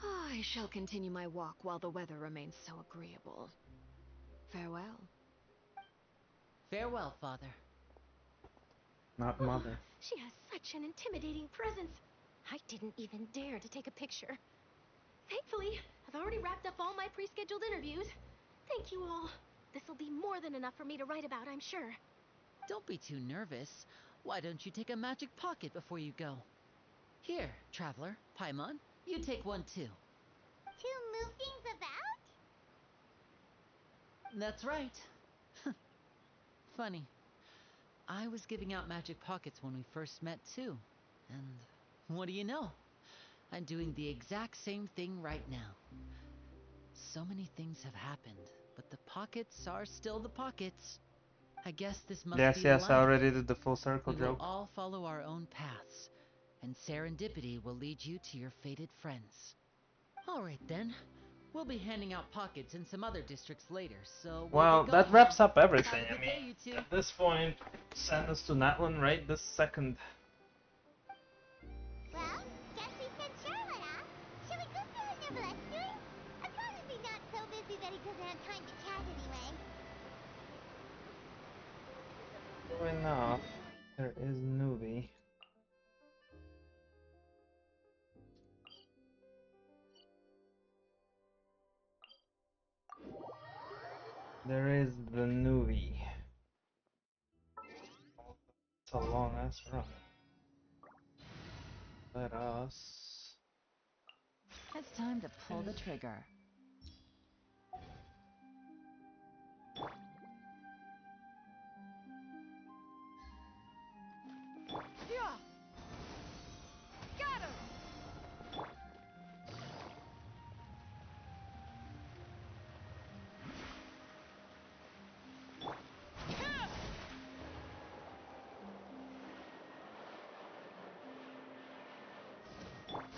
I shall continue my walk while the weather remains so agreeable. Farewell. Farewell, Father. Not mother. She has such an intimidating presence. I didn't even dare to take a picture. Thankfully, I've already wrapped up all my pre-scheduled interviews. Thank you all. This'll be more than enough for me to write about, I'm sure. Don't be too nervous. Why don't you take a magic pocket before you go? Here, traveler, Paimon, you take one too. Too That's right. Funny. I was giving out magic pockets when we first met, too. And what do you know? I'm doing the exact same thing right now. So many things have happened, but the pockets are still the pockets. I guess this must be the Yes, I life. already did the full circle We will joke. all follow our own paths, and serendipity will lead you to your fated friends. All right, then. We'll be handing out pockets in some other districts later, so Well, we'll be that going wraps now. up everything. Have a I good mean, day, you two. at this point, send us to Natlan right this second. Well, guess we sent Charlotte off. Shall we go see how Neverleft's doing? I'd probably be not so busy that he doesn't have time to chat anyway. True enough, there is Newbie. There is the Newbie. It's a long ass run. Let us. It's time to pull the trigger. Yeah. Got him.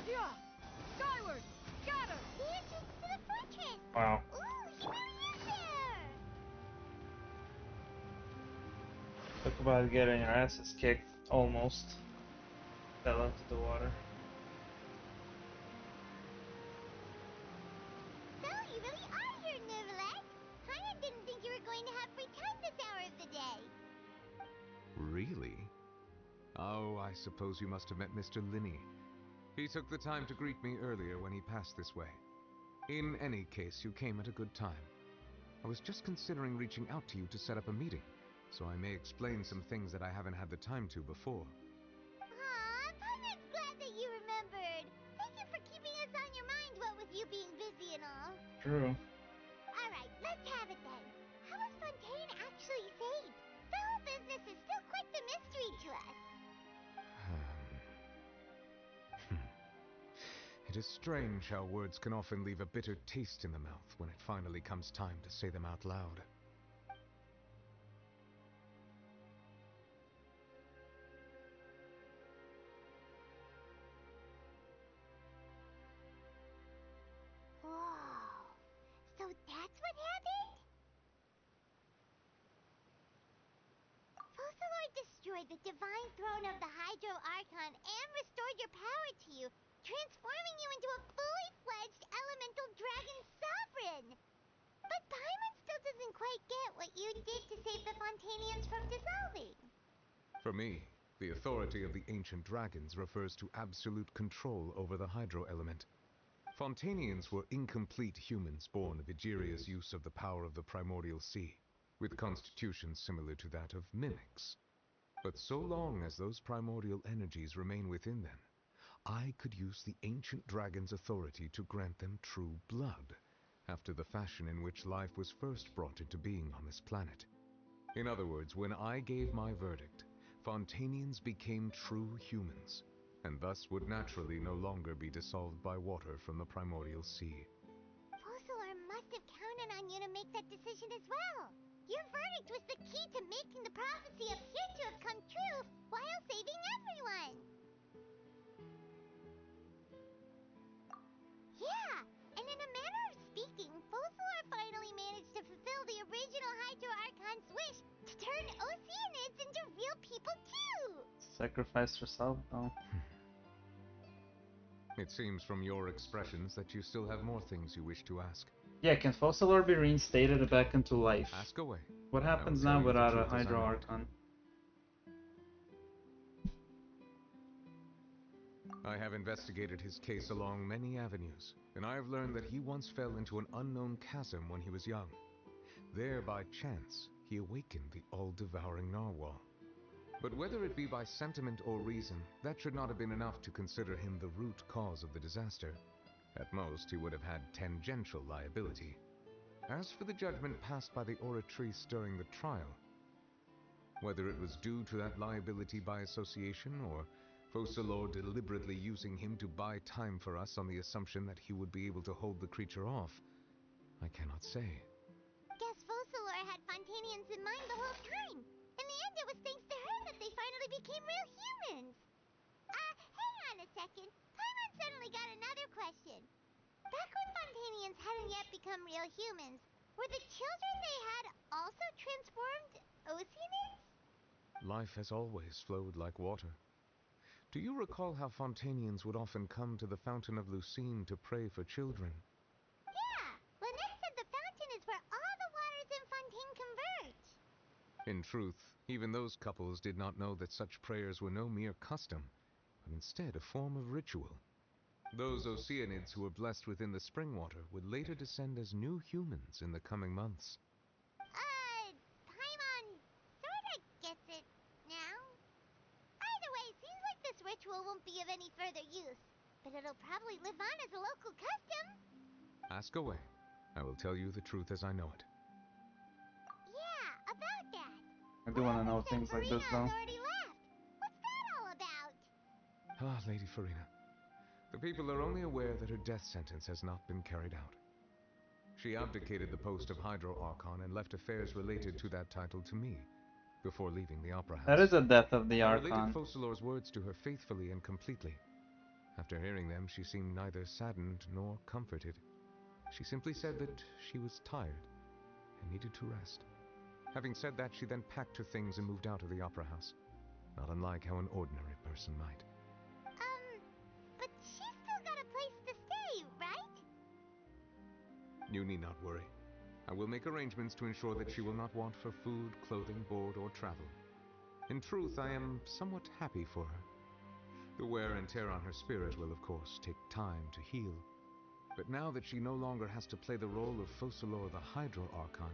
Yeah. Skyward. Got him. The entrance to the fortress. Wow. Ooh, here. Talk about getting our asses kicked. Almost. Fell into the water. So, you really are here, Neverleft. Paimon didn't think you were going to have free time this hour of the day. Really? Oh, I suppose you must have met Mr. Linney. He took the time to greet me earlier when he passed this way. In any case, you came at a good time. I was just considering reaching out to you to set up a meeting, so I may explain some things that I haven't had the time to before. Aw, Paimon's glad that you remembered. Thank you for keeping us on your mind, what with you being busy and all. True. Alright, let's have it then. How was Fontaine actually saved? The whole business is still quite the mystery to us. It is strange how words can often leave a bitter taste in the mouth when it finally comes time to say them out loud. Whoa. So that's what happened? Focalord destroyed the divine throne of the Hydro Archon and restored your power to you, transforming you into a fully fledged elemental dragon sovereign. But Paimon still doesn't quite get what you did to save the Fontanians from dissolving. For me, the authority of the ancient dragons refers to absolute control over the hydro element. Fontanians were incomplete humans born of Egeria's use of the power of the primordial sea, with constitutions similar to that of mimics. But so long as those primordial energies remain within them, I could use the ancient dragon's authority to grant them true blood, after the fashion in which life was first brought into being on this planet. In other words, when I gave my verdict, Fontanians became true humans, and thus would naturally no longer be dissolved by water from the primordial sea. Focalord must have counted on you to make that decision as well. Your verdict was the key to making the prophecy appear to have come true while saving everyone. Yeah, and in a manner of speaking, Focalord finally managed to fulfill the original Hydro Archon's wish to turn Oceanids into real people too. Sacrifice herself? No. It seems from your expressions that you still have more things you wish to ask. Yeah, can Focalord be reinstated back into life? Ask away. What happens I will now tell you the without a truth as I Hydro know it. Archon? I have investigated his case along many avenues, and I have learned that he once fell into an unknown chasm when he was young. There, by chance, he awakened the all-devouring narwhal. But whether it be by sentiment or reason, that should not have been enough to consider him the root cause of the disaster. At most, he would have had tangential liability. As for the judgment passed by the Oratrice during the trial, whether it was due to that liability by association, or Focalor deliberately using him to buy time for us on the assumption that he would be able to hold the creature off, I cannot say. Guess Focalor had Fontanians in mind the whole time. In the end, it was thanks to her that they finally became real humans. Hang on a second. Paimon suddenly got another question. Back when Fontanians hadn't yet become real humans, were the children they had also transformed Oceanids? Life has always flowed like water. Do you recall how Fontanians would often come to the Fountain of Lucine to pray for children? Yeah, Lynette said the fountain is where all the waters in Fontaine converge. In truth, even those couples did not know that such prayers were no mere custom, but instead a form of ritual. Those Oceanids who were blessed within the spring water would later descend as new humans in the coming months. Paimon sorta gets it now. Either way, it seems like this ritual won't be of any further use, but it'll probably live on as a local custom. Ask away. I will tell you the truth as I know it. Yeah, about that. I do want to know things like this, though. Already left. What's that all about? Ah, Lady Farina. The people are only aware that her death sentence has not been carried out. She abdicated the post of Hydro Archon and left affairs related to that title to me, before leaving the Opera House. That is a death of the I Archon. related Focalor's words to her faithfully and completely. After hearing them, she seemed neither saddened nor comforted. She simply said that she was tired and needed to rest. Having said that, she then packed her things and moved out of the Opera House, not unlike how an ordinary person might. But she's still got a place to stay, right? You need not worry. I will make arrangements to ensure that she will not want for food, clothing, board, or travel. In truth, I am somewhat happy for her. The wear and tear on her spirit will, of course, take time to heal. But now that she no longer has to play the role of Focalor the Hydro Archon,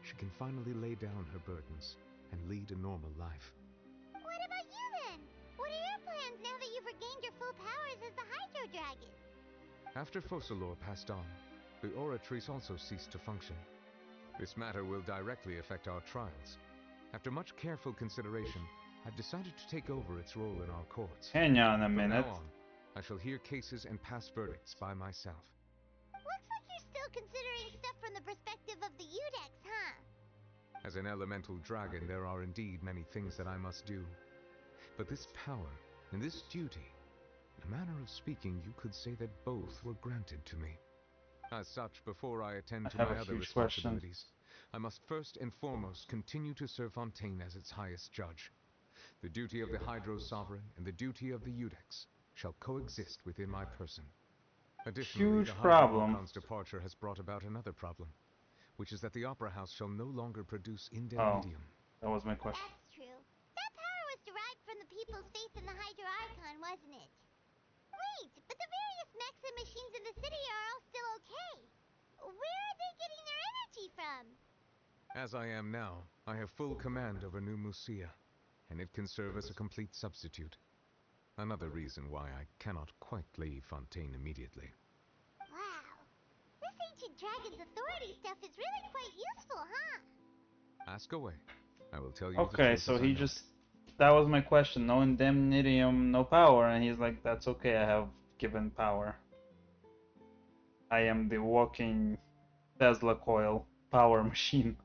she can finally lay down her burdens and lead a normal life. What about you then? What are your plans now that you've regained your full powers as the Hydro Dragon? After Focalor passed on, the Oratrice also ceased to function. This matter will directly affect our trials. After much careful consideration, I've decided to take over its role in our courts. Hang on a minute. From now on, I shall hear cases and pass verdicts by myself. Looks like you're still considering stuff from the perspective of the Udex, huh? As an elemental dragon, there are indeed many things that I must do. But this power and this duty, in a manner of speaking, you could say that both were granted to me. As such, before I attend to my other responsibilities, I must first and foremost continue to serve Fontaine as its highest judge. The duty of the Hydro Sovereign and the duty of the Udex shall coexist within my person. Additionally, Huge the problem. Hydro Archon's departure has brought about another problem, which is that the Opera House shall no longer produce Indemnidium. That was my question. That's true. That power was derived from the people's faith in the Hydro Archon, wasn't it? Wait, but the various mechs and machines in the city are all still okay. Where are they getting their energy from? As I am now, I have full command over New Musia, and it can serve as a complete substitute. Another reason why I cannot quite leave Fontaine immediately. Wow. This ancient dragon's authority stuff is really quite useful, huh? Ask away. I will tell you Okay, the truth so as I he know just... it. That was my question. No indemnitium, no power. And he's like, that's okay, I have given power. I am the walking Tesla coil power machine.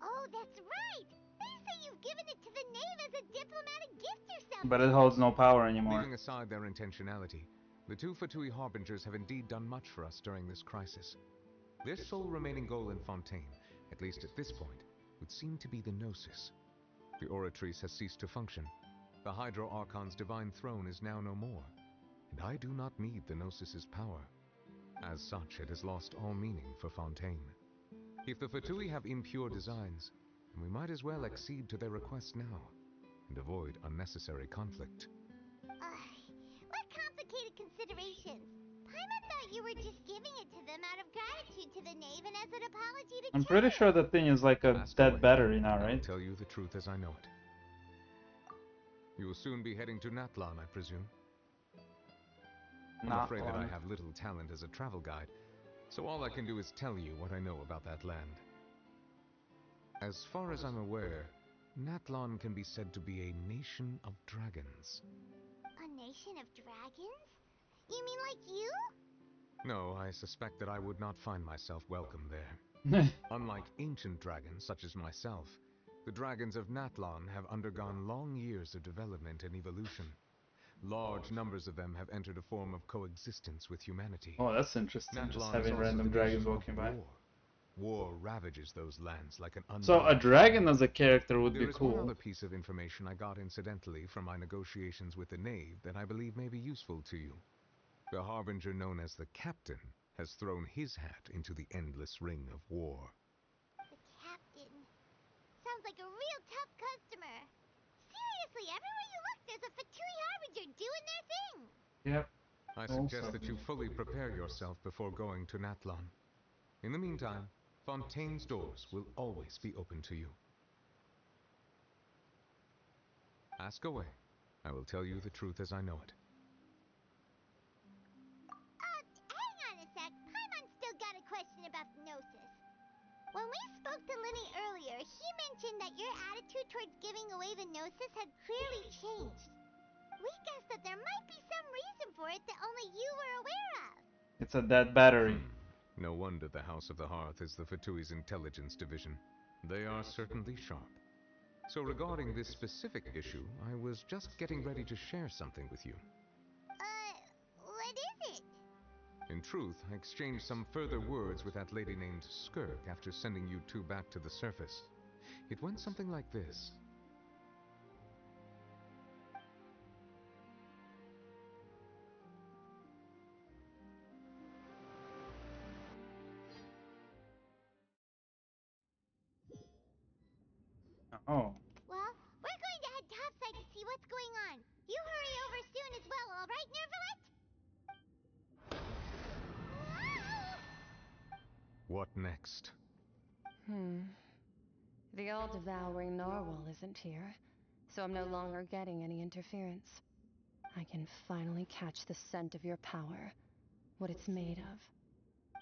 Oh, that's right! They say you've given it to the knave as a diplomatic gift or something! But it holds no power anymore. Leaving aside their intentionality, the two Fatui Harbingers have indeed done much for us during this crisis. Their sole remaining goal in Fontaine, at least at this point, would seem to be the Gnosis. The Oratrice has ceased to function. The Hydro Archon's divine throne is now no more, and I do not need the Gnosis's power. As such, it has lost all meaning for Fontaine. If the Fatui have impure designs, then we might as well accede to their request now, and avoid unnecessary conflict. What complicated considerations. Paimon thought you were just giving it to them out of gratitude to the knave and as an apology to I'm pretty sure the thing is like a dead battery now, right? I'll tell you the truth as I know it. You will soon be heading to Natlan, I presume. I'm afraid that I have little talent as a travel guide, So all I can do is tell you what I know about that land. As far as I'm aware, Natlan can be said to be a nation of dragons. A nation of dragons? You mean like you? No, I suspect that I would not find myself welcome there. Unlike ancient dragons such as myself, the dragons of Natlan have undergone long years of development and evolution. Large numbers of them have entered a form of coexistence with humanity. Oh, that's interesting, Natlan just having is also random the dragons nation of walking by. War ravages those lands like an So a dragon as a character would be There is one cool. other piece of information I got incidentally from my negotiations with the Knave that I believe may be useful to you. The harbinger known as the Captain has thrown his hat into the endless ring of war. The captain. Sounds like a real tough customer. Seriously, everywhere you look, there's a Fatui harbinger doing their thing. Yep. I suggest that you fully prepare yourself before going to Natlan. In the meantime, Fontaine's doors will always be open to you. Ask away. I will tell you the truth as I know it. Hang on a sec. Paimon's still got a question about the Gnosis. When we spoke to Linny earlier, he mentioned that your attitude towards giving away the Gnosis had clearly changed. We guessed that there might be some reason for it that only you were aware of. It's a dead battery. No wonder the House of the Hearth is the Fatui's intelligence division. They are certainly sharp. So regarding this specific issue, I was just getting ready to share something with you. What is it? In truth, I exchanged some further words with that lady named Skirk after sending you two back to the surface. It went something like this. Oh. Well, we're going to head topside to see what's going on. You hurry over soon as well, alright, Nervalet? What next? The all-devouring narwhal isn't here, so I'm no longer getting any interference. I can finally catch the scent of your power, what it's made of.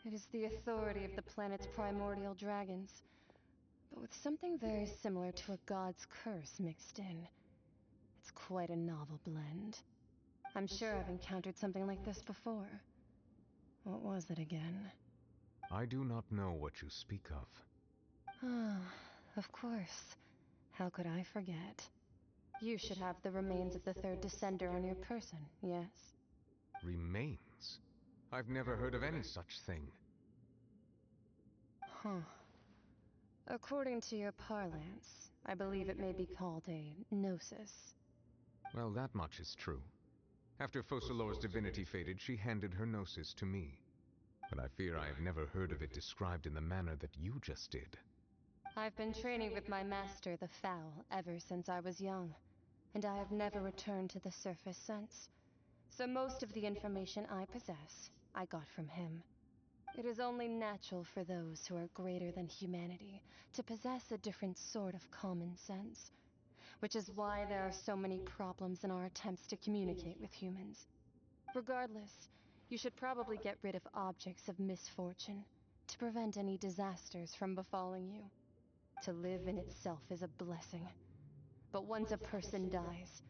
It is the authority of the planet's primordial dragons, but with something very similar to a god's curse mixed in. It's quite a novel blend. I'm sure I've encountered something like this before. What was it again? I do not know what you speak of. Ah, of course. How could I forget? You should have the remains of the third descender on your person, yes? Remains? I've never heard of any such thing. Huh. According to your parlance, I believe it may be called a gnosis. Well, that much is true. After Focalor's divinity faded, she handed her gnosis to me. But I fear I have never heard of it described in the manner that you just did. I've been training with my master, the Foul, ever since I was young, and I have never returned to the surface since. So most of the information I possess, I got from him. It is only natural for those who are greater than humanity to possess a different sort of common sense, which is why there are so many problems in our attempts to communicate with humans. Regardless, you should probably get rid of objects of misfortune to prevent any disasters from befalling you. To live in itself is a blessing. But once a person dies,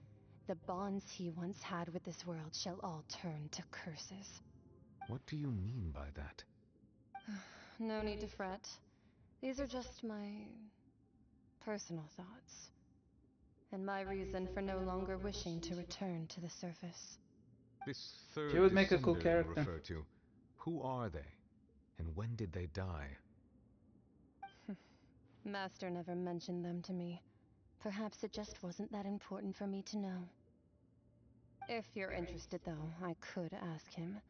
the bonds he once had with this world shall all turn to curses. What do you mean by that? No need to fret. These are just my personal thoughts, and my reason for no longer wishing to return to the surface. This third She would make a cool descender character. you refer to, who are they? And when did they die? Master never mentioned them to me. Perhaps it just wasn't that important for me to know. If you're interested, though, I could ask him.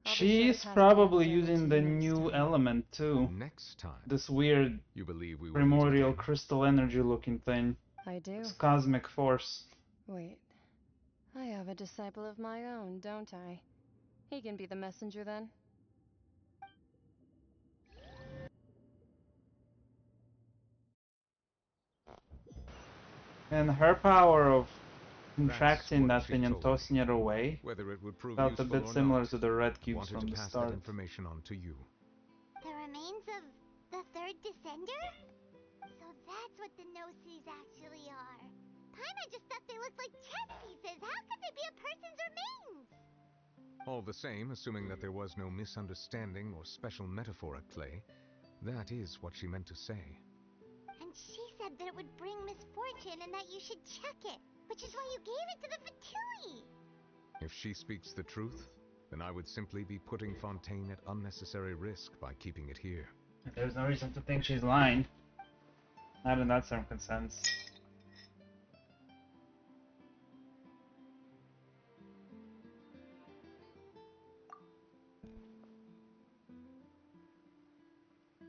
I'll be sure to She's pass the probably answer using to the you next new time. element too. Next time. This weird You believe we will primordial meet again? crystal energy looking thing. I do. It's cosmic force. Wait. I have a disciple of my own, don't I? He can be the messenger then. And her power of contracting That's that thing what and she told tossing it away Whether it would prove felt a useful bit or similar not, to the red I cubes wanted from to the pass start. that information on to you. The remains of the third descender? So that's what the no-sees actually are. Paimon just thought they looked like chess pieces. How could they be a person's remains? All the same, assuming that there was no misunderstanding or special metaphor at play, that is what she meant to say. And she said that it would bring misfortune and that you should check it, which is why you gave it to the Fatui. If she speaks the truth, then I would simply be putting Fontaine at unnecessary risk by keeping it here. There's no reason to think she's lying. Not in that circumstance.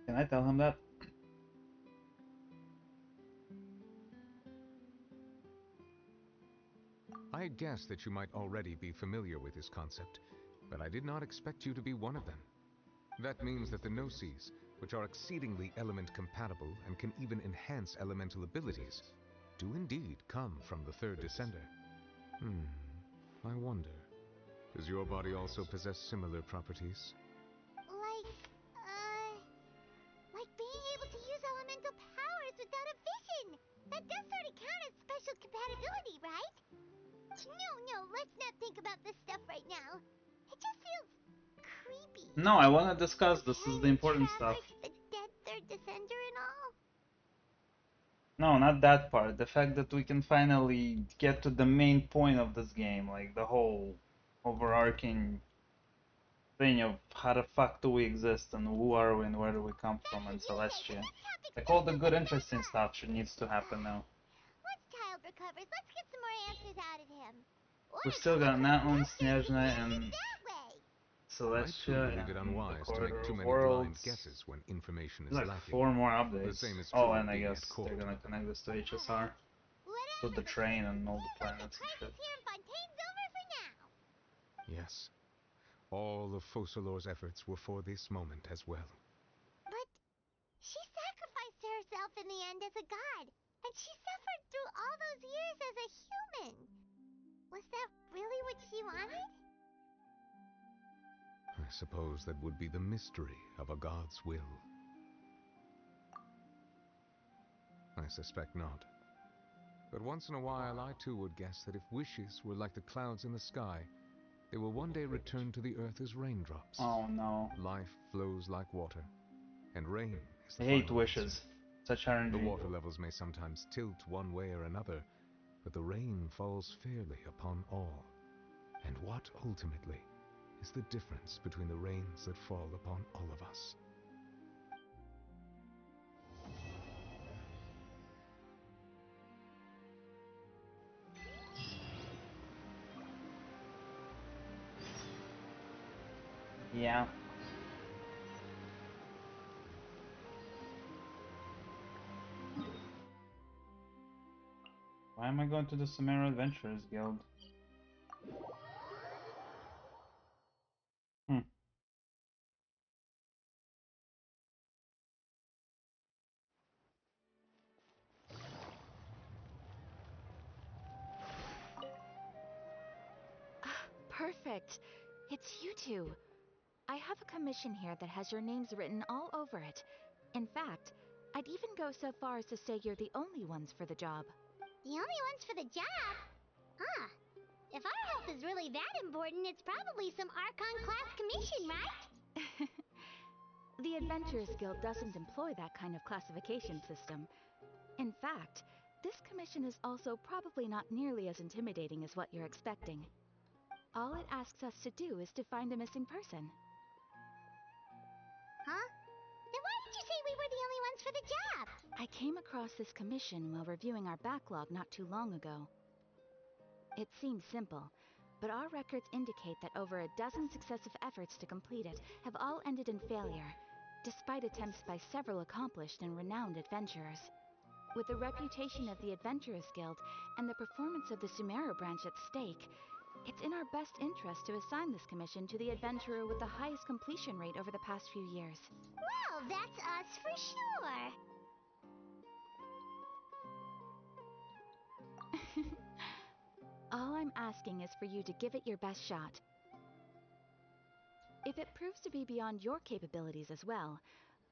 Can I tell him that? I had guessed that you might already be familiar with this concept, but I did not expect you to be one of them. That means that the no-sees, which are exceedingly element-compatible and can even enhance elemental abilities, do indeed come from the third descender. I wonder, does your body also possess similar properties? Like being able to use elemental powers without a vision. That does sort of count as special compatibility, right? No, let's not think about this stuff right now. It just feels creepy. No, I want to discuss. This is the important stuff. The dead third descender and all. No, not that part. The fact that we can finally get to the main point of this game, like the whole overarching thing of how the fuck do we exist and who are we and where do we come from in Celestia. Like all the good interesting stuff needs to happen now. Once Child recovers, let's get some more answers out of him. We've still got Natlan, Snezhna, and Celestia I believe it and the unwise to Corridor make too of many Worlds. blind guesses when information is There's like lacking. 4 more The updates. same is true Oh, of and I being guess at court. they're gonna connect this to HSR. With the train and all the planets and shit. Yes. All of Focalor's efforts were for this moment as well. But she sacrificed herself in the end as a god, and she suffered through all those years as a human. Was that really what she wanted? I suppose that would be the mystery of a god's will. I suspect not. But once in a while, I too would guess that if wishes were like the clouds in the sky, they will one day return to the earth as raindrops. Oh no. Life flows like water, and rain is the I hate final wishes. answer. Such RNG. The water levels may sometimes tilt one way or another, but the rain falls fairly upon all. And what, ultimately, is the difference between the rains that fall upon all of us? Yeah. Why am I going to the Sumeru Adventurers Guild? Perfect. It's you two. I have a commission here that has your names written all over it. In fact, I'd even go so far as to say you're the only ones for the job. The only ones for the job? Huh. If our help is really that important, it's probably some Archon-class commission, right? The Adventurers Guild doesn't employ that kind of classification system. In fact, this commission is also probably not nearly as intimidating as what you're expecting. All it asks us to do is to find a missing person. Huh? Then why did you say we were the only ones for the job? I came across this commission while reviewing our backlog not too long ago. It seems simple, but our records indicate that over a dozen successive efforts to complete it have all ended in failure, despite attempts by several accomplished and renowned adventurers. With the reputation of the Adventurers Guild and the performance of the Sumeru branch at stake, it's in our best interest to assign this commission to the adventurer with the highest completion rate over the past few years. Well, that's us for sure. All I'm asking is for you to give it your best shot. If it proves to be beyond your capabilities as well,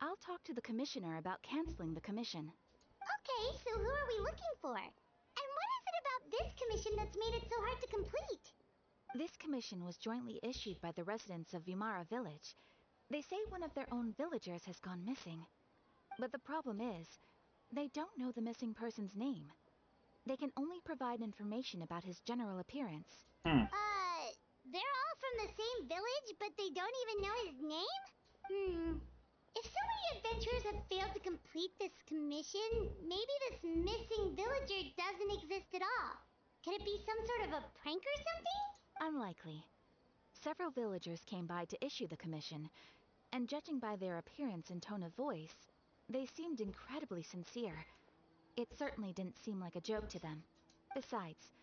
I'll talk to the commissioner about canceling the commission. Okay, so who are we looking for? And what is it about this commission that's made it so hard to complete? This commission was jointly issued by the residents of Vimara Village. They say one of their own villagers has gone missing. But the problem is, they don't know the missing person's name. They can only provide information about his general appearance. They're all from the same village, but they don't even know his name? If so many adventurers have failed to complete this commission, maybe this missing villager doesn't exist at all. Could it be some sort of a prank or something? Unlikely. Several villagers came by to issue the commission, and judging by their appearance and tone of voice, they seemed incredibly sincere. It certainly didn't seem like a joke to them. Besides,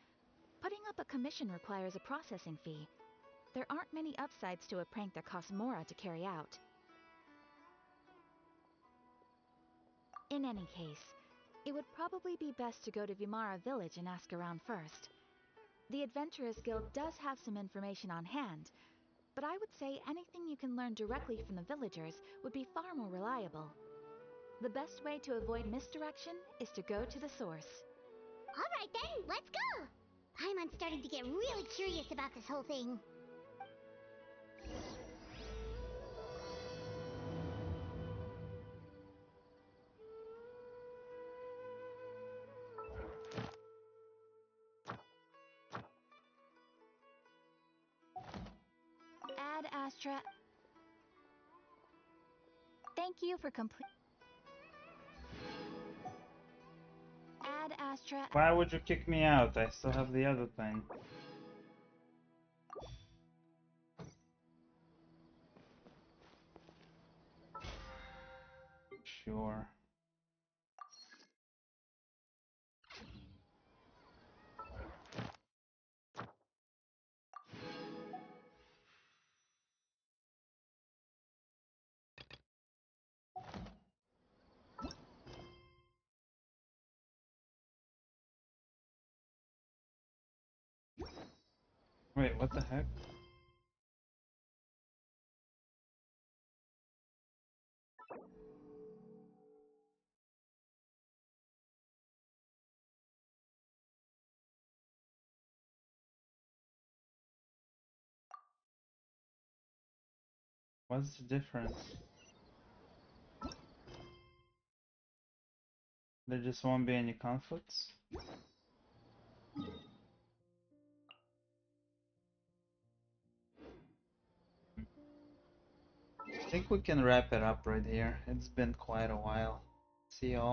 putting up a commission requires a processing fee. There aren't many upsides to a prank that costs Mora to carry out. In any case, it would probably be best to go to Vimara Village and ask around first. The Adventurers Guild does have some information on hand, but I would say anything you can learn directly from the villagers would be far more reliable. The best way to avoid misdirection is to go to the source. Alright then, let's go! Paimon's starting to get really curious about this whole thing. Ad Astra. Thank you for complete. Ad Astra. Why would you kick me out? I still have the other thing. Sure. Wait, what the heck? What's the difference? There just won't be any conflicts? I think we can wrap it up right here. It's been quite a while. See y'all.